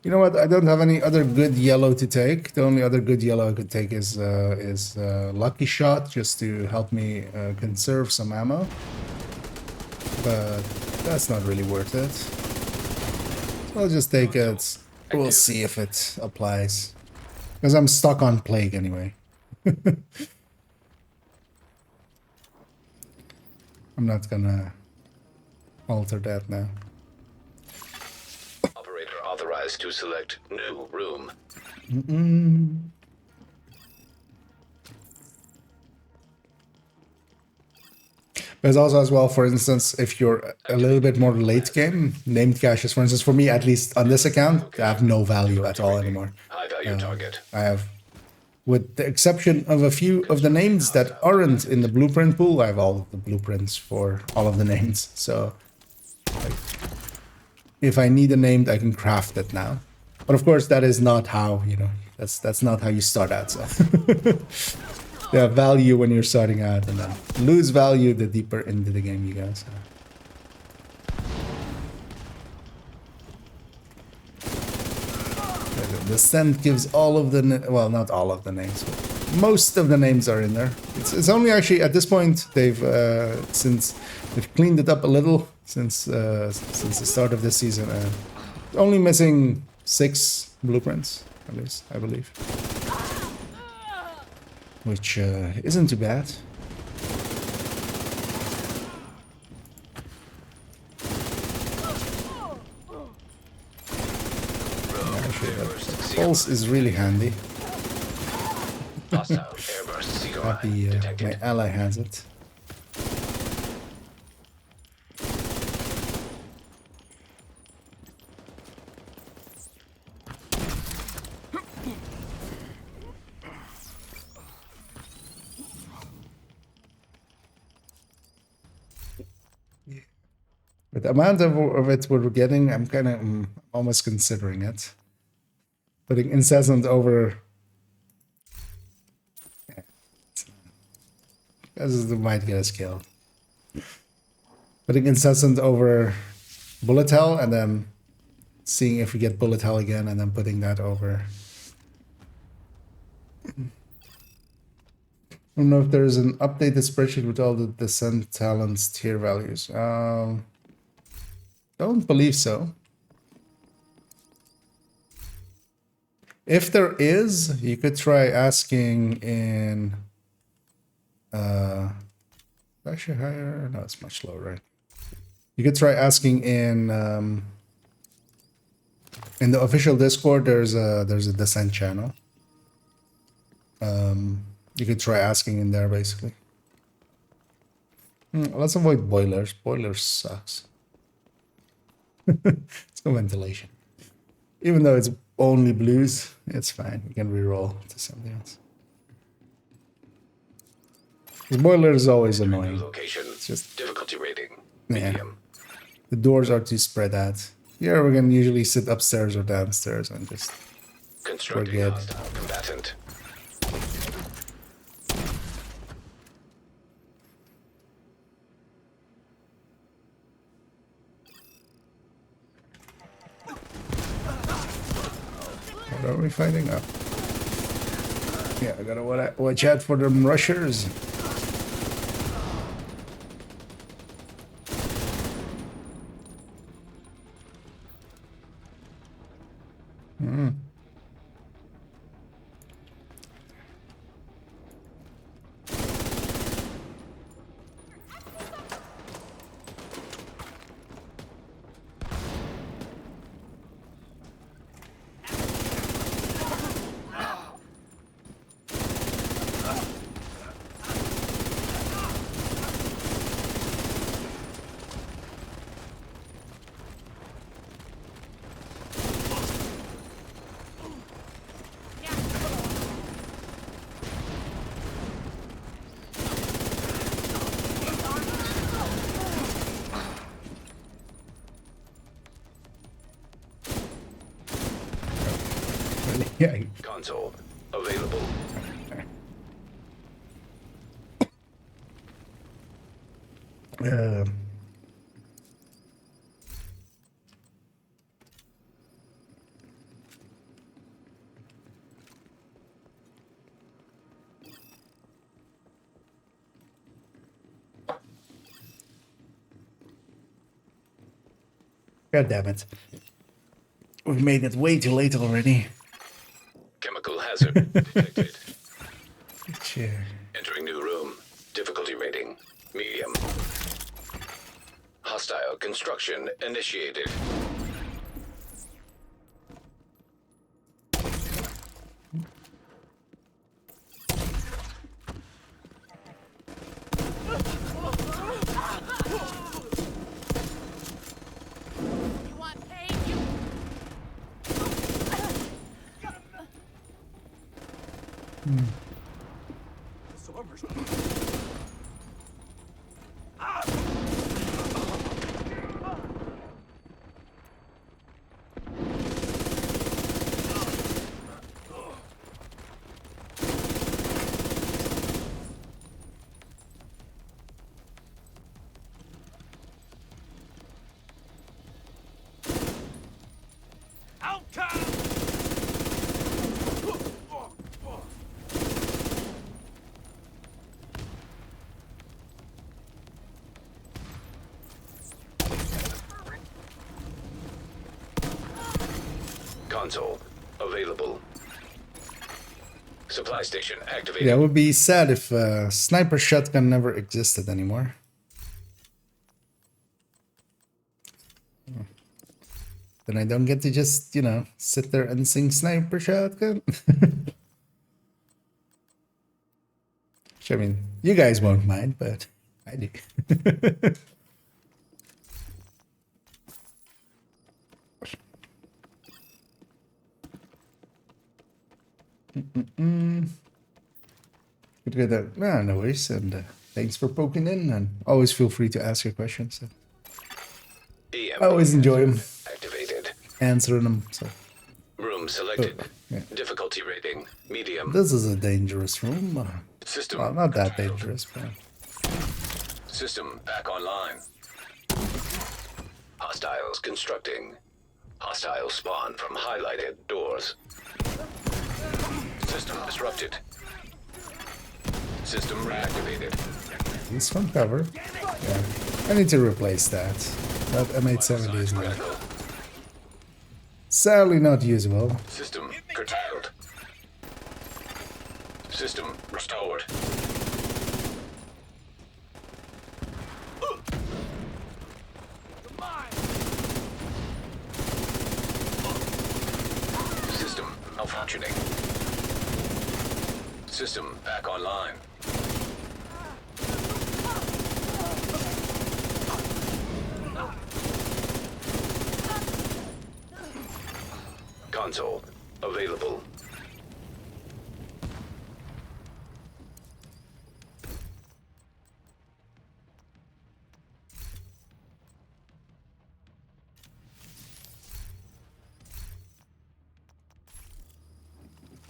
You know what? I don't have any other good yellow to take. The only other good yellow I could take is Lucky Shot, just to help me conserve some ammo. But that's not really worth it. So I'll just take it. We'll see if it applies. Because I'm stuck on Plague anyway. I'm not gonna alter that now. Operator authorized to select new room. There's also as well, for instance, if you're a little bit more late game, named caches, for instance, for me at least on this account, they have no value at all anymore. High value target. I have, with the exception of a few of the names that aren't in the blueprint pool, I have all of the blueprints for all of the names. So like, if I need a name, I can craft it now. But of course, that is not how, you know, that's not how you start out. So they have value when you're starting out, and then lose value the deeper into the game you go. So. The scent gives all of the, well, not all of the names, but most of the names are in there. It's only actually at this point they've since they've cleaned it up a little since the start of this season. Only missing 6 blueprints, at least I believe, which isn't too bad. Pulse is really handy. Hostile airburst Happy detected. my ally has it. With the amount of it we're getting, I'm kind of almost considering it. Putting incessant over... Because it might get us killed. Putting incessant over bullet hell and then seeing if we get bullet hell again and then putting that over. I don't know if there's an updated spreadsheet with all the descent talents tier values. Don't believe so. If there is, you could try asking in actually higher. No, it's much lower, right? You could try asking in the official Discord. There's a descent channel. You could try asking in there basically. Let's avoid boilers. Boilers sucks. Let's go ventilation. Even though it's only blues, it's fine. We can reroll to something else. The boiler is always annoying. Location. It's just Difficulty rating. yeah. Medium. The doors are too spread out. Here we can usually sit upstairs or downstairs and just Constructing forget. hostile combatant. What are we fighting up? Yeah, I gotta watch out for them rushers. Yeah. Console available. Um, God damn it. We've made it way too late already. Chemical hazard detected. Chair. Entering new room. Difficulty rating. Medium. Hostile construction initiated. You want pain? You Console available. Supply station activated. Yeah, it would be sad if sniper shotgun never existed anymore. Then I don't get to just, you know, sit there and sing sniper shotgun. Which, I mean, you guys won't mind, but I do. Good to get that. No worries. And thanks for poking in. And always feel free to ask your questions. EMP I always enjoy him, activated. answering them. So Room selected. yeah. Difficulty rating medium. This is a dangerous room. System Well, not that curtailed. dangerous, but System back online. Hostiles constructing. Hostile spawn from highlighted doors. System disrupted. System reactivated. he's from cover. Yeah, I need to replace that. That M870 is not. Critical. Sadly not usable. System curtailed. System restored. System malfunctioning. System back online. Console available.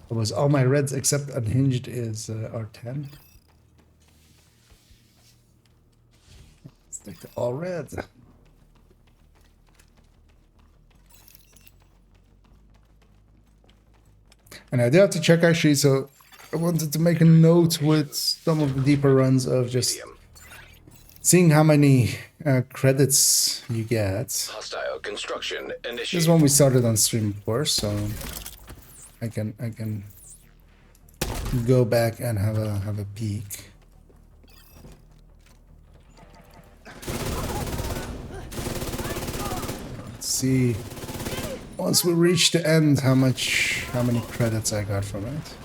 It was all my reds except unhinged is R10. Stick to all red. And I do have to check actually, so I wanted to make a note with some of the deeper runs of just Medium. seeing how many credits you get. Hostile construction This is initiated. when we started on stream, of course, so I can go back and have a peek. Let's see. Once we reach the end, how many credits I got from it.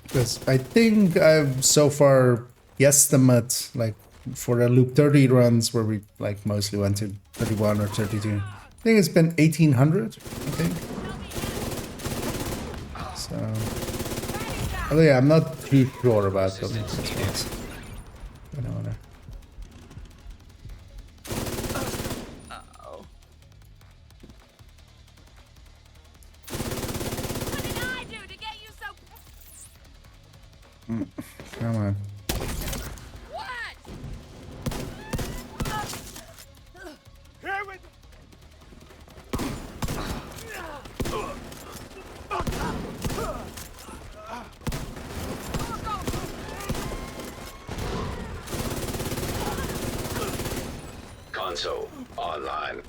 Because I think I've so far guesstimate, like for the loop 30 runs where we like mostly went to 31 or 32. I think it's been 1800, I think. So, although yeah, I'm not too sure about them. I don't wanna. What did I do to get you so... Come on. What? Here we Console online.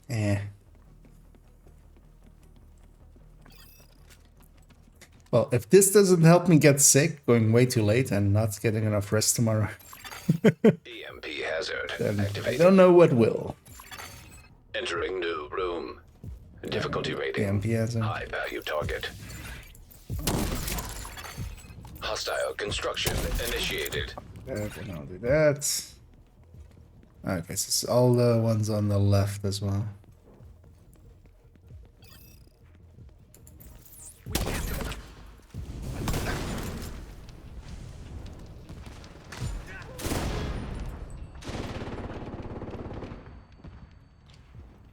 Eh. Well, if this doesn't help me get sick, going way too late and not getting enough rest tomorrow, EMP hazard then I activated. don't know what will. Entering new room. Difficulty rating. EMP hazard. High value target. Hostile construction initiated. That, and I'll do that. Okay, so it's all the ones on the left as well.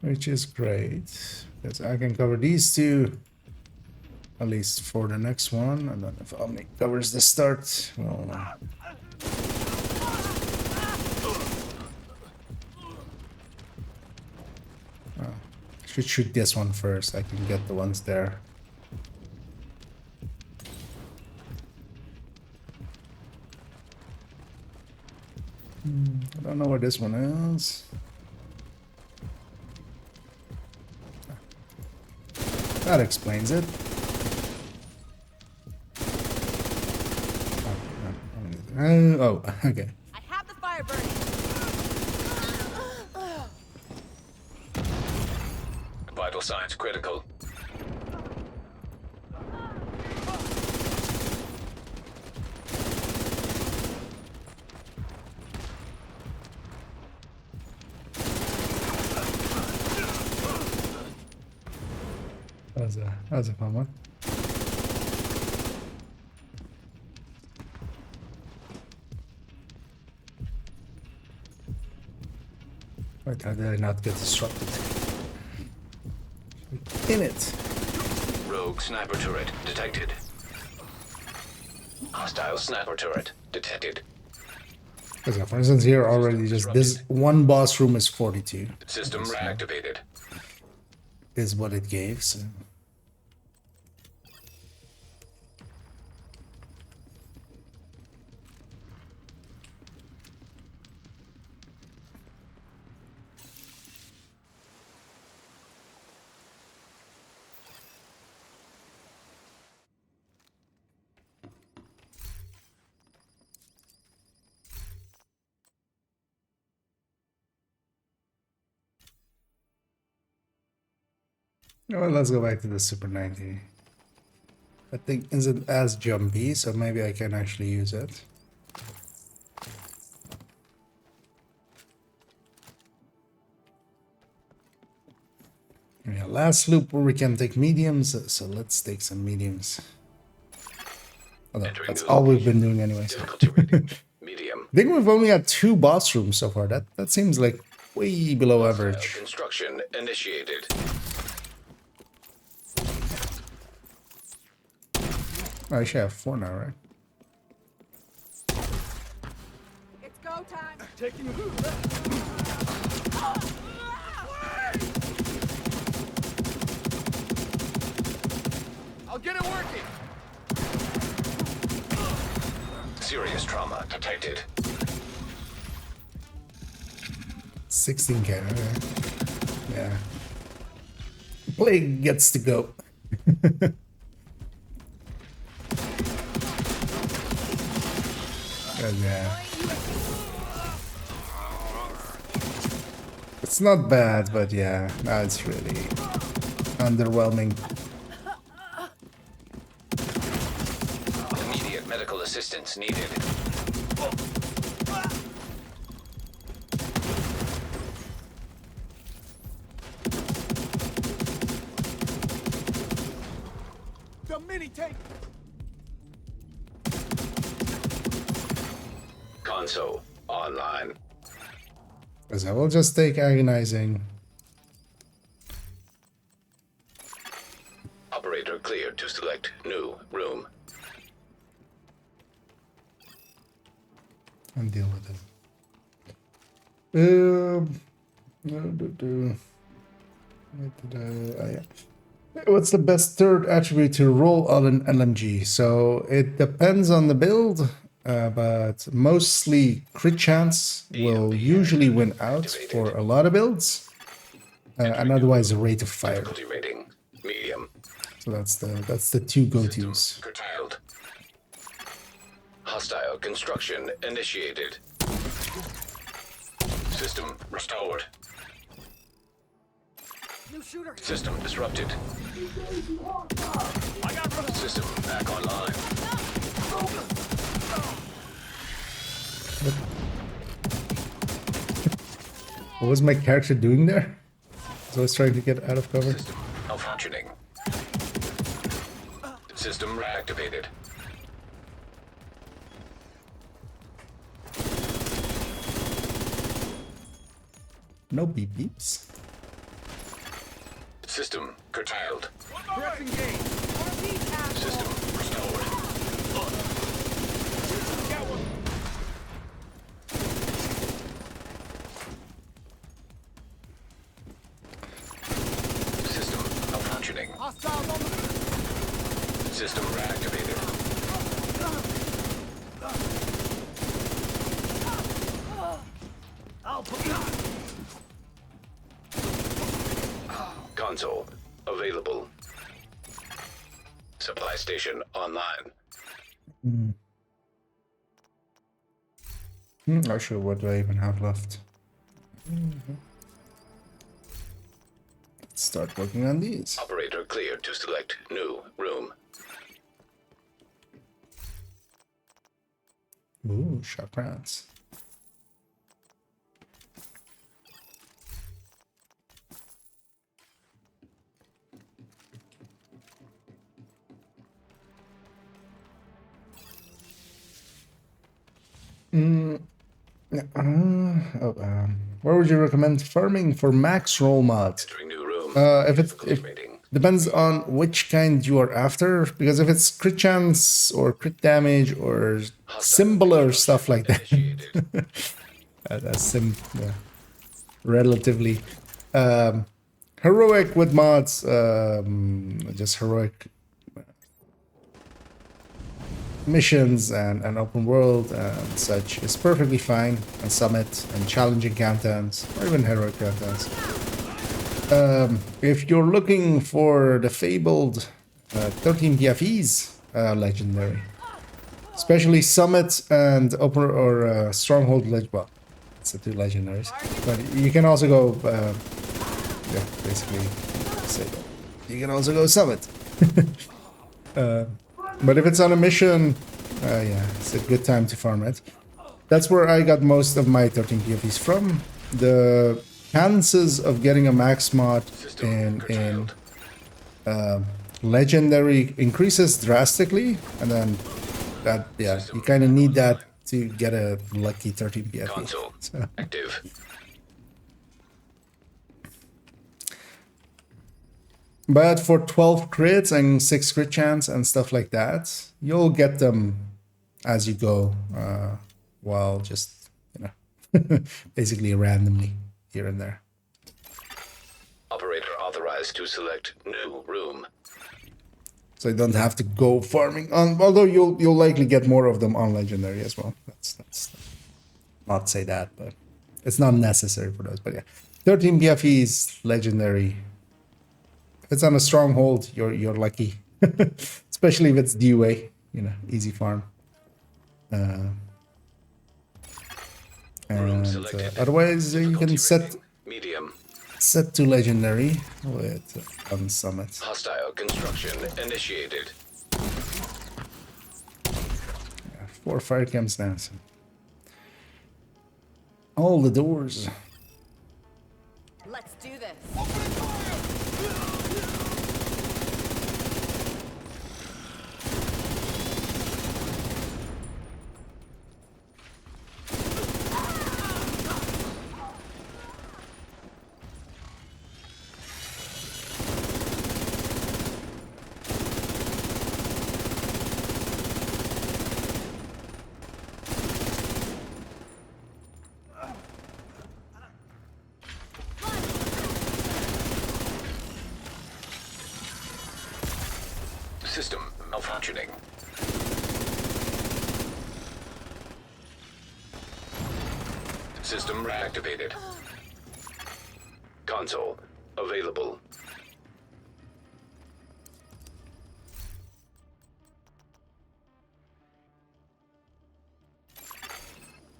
Which is great, because I can cover these two, at least for the next one, and then if Omni covers the start, well... should shoot this one first, I can get the ones there. I don't know where this one is. That explains it. Oh, okay. I have the fire burning. signs critical. That was a fun one. Wait, how did I not get disrupted? In it. Rogue sniper turret detected. Hostile sniper turret detected. Because for instance here already just this one boss room is 42. System reactivated. Is what it gave, so. Well, let's go back to the Super 90. I think isn't as jumpy, so maybe I can actually use it. Yeah, last loop where we can take mediums, so let's take some mediums. Although, that's all we've been doing anyways. Difficulty rating medium. I think we've only had 2 boss rooms so far. That seems like way below average. Construction initiated. I should have 4 now, right? It's go time. Taking a move. I'll get it working. Serious trauma detected. 16k, okay. Yeah. Plague gets to go. Yeah. It's not bad, but yeah, no, it's really underwhelming. Immediate medical assistance needed. The mini tank. Console online. Because I will just take agonizing. Operator cleared to select new room. And deal with it. What did I, yeah. What's the best third attribute to roll on an LMG? So it depends on the build, but mostly crit chance will usually win out for a lot of builds, and otherwise a rate of fire. Difficulty rating medium. So that's the 2 go-tos. Curtailed. Hostile construction initiated. System restored. New shooter. System disrupted. System back online. What was my character doing there? So I was trying to get out of cover. System malfunctioning. System reactivated. No beep beeps. System curtailed. Pressing gauge. System restored. Got one. System malfunctioning. Hostiles on the System reactivated. I'll put Console available. Supply station online. Not sure what do I even have left. Let's start working on these. Operator cleared to select new room. Ooh, sharp rounds. Where would you recommend farming for max roll mods? Entering new room. If Difficulty it rating. depends on which kind you are after, because if it's crit chance or crit damage or similar stuff like that, Initiated. yeah, relatively heroic with mods, just heroic missions and open world and such is perfectly fine, and summit and challenging countdowns or even heroic countdowns. If you're looking for the fabled 13 PFEs, legendary, especially summit and open or stronghold, well, it's the two legendaries, but you can also go yeah, basically say that you can also go summit. But if it's on a mission, yeah, it's a good time to farm it. That's where I got most of my 13 PFEs from. The chances of getting a max mod in legendary increases drastically, and then that, yeah, you kind of need that to get a lucky 13 PFE. Console So. active. But for 12 crits and 6 crit chance and stuff like that, you'll get them as you go, while just, you know, basically randomly here and there. Operator authorized to select new room. So you don't have to go farming on, although you'll likely get more of them on legendary as well. That's not say that, but it's not necessary for those. But yeah, 13 PFEs legendary. If it's on a stronghold, you're lucky, especially if it's DUA, you know, easy farm. And otherwise, you can set Medium. to legendary with on summit. Hostile construction initiated. Yeah, 4 fire camps now. So. All the doors. Let's do this. System malfunctioning. System reactivated. Console available.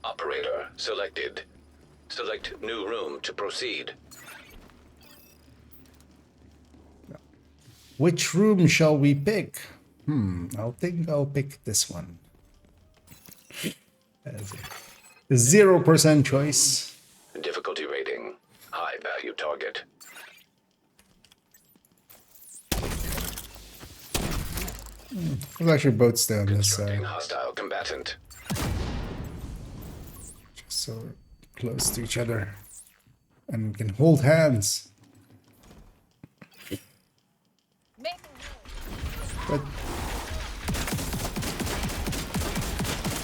Operator selected. Select new room to proceed. Which room shall we pick? think I'll pick this one. As a 0% choice. Difficulty rating. High value target. We'll actually both stay on this side. Constructing hostile combatant. Just so we're close to each other. And we can hold hands. But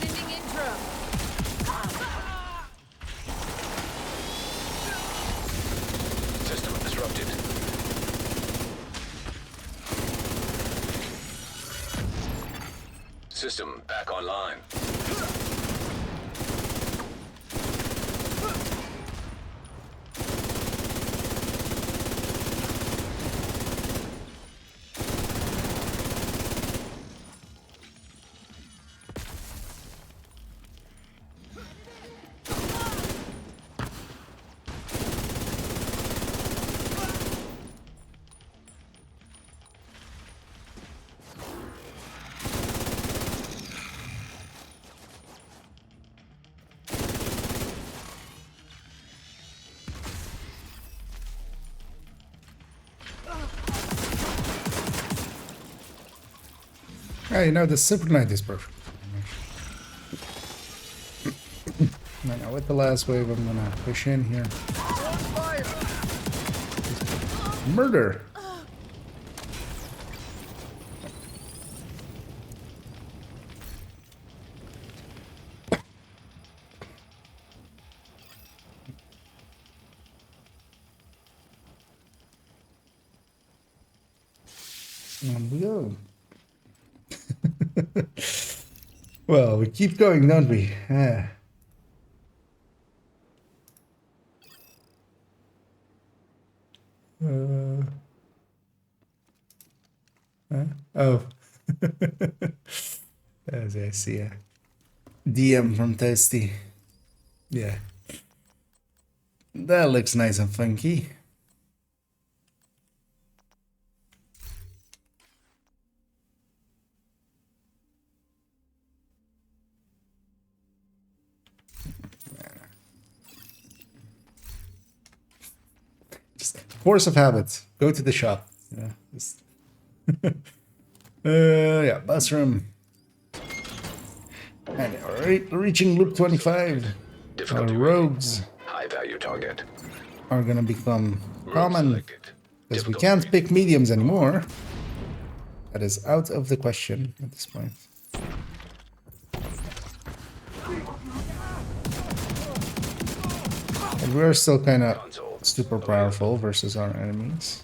Sending intro. System disrupted. System back online. Ah, you know, the Super Knight is perfect. Now with the last wave, I'm gonna push in here. Murder! And we go. Well, we keep going, don't we? Yeah. Oh. As I see a DM from Tasty. Yeah. That looks nice and funky. Just force of habit. Go to the shop. Yeah. Just yeah, bus room. And reaching loop 25. Our Difficulty rogues High value target. are gonna become Room common selected. because we Difficulty can't rating. pick mediums anymore. That is out of the question at this point. And we're still kind of Console. super powerful versus our enemies.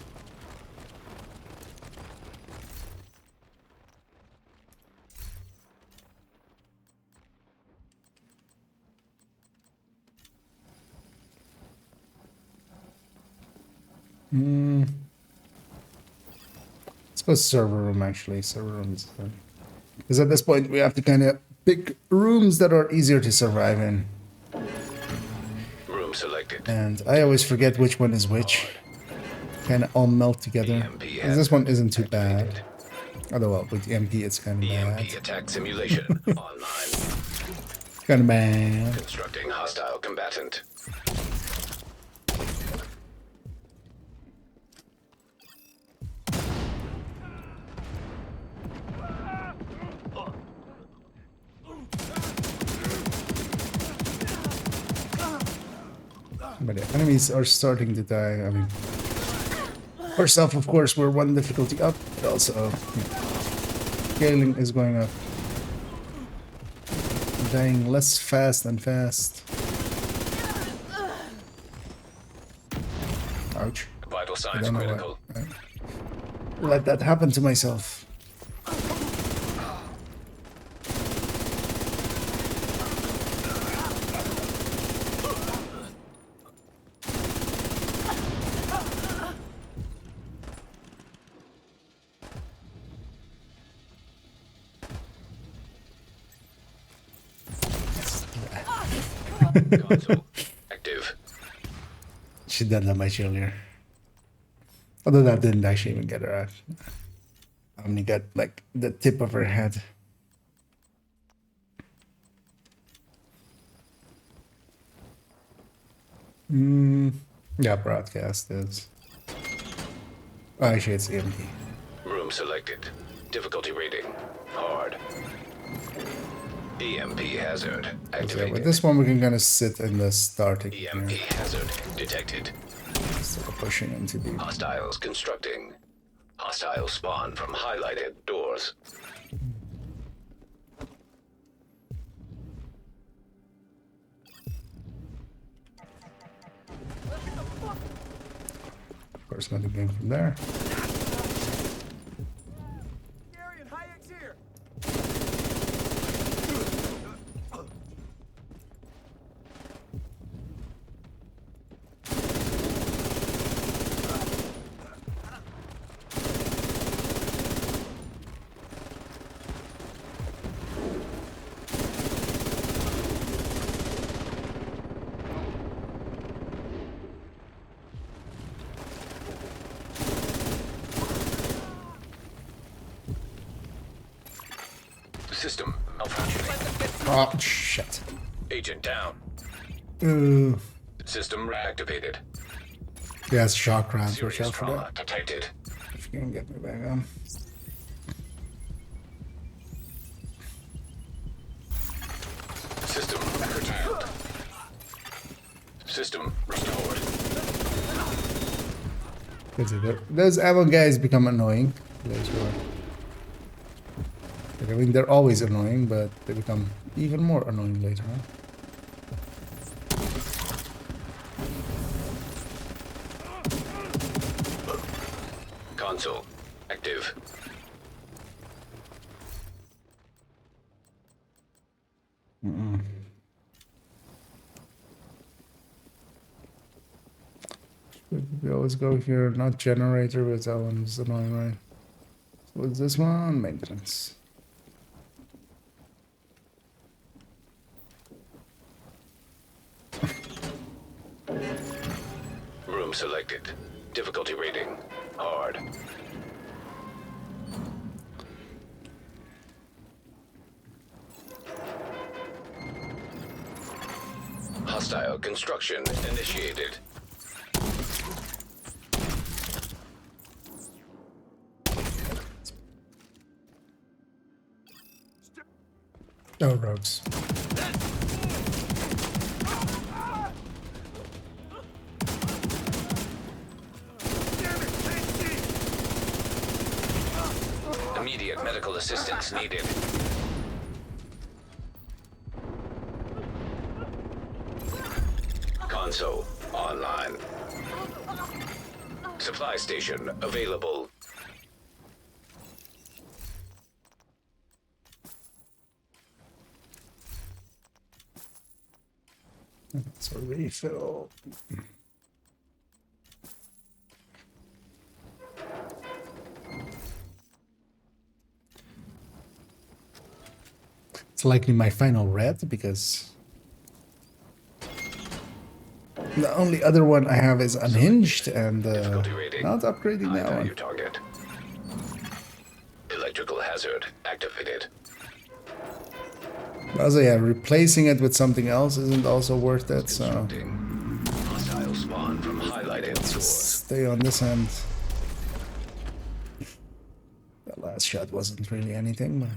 Let's go server room actually. Server rooms. Because at this point we have to kind of pick rooms that are easier to survive in. Room selected. And I always forget which one is which. Kind of all melt together. 'Cause this one isn't too bad. Although well, with EMP it's kind of bad. EMP attack simulation online. Kind of bad. Constructing hostile combatant. But the enemies are starting to die. I mean, first off, of course, we're one difficulty up, but also scaling is going up. Dying less fast and fast. Ouch. Vital I signs don't know critical. why. Let that happen to myself. Console active. She done that much earlier. Although that didn't actually even get her out. I only got like the tip of her head. Yeah, broadcast is. Oh, actually, it's EMP. Room selected. Difficulty rating. Hard. EMP hazard So with activated. this one, we can kind of sit in the starting EMP here. hazard detected. Instead of pushing into the. Hostiles constructing. Hostile spawn from highlighted doors. Of course, nothing came from there. Gary and Hayek's here. System malfunctioning. Oh, shit. Agent down. Uh, System reactivated. yeah, it's shock rounds. Watch Serious out for trauma that. detected. If you can get me back on. System restored. Those ammo guys become annoying later on. I mean, they're always annoying, but they become even more annoying later on. Console active. We always go here, not generator, but that one's annoying, right? So what's this one? Maintenance. Room selected. Difficulty rating hard. Hostile construction initiated. Oh, rogues. Immediate medical assistance needed. Console online. Supply station available. It's a refill. It's likely my final red because the only other one I have is unhinged and not upgrading High that value one. target. Electrical hazard activated. Also, yeah, replacing it with something else isn't also worth it, so Constructing. Hostile spawn from highlighted just source. stay on this end. That last shot wasn't really anything, but...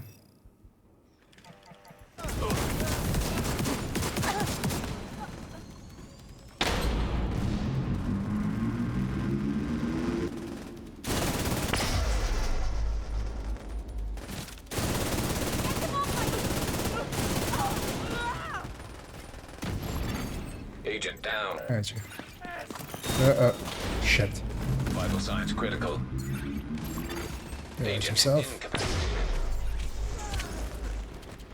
Agent down. Gotcha. Shit. Vital signs critical. There's Agent yourself. incapacitated.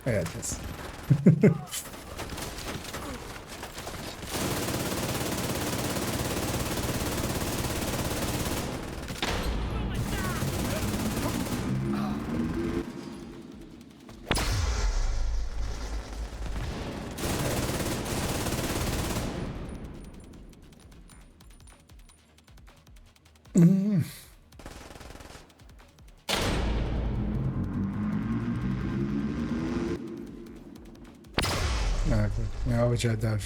I got this. Okay. Yeah, I wish I'd have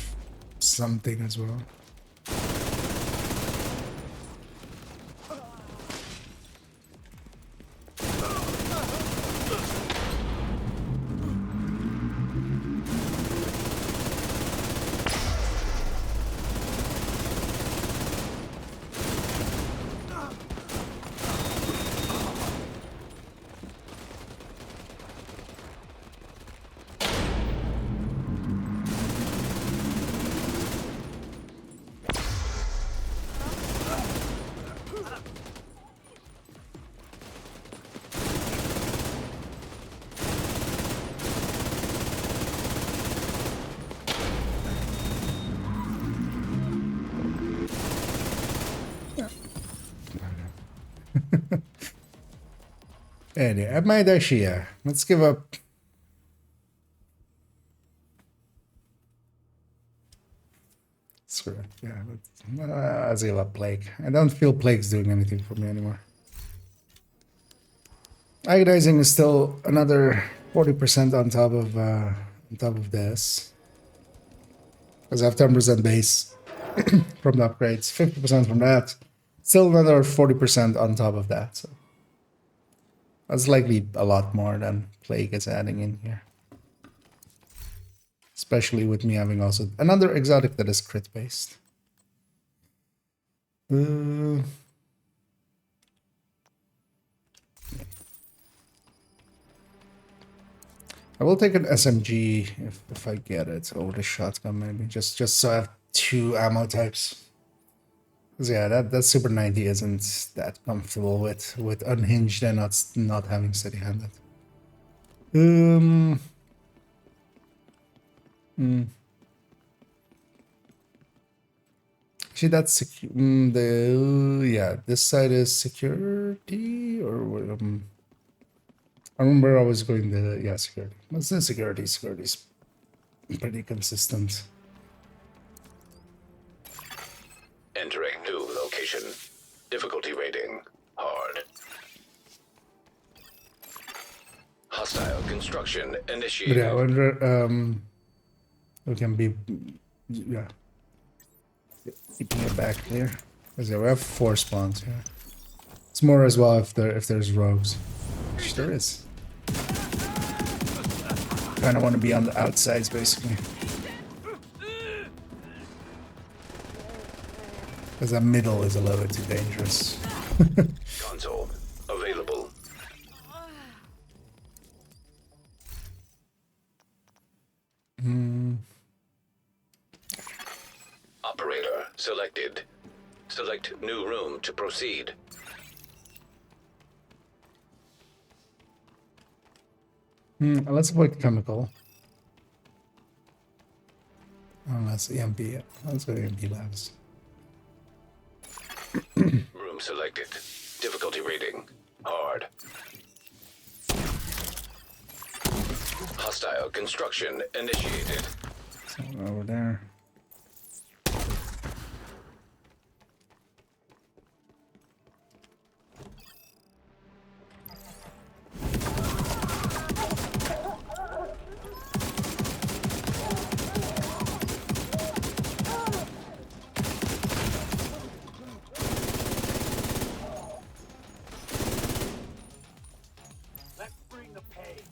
something as well. Anyway, I might actually, yeah. Let's give up. Screw it. Yeah, let's give up Plague. I don't feel Plague's doing anything for me anymore. Agonizing is still another 40% on top of this. Because I have 10% base from the upgrades, 50% from that. Still another 40% on top of that. So that's likely a lot more than Plague is adding in here. Especially with me having also another exotic that is crit based. I will take an SMG if I get it, or the shotgun maybe, just so I have 2 ammo types. 'Cause yeah, that Super 90 isn't that comfortable with unhinged and not having steady-handed. Actually, that's this side is security, or I remember I was going to security. What's the security? Security's pretty consistent. Entering new location. Difficulty rating. Hard. Hostile construction But initiated. yeah, I wonder we can be keeping it back here. Because we have 4 spawns here. It's more as well if there's rogues. Which there is. Kinda wanna be on the outsides basically. Because that middle is a little bit too dangerous. Console available. Operator selected. Select new room to proceed. Let's avoid chemical. Unless EMP. Let's go EMP labs. Room selected. Difficulty rating. Hard. Hostile construction initiated. Someone over there. Let's bring the pain.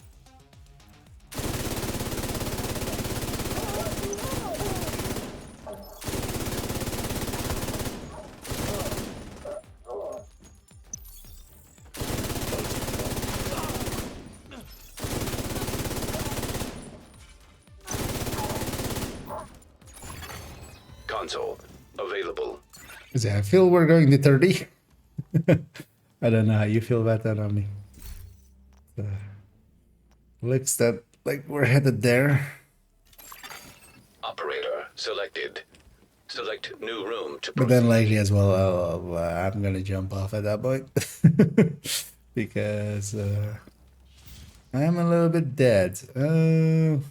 Console available. I feel we're going to 30. I don't know how you feel about that on me. Looks that like we're headed there. Operator selected. Select new room to But proceed. then likely as well, I'm gonna jump off at that point. Because I am a little bit dead. Do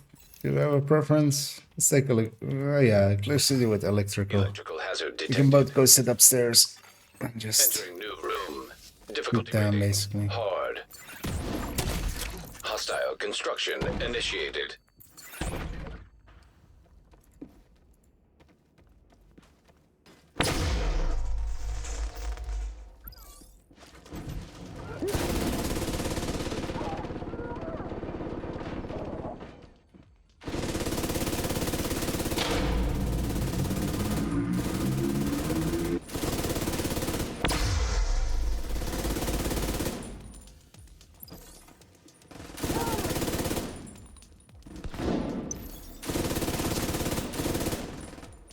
you have a preference? Let's take a look. Yeah, let's do with electrical. Electrical hazard We detected. can both go sit upstairs and just Entering new room. shoot Difficulty down rating. basically. Hard. Hostile construction initiated.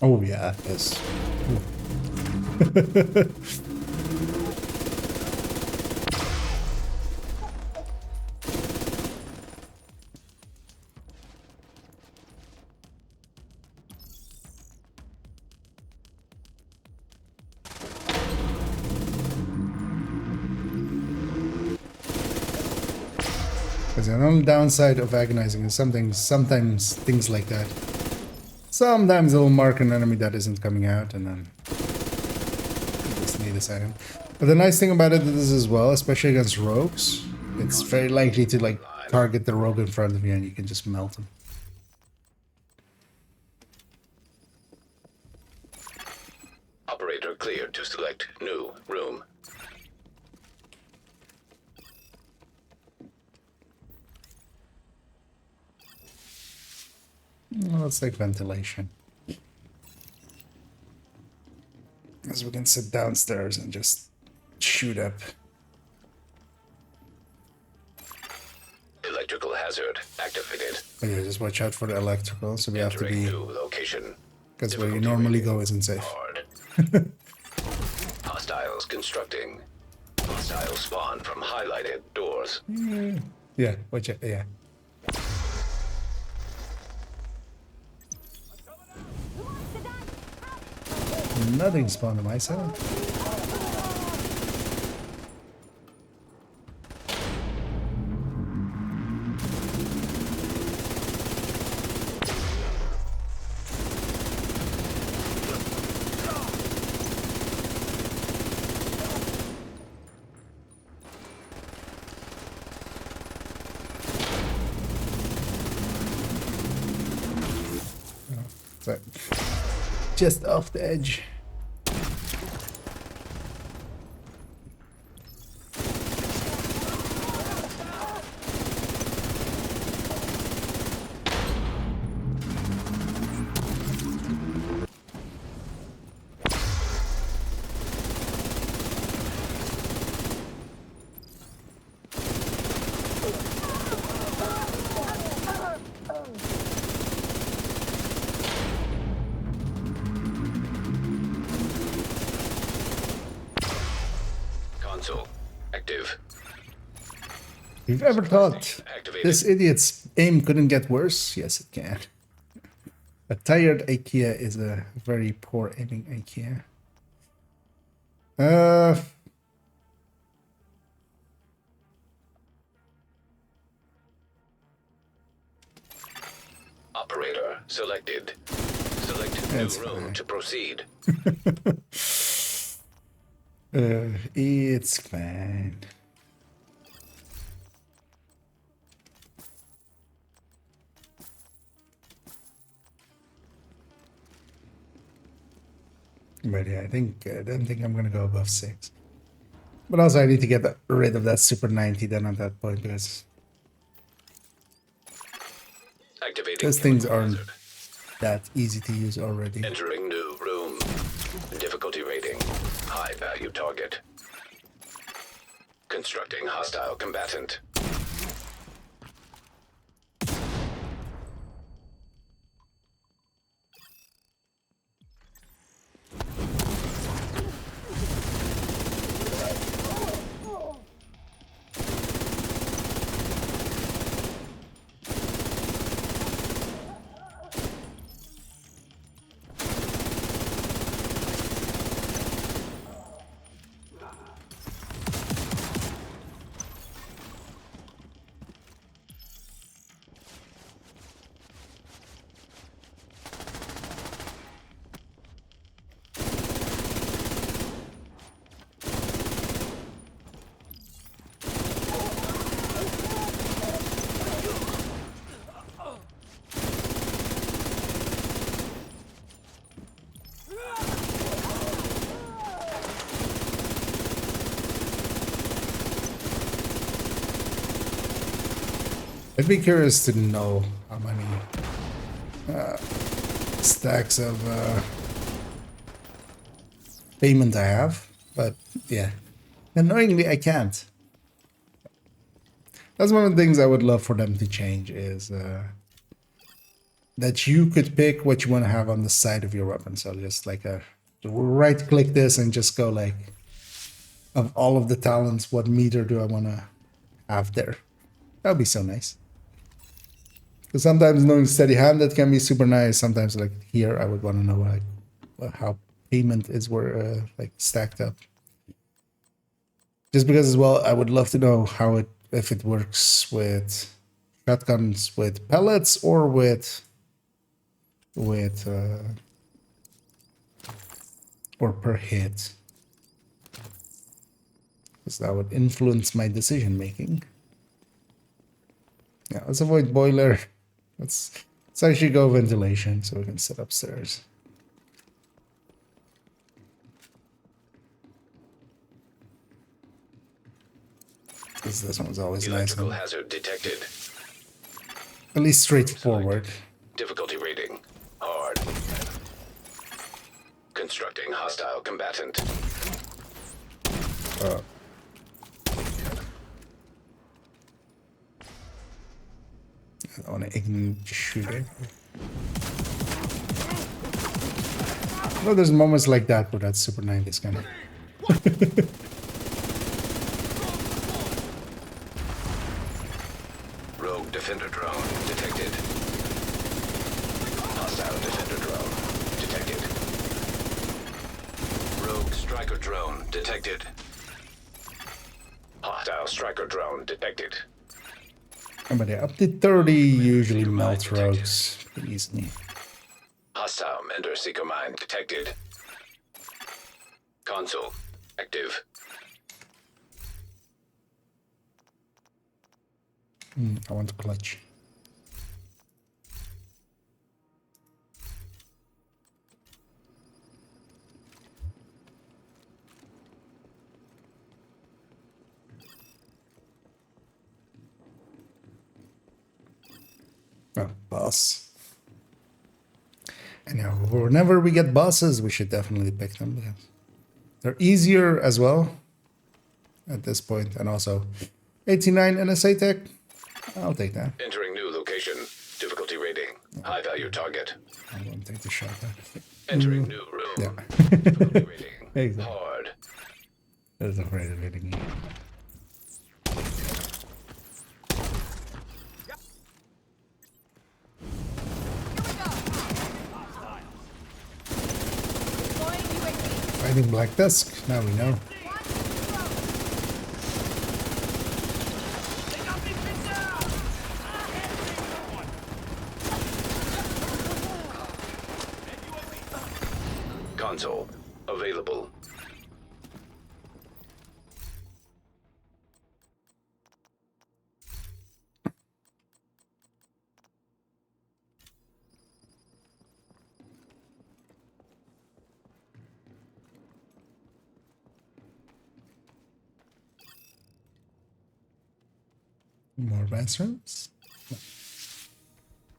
Oh yeah, yes. Because the only downside of agonizing is sometimes things like that. Sometimes it'll mark an enemy that isn't coming out, and then you just need a second. But the nice thing about it is as well, especially against rogues, it's very likely to like target the rogue in front of you, and you can just melt him. Operator cleared to select new room. let's take ventilation. As we can sit downstairs and just shoot up. Electrical hazard activated. Yeah, just watch out for the electrical, so we have to Entering be... new location. Because where you Difficulty normally rating go isn't safe. hard. Hostiles constructing. Hostile spawn from highlighted doors. Yeah, watch it, yeah. Nothing spawned on my side. So, just off the edge. Console active. You've ever thought Activated. this idiot's aim couldn't get worse? Yes, it can. A tired IKEA is a very poor aiming IKEA. Operator selected. Select That's new room fine. to proceed. It's fine. But yeah, I don't think I'm gonna go above 6. But also I need to get rid of that Super 90 then at that point because Activating those things chemical aren't hazard. that easy to use already. Entering new room. Difficulty rating. High value target. Constructing hostile combatant. I'd be curious to know how many stacks of payment I have, but yeah, annoyingly I can't. That's one of the things I would love for them to change is that you could pick what you want to have on the side of your weapon. So just like right click this and just go like, of all of the talents, what meter do I want to have there? That would be so nice. Because sometimes knowing steady-handed can be super nice. Sometimes like here, I would want to know like how payment is where like stacked up. Just because as well, I would love to know how if it works with shotguns with pellets or with or per hit. Because that would influence my decision making. Yeah, let's avoid boiler. Let's actually go ventilation so we can sit upstairs. Because this one's always nice Electrical and hazard detected. at least straightforward. Difficulty rating. Constructing hostile combatant. I want to shoot it. Well, there's moments like that where that's super 90s kind of. Rogue defender drone detected. Hostile defender drone detected. Rogue striker drone detected. Hostile striker drone detected. But yeah, up to 30 usually melt rogues pretty easily. Hostile Mender Seeker mine detected. Console active. I want to clutch. Oh, boss. And yeah, whenever we get bosses, we should definitely pick them. Because they're easier as well at this point. And also, 89 NSA tech. I'll take that. Entering new location. Difficulty rating. High value target. I'm going to take the shot. Entering new room. Yeah. Difficulty rating. Exactly. Hard. There's no great rating. Fighting Black Dusk. Now we know. Console available. More bathrooms.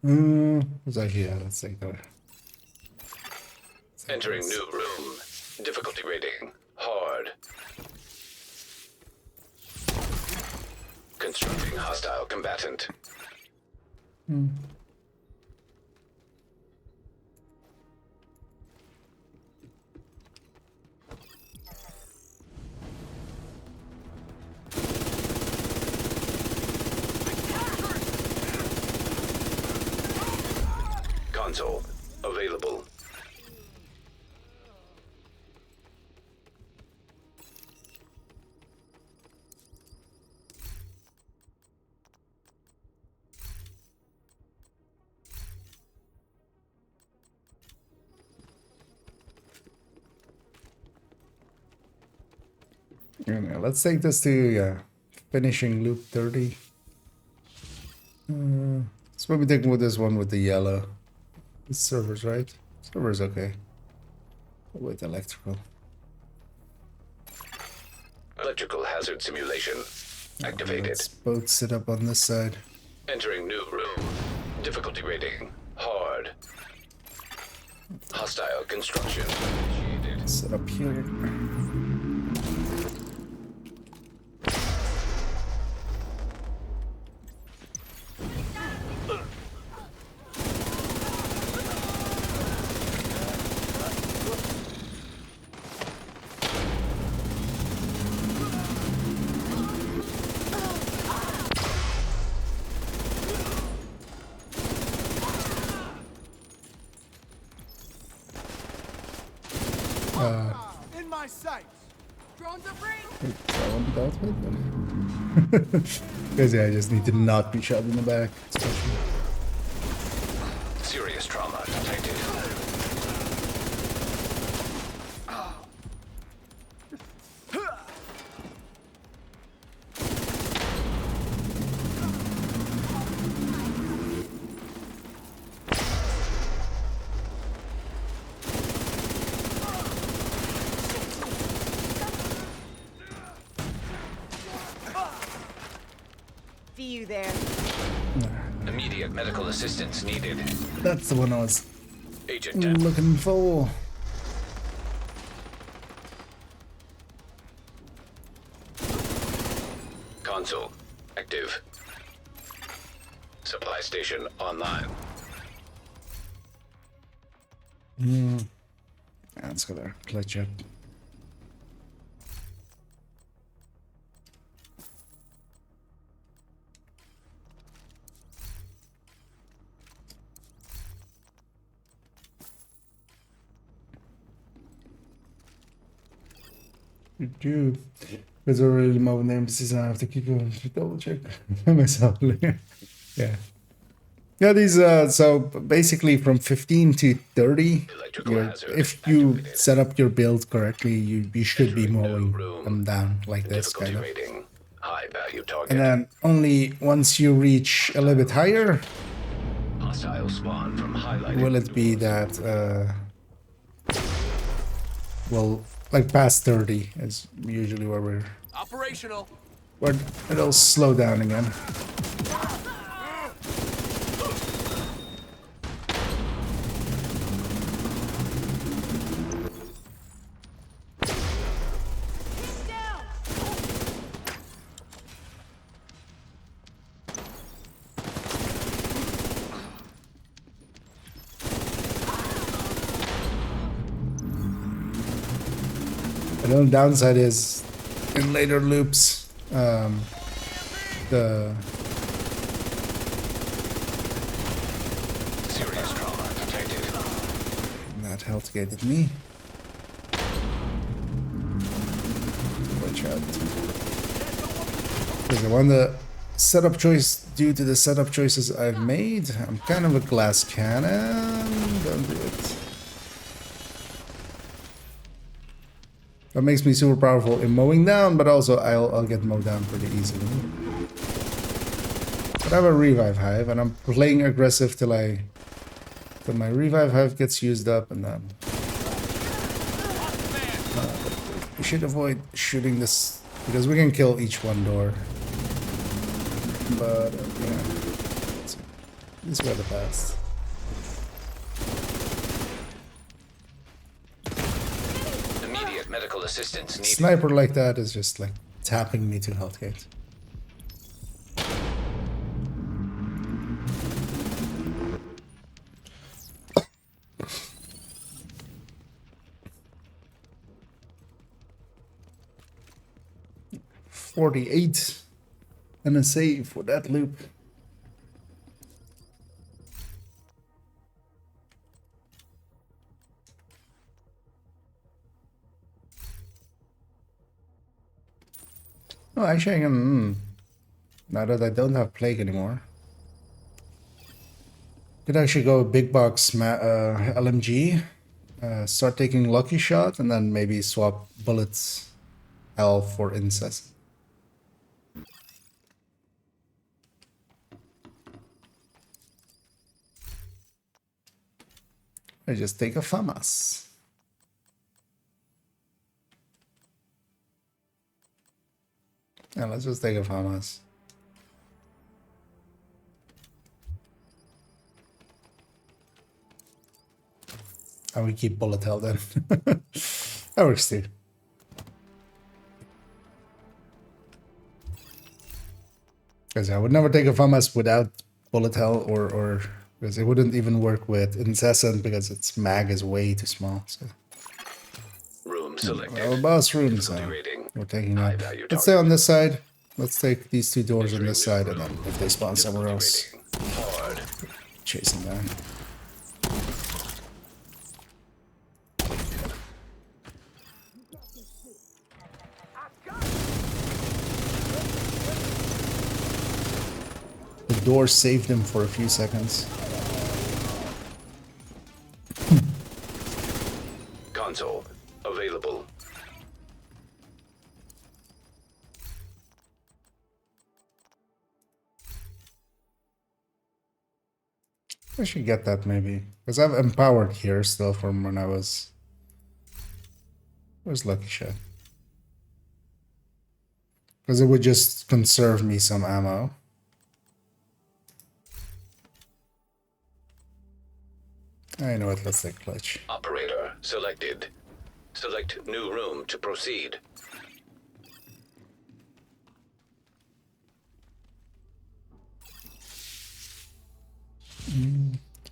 What's actually, yeah, let's take that. Entering new room. Difficulty rating. Hard. Constructing hostile combatant. Console available. Yeah, let's take this to finishing loop 30. Let's maybe take with this one with the yellow. It's servers, right? Servers, okay. With electrical. Electrical hazard simulation activated. Let's both sit up on this side. Entering new room. Difficulty rating. Hard. Hostile construction initiated. Sit up here. In my sights. Drones are free. I want to dodge it. Because yeah, I just need to not be shot in the back. Especially. Serious trauma detected. See you there. Immediate medical assistance needed. That's the one I was Agent down. looking for. station online. Yeah, let's go there. Clutch up. You do. Because I really love names, I have to keep going to double check myself later. Yeah. Yeah, these so basically from 15 to 30, Electrical hazard if you activated. set up your build correctly, you should be Entering new mowing room. them down like this Difficulty kind of. rating. High value target. And then only once you reach a little bit higher, Hostile spawn from highlighted. will it be that well, like past 30 is usually where Operational. it'll slow down again. The only downside is in later loops, the Serious trauma detected. that health gated me. Watch out. Because the setup choice, due to the setup choices I've made, I'm kind of a glass cannon. Don't do it. That makes me super powerful in mowing down, but also I'll get mowed down pretty easily. But I have a revive hive, and I'm playing aggressive till my revive hive gets used up, and then we should avoid shooting this because we can kill each one door. But yeah, these were the best. Immediate medical assistance needed. Sniper like that is just like tapping me to health gate. $48 and a save for that loop. Oh, actually, I can. Now that I don't have plague anymore, could actually go big box LMG, start taking lucky shot, and then maybe swap bullets L for incest. I just take a FAMAS. Yeah, let's just take a FAMAS. And we keep bullet hell then. That works too. Because I would never take a FAMAS without bullet hell or because it wouldn't even work with incessant because its mag is way too small. So. Room selected. Our boss rooms Difficulty rating. we're taking High up. value Let's stay target. on this side. Let's take these two doors on Entering this new side, and then room. if they spawn somewhere else, Rating. Hard. chasing them. The door saved him for a few seconds. Console available. I should get that maybe. Because I've empowered here still from when I was... Where's Lucky Shot? Because it would just conserve me some ammo. I know what, let's take clutch. Operator selected. Select new room to proceed.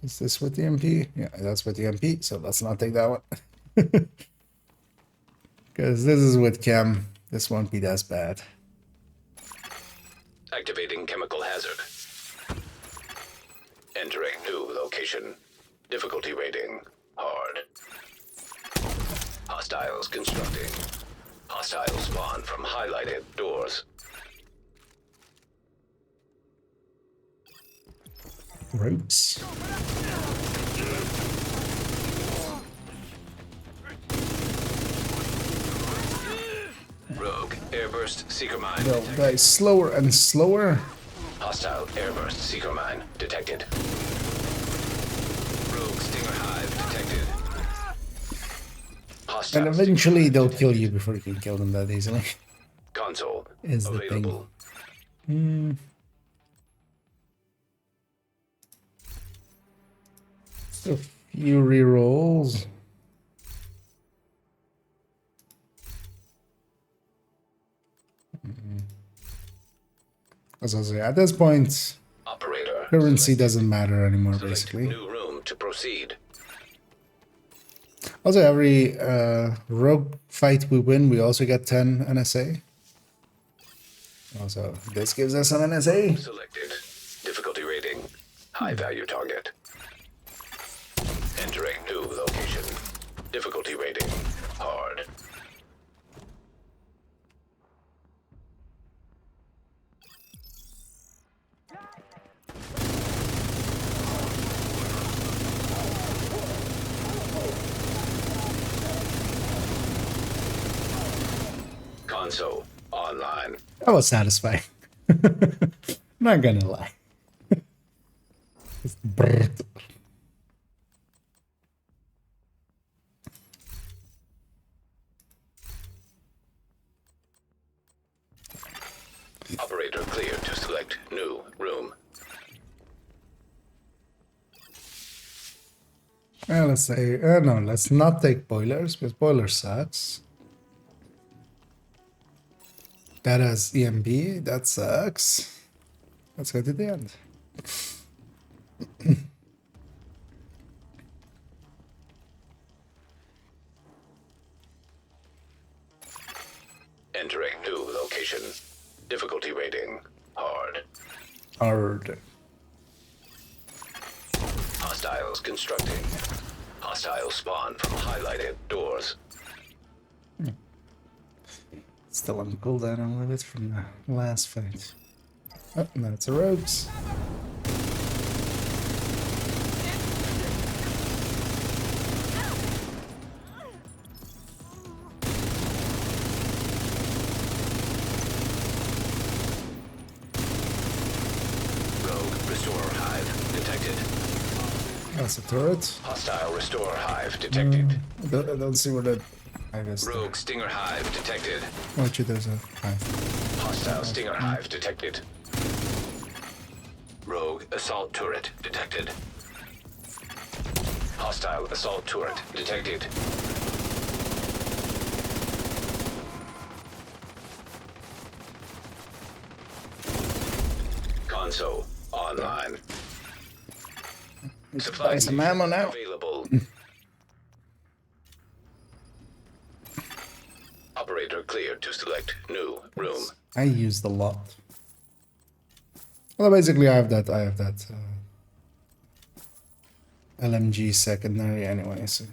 Is this with the MP? Yeah, that's with the MP, so let's not take that one. Because this is with chem. This won't be as bad. Activating chemical hazard. Entering new location. Difficulty rating. Hard. Hostiles constructing. Hostiles spawn from highlighted doors. Rogues. Rogue airburst seeker mine Go, detected. guys, slower and slower. Hostile airburst seeker mine detected. Rogue stinger hive detected. Hostile And eventually they'll kill you before you can kill them that easily. console Is the thing. available. A few rerolls. As I say, at this point, Operator. currency selected. doesn't matter anymore, Select basically. new room to proceed. Also, every rogue fight we win, we also get 10 NSA. Also, this gives us an NSA. Selected. Difficulty rating. High value target. Entering new location. Difficulty rating. Hard. Console online. That was satisfying. Not gonna lie. Just brrrt. Operator cleared to select new room. Let's say, no, let's not take boilers, because boiler sucks. That has EMB, that sucks. Let's go to the end. Entering new location. Difficulty rating. Hard. Hard. Hostiles constructing. Hostiles spawn from highlighted doors. Still on cooldown a little bit from the last fight. Oh, no, it's a rogues. Rogue restorer hive detected. That's a turret. Hostile restorer hive detected. I don't see where that... I guess... Rogue stinger hive detected. Actually, there's a hive. Hostile stinger hive detected. Rogue assault turret detected. Hostile assault turret detected. Console online. Buy some ammo now. Available. Operator cleared to select new room. I used a lot. Well, basically, I have that LMG secondary anyway, so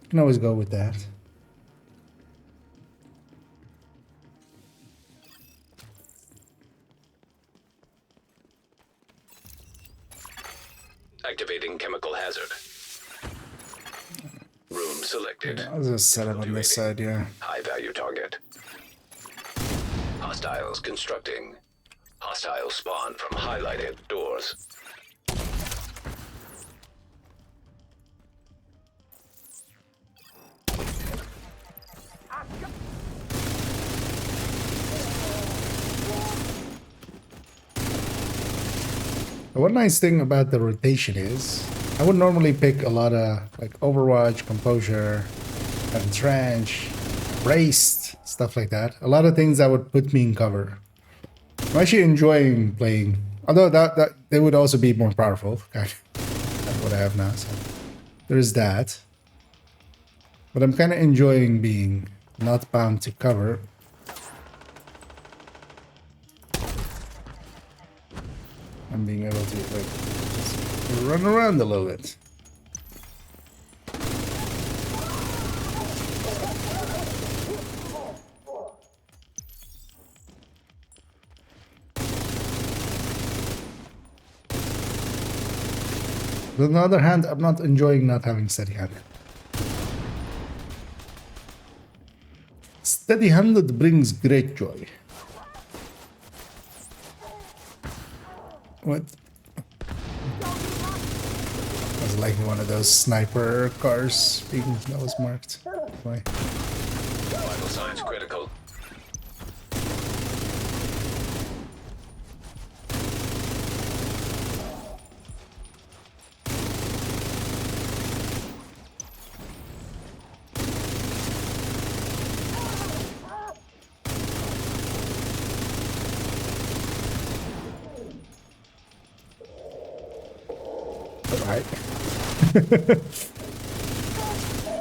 you can always go with that. Activating chemical hazard. Room selected. I'll just set it on this side, yeah. High value target. Hostiles constructing. Hostiles spawn from highlighted doors. One nice thing about the rotation is, I would normally pick a lot of like Overwatch, Composure, Entrench, Raced, stuff like that. A lot of things that would put me in cover. I'm actually enjoying playing Although that they would also be more powerful, kind of, than what I have now. So there's that. But I'm kind of enjoying being not bound to cover. And being able to like just run around a little bit. But on the other hand, I'm not enjoying not having steady hand. Steady handed brings great joy. What? Was like one of those sniper cars being that was marked. Why? Vital signs critical. Right.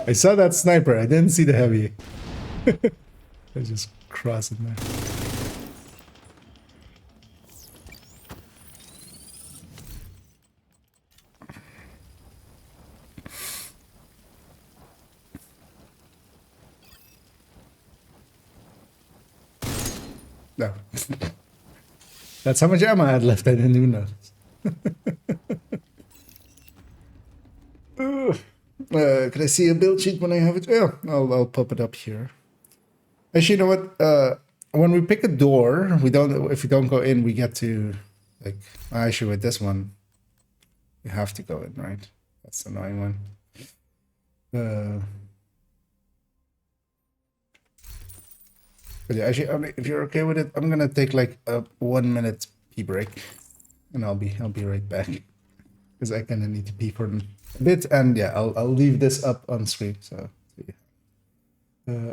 I saw that sniper. I didn't see the heavy. I just crossed it there. No. That's how much ammo I had left. I didn't even notice. Can I see a build sheet when I have it? Yeah, I'll pop it up here. Actually, you know what? When we pick a door, we don't. If we don't go in, we get to like. Actually, with this one, you have to go in, right? That's the annoying one. But yeah, actually, if you're okay with it, I'm gonna take like a 1 minute pee break, and I'll be right back because I kind of need to pee for a bit, and yeah, I'll leave this up on screen. So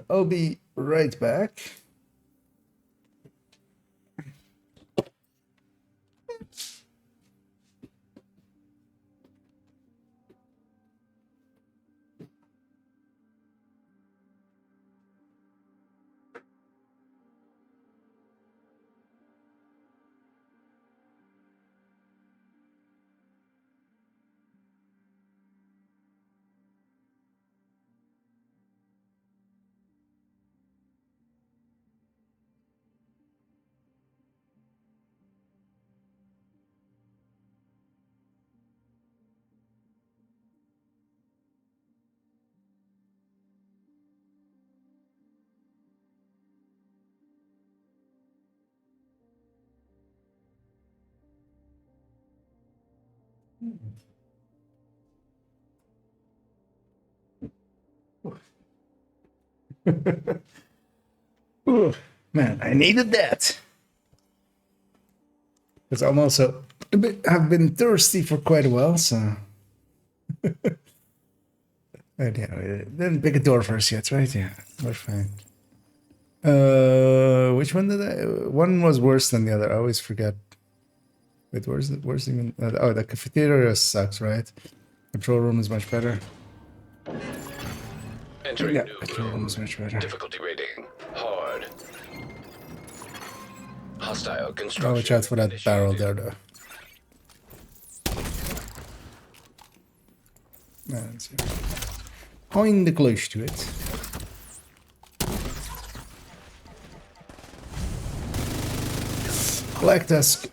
I'll be right back. Ooh, man, I needed that. Because I'm also have been thirsty for quite a while, so. And yeah, didn't pick a door first yet, right? Yeah, we're fine. Which one did I? One was worse than the other. I always forget. Wait, where's even? Oh, the cafeteria sucks, right? Control room is much better. Entering Yeah, new control room room. is much better. Difficulty rating hard. Hostile construction. Oh, watch out for that barrel there, though. That's kind of close to it. Black Tusk.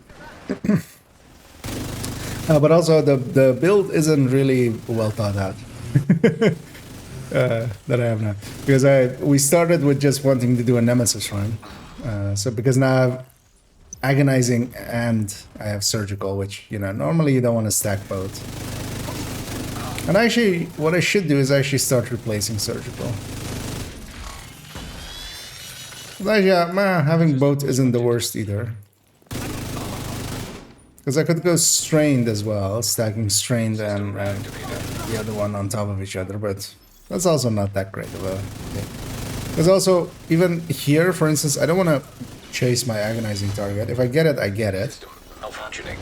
But also the build isn't really well thought out. That I have now, because we started with just wanting to do a Nemesis run. So because now I have agonizing and I have surgical, which normally you don't want to stack both. And actually, what I should do is actually start replacing surgical. But yeah, having both isn't the worst either. Because I could go strained as well, stacking strained and the other one on top of each other, but that's also not that great of a thing. Because also, even here, for instance, I don't want to chase my agonizing target. If I get it, I get it. Malfunctioning.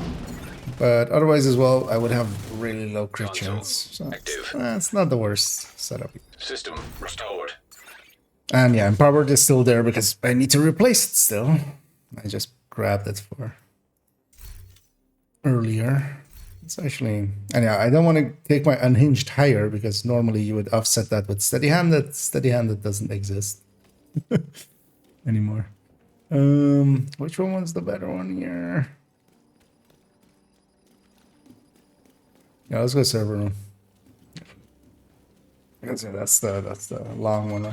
But otherwise as well, I would have really low crit chance. So Active. it's not the worst setup. System restored. And yeah, empowered is still there because I need to replace it still. I just grabbed it for earlier. It's actually, and yeah, I don't want to take my unhinged higher because normally you would offset that with steady-handed. Steady-handed doesn't exist anymore. Which one was the better one here? Yeah, let's go server room. I can say that's the long one.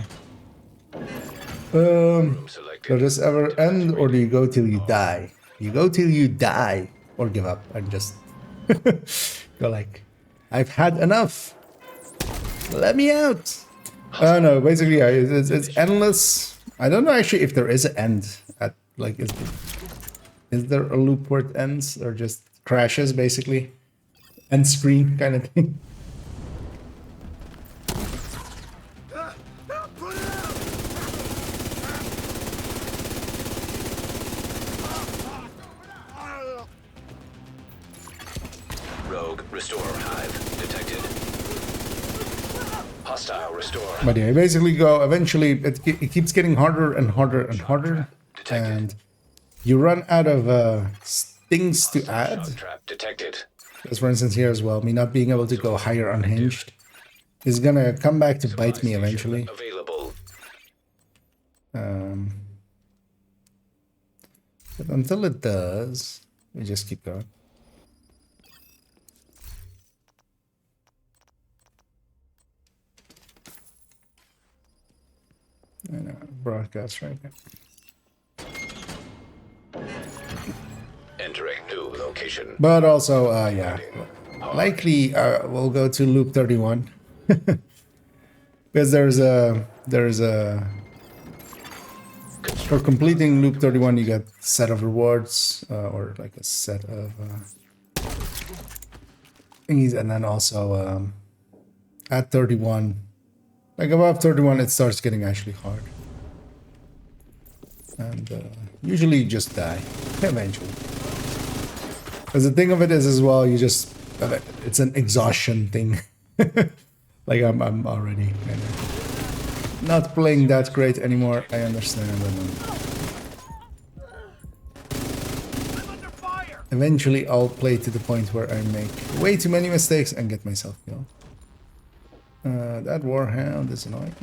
Room selected. Does this ever end, or do you go till you die? You go till you die, or give up and just go like, I've had enough. Let me out. Oh no, basically, yeah, it's endless. I don't know actually if there is an end at like is there a loop where it ends or just crashes basically, end screen kind of thing. Rogue restore hive detected. Hostile restore. But yeah, you basically go. Eventually, it keeps getting harder and harder and harder, and you run out of things to add. Shock trap detected. As for instance here as well, me not being able to go higher unhinged is gonna come back to bite me eventually. Available. But until it does, we just keep going. I know, broadcast right now. Entering new location. But also, yeah, likely we'll go to loop 31 because there's a for completing loop 31 you get a set of rewards or like a set of thingies, and then also at 31, like above 31, it starts getting actually hard, and usually you just die eventually. Because the thing of it is as well, you just, it's an exhaustion thing. Like I'm already kind of not playing that great anymore. I understand. Eventually I'll play to the point where I make way too many mistakes and get myself killed. That warhound is annoying.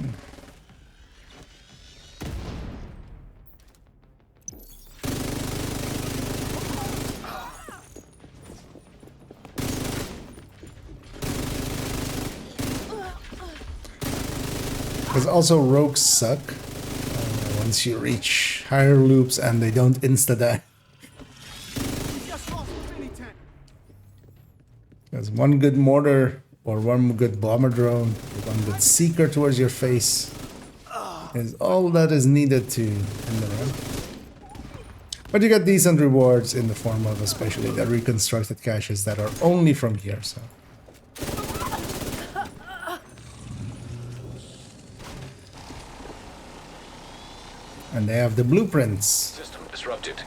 Because also rogues suck once you reach higher loops and they don't insta-die. Because one good mortar or one good bomber drone or one good seeker towards your face is all that is needed to end the run. But you get decent rewards in the form of especially the reconstructed caches that are only from here, so. And they have the blueprints. System disrupted.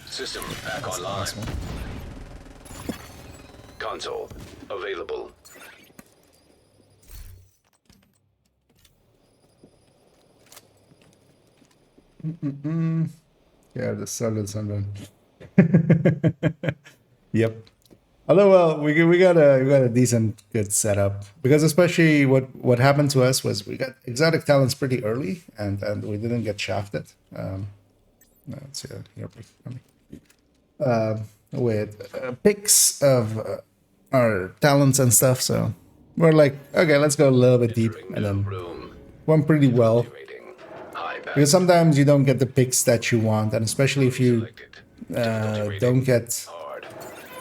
System back online. Console available. Yeah, the silence and then. Yep. Although, well, we got a decent good setup because especially what happened to us was we got exotic talents pretty early and we didn't get shafted. Let's see here with picks of our talents and stuff. So we're like, okay, let's go a little bit deep, and then went pretty well. Because sometimes you don't get the picks that you want, and especially if you don't get.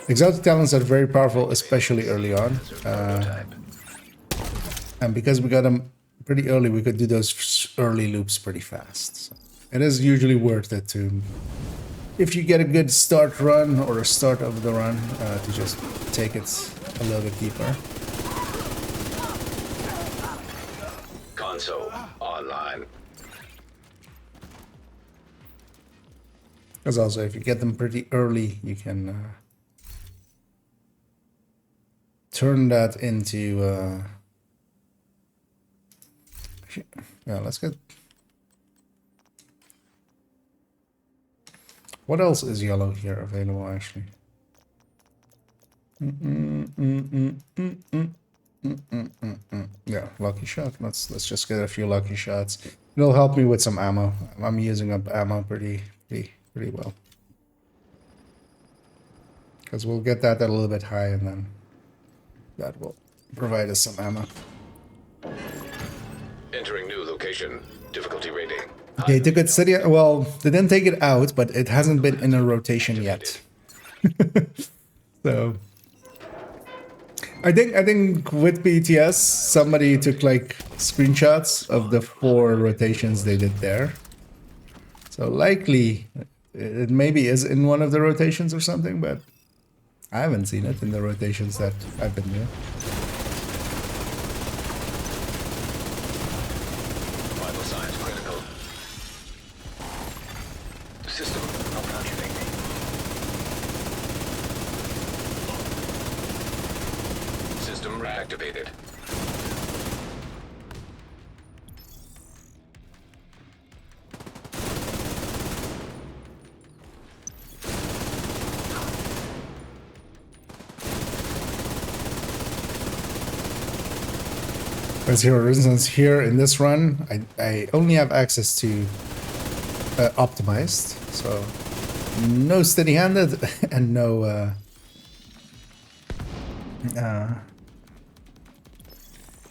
Exotic talents are very powerful, especially early on. And because we got them pretty early, we could do those early loops pretty fast. So it is usually worth it to, if you get a good start run or a start of the run, to just take it a little bit deeper. Console online. Because also, if you get them pretty early, you can turn that into. Yeah, let's get. What else is yellow here available actually? Yeah, lucky shot. Let's just get a few lucky shots. It'll help me with some ammo. I'm using up ammo pretty well. Because we'll get that a little bit high, and then that will provide us some ammo. Entering new location. Difficulty rating. They took it city. Well, they didn't take it out, but it hasn't been in a rotation yet. So I think with BTS, somebody took like screenshots of the 4 rotations they did there. So likely it maybe is in one of the rotations or something, but I haven't seen it in the rotations that I've been doing. Vital signs critical. System malfunctioning. System reactivated. As here, for instance, here in this run, I only have access to optimized, so no steady-handed and no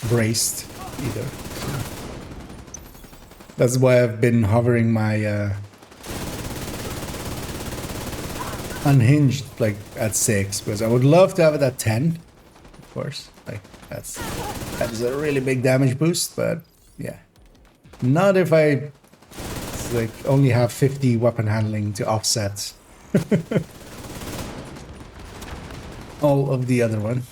braced either. That's why I've been hovering my unhinged like at 6, because I would love to have it at 10, of course. Like that is a really big damage boost, but yeah, not if I like only have 50 weapon handling to offset all of the other one.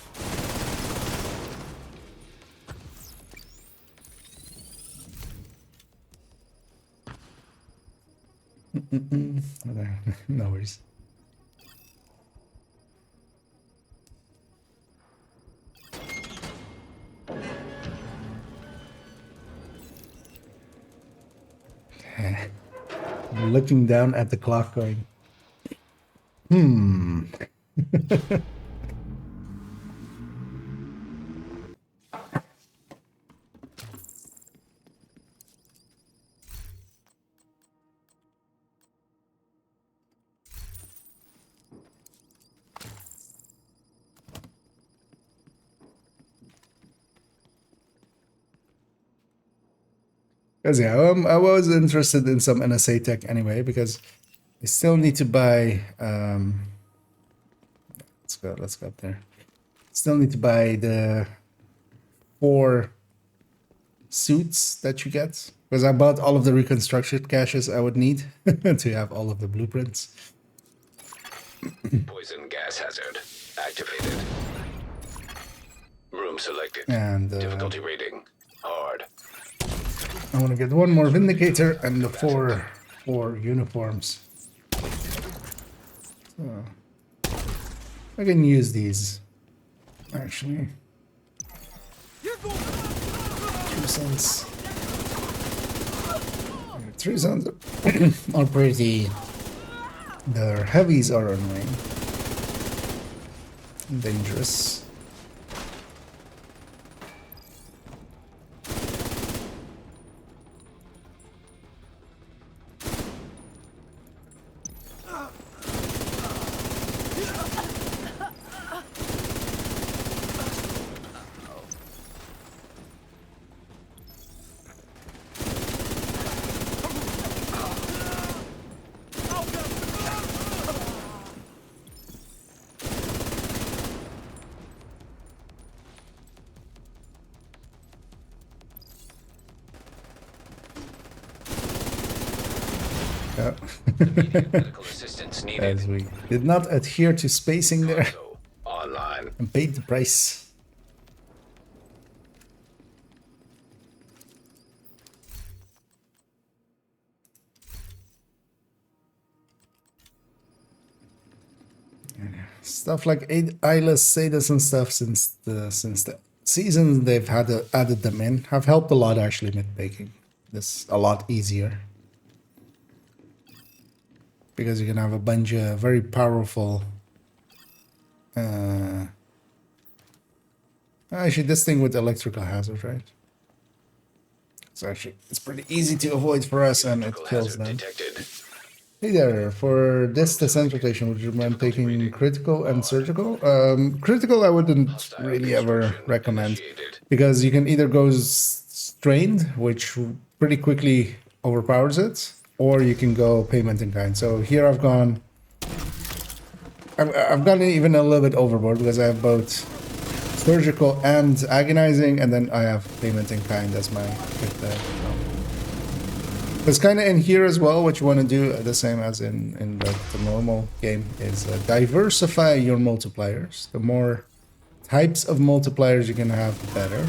No worries. I'm looking down at the clock going, because yeah, I was interested in some NSA tech anyway, because I still need to buy let's go up there. Still need to buy the 4 suits that you get, because I bought all of the reconstruction caches I would need to have all of the blueprints. Poison gas hazard activated. Room selected. And Difficulty rating hard. I want to get 1 more Vindicator and the 4 uniforms. So I can use these actually. 2 cents. 3 cents are pretty. The heavies are annoying. Dangerous. Medical assistance needed. As we did not adhere to spacing there Also online. and paid the price. stuff like eyeless sadist and stuff since the season they've added them in have helped a lot actually with making this a lot easier. Because you can have a bunch of very powerful actually this thing with electrical hazard, right? It's pretty easy to avoid for us and it kills them. Detected. Hey there, for this descent rotation, would you recommend taking critical and surgical? Critical I wouldn't really ever recommend because you can either go strained, which pretty quickly overpowers it, or you can go payment in kind. So here I've gone even a little bit overboard because I have both surgical and agonizing, and then I have payment in kind as my pick there. It's kind of in here as well. What you want to do, the same as in the normal game, is diversify your multipliers. The more types of multipliers you can have, the better.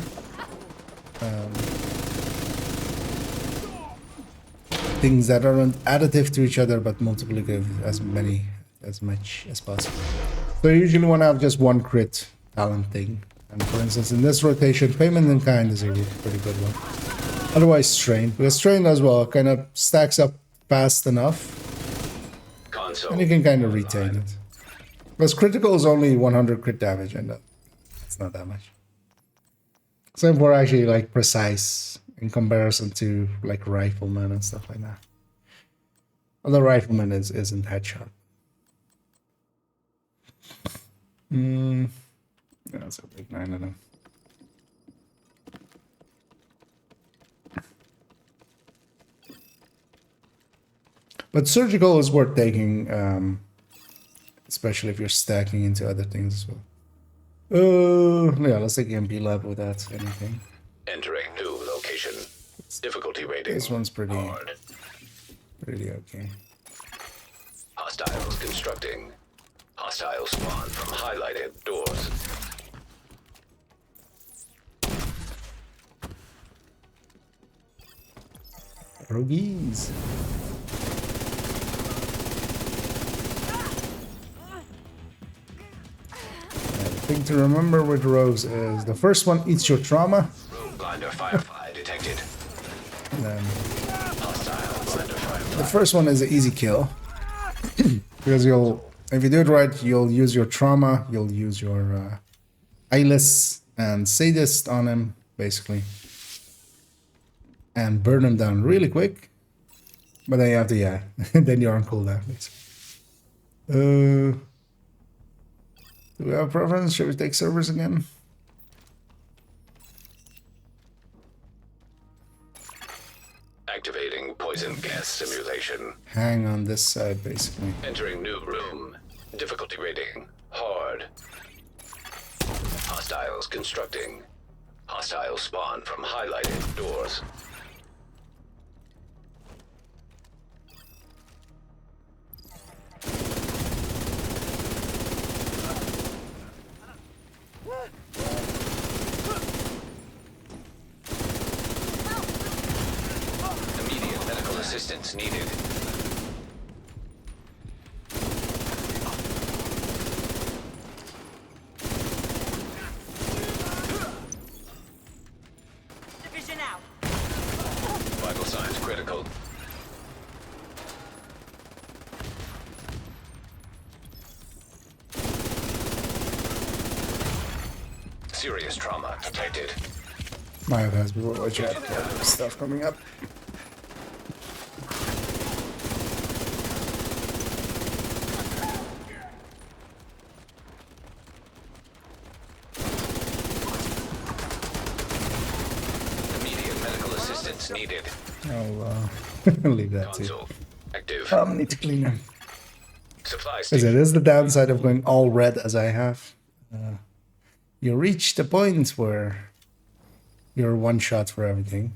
Things that aren't additive to each other but multiplicative as much as possible. So you usually want to have just one crit talent thing. And for instance, in this rotation, payment in kind is a pretty good one. Otherwise, strain, because strain as well kind of stacks up fast enough, and you can kind of retain it. Because critical is only 100 crit damage, and that's not that much. Same for actually like precise in comparison to like rifleman and stuff like that. Although rifleman isn't headshot. Yeah, that's a big 9 of them. But surgical is worth taking, especially if you're stacking into other things as well. Yeah, let's take MP lab without anything. Entering new location. Difficulty rating. This one's pretty hard. Pretty okay. Hostiles constructing. Hostiles spawn from highlighted doors. Rogues. The thing to remember with rogues is the first one eats your trauma. Rogue blinder firefly detected. And then Hostile blinder firefly. the first one is an easy kill. Because if you do it right, you'll use your trauma, you'll use your eyeless and sadist on him, basically. And burn him down really quick. But then you have to, then you're on cooldown, basically. Do we have a preference? Should we take servers again? Activating poison gas simulation. Hang on this side, basically. Entering new room. Difficulty rating hard. Hostiles constructing. Hostiles spawn from highlighted doors. Immediate medical assistance needed. Division out. Vital signs critical. Serious trauma detected. My has been watch out. Stuff coming up. Immediate medical assistance needed. I'll leave that to you. Console active. Need to clean them. Supply Because it station. is the downside of going all red as I have. You reach the point where you're one shot for everything.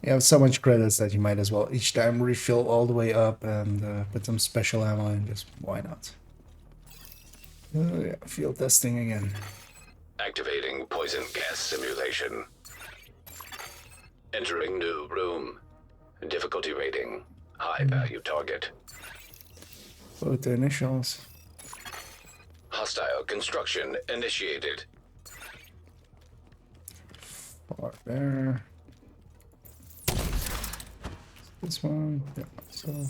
You have so much credits that you might as well each time refill all the way up and put some special ammo in. Just why not? Yeah, field testing again. Activating poison gas simulation. Entering new room. Difficulty rating. High value target. Both the initials. Hostile construction initiated. Far there. This one. Yeah, so.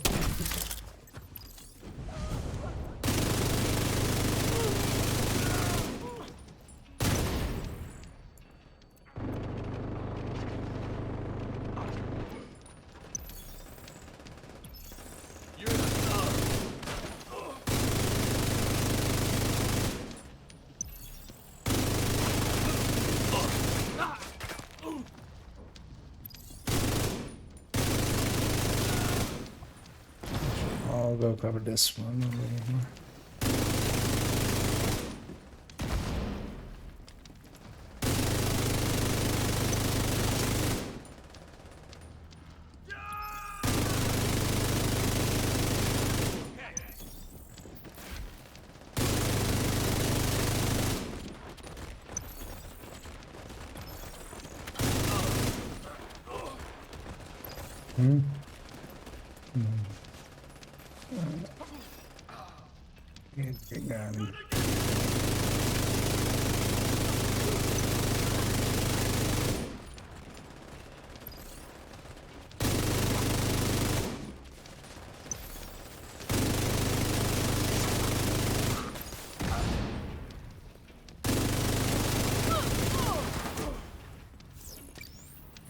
I'll go cover this one over here.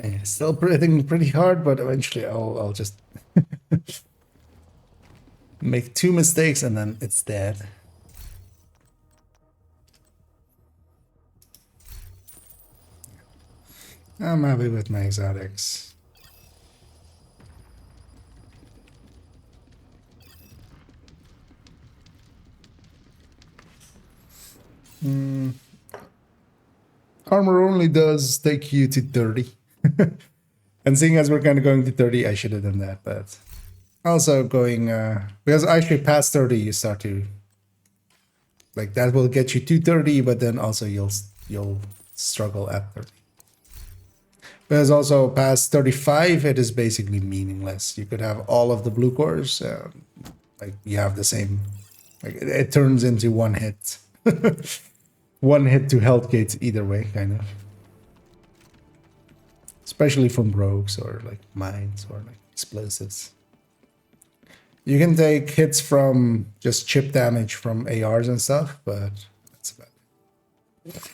Yeah, still breathing pretty hard, but eventually I'll just make 2 mistakes and then it's dead. I'm happy with my exotics. Armor only does take you to 30. And seeing as we're kind of going to 30, I should have done that, but also going because actually past 30 you start to like that will get you to 30, but then also you'll struggle at 30. Because also past 35 it is basically meaningless. You could have all of the blue cores, like you have the same, like it turns into one hit. One hit to health gates either way, kind of. Especially from rogues or like mines or like explosives. You can take hits from just chip damage from ARs and stuff, but that's about it.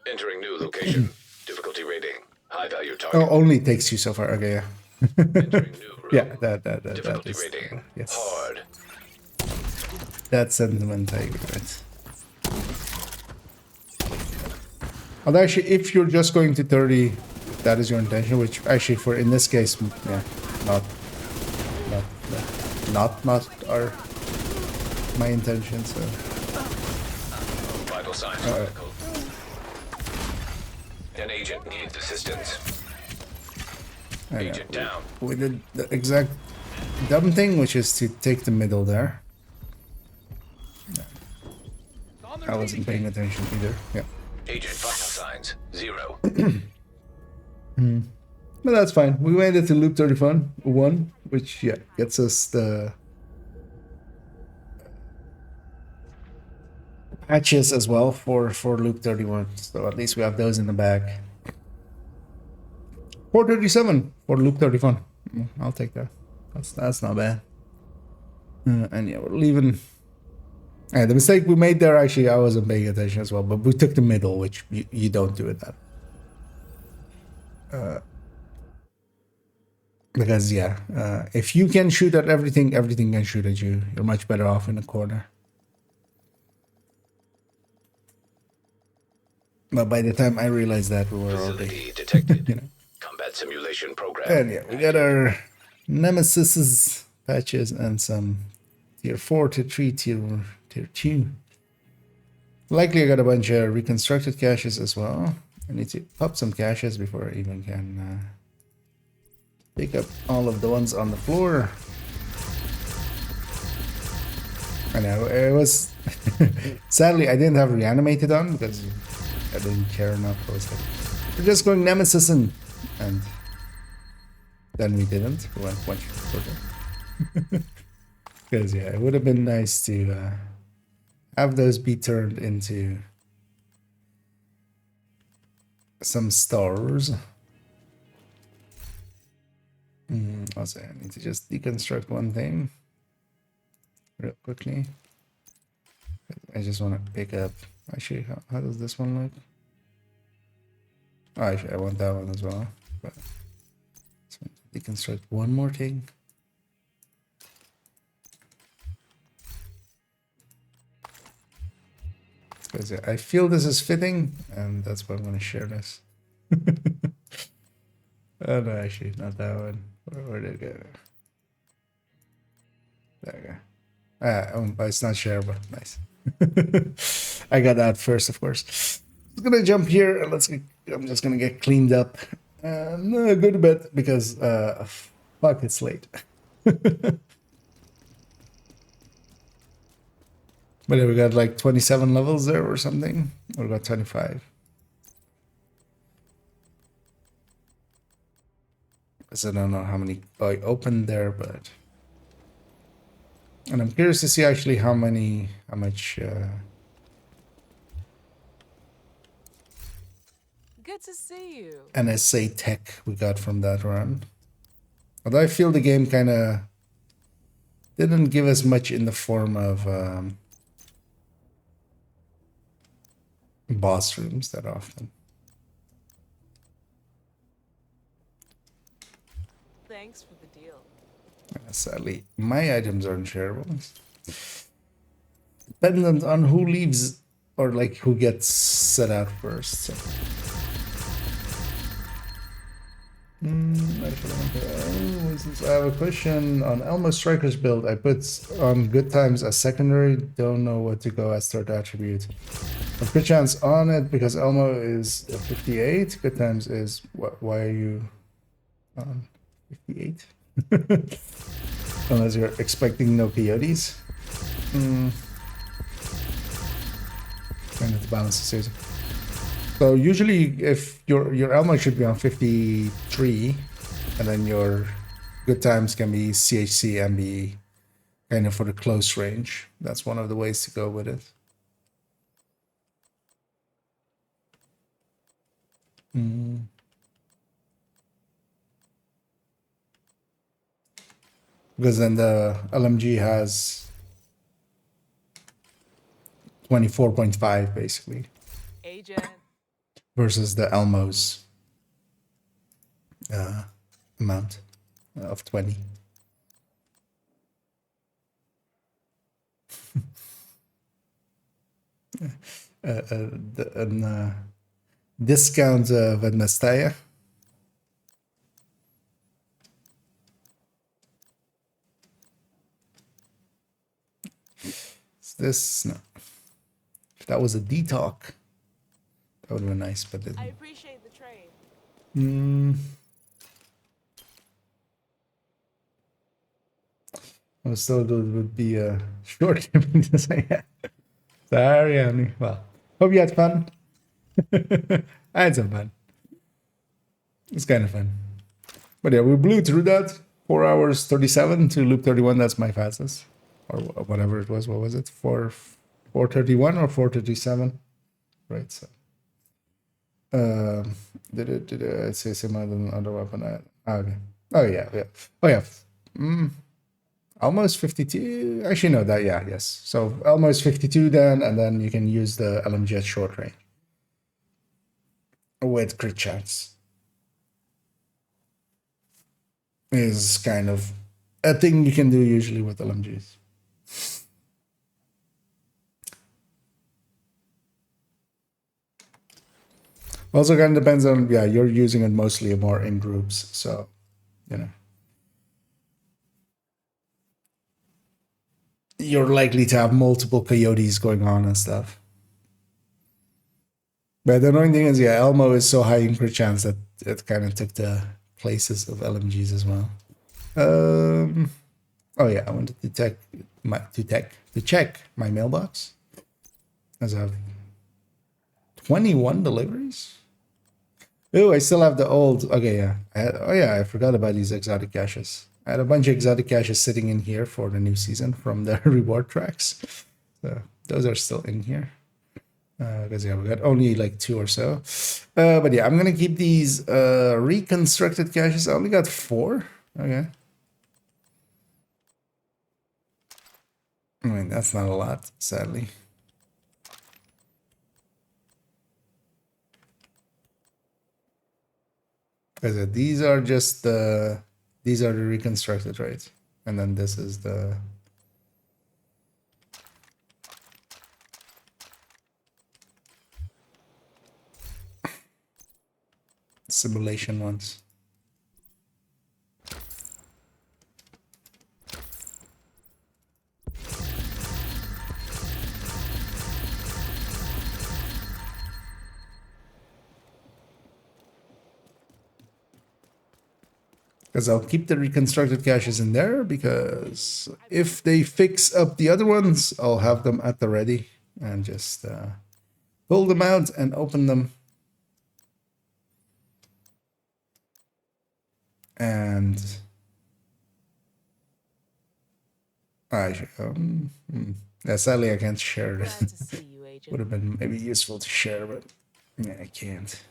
Entering new location. Difficulty rating. High value Oh, target. only takes you so far. Okay, yeah. Entering new room. Yeah, that Difficulty is, rating. yes. Hard. That sentiment I agree with. Although actually, if you're just going to 30, that is your intention, which actually for in this case, yeah, not our my intention. So Vital signs critical. An agent needs assistance. I know. Agent down. We did the exact dumb thing, which is to take the middle there. I wasn't paying attention either. Yeah. Agent vital signs 0. But that's fine. We made it to loop 31, which yeah gets us the patches as well for loop 31. So at least we have those in the bag. 437 for loop 31. I'll take that. That's not bad. And yeah, we're leaving. Yeah, the mistake we made there, actually, I wasn't paying attention as well, but we took the middle, which you don't do it that. Because yeah, if you can shoot at everything can shoot at you. You're much better off in a corner. But by the time I realized that, we were already, Facility detected. you know. Combat simulation program. And yeah, we got our Nemesis's patches and some tier 4, tier 3, tier 2. Likely I got a bunch of reconstructed caches as well. I need to pop some caches before I even can pick up all of the ones on the floor. I know, it was... Sadly, I didn't have reanimated on because I didn't care enough. I was like, we're just going Nemesis and then we didn't. We went much further. Because yeah, it would have been nice to have those be turned into some stars. Also, I need to just deconstruct one thing real quickly. I just want to pick up. Actually, how does this one look? Oh, actually, I want that one as well. But so deconstruct one more thing. Because I feel this is fitting, and that's why I'm going to share this. Oh no, actually, not that one. Where did it go? There we go. But it's not shareable. Nice. I got that first, of course. I'm gonna jump here. I'm just gonna get cleaned up and go to bed because fuck, it's late. But we got like 27 levels there or something. Or we got 25. Because I don't know how many I opened there, but. And I'm curious to see actually how much. Good to see you. NSA tech we got from that run. Although I feel the game kind of didn't give us much in the form of boss rooms that often. Thanks for the deal. Sadly, my items aren't shareable. Dependent on who leaves or like who gets set out first. So. I have a question on Elmo Striker's build. I put on good times as secondary. Don't know what to go as third attribute. A good chance on it because Elmo is 58. Good times is why are you on 58? Unless you're expecting no coyotes. Trying to balance the season. So usually if your Elmo should be on 53 and then your good times can be CHC and be kind of for the close range. That's one of the ways to go with it. Because then the LMG has 24.5 basically. Agent. Versus the Elmo's amount of 20. Discount в Настая. Is this no? If that was a D-Talk. That would have been nice, but it, I appreciate the trade. I was told it would be a short game to say. Sorry, Annie. Well, hope you had fun. I had some fun. It's kind of fun. But yeah, we blew through that. 4 hours 37 to loop 31. That's my fastest, or whatever it was. What was it? 4:31 or 4:37? Right. So. Did it say similar than other weapon? Okay. Oh yeah. Oh yeah. Almost 52. Actually, no. That yeah. Yes. So almost 52 then, and then you can use the LMG at short range with crit chance. Is kind of a thing you can do usually with LMGs. Also kind of depends on, yeah, you're using it mostly more in groups, so, you know. You're likely to have multiple coyotes going on and stuff. But the annoying thing is, yeah, Elmo is so high in crit chance that it kind of took the places of LMGs as well. Oh yeah, I wanted to check my mailbox. As I have 21 deliveries? Oh, I still have the old. Okay, yeah. Oh, yeah, I forgot about these exotic caches. I had a bunch of exotic caches sitting in here for the new season from the reward tracks. So those are still in here. Because yeah, we got only like 2 or so. But yeah, I'm gonna keep these reconstructed caches. I only got 4. Okay. I mean, that's not a lot, sadly. Because these are just these are the reconstructed, right? And then this is the simulation ones. Because I'll keep the reconstructed caches in there, because if they fix up the other ones, I'll have them at the ready and just pull them out and open them. And yeah, sadly I can't share Glad to it. see you, Agent. Would have been maybe useful to share, but yeah, I can't.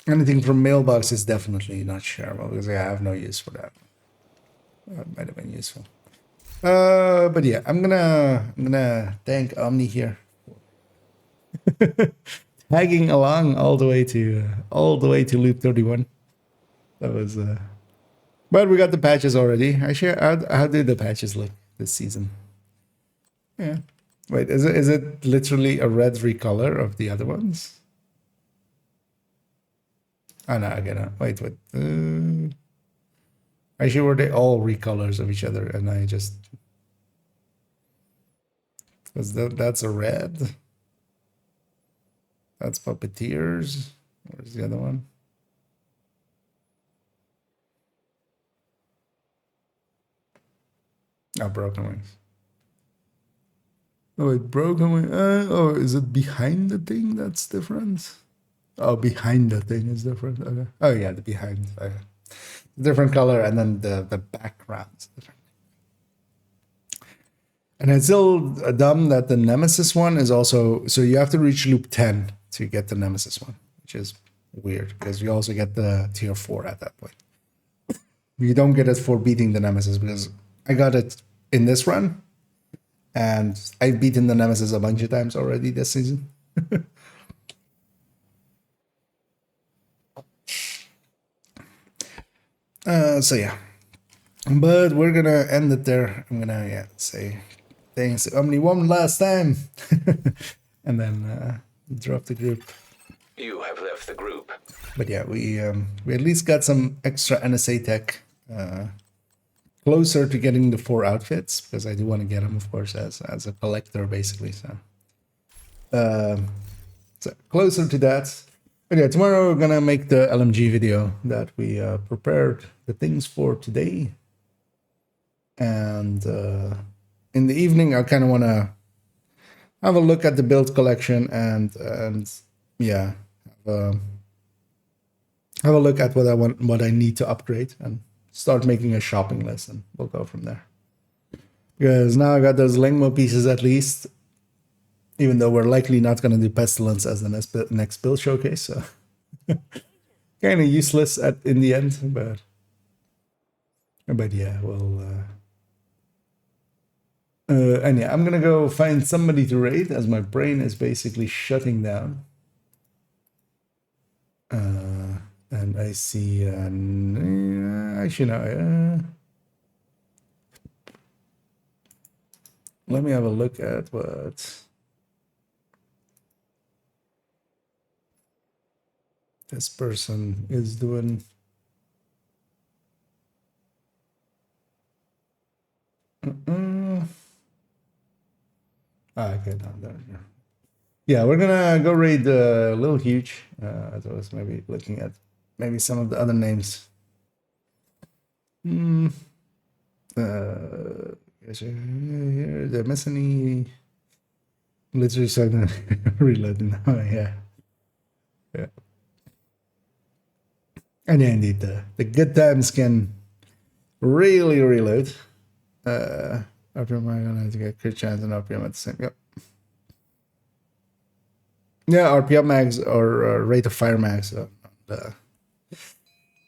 Anything from mailbox is definitely not shareable because I have no use for that. That might have been useful. But yeah, I'm gonna thank Omni here, tagging along all the way to loop 31. That was but we got the patches already. Actually, how did the patches look this season? Yeah. Wait, is it literally a red recolor of the other ones? Oh no, I get it. Wait. Actually, were they all recolors of each other? And I just because that's a red. That's puppeteers. Where's the other one? Oh, broken wings. Oh, wait, broken wings. Oh, is it behind the thing that's different? Oh, behind the thing is different. Okay. Oh yeah, the behind. Okay. Different color, and then the background's different. And it's still dumb that the Nemesis one is also, so you have to reach loop 10 to get the Nemesis one, which is weird because you also get the tier 4 at that point. You don't get it for beating the Nemesis because I got it in this run and I've beaten the Nemesis a bunch of times already this season. So yeah, but we're gonna end it there. I'm gonna say thanks to Omni one last time, and then drop the group. You have left the group. But yeah, we at least got some extra NSA tech, closer to getting the 4 outfits because I do want to get them, of course, as a collector basically. So, so closer to that. But yeah, tomorrow we're gonna make the LMG video that we prepared the things for today. And in the evening, I kind of want to have a look at the build collection and yeah, have a look at what I need to upgrade, and start making a shopping list, and we'll go from there. Because now I got those Lengmo pieces at least, even though we're likely not going to do Pestilence as the next build showcase, so kind of useless in the end, but yeah, we'll and yeah, I'm gonna go find somebody to raid as my brain is basically shutting down. And I see actually no, let me have a look at what this person is doing. Okay, no, there we go. Yeah, we're gonna go raid Lil Huge. As I was maybe looking at maybe some of the other names. Here, the Messany. literally starting to reload now. Yeah. Yeah. And yeah, indeed, the good times can really reload. RPM, I'm gonna have to get crit chance and RPM at the same. Yep. Yeah, RPM max or rate of fire max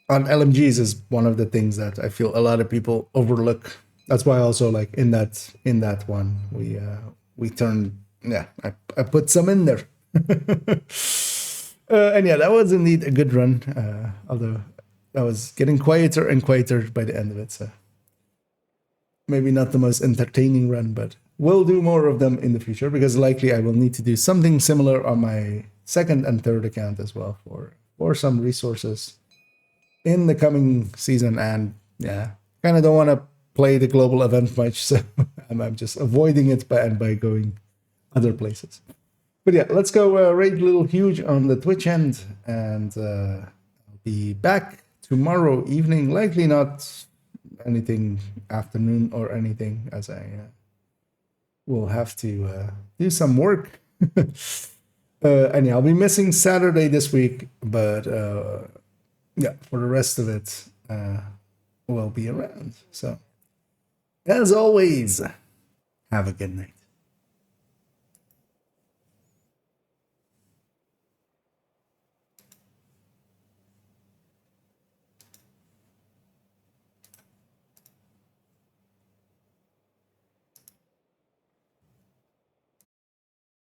on LMGs is one of the things that I feel a lot of people overlook. That's why also like in that one we turned, yeah, I put some in there. And yeah, that was indeed a good run. Although I was getting quieter and quieter by the end of it, so maybe not the most entertaining run, but we'll do more of them in the future because likely I will need to do something similar on my second and third account as well for some resources in the coming season. And yeah, kind of don't want to play the global event much, so I'm just avoiding it by going other places. But yeah, let's go raid Little Huge on the Twitch end, and I'll be back tomorrow evening. Likely not anything afternoon or anything, as I will have to do some work. And yeah, I'll be missing Saturday this week, but yeah, for the rest of it, we'll be around. So, as always, have a good night.